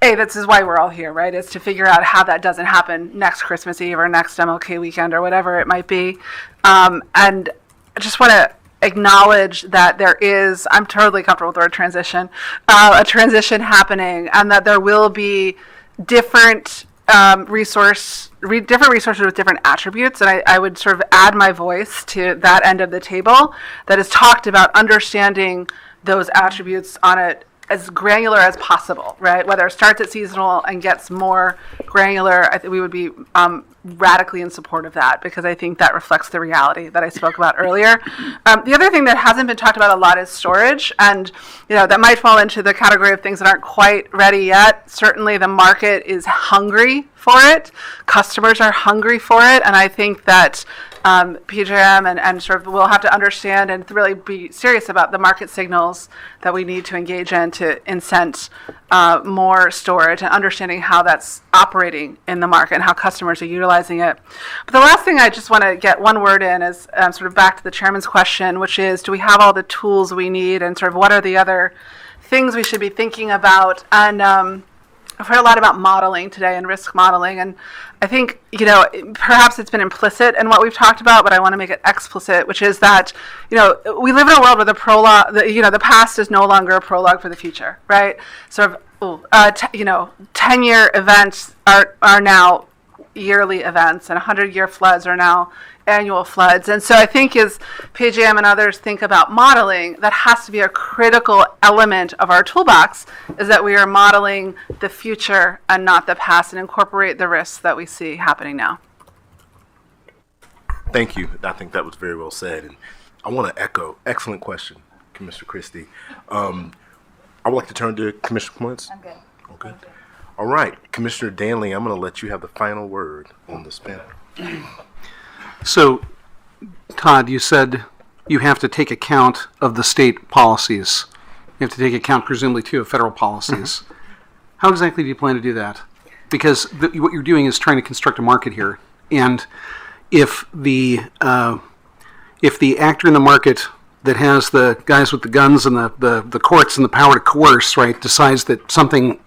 this is why we're all here, right? Is to figure out how that doesn't happen next Christmas Eve or next MLK weekend or whatever it might be. And I just want to acknowledge that I'm totally comfortable with the word transition, a transition happening, and that there will be different resources with different attributes, and I would sort of add my voice to that end of the table that has talked about understanding those attributes on as granular as possible, right? Whether it starts at seasonal and gets more granular, I think we would be radically in support of that, because I think that reflects the reality that I spoke about earlier. The other thing that hasn't been talked about a lot is storage, and that might fall into the category of things that aren't quite ready yet. Certainly the market is hungry for it. Customers are hungry for it, and I think that PJM and sort of we'll have to understand and really be serious about the market signals that we need to engage in to incent more storage and understanding how that's operating in the market and how customers are utilizing it. But the last thing I just want to get one word in is sort of back to the chairman's question, which is, do we have all the tools we need, and sort of what are the other things we should be thinking about? And I've heard a lot about modeling today and risk modeling, and I think, perhaps it's been implicit in what we've talked about, but I want to make it explicit, which is that, we live in a world where the past is no longer a prologue for the future, right? Sort of, 10-year events are now yearly events, and 100-year floods are now annual floods. And so I think as PJM and others think about modeling, that has to be a critical element of our toolbox, is that we are modeling the future and not the past, and incorporate the risks that we see happening now. Thank you. I think that was very well said. And I want to echo, excellent question, Commissioner Christie. I would like to turn to Commissioner Clements. I'm good. Okay. All right. Commissioner Danley, I'm going to let you have the final word on this panel. So, Todd, you said you have to take account of the state policies. You have to take account, presumably, too, of federal policies. How exactly do you plan to do that? Because what you're doing is trying to construct a market here. And if the actor in the market that has the guys with the guns and the courts and the power to coerce, right, decides that something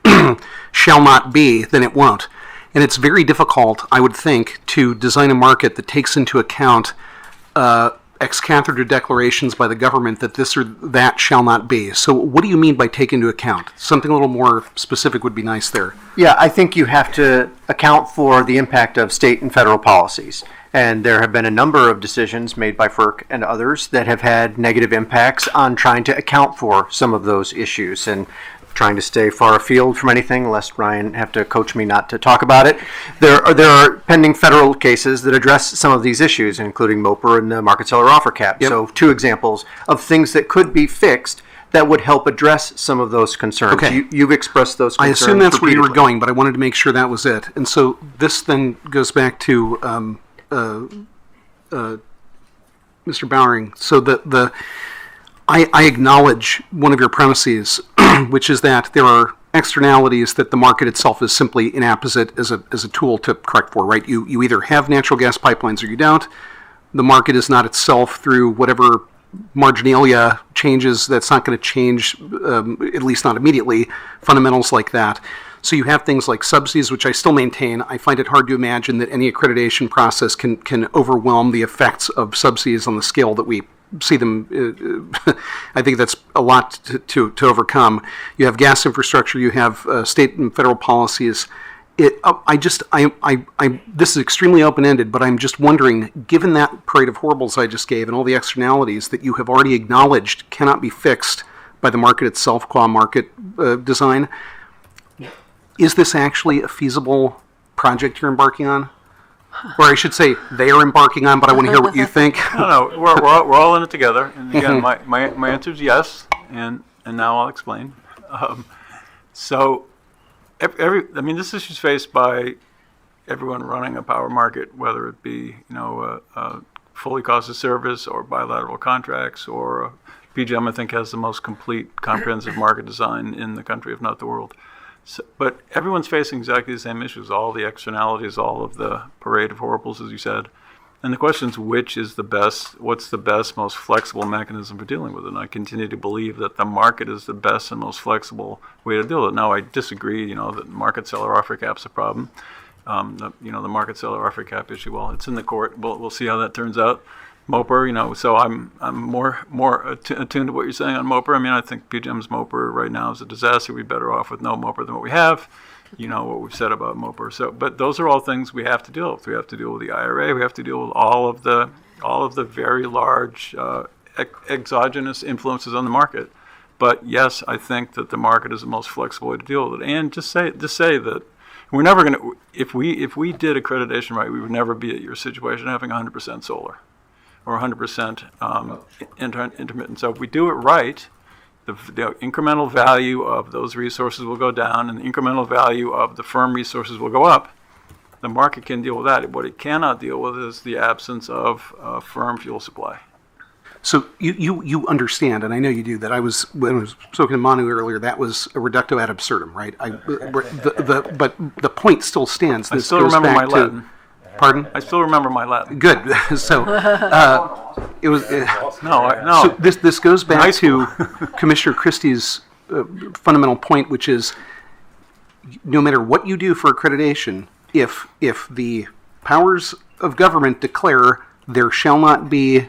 shall not be, then it won't. And it's very difficult, I would think, to design a market that takes into account ex cathedra declarations by the government that this or that shall not be. So what do you mean by take into account? Something a little more specific would be nice there. Yeah, I think you have to account for the impact of state and federal policies. And there have been a number of decisions made by FERC and others that have had negative impacts on trying to account for some of those issues. And trying to stay far afield from anything, lest Ryan have to coach me not to talk about it. There are pending federal cases that address some of these issues, including MOPR and the market seller offer cap. Yep. So 2 examples of things that could be fixed that would help address some of those concerns. Okay. You've expressed those concerns. I assume that's where you were repeatedly. going, but I wanted to make sure that was it. And so this then goes back to Mr. Bowering. So I acknowledge one of your premises, which is that there are externalities that the market itself is simply inapposite as a tool to correct for, right? You either have natural gas pipelines or you don't. The market is not itself, through whatever marginalia changes, that's not going to change, at least not immediately, fundamentals like that. So you have things like subsidies, which I still maintain. I find it hard to imagine that any accreditation process can overwhelm the effects of subsidies on the scale that we see them. I think that's a lot to overcome. You have gas infrastructure. You have state and federal policies. This is extremely open-ended, but I'm just wondering, given that parade of horribles I just gave and all the externalities that you have already acknowledged cannot be fixed by the market itself, qua market design, is this actually a feasible project you're embarking on? Or I should say, they are embarking on, but I want to hear what you think. No, we're all in it together. And again, my answer is yes, and now I'll explain. So, this issue is faced by everyone running a power market, whether it be fully cost of service or bilateral contracts, or PJM I think has the most complete, comprehensive market design in the country, if not the world. So, but everyone's facing exactly the same issues, all the externalities, all of the parade of horribles, as you said. And the question is, what's the best, most flexible mechanism for dealing with it? And I continue to believe that the market is the best and most flexible way to deal with it. Now, I disagree, that market seller offer cap's a problem. The market seller offer cap issue, well, it's in the court. We'll see how that turns out. MOPR, so I'm more attuned to what you're saying on MOPR. I think PJM's MOPR right now is a disaster. We'd be better off with no MOPR than what we have. You know what we've said about MOPR. But those are all things we have to deal with. We have to deal with the IRA. We have to deal with all of the very large exogenous influences on the market. But yes, I think that the market is the most flexible way to deal with it. And just say that we're never going to. If we did accreditation right, we would never be at your situation having 100% solar or 100% intermittent. So if we do it right, the incremental value of those resources will go down and the incremental value of the firm resources will go up. The market can deal with that. What it cannot deal with is the absence of firm fuel supply. So you understand, and I know you do, that when I was talking to Manu earlier, that was a reductio ad absurdum, right? But the point still stands. I still remember my Latin. Pardon? I still remember my Latin. Good. So it was. No. So this goes back to Commissioner Christie's fundamental point, which is no matter what you do for accreditation, if the powers of government declare there shall not be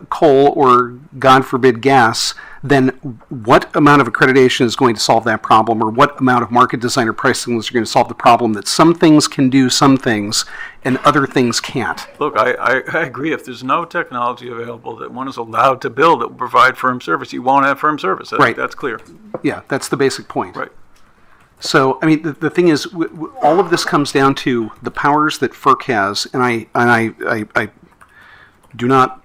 coal or, God forbid, gas, then what amount of accreditation is going to solve that problem, or what amount of market design or pricing is going to solve the problem that some things can do some things and other things can't? Look, I agree. If there's no technology available that one is allowed to build that will provide firm service, you won't have firm service. Right. That's clear. Yeah, that's the basic point. Right. So, the thing is, all of this comes down to the powers that FERC has, and I do not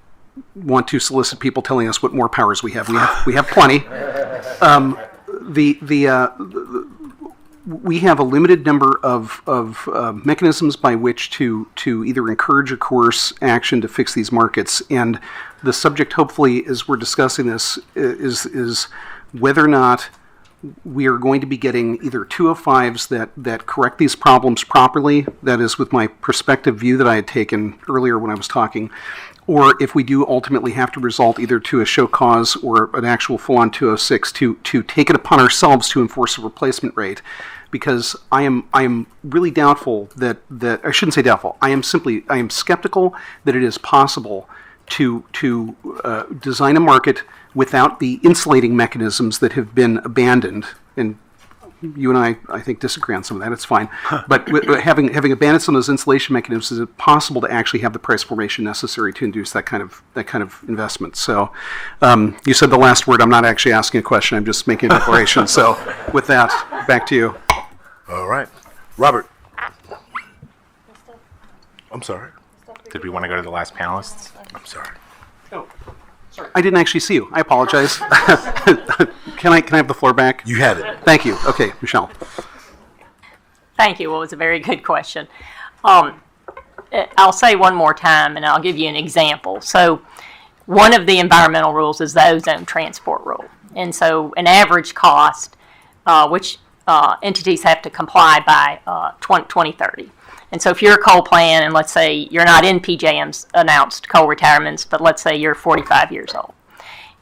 want to solicit people telling us what more powers we have. We have plenty. We have a limited number of mechanisms by which to either encourage or coerce action to fix these markets. And the subject, hopefully, as we're discussing this, is whether or not we are going to be getting either 205s that correct these problems properly, that is with my perspective view that I had taken earlier when I was talking, or if we do ultimately have to result either to a show cause or an actual full-on 206 to take it upon ourselves to enforce a replacement rate. Because I am really doubtful that I shouldn't say doubtful, I am skeptical that it is possible to design a market without the insulating mechanisms that have been abandoned. And you and I think, disagree on some of that. It's fine. But having abandoned some of those insulation mechanisms, is it possible to actually have the price formation necessary to induce that kind of investment? So you said the last word. I'm not actually asking a question. I'm just making a declaration. So with that, back to you. All right. Robert. I'm sorry. Did we want to go to the last panelists? I'm sorry. I didn't actually see you. I apologize. Can I have the floor back? You had it. Thank you. Okay, Michelle. Thank you. Well, it was a very good question. I'll say one more time, and I'll give you an example. So one of the environmental rules is the ozone transport rule. And so an average cost, which entities have to comply by 2030. And so if you're a coal plant, and let's say you're not in PJM's announced coal retirements, but let's say you're 45 years old,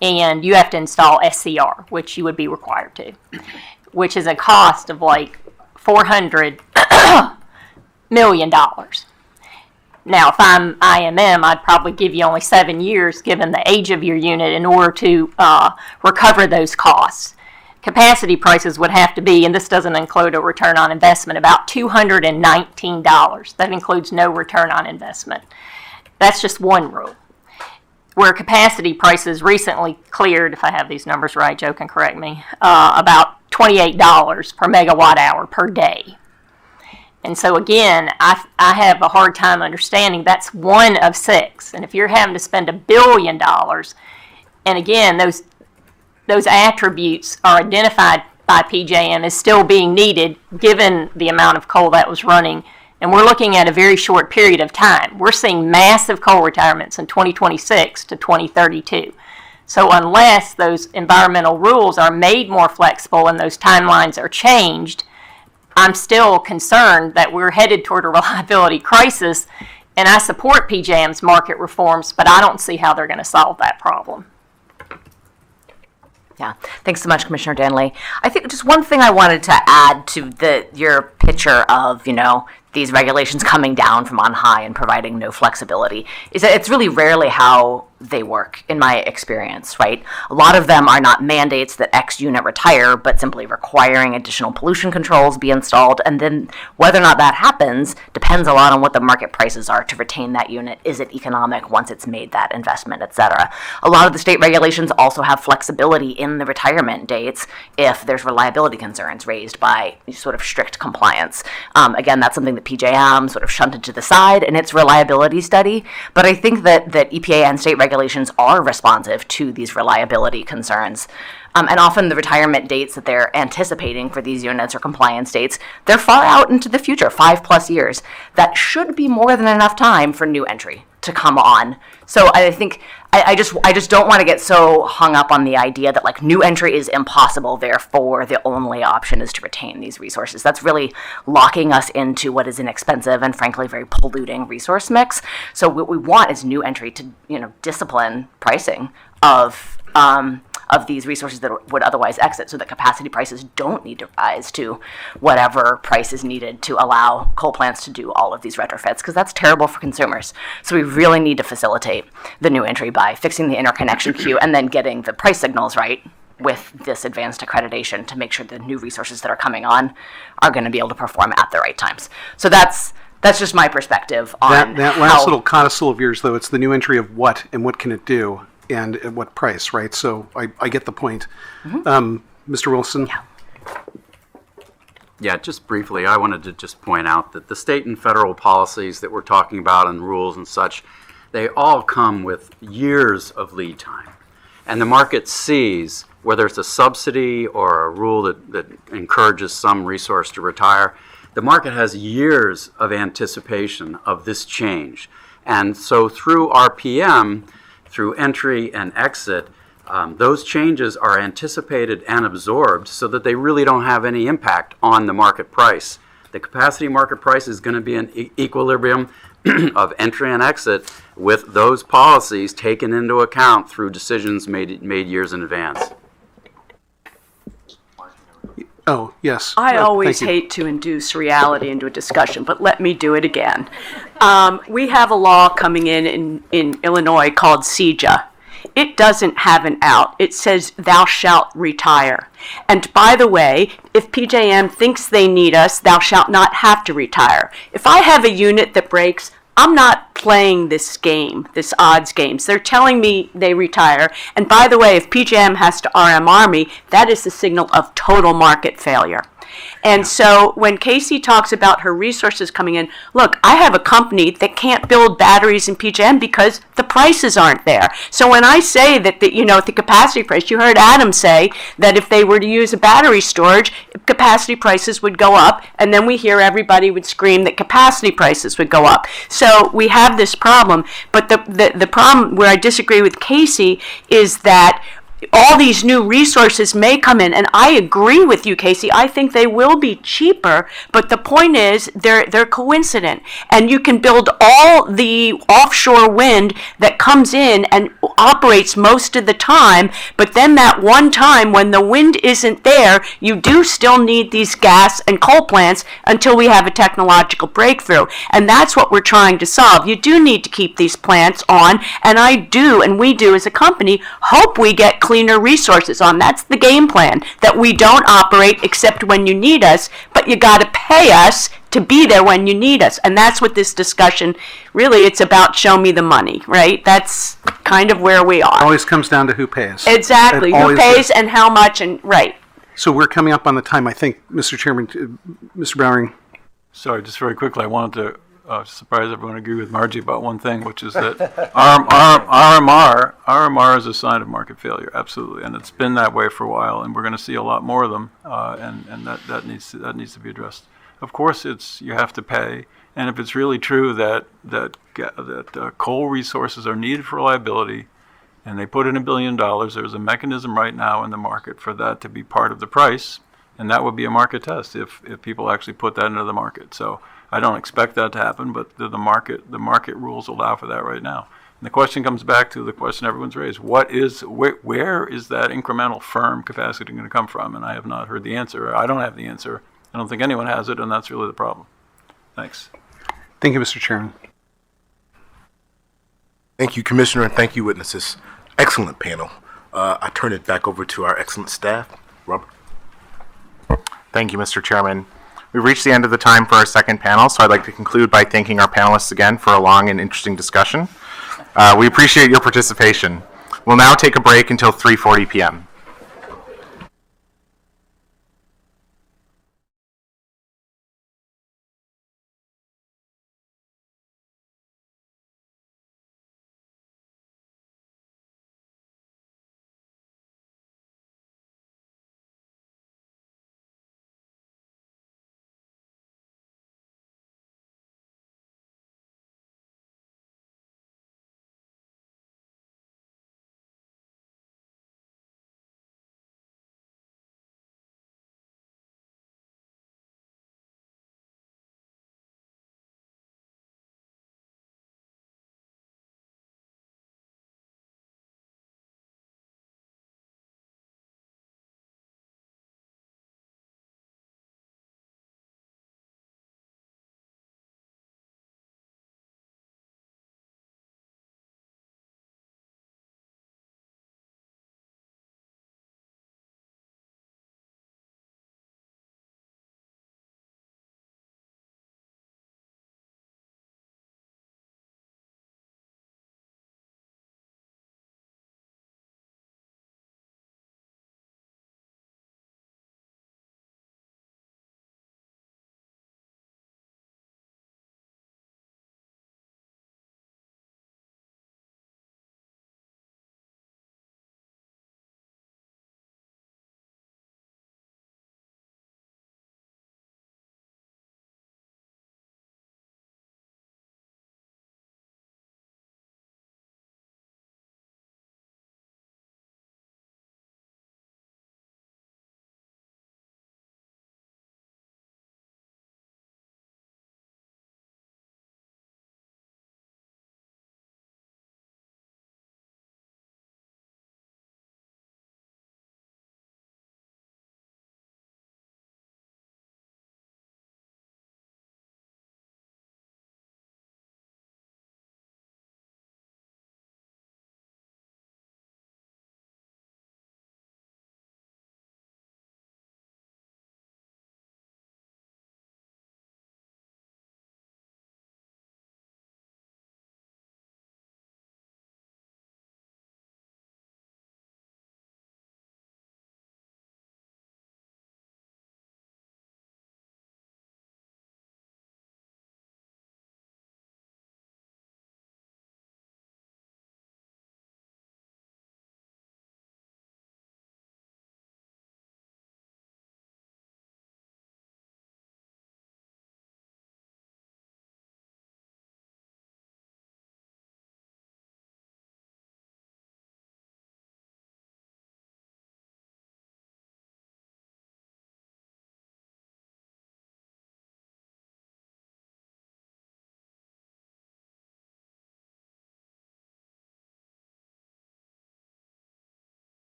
and you have to install SCR, which you would be required to, which is a cost of like $400 million. Now, if I'm IMM, I'd probably give you only 7 years, given the age of your unit, in order to recover those costs. Capacity prices would have to be, and this doesn't include a return on investment, about $219. That includes no return on investment. That's just one rule. Where capacity prices recently cleared, if I have these numbers right, Joe can correct me, about $28 per megawatt hour per day. And so again, I have a hard time understanding that's one of 6. And if you're having to spend $1 billion, and again, those attributes are identified by PJM as still being needed given the amount of coal that was running, and we're looking at a very short period of time. We're seeing massive coal retirements in 2026 to 2032. So unless those environmental rules are made more flexible and those timelines are changed, I'm still concerned that we're headed toward a reliability crisis, and I support PJM's market reforms, but I don't see how they're going to solve that problem. Yeah, thanks so much, Commissioner Danley. I think just one thing I wanted to add to your picture of, these regulations coming down from on high and providing no flexibility is that it's really rarely how they work, in my experience, right? A lot of them are not mandates that X unit retire, but simply requiring additional pollution controls be installed. And then whether or not that happens depends a lot on what the market prices are to retain that unit. Is it economic once it's made that investment, et cetera? A lot of the state regulations also have flexibility in the retirement dates if there's reliability concerns raised by sort of strict compliance. Again, that's something that PJM sort of shunted to the side in its reliability study. But I think that EPA and state regulations are responsive to these reliability concerns. And often the retirement dates that they're anticipating for these units or compliance dates, they're far out into the future, 5+ years. That should be more than enough time for new entry to come on. So I think I just don't want to get so hung up on the idea that like new entry is impossible, therefore the only option is to retain these resources. That's really locking us into what is an expensive and frankly very polluting resource mix. So what we want is new entry to discipline pricing of these resources that would otherwise exit, so that capacity prices don't need to rise to whatever price is needed to allow coal plants to do all of these retrofits, because that's terrible for consumers. So we really need to facilitate the new entry by fixing the interconnection queue and then getting the price signals right with this advanced accreditation to make sure the new resources that are coming on are going to be able to perform at the right times. So that's just my perspective on that last little codicil of yours, though. It's the new entry of what and what can it do, and at what price, right? So I get the point. Mr. Wilson? Yeah. Yeah, just briefly, I wanted to just point out that the state and federal policies that we're talking about and rules and such, they all come with years of lead time. And the market sees, whether it's a subsidy or a rule that encourages some resource to retire, the market has years of anticipation of this change. And so through RPM, through entry and exit, those changes are anticipated and absorbed so that they really don't have any impact on the market price. The capacity market price is going to be an equilibrium of entry and exit with those policies taken into account through decisions made years in advance. Oh, yes. I always thank you. hate to induce reality into a discussion, but let me do it again. We have a law coming in Illinois called CEJA. It doesn't have an out. It says thou shalt retire. And by the way, if PJM thinks they need us, thou shalt not have to retire. If I have a unit that breaks, I'm not playing this game, this odds games. They're telling me they retire. And by the way, if PJM has to RMR me, that is the signal of total market failure. And so when Casey talks about her resources coming in, look, I have a company that can't build batteries in PJM because the prices aren't there. So when I say that the capacity price, you heard Adam say that if they were to use a battery storage, capacity prices would go up, and then we hear everybody would scream that capacity prices would go up. So we have this problem, but the problem where I disagree with Casey is that all these new resources may come in, and I agree with you, Casey. I think they will be cheaper, but the point is they're coincident, and you can build all the offshore wind that comes in and operates most of the time, but then that one time when the wind isn't there, you do still need these gas and coal plants until we have a technological breakthrough, and that's what we're trying to solve. You do need to keep these plants on, and I do, and we do as a company, hope we get cleaner resources on. That's the game plan, that we don't operate except when you need us, but you got to pay us to be there when you need us. And that's what this discussion, really, it's about show me the money, right? That's kind of where we are. Always comes down to who pays. Exactly. It Who always pays is. and how much, and right. So we're coming up on the time, I think, Mr. Chairman, Mr. Bowering. Sorry, just very quickly, I wanted to surprise everyone, agree with Margie about one thing, which is that RMR is a sign of market failure, absolutely, and it's been that way for a while, and we're going to see a lot more of them, and that needs to be addressed. Of course, you have to pay, and if it's really true that coal resources are needed for reliability, and they put in $1 billion, there's a mechanism right now in the market for that to be part of the price, and that would be a market test if people actually put that into the market. So I don't expect that to happen, but the market rules allow for that right now. And the question comes back to the question everyone's raised: where is that incremental firm capacity going to come from? And I have not heard the answer. I don't have the answer. I don't think anyone has it, and that's really the problem. Thanks. Thank you, Mr. Chairman. Thank you, Commissioner, and thank you, witnesses. Excellent panel. I turn it back over to our excellent staff. Robert. Thank you, Mr. Chairman. We've reached the end of the time for our second panel, so I'd like to conclude by thanking our panelists again for a long and interesting discussion. We appreciate your participation. We'll now take a break until 3:40 p.m.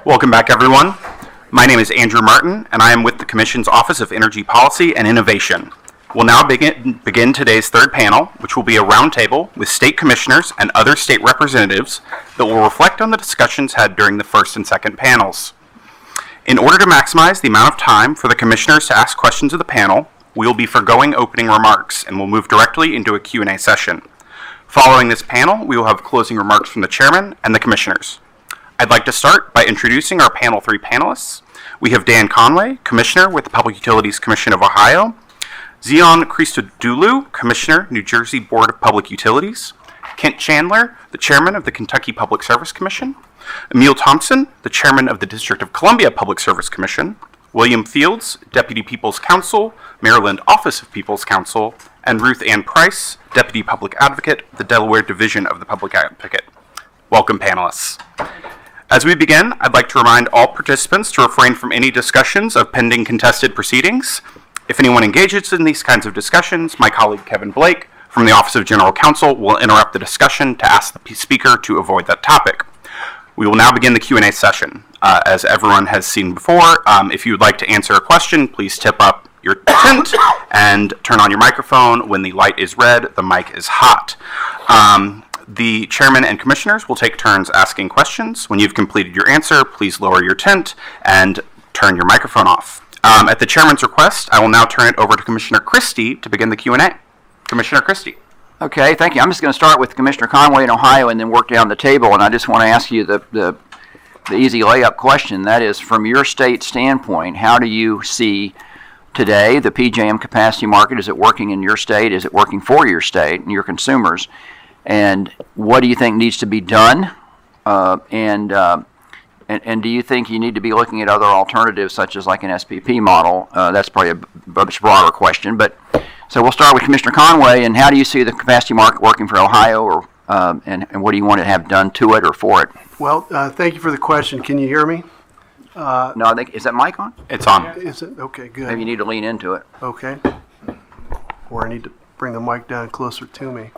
Welcome back, everyone. My name is Andrew Martin, and I am with the Commission's Office of Energy Policy and Innovation. We'll now begin today's third panel, which will be a roundtable with state commissioners and other state representatives that will reflect on the discussions had during the first and second panels. In order to maximize the amount of time for the commissioners to ask questions of the panel, we will be foregoing opening remarks and will move directly into a Q&A session. Following this panel, we will have closing remarks from the chairman and the commissioners. I'd like to start by introducing our panel 3 panelists. We have Dan Conway, Commissioner with the Public Utilities Commission of Ohio, Zion Christodoulou, Commissioner, New Jersey Board of Public Utilities, Kent Chandler, the Chairman of the Kentucky Public Service Commission, Emil Thompson, the Chairman of the District of Columbia Public Service Commission, William Fields, Deputy People's Counsel, Maryland Office of People's Counsel, and Ruth Ann Price, Deputy Public Advocate, the Delaware Division of the Public Advocate. Welcome, panelists. As we begin, I'd like to remind all participants to refrain from any discussions of pending contested proceedings. If anyone engages in these kinds of discussions, my colleague Kevin Blake from the Office of General Counsel will interrupt the discussion to ask the speaker to avoid that topic. We will now begin the Q&A session. As everyone has seen before, if you would like to answer a question, please tip up your tent and turn on your microphone. When the light is red, the mic is hot. The chairman and commissioners will take turns asking questions. When you've completed your answer, please lower your tent and turn your microphone off. At the chairman's request, I will now turn it over to Commissioner Christie to begin the Q&A. Commissioner Christie. Okay, thank you. I'm just going to start with Commissioner Conway in Ohio and then work down the table. And I just want to ask you the easy layup question. That is, from your state standpoint, how do you see today the PJM capacity market? Is it working in your state? Is it working for your state and your consumers? And what do you think needs to be done? And do you think you need to be looking at other alternatives, such as like an SPP model? That's probably a much broader question. But so we'll start with Commissioner Conway. And how do you see the capacity market working for Ohio, or and what do you want to have done to it or for it? Well, thank you for the question. Can you hear me? No, I think, is that mic on? It's on. Is it? Okay, good. Maybe you need to lean into it. Okay. Or I need to bring the mic down closer to me.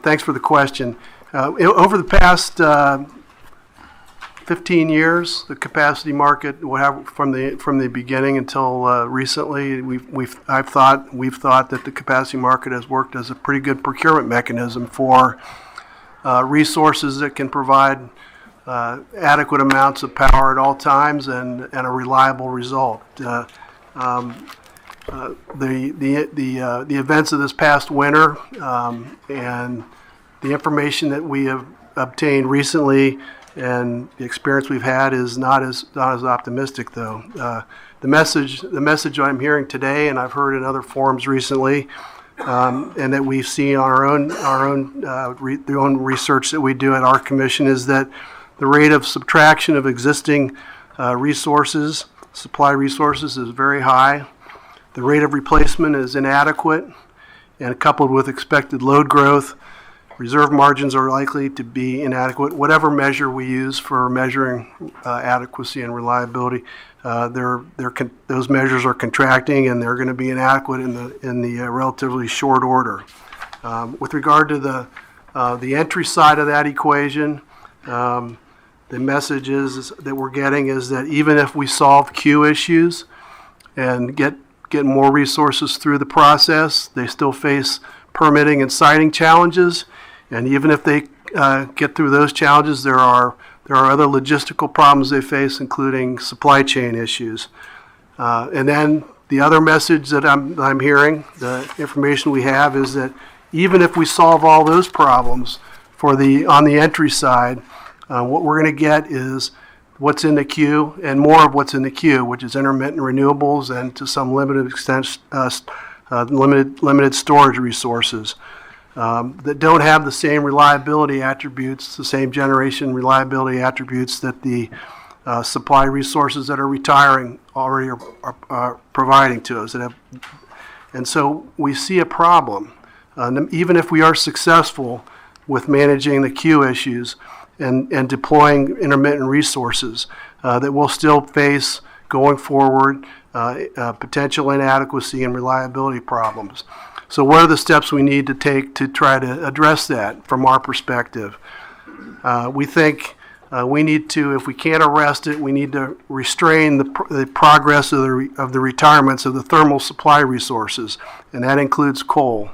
Thanks for the question. Over the past 15 years, the capacity market, from the beginning until recently, we've thought that the capacity market has worked as a pretty good procurement mechanism for resources that can provide adequate amounts of power at all times and a reliable result. The events of this past winter and the information that we have obtained recently and the experience we've had is not as optimistic, though. The message I'm hearing today, and I've heard in other forums recently, and that we've seen on the own research that we do at our commission, is that the rate of subtraction of existing resources, supply resources, is very high. The rate of replacement is inadequate, and coupled with expected load growth, reserve margins are likely to be inadequate. Whatever measure we use for measuring adequacy and reliability, those measures are contracting, and they're going to be inadequate in the relatively short order. With regard to the entry side of that equation, the message is that we're getting is that even if we solve queue issues and get more resources through the process, they still face permitting and siting challenges. And even if they get through those challenges, there are other logistical problems they face, including supply chain issues. And then the other message that I'm hearing, the information we have, is that even if we solve all those problems on the entry side, what we're going to get is what's in the queue and more of what's in the queue, which is intermittent renewables and to some limited extent limited storage resources that don't have the same reliability attributes, the same generation reliability attributes that the supply resources that are retiring already are providing to us. And so we see a problem. Even if we are successful with managing the queue issues and deploying intermittent resources, that we'll still face going forward potential inadequacy and reliability problems. So what are the steps we need to take to try to address that from our perspective? We think We need to, if we can't arrest it, we need to restrain the progress of the retirements of the thermal supply resources, and that includes coal.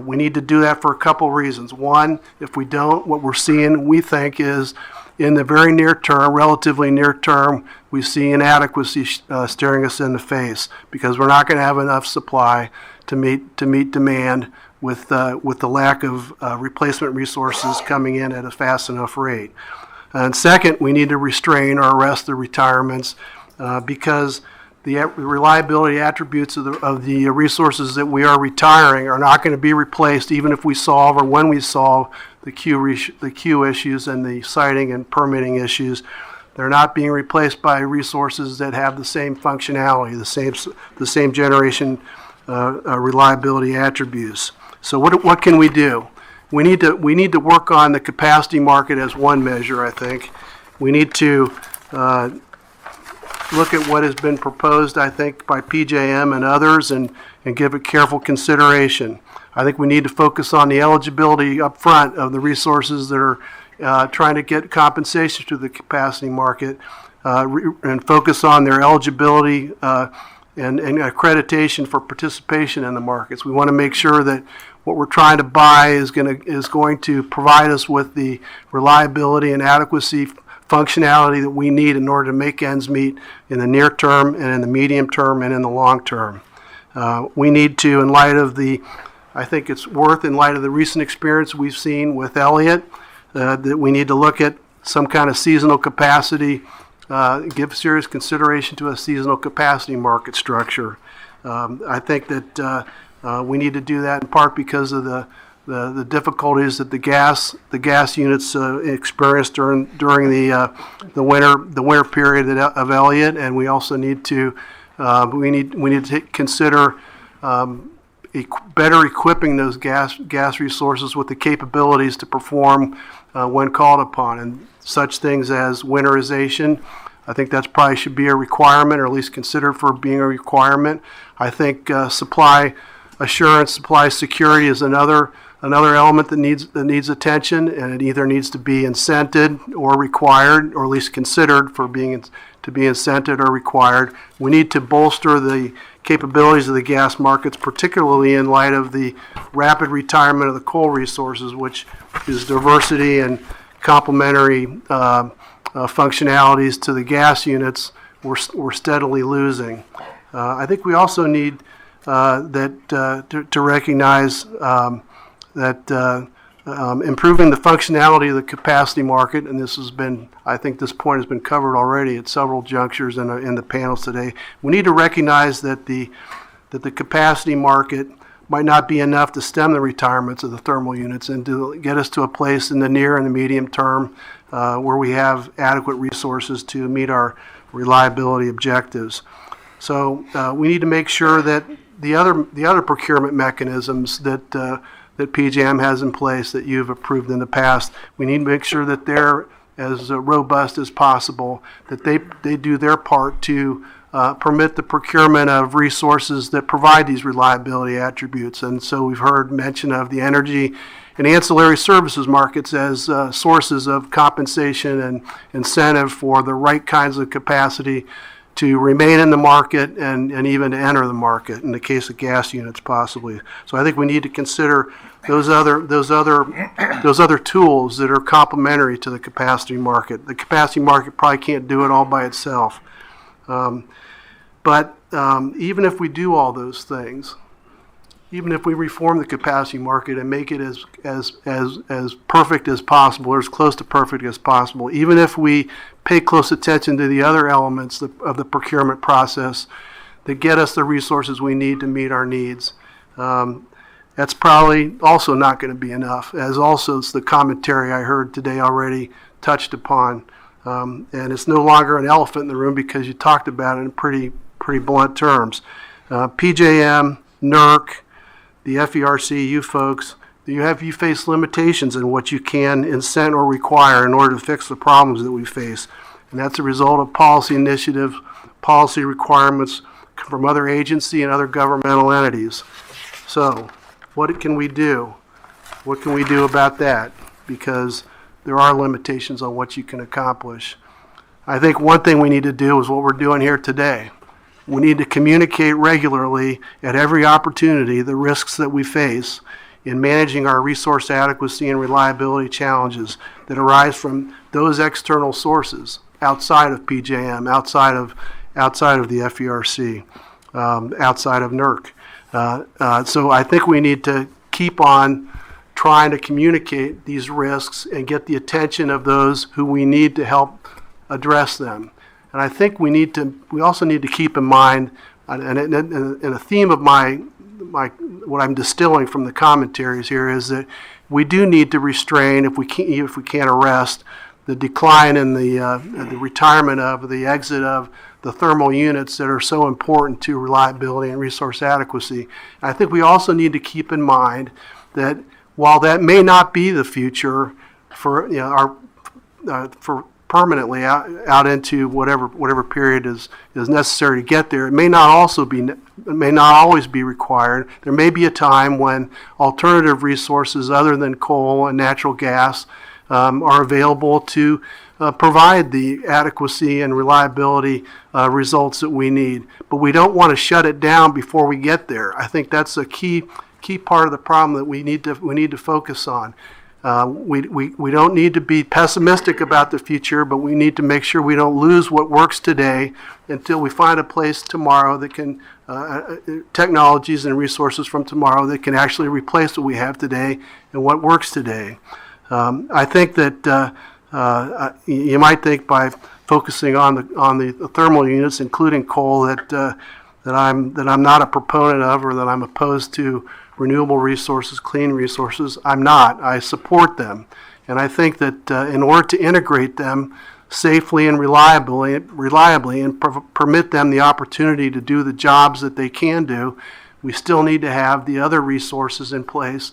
We need to do that for a couple reasons. One, if we don't, what we're seeing, we think, is in the very near term, relatively near term, we see inadequacy staring us in the face because we're not going to have enough supply to meet demand with the lack of replacement resources coming in at a fast enough rate. And second, we need to restrain or arrest the retirements because the reliability attributes of the resources that we are retiring are not going to be replaced even if we solve or when we solve the queue issues and the siting and permitting issues. They're not being replaced by resources that have the same functionality, the same generation reliability attributes. So what can we do? We need to work on the capacity market as one measure, I think. We need to look at what has been proposed, I think, by PJM and others and give it careful consideration. I think we need to focus on the eligibility up front of the resources that are trying to get compensation to the capacity market and focus on their eligibility and accreditation for participation in the markets. We want to make sure that what we're trying to buy is going to provide us with the reliability and adequacy functionality that we need in order to make ends meet in the near term and in the medium term and in the long term. We need to, in light of the recent experience we've seen with Elliott, that we need to look at some kind of seasonal capacity, give serious consideration to a seasonal capacity market structure. I think that we need to do that in part because of the difficulties that the gas units experienced during the winter period of Elliott, and we also need to consider better equipping those gas resources with the capabilities to perform when called upon, and such things as winterization. I think that's probably should be a requirement, or at least considered for being a requirement. I think supply assurance, supply security is another element that needs attention, and it either needs to be incented or required, or at least considered for to be incented or required. We need to bolster the capabilities of the gas markets, particularly in light of the rapid retirement of the coal resources, which is diversity and complementary functionalities to the gas units we're steadily losing. I think we also need to recognize that improving the functionality of the capacity market, and I think this point has been covered already at several junctures in the panels today. We need to recognize that the capacity market might not be enough to stem the retirements of the thermal units and to get us to a place in the near and the medium term where we have adequate resources to meet our reliability objectives. So we need to make sure that the other procurement mechanisms that PJM has in place that you've approved in the past, we need to make sure that they're as robust as possible, that they do their part to permit the procurement of resources that provide these reliability attributes. And so we've heard mention of the energy and ancillary services markets as sources of compensation and incentive for the right kinds of capacity to remain in the market and even to enter the market in the case of gas units possibly. So I think we need to consider those other tools that are complementary to the capacity market. The capacity market probably can't do it all by itself. But even if we do all those things, even if we reform the capacity market and make it as perfect as possible, or as close to perfect as possible, even if we pay close attention to the other elements of the procurement process that get us the resources we need to meet our needs, that's probably also not going to be enough, as also it's the commentary I heard today already touched upon. And it's no longer an elephant in the room because you talked about it in pretty blunt terms. PJM, NERC, the FERC, you folks, you face limitations in what you can incent or require in order to fix the problems that we face. And that's a result of policy initiatives, policy requirements from other agency and other governmental entities. So what can we do? What can we do about that? Because there are limitations on what you can accomplish. I think one thing we need to do is what we're doing here today. We need to communicate regularly at every opportunity the risks that we face in managing our resource adequacy and reliability challenges that arise from those external sources outside of PJM, outside of the FERC, outside of NERC. So I think we need to keep on trying to communicate these risks and get the attention of those who we need to help address them. And I think we also need to keep in mind, and a theme of what I'm distilling from the commentaries here is that we do need to restrain, if we can't arrest, the decline in the retirement of, the exit of the thermal units that are so important to reliability and resource adequacy. I think we also need to keep in mind that while that may not be the future for for permanently out into whatever period is necessary to get there, it may not always be required. There may be a time when alternative resources other than coal and natural gas are available to provide the adequacy and reliability results that we need. But we don't want to shut it down before we get there. I think that's a key part of the problem that we need to focus on. We don't need to be pessimistic about the future, but we need to make sure we don't lose what works today until we find a place tomorrow that can, technologies and resources from tomorrow that can actually replace what we have today and what works today. I think that you might think by focusing on the thermal units, including coal, that I'm not a proponent of, or that I'm opposed to renewable resources, clean resources. I'm not. I support them. And I think that in order to integrate them safely and reliably and permit them the opportunity to do the jobs that they can do, we still need to have the other resources in place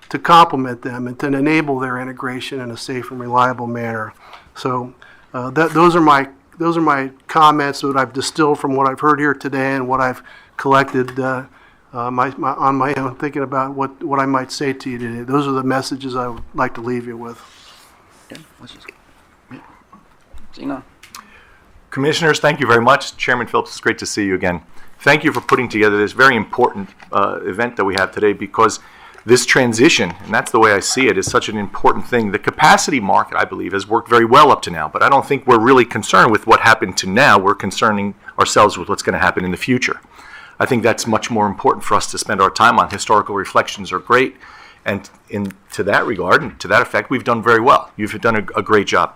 to complement them and to enable their integration in a safe and reliable manner. So those are my comments that I've distilled from what I've heard here today and what I've collected on my own, thinking about what I might say to you today. Those are the messages I would like to leave you with. Gina. Commissioners, thank you very much. Chairman Phillips, it's great to see you again. Thank you for putting together this very important event that we have today, because this transition, and that's the way I see it, is such an important thing. The capacity market, I believe, has worked very well up to now, but I don't think we're really concerned with what happened to now. We're concerning ourselves with what's going to happen in the future. I think that's much more important for us to spend our time on. Historical reflections are great, and to that regard, and to that effect, we've done very well. You've done a great job.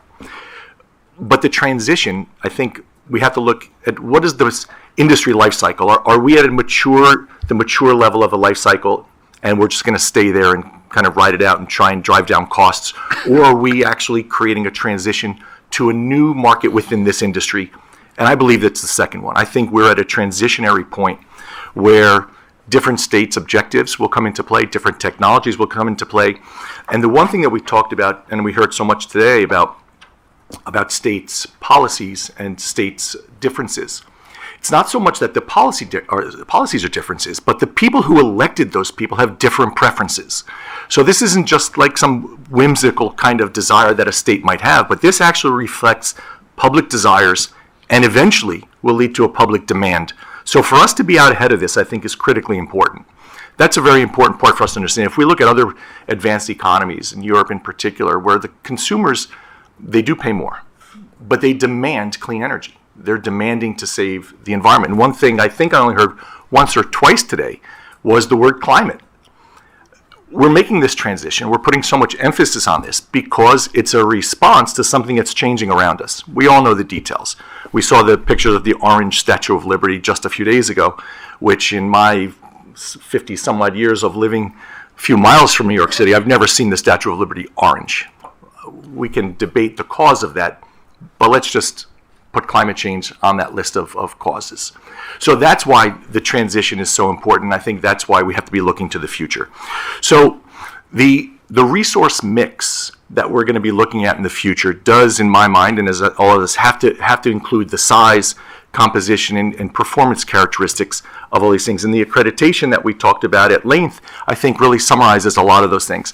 But the transition, I think we have to look at what is this industry life cycle. Are we at the mature level of a life cycle, and we're just going to stay there and kind of ride it out and try and drive down costs? Or are we actually creating a transition to a new market within this industry? And I believe that's the second one. I think we're at a transitionary point where different states' objectives will come into play, different technologies will come into play. And the one thing that we talked about, and we heard so much today about states' policies and states' differences, it's not so much that the policies are differences, but the people who elected those people have different preferences. So this isn't just like some whimsical kind of desire that a state might have, but this actually reflects public desires and eventually will lead to a public demand. So for us to be out ahead of this, I think, is critically important. That's a very important part for us to understand. If we look at other advanced economies, in Europe in particular, where the consumers, they do pay more, but they demand clean energy. They're demanding to save the environment. And one thing I think I only heard once or twice today was the word climate. We're making this transition. We're putting so much emphasis on this because it's a response to something that's changing around us. We all know the details. We saw the pictures of the orange Statue of Liberty just a few days ago, which in my 50 some odd years of living a few miles from New York City, I've never seen the Statue of Liberty orange. We can debate the cause of that, but let's just put climate change on that list of causes. So that's why the transition is so important. I think that's why we have to be looking to the future. So the resource mix that we're going to be looking at in the future does, in my mind, and as all of us, have to include the size, composition, and performance characteristics of all these things. And the accreditation that we talked about at length, I think, really summarizes a lot of those things.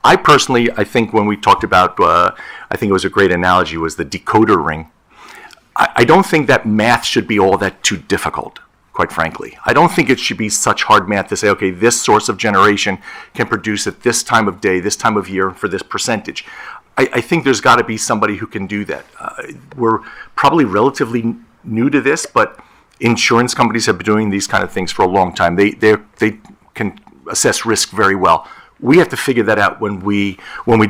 I personally, I think when we talked about, I think it was a great analogy, was the decoder ring. I don't think that math should be all that too difficult, quite frankly. I don't think it should be such hard math to say, okay, this source of generation can produce at this time of day, this time of year, for this percentage. I think there's got to be somebody who can do that. We're probably relatively new to this, but insurance companies have been doing these kind of things for a long time. They can assess risk very well. We have to figure that out when we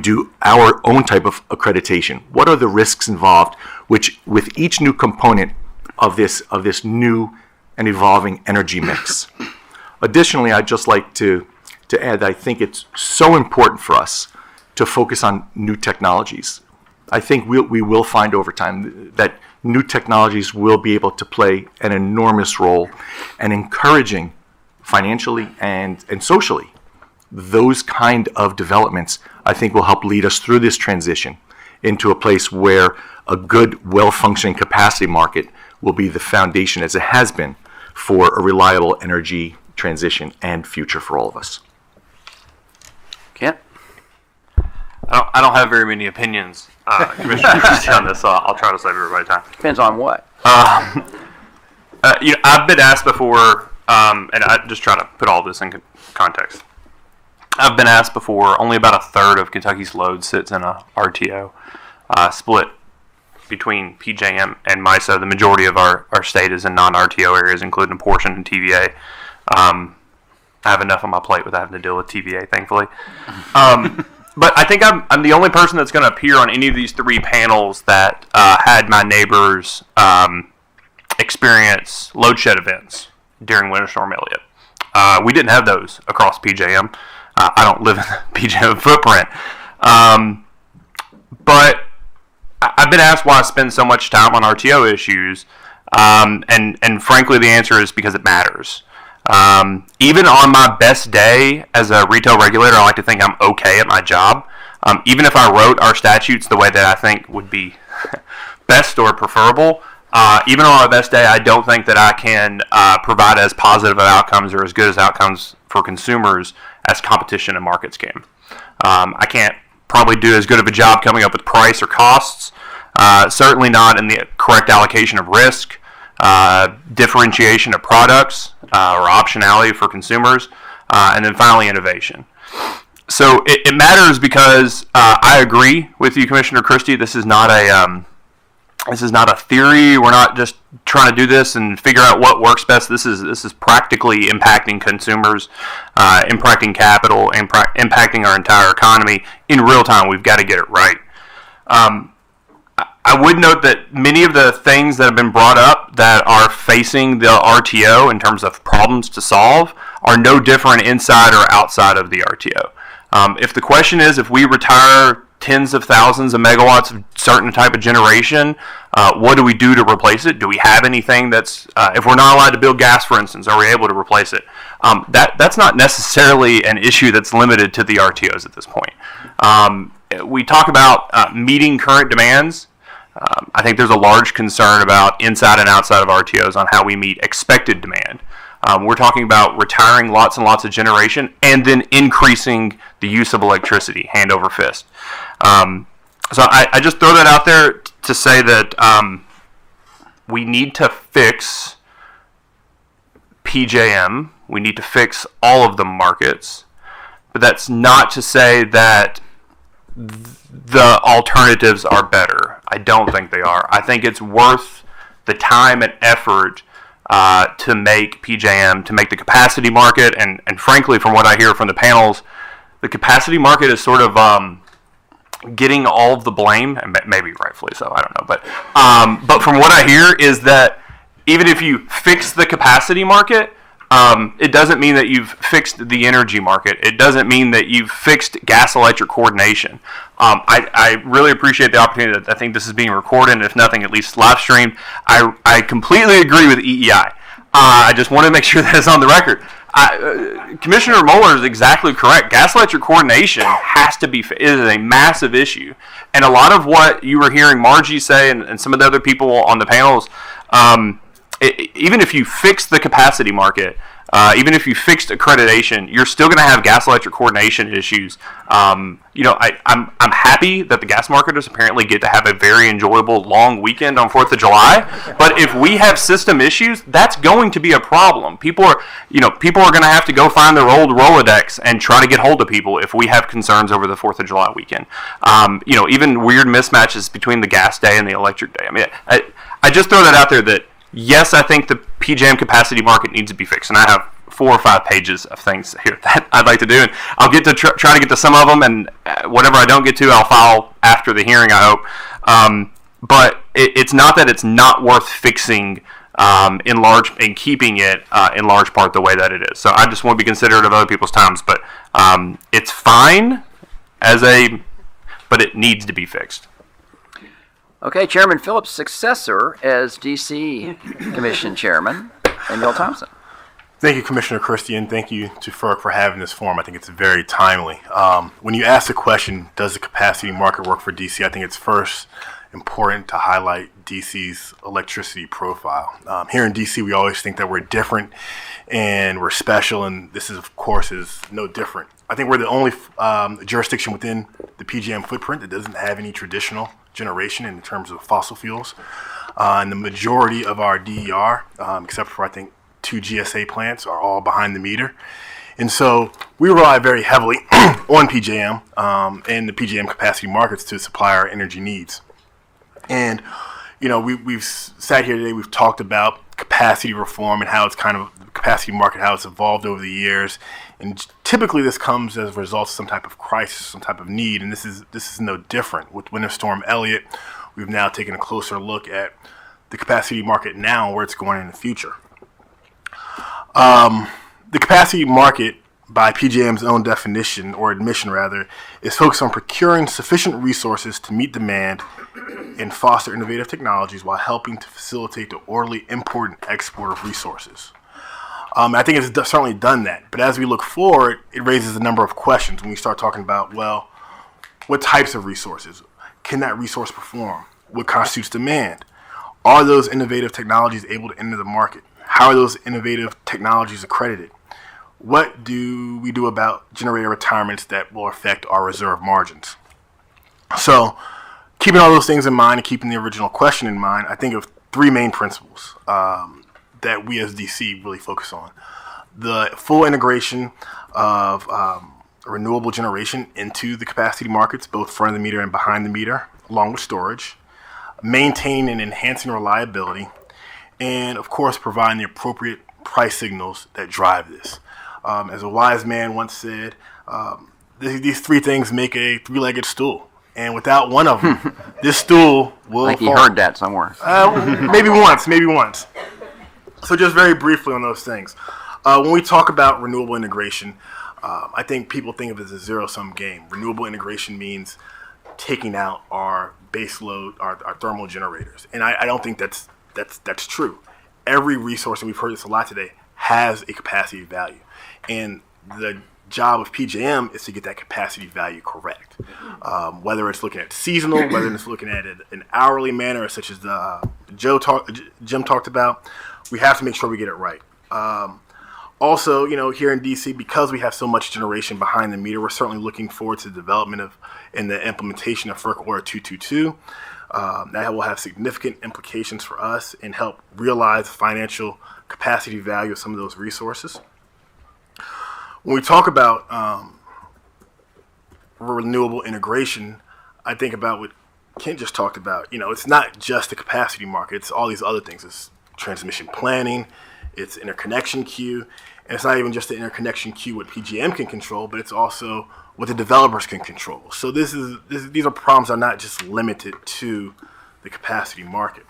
do our own type of accreditation. What are the risks involved, which with each new component of this new and evolving energy mix? Additionally, I'd just like to add that I think it's so important for us to focus on new technologies. I think we will find over time that new technologies will be able to play an enormous role in encouraging financially and socially those kind of developments. I think will help lead us through this transition into a place where a good, well-functioning capacity market will be the foundation, as it has been, for a reliable energy transition and future for all of us. Kent? I don't have very many opinions, Commissioner Christie, on this, so I'll try to save everybody time. Depends on what. I've been asked before, and I just try to put all this in context. I've been asked before, only about a third of Kentucky's load sits in a RTO, split between PJM and MISO. The majority of our state is in non-RTO areas, including a portion in TVA. I have enough on my plate without having to deal with TVA, thankfully. But I think I'm the only person that's going to appear on any of these three panels that had my neighbors experience load shed events during Winter Storm Elliott. We didn't have those across PJM. I don't live in the PJM footprint. But I've been asked why I spend so much time on RTO issues, and frankly the answer is because it matters. Even on my best day as a retail regulator, I like to think I'm okay at my job. Even if I wrote our statutes the way that I think would be best or preferable, even on my best day, I don't think that I can provide as positive of outcomes or as good as outcomes for consumers as competition and markets can. I can't probably do as good of a job coming up with price or costs, certainly not in the correct allocation of risk, differentiation of products or optionality for consumers, and then finally innovation. So it matters because I agree with you, Commissioner Christie. This is not a theory. We're not just trying to do this and figure out what works best. This is practically impacting consumers, impacting capital, impacting our entire economy in real time. We've got to get it right. I would note that many of the things that have been brought up that are facing the RTO in terms of problems to solve are no different inside or outside of the RTO. If the question is if we retire tens of thousands of megawatts of certain type of generation, what do we do to replace it? Do we have anything that's, if we're not allowed to build gas, for instance, are we able to replace it? That's not necessarily an issue that's limited to the RTOs at this point. We talk about meeting current demands. I think there's a large concern about inside and outside of RTOs on how we meet expected demand. We're talking about retiring lots and lots of generation and then increasing the use of electricity hand over fist. So I just throw that out there to say that we need to fix PJM. We need to fix all of the markets. But that's not to say that the alternatives are better. I don't think they are. I think it's worth the time and effort to make PJM, to make the capacity market, and frankly, from what I hear from the panels, the capacity market is sort of getting all of the blame, and maybe rightfully so, I don't know. But from what I hear is that even if you fix the capacity market, it doesn't mean that you've fixed the energy market. It doesn't mean that you've fixed gas-electric coordination. I really appreciate the opportunity that I think this is being recorded, and if nothing, at least live streamed. I completely agree with EEI. I just want to make sure that it's on the record. Commissioner Moeller is exactly correct. Gas-electric coordination has to be, it is a massive issue. And a lot of what you were hearing Margie say and some of the other people on the panels, even if you fix the capacity market, even if you fixed accreditation, you're still going to have gas electric coordination issues. I'm happy that the gas marketers apparently get to have a very enjoyable long weekend on 4th of July. But if we have system issues, that's going to be a problem. People are going to have to go find their old Rolodex and try to get hold of people if we have concerns over the 4th of July weekend. Even weird mismatches between the gas day and the electric day. I mean, I just throw that out there that, yes, I think the PJM capacity market needs to be fixed, and I have 4 or 5 pages of things here that I'd like to do, and I'll get to try to get to some of them, and whatever I don't get to, I'll file after the hearing, I hope. But it's not that it's not worth fixing in keeping it in large part the way that it is. So I just want to be considerate of other people's times, but it's fine but it needs to be fixed. Okay, Chairman Phillips' successor as DC Commission Chairman, Emil Thompson. Thank you, Commissioner Christie, and thank you to FERC for having this forum. I think it's very timely. When you ask the question, does the capacity market work for DC, I think it's first important to highlight DC's electricity profile. Here in DC, we always think that we're different and we're special, and this is, of course, is no different. I think we're the only jurisdiction within the PJM footprint that doesn't have any traditional generation in terms of fossil fuels. And the majority of our DER, except for, I think, 2 GSA plants, are all behind the meter. And so we rely very heavily on PJM and the PJM capacity markets to supply our energy needs. And, we've sat here today, we've talked about capacity reform and how it's kind of the capacity market, how it's evolved over the years. And typically this comes as a result of some type of crisis, some type of need. And this is no different. With Winter Storm Elliott, we've now taken a closer look at the capacity market now and where it's going in the future. The capacity market, by PJM's own definition, or admission rather, is focused on procuring sufficient resources to meet demand and foster innovative technologies while helping to facilitate the orderly import and export of resources. I think it's certainly done that, but as we look forward, it raises a number of questions when we start talking about, well, what types of resources? Can that resource perform? What constitutes demand? Are those innovative technologies able to enter the market? How are those innovative technologies accredited? What do we do about generator retirements that will affect our reserve margins? So, keeping all those things in mind and keeping the original question in mind, I think of 3 main principles that we as DC really focus on. The full integration of renewable generation into the capacity markets, both front of the meter and behind the meter, along with storage, maintaining and enhancing reliability, and of course providing the appropriate price signals that drive this. As a wise man once said, these 3 things make a 3-legged stool. And without one of them, this stool will I think fall. you heard that somewhere. Maybe once. So just very briefly on those things. When we talk about renewable integration, I think people think of it as a zero-sum game. Renewable integration means taking out our base load, our thermal generators. And I don't think that's true. Every resource, and we've heard this a lot today, has a capacity value. And the job of PJM is to get that capacity value correct. Whether it's looking at seasonal, whether it's looking at it in hourly manner, such as Jim talked about, we have to make sure we get it right. Also, here in DC, because we have so much generation behind the meter, we're certainly looking forward to the development of and the implementation of FERC Order 222. That will have significant implications for us and help realize the financial capacity value of some of those resources. When we talk about renewable integration, I think about what Kent just talked about. It's not just the capacity market, it's all these other things. It's transmission planning, it's interconnection queue, and it's not even just the interconnection queue what PJM can control, but it's also what the developers can control. So these are problems that are not just limited to the capacity market.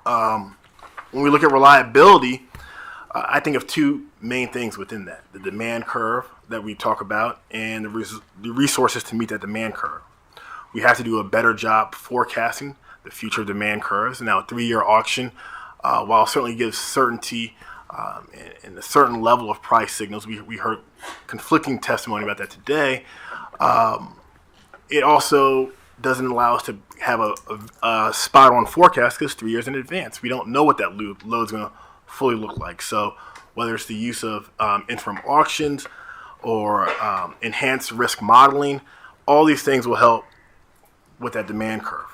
When we look at reliability, I think of 2 main things within that: the demand curve that we talk about and the resources to meet that demand curve. We have to do a better job forecasting the future demand curves. Now, a 3-year auction, while certainly gives certainty and a certain level of price signals, we heard conflicting testimony about that today. It also doesn't allow us to have a spot-on forecast because 3 years in advance. We don't know what that load's going to fully look like. So whether it's the use of interim auctions or enhanced risk modeling, all these things will help with that demand curve.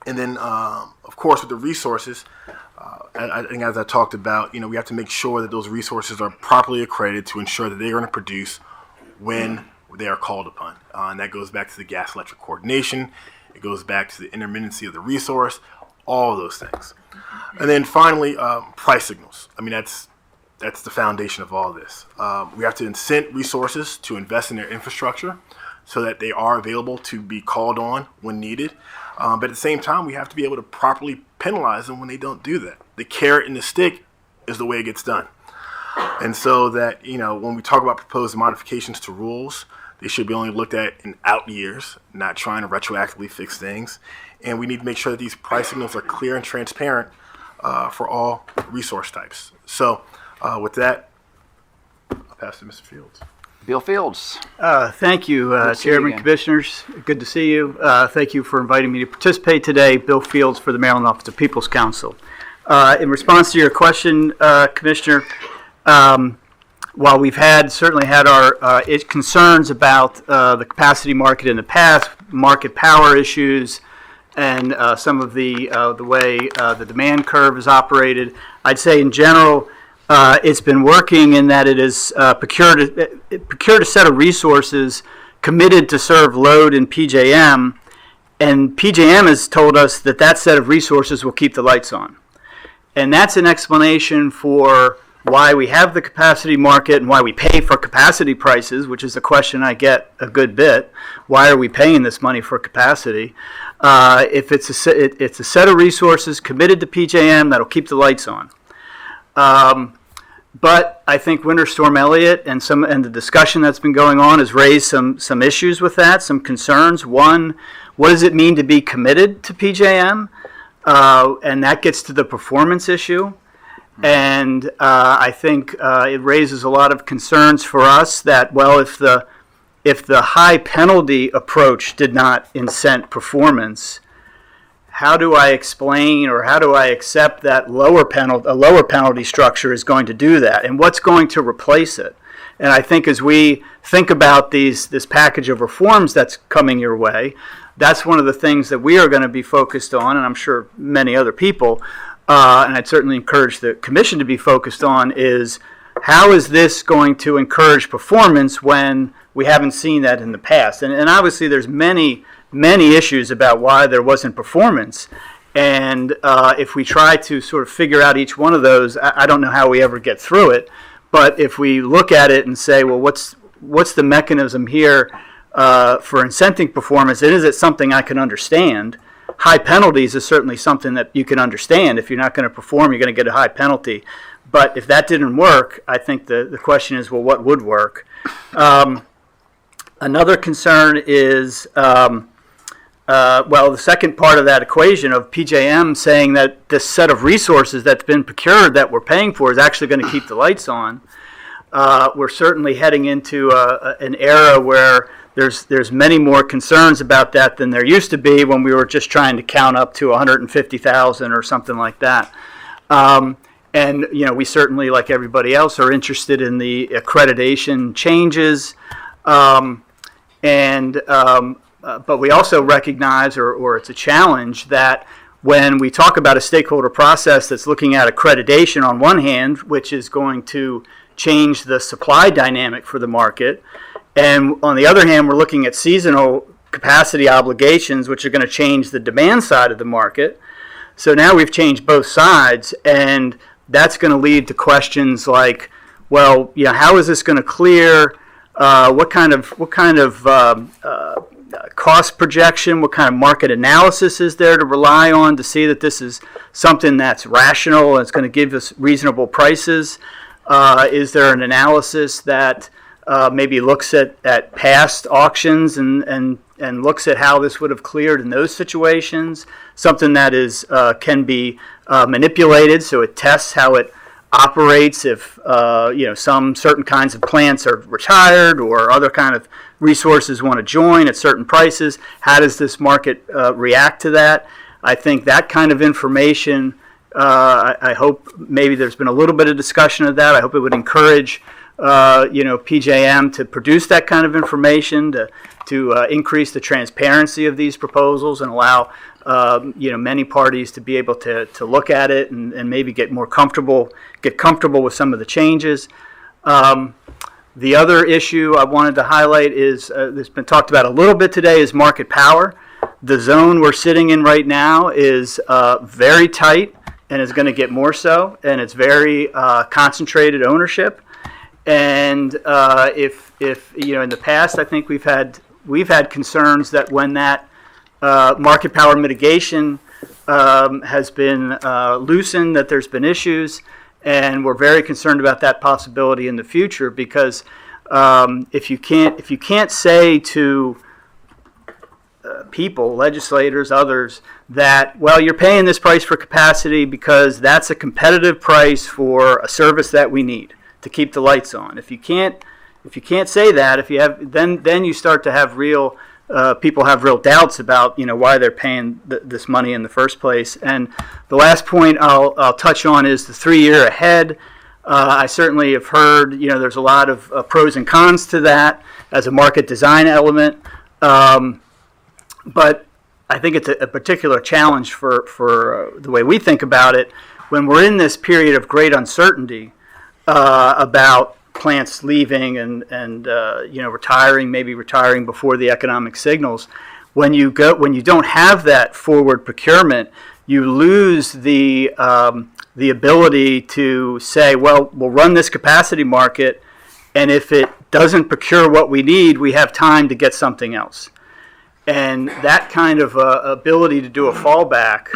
And then, of course, with the resources, I think as I talked about, we have to make sure that those resources are properly accredited to ensure that they're going to produce when they are called upon. And that goes back to the gas-electric coordination. It goes back to the intermittency of the resource, all of those things. And then finally, price signals. I mean, that's the foundation of all this. We have to incent resources to invest in their infrastructure so that they are available to be called on when needed. But at the same time, we have to be able to properly penalize them when they don't do that. The carrot and the stick is the way it gets done. And so that, when we talk about proposed modifications to rules, they should be only looked at in out years, not trying to retroactively fix things. And we need to make sure that these price signals are clear and transparent for all resource types. So with that, I'll pass to Mr. Fields. Bill Fields. Thank you, Good to see you Chairman, again. Commissioners. Good to see you. Thank you for inviting me to participate today. Bill Fields for the Maryland Office of People's Counsel. In response to your question, Commissioner, while we've certainly had our concerns about the capacity market in the past, market power issues, and some of the way the demand curve is operated, I'd say in general, it's been working in that it has procured a set of resources committed to serve load in PJM, and PJM has told us that that set of resources will keep the lights on. And that's an explanation for why we have the capacity market and why we pay for capacity prices, which is a question I get a good bit. Why are we paying this money for capacity? If it's a set of resources committed to PJM that'll keep the lights on. But I think Winter Storm Elliott and the discussion that's been going on has raised some issues with that, some concerns. One, what does it mean to be committed to PJM? And that gets to the performance issue. And I think it raises a lot of concerns for us that, well, if the high penalty approach did not incent performance, how do I explain or how do I accept that a lower penalty structure is going to do that? And what's going to replace it? And I think as we think about this package of reforms that's coming your way, that's one of the things that we are going to be focused on, and I'm sure many other people, and I'd certainly encourage the Commission to be focused on, is how is this going to encourage performance when we haven't seen that in the past? And obviously there's many issues about why there wasn't performance. And if we try to sort of figure out each one of those, I don't know how we ever get through it. But if we look at it and say, well, what's the mechanism here for incenting performance? And is it something I can understand? High penalties is certainly something that you can understand. If you're not going to perform, you're going to get a high penalty. But if that didn't work, I think the question is, well, what would work? Another concern is, the second part of that equation of PJM saying that this set of resources that's been procured that we're paying for is actually going to keep the lights on. We're certainly heading into an era where there's many more concerns about that than there used to be when we were just trying to count up to 150,000 or something like that. And we certainly, like everybody else, are interested in the accreditation changes. But we also recognize, or it's a challenge, that when we talk about a stakeholder process that's looking at accreditation on one hand, which is going to change the supply dynamic for the market, and on the other hand, we're looking at seasonal capacity obligations, which are going to change the demand side of the market. So now we've changed both sides, and that's going to lead to questions like, well, how is this going to clear? What kind of cost projection, what kind of market analysis is there to rely on to see that this is something that's rational and it's going to give us reasonable prices? Is there an analysis that maybe looks at past auctions and looks at how this would have cleared in those situations? Something that can be manipulated, so it tests how it operates if some certain kinds of plants are retired or other kind of resources want to join at certain prices. How does this market react to that? I think that kind of information I hope maybe there's been a little bit of discussion of that. I hope it would encourage PJM to produce that kind of information, to increase the transparency of these proposals and allow many parties to be able to look at it and maybe get comfortable with some of the changes. The other issue I wanted to highlight is that's been talked about a little bit today is market power. The zone we're sitting in right now is very tight and is going to get more so, and it's very concentrated ownership. And if in the past, I think we've had concerns that when that market power mitigation has been loosened, that there's been issues, and we're very concerned about that possibility in the future because if you can't say to people, legislators, others, that, well, you're paying this price for capacity because that's a competitive price for a service that we need to keep the lights on. If you can't say that, then you start to have people have real doubts about why they're paying this money in the first place. And the last point I'll touch on is the 3-year ahead. I certainly have heard there's a lot of pros and cons to that as a market design element. But I think it's a particular challenge for the way we think about it when we're in this period of great uncertainty about plants leaving and retiring before the economic signals. When you don't have that forward procurement, you lose the ability to say, well, we'll run this capacity market, and if it doesn't procure what we need, we have time to get something else. And that kind of ability to do a fallback,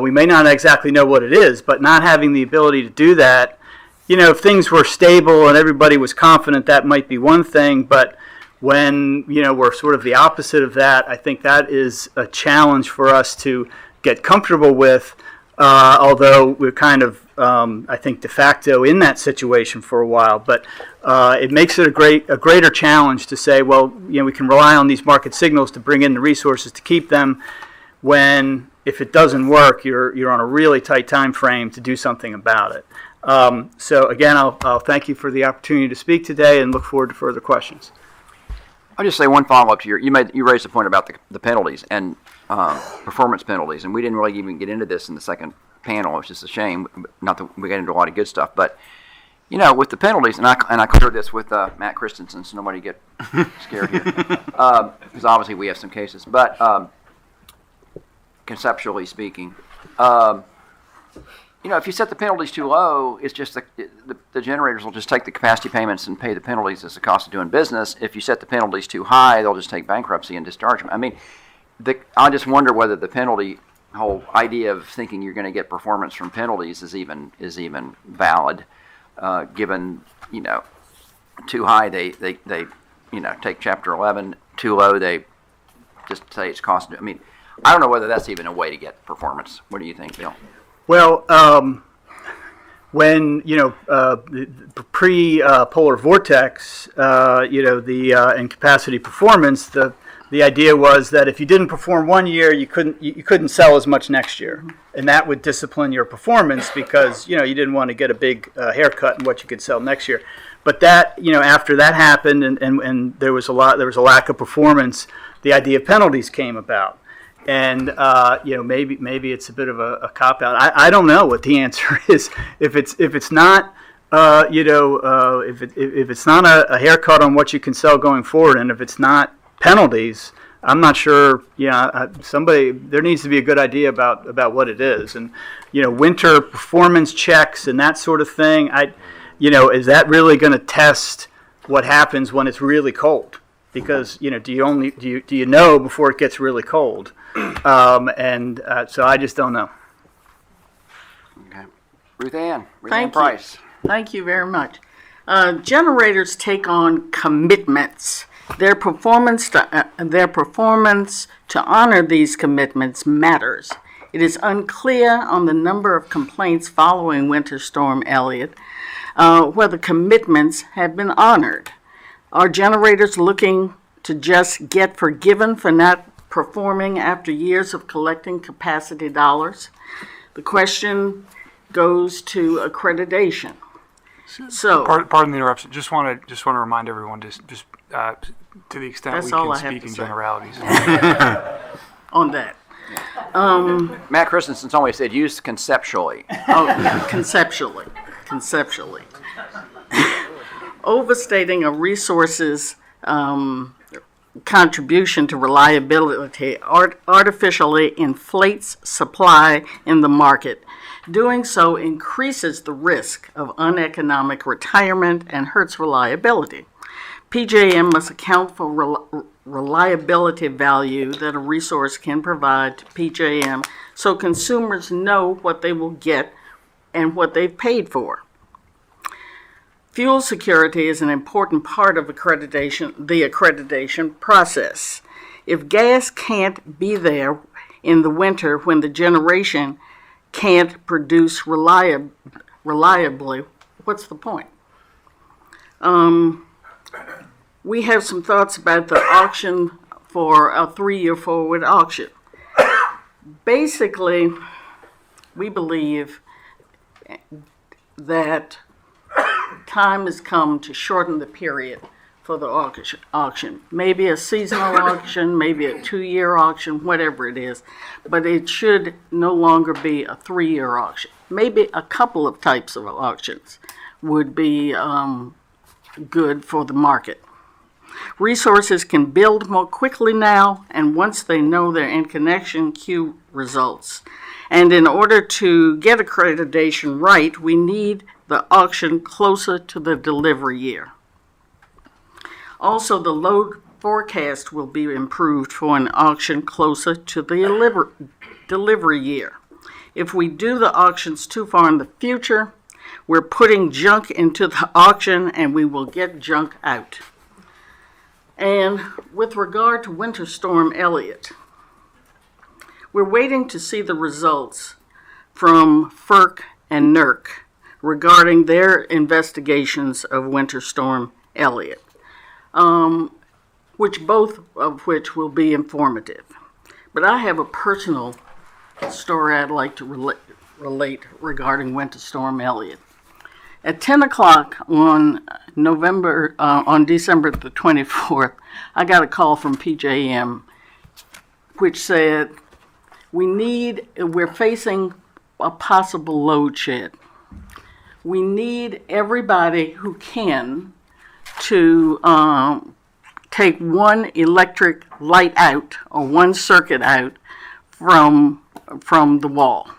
we may not exactly know what it is, but not having the ability to do that, if things were stable and everybody was confident, that might be one thing. But when, we're sort of the opposite of that, I think that is a challenge for us to get comfortable with, although we're kind of, I think, de facto in that situation for a while. But it makes it a greater challenge to say, well, we can rely on these market signals to bring in the resources to keep them when, if it doesn't work, you're on a really tight time frame to do something about it. So again, I'll thank you for the opportunity to speak today and look forward to further questions. I'll just say one follow-up to you raised a point about the penalties and performance penalties, and we didn't really even get into this in the second panel. It's just a shame. Not that we got into a lot of good stuff, but with the penalties, and I cleared this with Matt Christensen, so nobody get scared here, because obviously we have some cases. But conceptually speaking, if you set the penalties too low, it's just the generators will just take the capacity payments and pay the penalties as the cost of doing business. If you set the penalties too high, they'll just take bankruptcy and discharge them. I mean, I just wonder whether the penalty whole idea of thinking you're going to get performance from penalties is even valid, given too high they take Chapter 11, too low they just say it's cost. I mean, I don't know whether that's even a way to get performance. What do you think, Bill? Well, when pre-polar vortex, and capacity performance, the idea was that if you didn't perform one year, you couldn't sell as much next year, and that would discipline your performance because you didn't want to get a big haircut in what you could sell next year. But that after that happened and there was a lack of performance, the idea of penalties came about. And maybe it's a bit of a cop out. I don't know what the answer is. If it's not if it's not a haircut on what you can sell going forward, and if it's not penalties, I'm not sure. There needs to be a good idea about what it is. And winter performance checks and that sort of thing. Is that really going to test what happens when it's really cold? Because do you know before it gets really cold? So I just don't know. Okay, Ruth Ann Thank Price. Thank you very much. Generators take on commitments. Their performance to honor these commitments matters. It is unclear on the number of complaints following Winter Storm Elliott whether commitments have been honored. Are generators looking to just get forgiven for not performing after years of collecting capacity dollars? The question goes to accreditation. So, Pardon the interruption. Just want to remind everyone to to the extent That's we all can I have speak to in say. generalities. on that. Matt Christensen's always said use conceptually. Oh, conceptually. Overstating a resource's contribution to reliability artificially inflates supply in the market. Doing so increases the risk of uneconomic retirement and hurts reliability. PJM must account for reliability value that a resource can provide to PJM so consumers know what they will get and what they've paid for. Fuel security is an important part of the accreditation process. If gas can't be there in the winter when the generation can't produce reliably, what's the point? We have some thoughts about the auction for a 3-year forward auction. Basically, we believe that time has come to shorten the period for the auction. Maybe a seasonal auction, maybe a 2-year auction, whatever it is, but it should no longer be a 3-year auction. Maybe a couple of types of auctions would be good for the market. Resources can build more quickly now, and once they know their interconnection queue results. And in order to get accreditation right, we need the auction closer to the delivery year. Also, the load forecast will be improved for an auction closer to the delivery year. If we do the auctions too far in the future, we're putting junk into the auction and we will get junk out. And with regard to Winter Storm Elliott, we're waiting to see the results from FERC and NERC regarding their investigations of Winter Storm Elliott, both of which will be informative. But I have a personal story I'd like to relate regarding Winter Storm Elliott. At 10 o'clock on December the 24th, I got a call from PJM which said, we're facing a possible load shed. We need everybody who can to take one electric light out or one circuit out from the wall.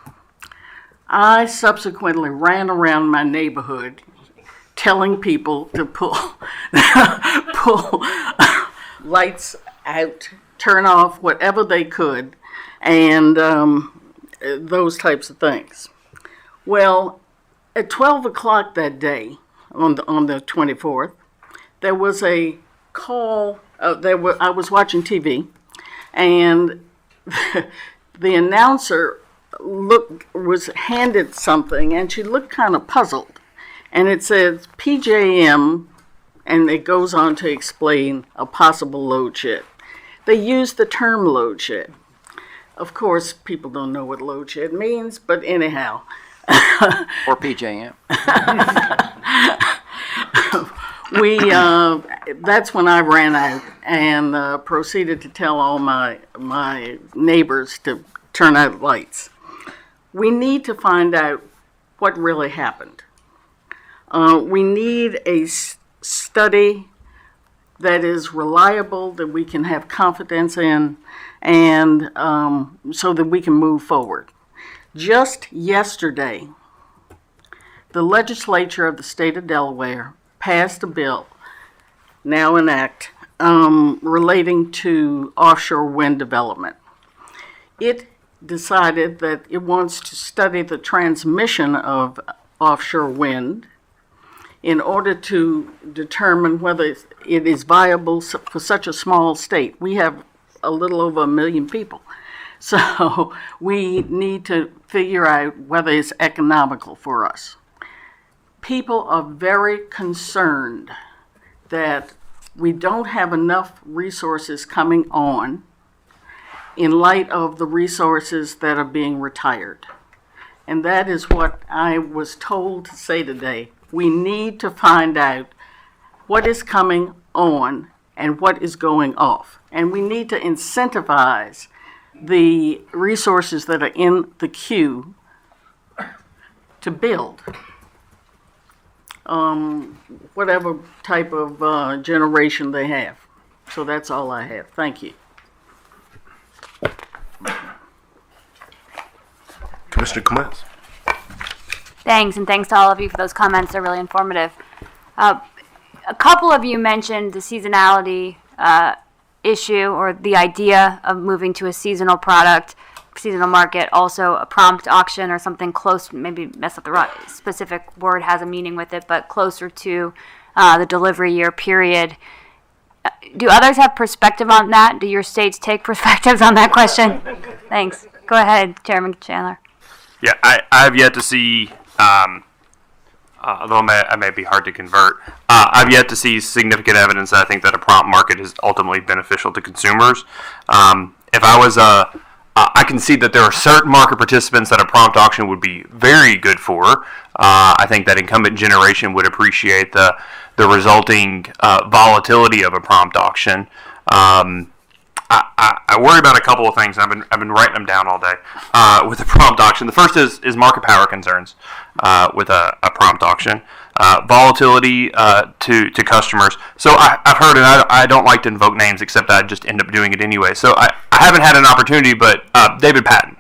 I subsequently ran around my neighborhood telling people to pull lights out, turn off whatever they could, and those types of things. Well, at 12 o'clock that day, on the 24th, there was a call. I was watching TV, and the announcer was handed something, and she looked kind of puzzled. And it says PJM, and it goes on to explain a possible load shed. They used the term load shed. Of course, people don't know what load shed means, but anyhow. Or PJM. That's when I ran out and proceeded to tell all my neighbors to turn out lights. We need to find out what really happened. We need a study that is reliable, that we can have confidence in, and so that we can move forward. Just yesterday, the legislature of the state of Delaware passed a bill, now in act, relating to offshore wind development. It decided that it wants to study the transmission of offshore wind in order to determine whether it is viable for such a small state. We have a little over 1 million people. So we need to figure out whether it's economical for us. People are very concerned that we don't have enough resources coming on in light of the resources that are being retired. And that is what I was told to say today. We need to find out what is coming on and what is going off. And we need to incentivize the resources that are in the queue to build whatever type of generation they have. So that's all I have. Thank you. Commissioner Clements. Thanks, and thanks to all of you for those comments. They're really informative. A couple of you mentioned the seasonality issue, or the idea of moving to a seasonal product, seasonal market, also a prompt auction or something close, maybe mess up the right specific word has a meaning with it, but closer to the delivery year period. Do others have perspective on that? Do your states take perspectives on that question? Thanks. Go ahead, Chairman Chandler. Yeah, I have yet to see, although I may be hard to convert, I've yet to see significant evidence that I think that a prompt market is ultimately beneficial to consumers. If I was I can see that there are certain market participants that a prompt auction would be very good for. I think that incumbent generation would appreciate the resulting volatility of a prompt auction. I worry about a couple of things. I've been writing them down all day with the prompt auction. The first is market power concerns with a prompt auction. Volatility to customers. So I've heard, and I don't like to invoke names, except I just end up doing it anyway. So I haven't had an opportunity, but David Patton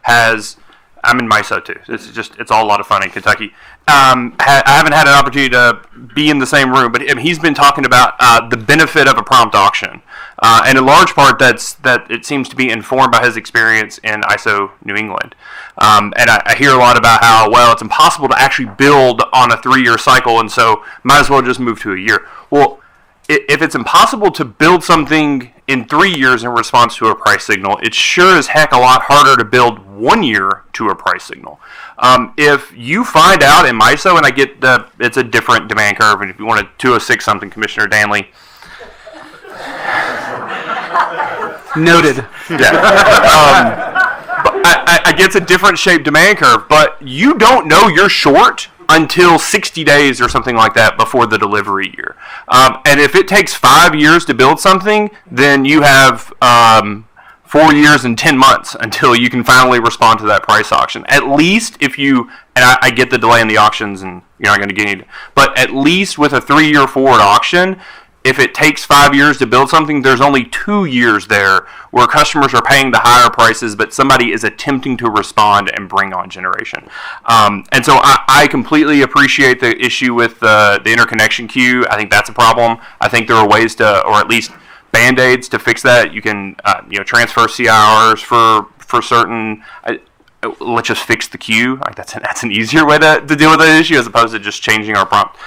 has. I'm in MISO too. It's all a lot of fun in Kentucky. I haven't had an opportunity to be in the same room, but he's been talking about the benefit of a prompt auction, and in large part that it seems to be informed by his experience in ISO New England. And I hear a lot about how, well, it's impossible to actually build on a 3-year cycle, and so might as well just move to a year. Well, if it's impossible to build something in 3 years in response to a price signal, it's sure as heck a lot harder to build 1 year to a price signal. If you find out in MISO, and I get it's a different demand curve, and if you want a 206 something, Commissioner Danley. Noted. Yeah. I get it's a different shaped demand curve, but you don't know you're short until 60 days or something like that before the delivery year. And if it takes 5 years to build something, then you have 4 years and 10 months until you can finally respond to that price auction. At least if you, and I get the delay in the auctions and you're not going to get any, but at least with a 3-year forward auction, if it takes 5 years to build something, there's only 2 years there where customers are paying the higher prices, but somebody is attempting to respond and bring on generation. And so I completely appreciate the issue with the interconnection queue. I think that's a problem. I think there are ways to, or at least Band-Aids to fix that. You can transfer CIRs for certain. Let's just fix the queue. Like that's an easier way to deal with that issue as opposed to just changing our prompt,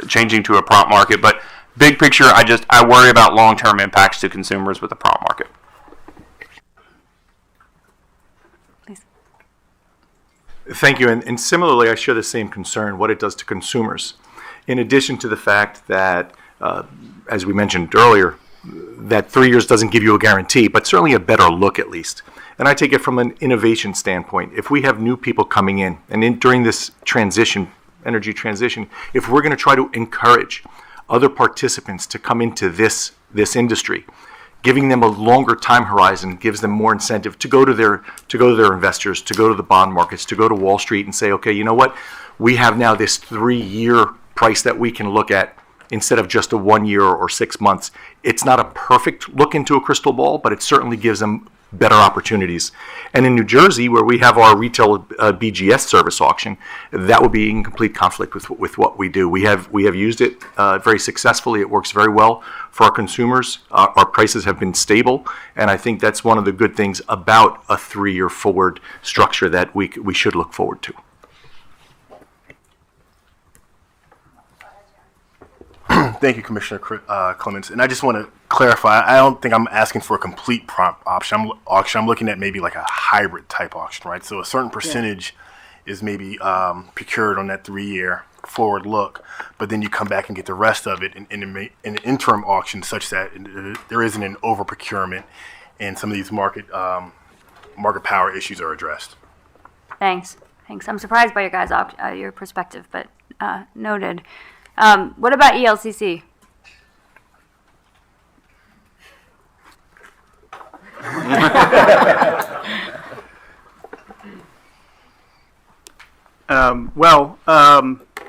changing to a prompt market. But big picture, I worry about long-term impacts to consumers with the prompt market. Thank you. And similarly, I share the same concern, what it does to consumers. In addition to the fact that, as we mentioned earlier, that 3 years doesn't give you a guarantee, but certainly a better look at least. And I take it from an innovation standpoint. If we have new people coming in, and during this transition, energy transition, if we're going to try to encourage other participants to come into this industry, giving them a longer time horizon gives them more incentive to go to their investors, to go to the bond markets, to go to Wall Street and say, okay, you know what? We have now this 3-year price that we can look at instead of just a 1 year or 6 months. It's not a perfect look into a crystal ball, but it certainly gives them better opportunities. And in New Jersey, where we have our retail BGS service auction, that would be in complete conflict with what we do. We have used it very successfully. It works very well for our consumers. Our prices have been stable, and I think that's one of the good things about a 3-year forward structure that we should look forward to. Thank you, Commissioner Clements. And I just want to clarify, I don't think I'm asking for a complete prompt auction. I'm looking at maybe like a hybrid type auction, right? So a certain percentage is maybe procured on that 3-year forward look, but then you come back and get the rest of it in an interim auction such that there isn't an over procurement and some of these market power issues are addressed. Thanks. I'm surprised by your perspective, but noted. What about ELCC?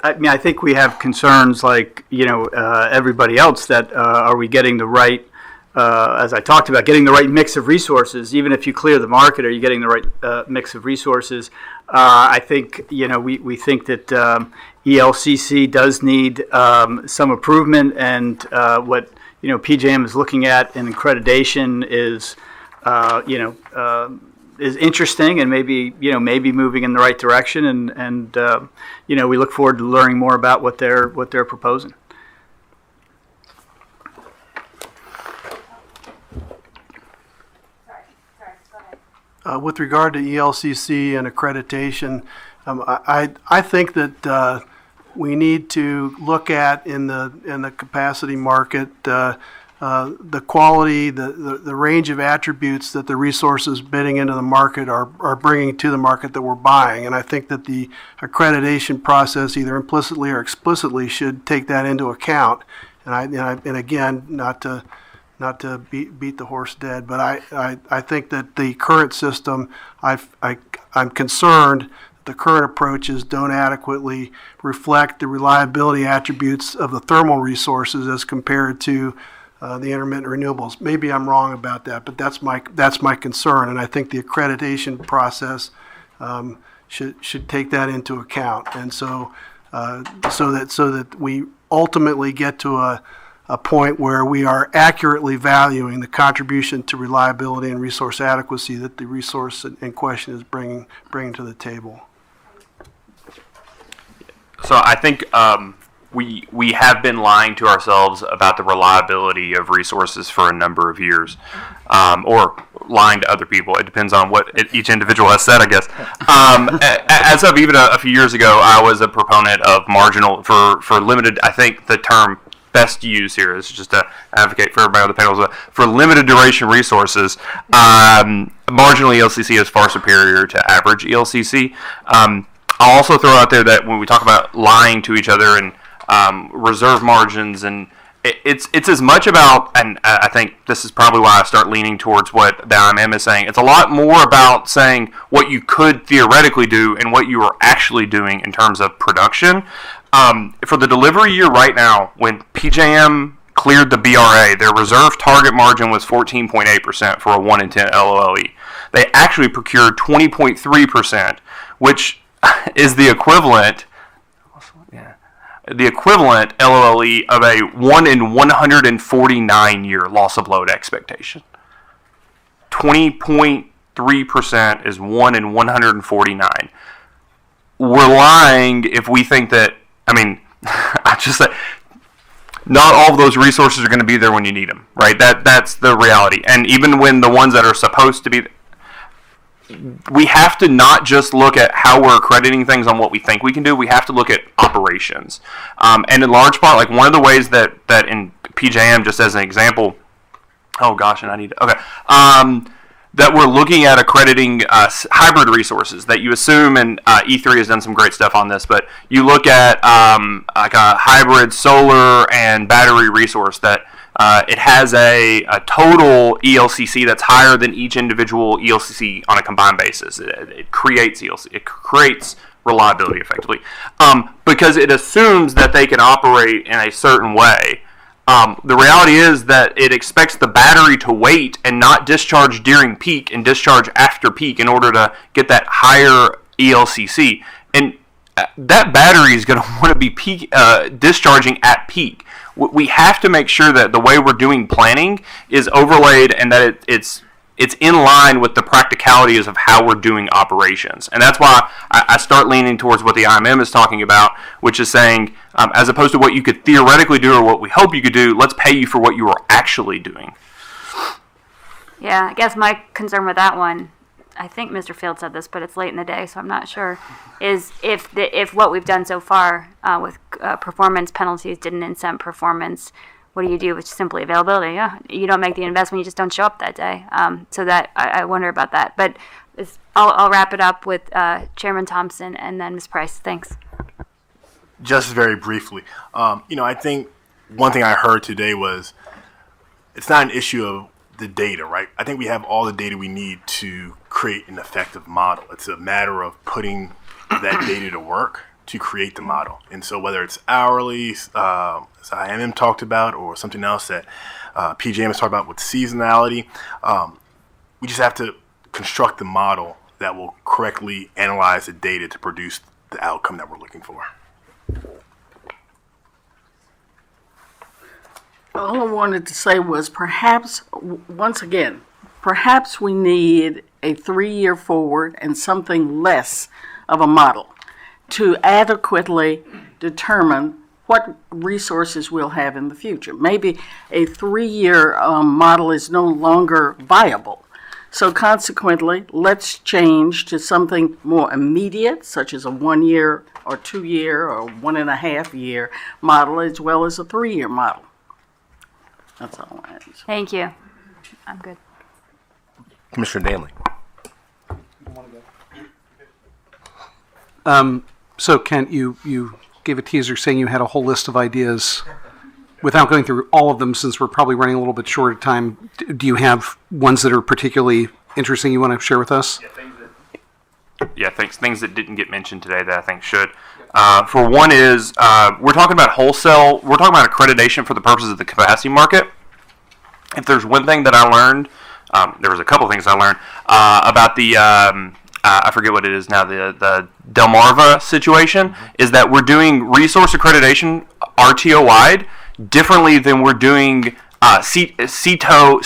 I mean, I think we have concerns like, everybody else that are we getting the right, as I talked about, getting the right mix of resources. Even if you clear the market, are you getting the right mix of resources? I think, we think that ELCC does need some improvement, and what, PJM is looking at in accreditation is interesting and maybe moving in the right direction, and we look forward to learning more about what they're proposing. With regard to ELCC and accreditation, I think that we need to look at in the capacity market the quality, the range of attributes that the resources bidding into the market are bringing to the market that we're buying. And I think that the accreditation process, either implicitly or explicitly, should take that into account. And again, not to beat the horse dead, but I think that the current system, I'm concerned that the current approaches don't adequately reflect the reliability attributes of the thermal resources as compared to the intermittent renewables. Maybe I'm wrong about that, but that's my concern, and I think the accreditation process should take that into account, and so that we ultimately get to a point where we are accurately valuing the contribution to reliability and resource adequacy that the resource in question is bringing to the table. So I think we have been lying to ourselves about the reliability of resources for a number of years, or lying to other people. It depends on what each individual has said, I guess. As of even a few years ago, I was a proponent of marginal for limited. I think the term best use here is just to advocate for everybody on the panel. For limited duration resources, marginal ELCC is far superior to average ELCC. I'll also throw out there that when we talk about lying to each other and reserve margins, and it's as much about, and I think this is probably why I start leaning towards what the IMM is saying. It's a lot more about saying what you could theoretically do and what you are actually doing in terms of production. For the delivery year right now, when PJM cleared the BRA, their reserve target margin was 14.8% for a 1 in 10 LOLE. They actually procured 20.3%, which is the equivalent LOLE of a 1 in 149 year loss of load expectation. 20.3% is 1 in 149. We're lying if we think that, I just say, not all of those resources are going to be there when you need them, right? That's the reality. And even when the ones that are supposed to be, we have to not just look at how we're accrediting things on what we think we can do. We have to look at operations. And in large part, like one of the ways that in PJM, just as an example, that we're looking at accrediting hybrid resources that you assume, and E3 has done some great stuff on this, but you look at like a hybrid solar and battery resource that it has a total ELCC that's higher than each individual ELCC on a combined basis. It creates ELCC. It creates reliability effectively because it assumes that they can operate in a certain way. The reality is that it expects the battery to wait and not discharge during peak and discharge after peak in order to get that higher ELCC. And that battery is going to want to be discharging at peak. We have to make sure that the way we're doing planning is overlaid and that it's in line with the practicalities of how we're doing operations. And that's why I start leaning towards what the IMM is talking about, which is saying, as opposed to what you could theoretically do or what we hope you could do, let's pay you for what you are actually doing. Yeah, I guess my concern with that one, I think Mr. Field said this, but it's late in the day, so I'm not sure, is if what we've done so far with performance penalties didn't incent performance, what do you do with simply availability? Yeah, you don't make the investment, you just don't show up that day. So that I wonder about that. But I'll wrap it up with Chairman Thompson and then Ms. Price. Thanks. Just very briefly, I think one thing I heard today was it's not an issue of the data, right? I think we have all the data we need to create an effective model. It's a matter of putting that data to work to create the model. And so whether it's hourly, as IMM talked about, or something else that PJM has talked about with seasonality, we just have to construct the model that will correctly analyze the data to produce the outcome that we're looking for. All I wanted to say was perhaps, once again, perhaps we need a 3-year forward and something less of a model to adequately determine what resources we'll have in the future. Maybe a 3-year model is no longer viable. So consequently, let's change to something more immediate, such as a 1-year or 2-year or 1.5-year model, as well as a 3-year model. That's all I had. Thank you. I'm good. Commissioner Danley. So Kent, you gave a teaser saying you had a whole list of ideas. Without going through all of them, since we're probably running a little bit short of time, do you have ones that are particularly interesting you want to share with us? Things that didn't get mentioned today that I think should. For one is, we're talking about wholesale, we're talking about accreditation for the purposes of the capacity market. If there's one thing that I learned, there was a couple things I learned about the, I forget what it is now, the Delmarva situation, is that we're doing resource accreditation RTO-wide differently than we're doing CTEL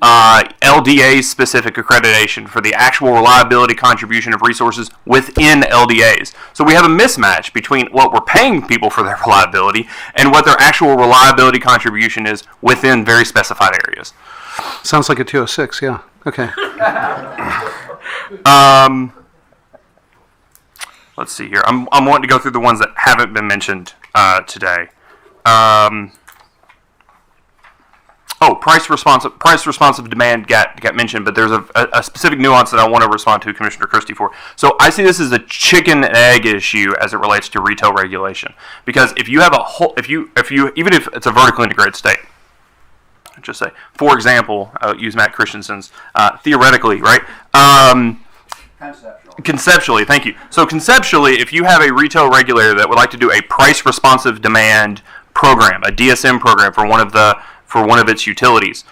LDA-specific accreditation for the actual reliability contribution of resources within LDAs. So we have a mismatch between what we're paying people for their reliability and what their actual reliability contribution is within very specified areas. Sounds like a 206, yeah. Okay. Let's see here. I'm wanting to go through the ones that haven't been mentioned today. Price responsive demand got mentioned, but there's a specific nuance that I want to respond to Commissioner Christie for. So I see this as a chicken and egg issue as it relates to retail regulation, because if you have even if it's a vertically integrated state, just say, for example, I'll use Matt Christensen's theoretically, right? Conceptually, thank you. So conceptually, if you have a retail regulator that would like to do a price responsive demand program, a DSM program for one of its utilities,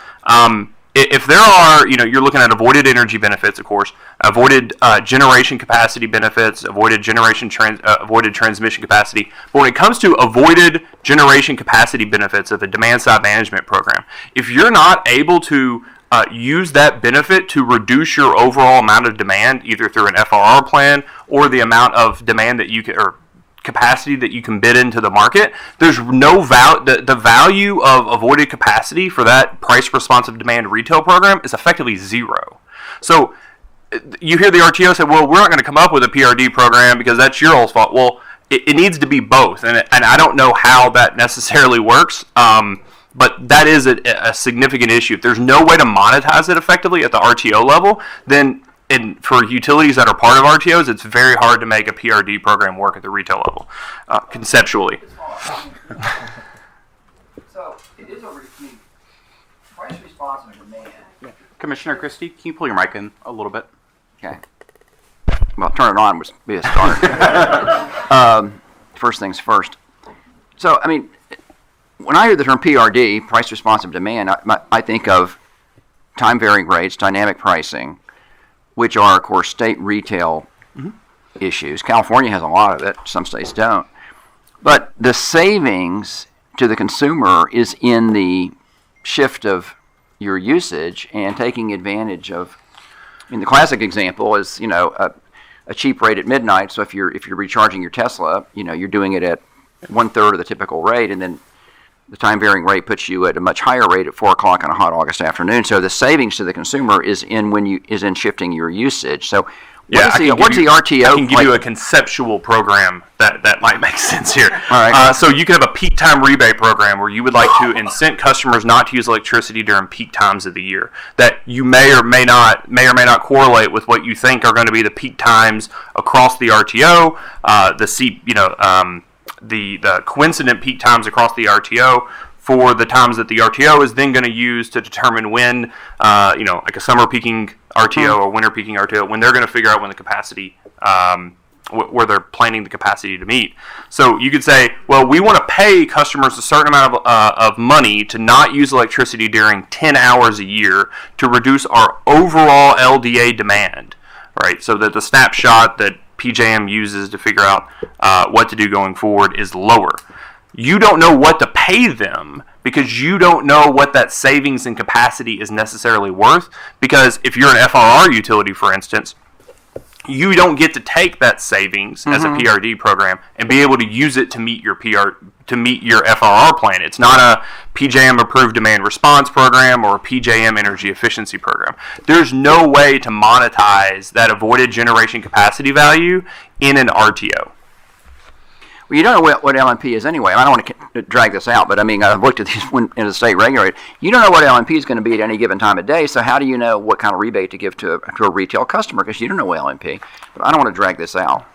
if there are, you're looking at avoided energy benefits, of course, avoided generation capacity benefits, avoided transmission capacity. But when it comes to avoided generation capacity benefits of a demand side management program, if you're not able to use that benefit to reduce your overall amount of demand, either through an FRR plan or the amount of demand that you can, or capacity that you can bid into the market, there's no the value of avoided capacity for that price responsive demand retail program is effectively zero. So you hear the RTO say, well, we're not going to come up with a PRD program because that's your all's fault. Well, it needs to be both, and I don't know how that necessarily works, but that is a significant issue. If there's no way to monetize it effectively at the RTO level, then for utilities that are part of RTOs, it's very hard to make a PRD program work at the retail level, conceptually. So it is price responsive demand. Commissioner Christie, can you pull your mic in a little bit? Okay. Well, turn it on would be a start. First things first. So, when I hear the term PRD, price responsive demand, I think of time varying rates, dynamic pricing, which are, of course, state retail issues. California has a lot of it. Some states don't. But the savings to the consumer is in the shift of your usage and taking advantage of. The classic example is, a cheap rate at midnight. So if you're recharging your Tesla, you're doing it at 1/3 of the typical rate, and then the time varying rate puts you at a much higher rate at 4 o'clock on a hot August afternoon. So the savings to the consumer is in shifting your usage. So Yeah, What is I the- can what's give the RTO? I can give you a Like- conceptual program that might make sense here. All right. So you could have a peak time rebate program where you would like to incent customers not to use electricity during peak times of the year. That you may or may not correlate with what you think are going to be the peak times across the RTO. The coincident peak times across the RTO for the times that the RTO is then going to use to determine when, like a summer peaking RTO or winter peaking RTO, when they're going to figure out when the capacity, where they're planning the capacity to meet. So you could say, well, we want to pay customers a certain amount of money to not use electricity during 10 hours a year to reduce our overall LDA demand, right? So that the snapshot that PJM uses to figure out what to do going forward is lower. You don't know what to pay them because you don't know what that savings in capacity is necessarily worth. Because if you're an FRR utility, for instance, you don't get to take that savings as a PRD program and be able to use it to meet your FRR plan. It's not a PJM approved demand response program or a PJM energy efficiency program. There's no way to monetize that avoided generation capacity value in an RTO. Well, you don't know what LMP is anyway. I don't want to drag this out, but I mean, I've looked at these in a state regulator. You don't know what LMP is going to be at any given time of day, so how do you know what kind of rebate to give to a retail customer? Because you don't know LMP. But I don't want to drag this out.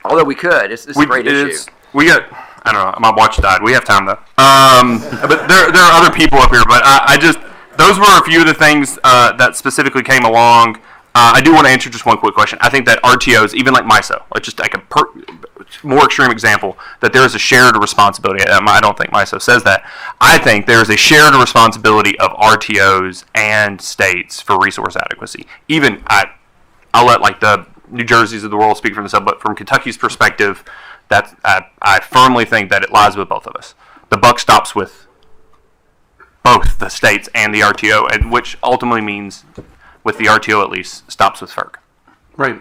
Although we could. This is a great issue. We got, I don't know, my watch died. We have time though. But there are other people up here, but I just, those were a few of the things that specifically came along. I do want to answer just one quick question. I think that RTOs, even like MISO, like just like a more extreme example, that there is a shared responsibility. I don't think MISO says that. I think there is a shared responsibility of RTOs and states for resource adequacy. Even, I'll let like the New Jerseys of the world speak for themselves, but from Kentucky's perspective, I firmly think that it lies with both of us. The buck stops with both the states and the RTO, and which ultimately means, with the RTO at least, stops with FERC. Right.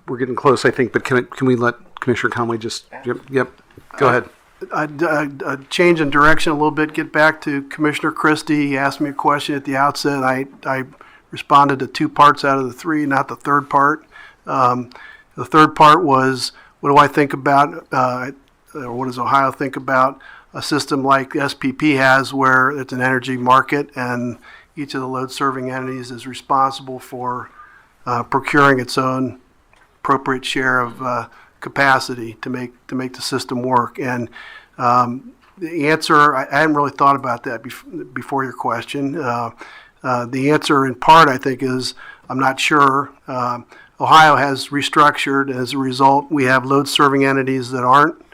We're getting close, I think, but can we let Commissioner Conway just, yep, go ahead. I'd change in direction a little bit, get back to Commissioner Christie. He asked me a question at the outset. I responded to two parts out of the three, not the third part. The third part was, what do I think about, or what does Ohio think about a system like SPP has, where it's an energy market and each of the load-serving entities is responsible for procuring its own appropriate share of capacity to make the system work. And the answer, I hadn't really thought about that before your question. The answer, in part, I think, is I'm not sure. Ohio has restructured. As a result, we have load-serving entities that aren't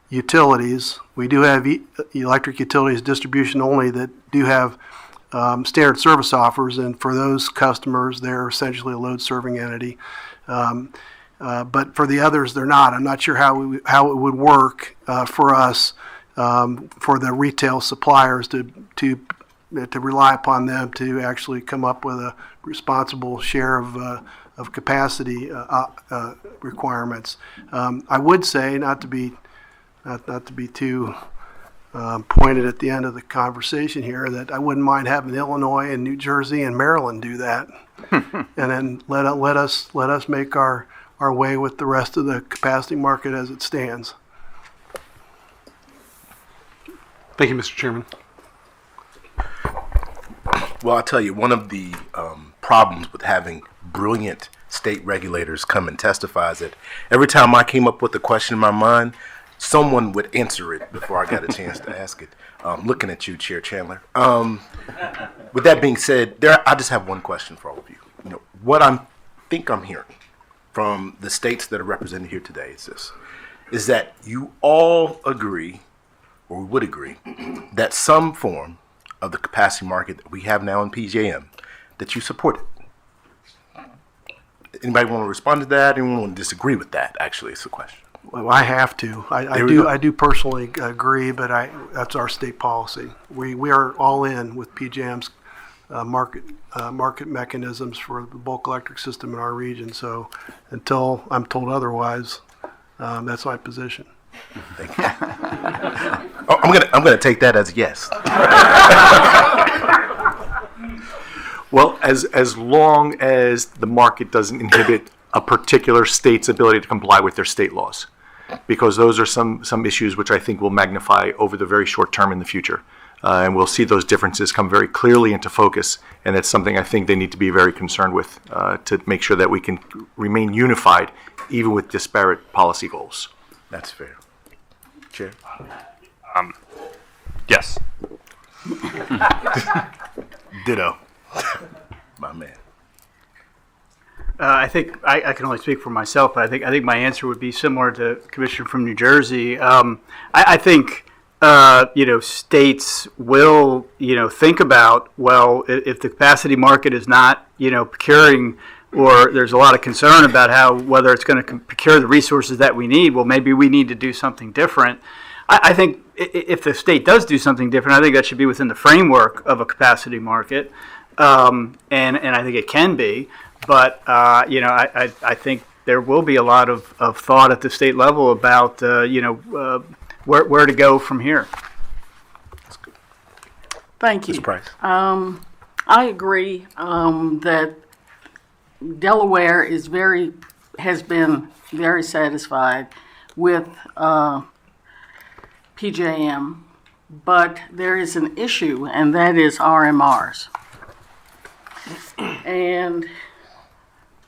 utilities. We do have electric utilities distribution only that do have standard service offers, and for those customers, they're essentially a load-serving entity. But for the others, they're not. I'm not sure how it would work for us, for the retail suppliers to rely upon them to actually come up with a responsible share of capacity requirements. I would say, not to be too pointed at the end of the conversation here, that I wouldn't mind having Illinois and New Jersey and Maryland do that, and then let us make our way with the rest of the capacity market as it stands. Thank you, Mr. Chairman. Well, I'll tell you, one of the problems with having brilliant state regulators come and testify is that every time I came up with a question in my mind, someone would answer it before I got a chance to ask it. Looking at you, Chair Chandler. With that being said, I just have one question for all of you. What I think I'm hearing from the states that are represented here today is that you all agree, or would agree, that some form of the capacity market that we have now in PJM, that you support it. Anybody want to respond to that? Anyone want to disagree with that? Actually, it's a question. Well, I have to. I do personally agree, but that's our state policy. We are all in with PJM's market mechanisms for the bulk electric system in our region. So until I'm told otherwise, that's my position. Thank you. I'm gonna take that as a yes. Well, as long as the market doesn't inhibit a particular state's ability to comply with their state laws, because those are some issues which I think will magnify over the very short term in the future. And we'll see those differences come very clearly into focus, and it's something I think they need to be very concerned with to make sure that we can remain unified even with disparate policy goals. That's fair. Chair? Yes. Ditto. My man. I think I can only speak for myself, but I think my answer would be similar to Commissioner from New Jersey. I think states will think about, well, if the capacity market is not procuring, or there's a lot of concern about whether it's going to procure the resources that we need. Well, maybe we need to do something different. I think if the state does do something different, I think that should be within the framework of a capacity market, and I think it can be. But I think there will be a lot of thought at the state level about where to go from here. Thank you. Ms. Price. I agree that Delaware has been very satisfied with PJM, but there is an issue, and that is RMRs. And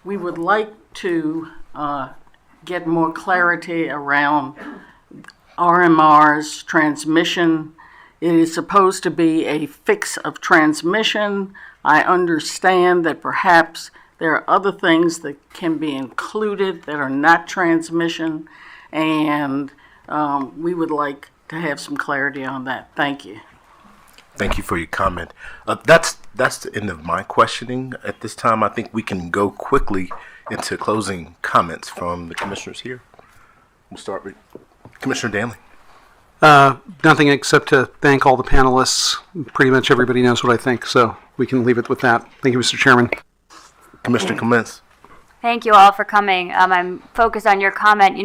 we would like to get more clarity around RMR's transmission. It is supposed to be a fix of transmission. I understand that perhaps there are other things that can be included that are not transmission, and we would like to have some clarity on that. Thank you. Thank you for your comment. That's the end of my questioning at this time. I think we can go quickly into closing comments from the commissioners here. We'll start with Commissioner Danley. Nothing except to thank all the panelists. Pretty much everybody knows what I think, so we can leave it with that. Thank you, Mr. Chairman. Commissioner Clements. Thank you all for coming. I'm focused on your comment.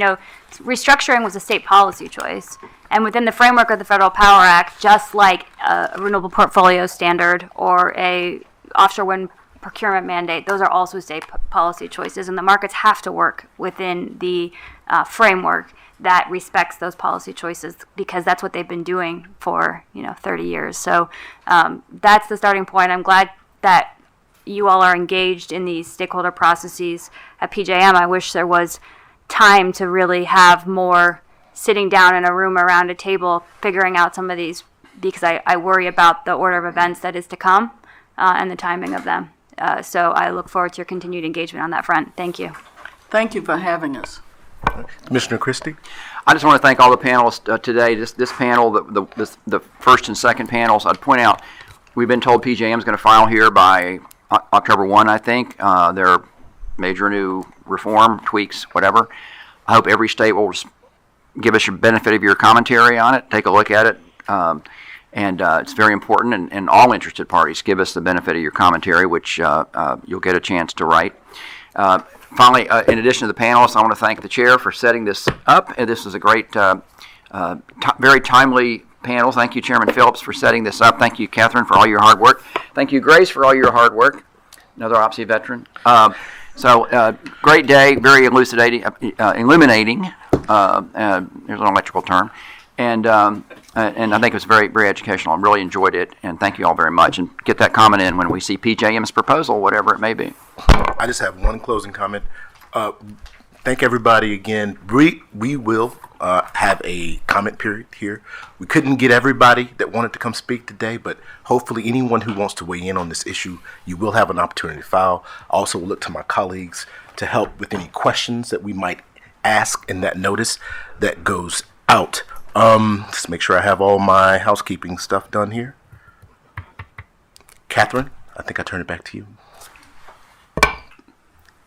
Restructuring was a state policy choice. And within the framework of the Federal Power Act, just like a renewable portfolio standard or a offshore wind procurement mandate, those are also state policy choices. And the markets have to work within the framework that respects those policy choices, because that's what they've been doing for 30 years. So that's the starting point. I'm glad that you all are engaged in these stakeholder processes at PJM. I wish there was time to really have more sitting down in a room around a table figuring out some of these, because I worry about the order of events that is to come and the timing of them. So I look forward to your continued engagement on that front. Thank you. Thank you for having us. Commissioner Christie. I just want to thank all the panelists today. This panel, the first and second panels, I'd point out, we've been told PJM is going to file here by October 1, I think. Their major new reform, tweaks, whatever. I hope every state will give us your benefit of your commentary on it, take a look at it. And it's very important, and all interested parties give us the benefit of your commentary, which you'll get a chance to write. Finally, in addition to the panelists, I want to thank the chair for setting this up. This is a great, very timely panel. Thank you, Chairman Phillips, for setting this up. Thank you, Catherine, for all your hard work. Thank you, Grace, for all your hard work. Another OPSI veteran. Great day, very illuminating. There's an electrical term. And I think it was very, very educational. I really enjoyed it, and thank you all very much. And get that comment in when we see PJM's proposal, whatever it may be. I just have one closing comment. Thank everybody again. We will have a comment period here. We couldn't get everybody that wanted to come speak today, but hopefully anyone who wants to weigh in on this issue, you will have an opportunity to file. I also will look to my colleagues to help with any questions that we might ask in that notice that goes out. Just make sure I have all my housekeeping stuff done here. Catherine, I think I turn it back to you.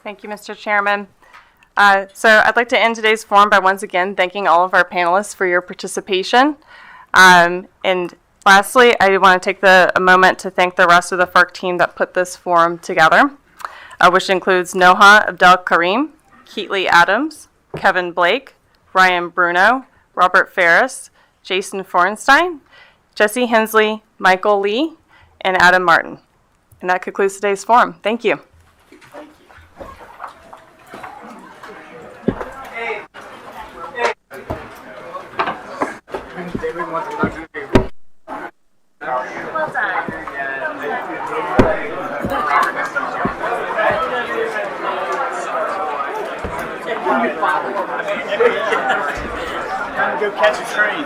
Thank you, Mr. Chairman. So I'd like to end today's forum by once again thanking all of our panelists for your participation. And lastly, I want to take a moment to thank the rest of the FERC team that put this forum together, which includes Noha Abdel Karim, Keatley Adams, Kevin Blake, Ryan Bruno, Robert Ferris, Jason Forenstein, Jesse Hensley, Michael Lee, and Adam Martin. And that concludes today's forum. Thank you. Well done. Go catch a train.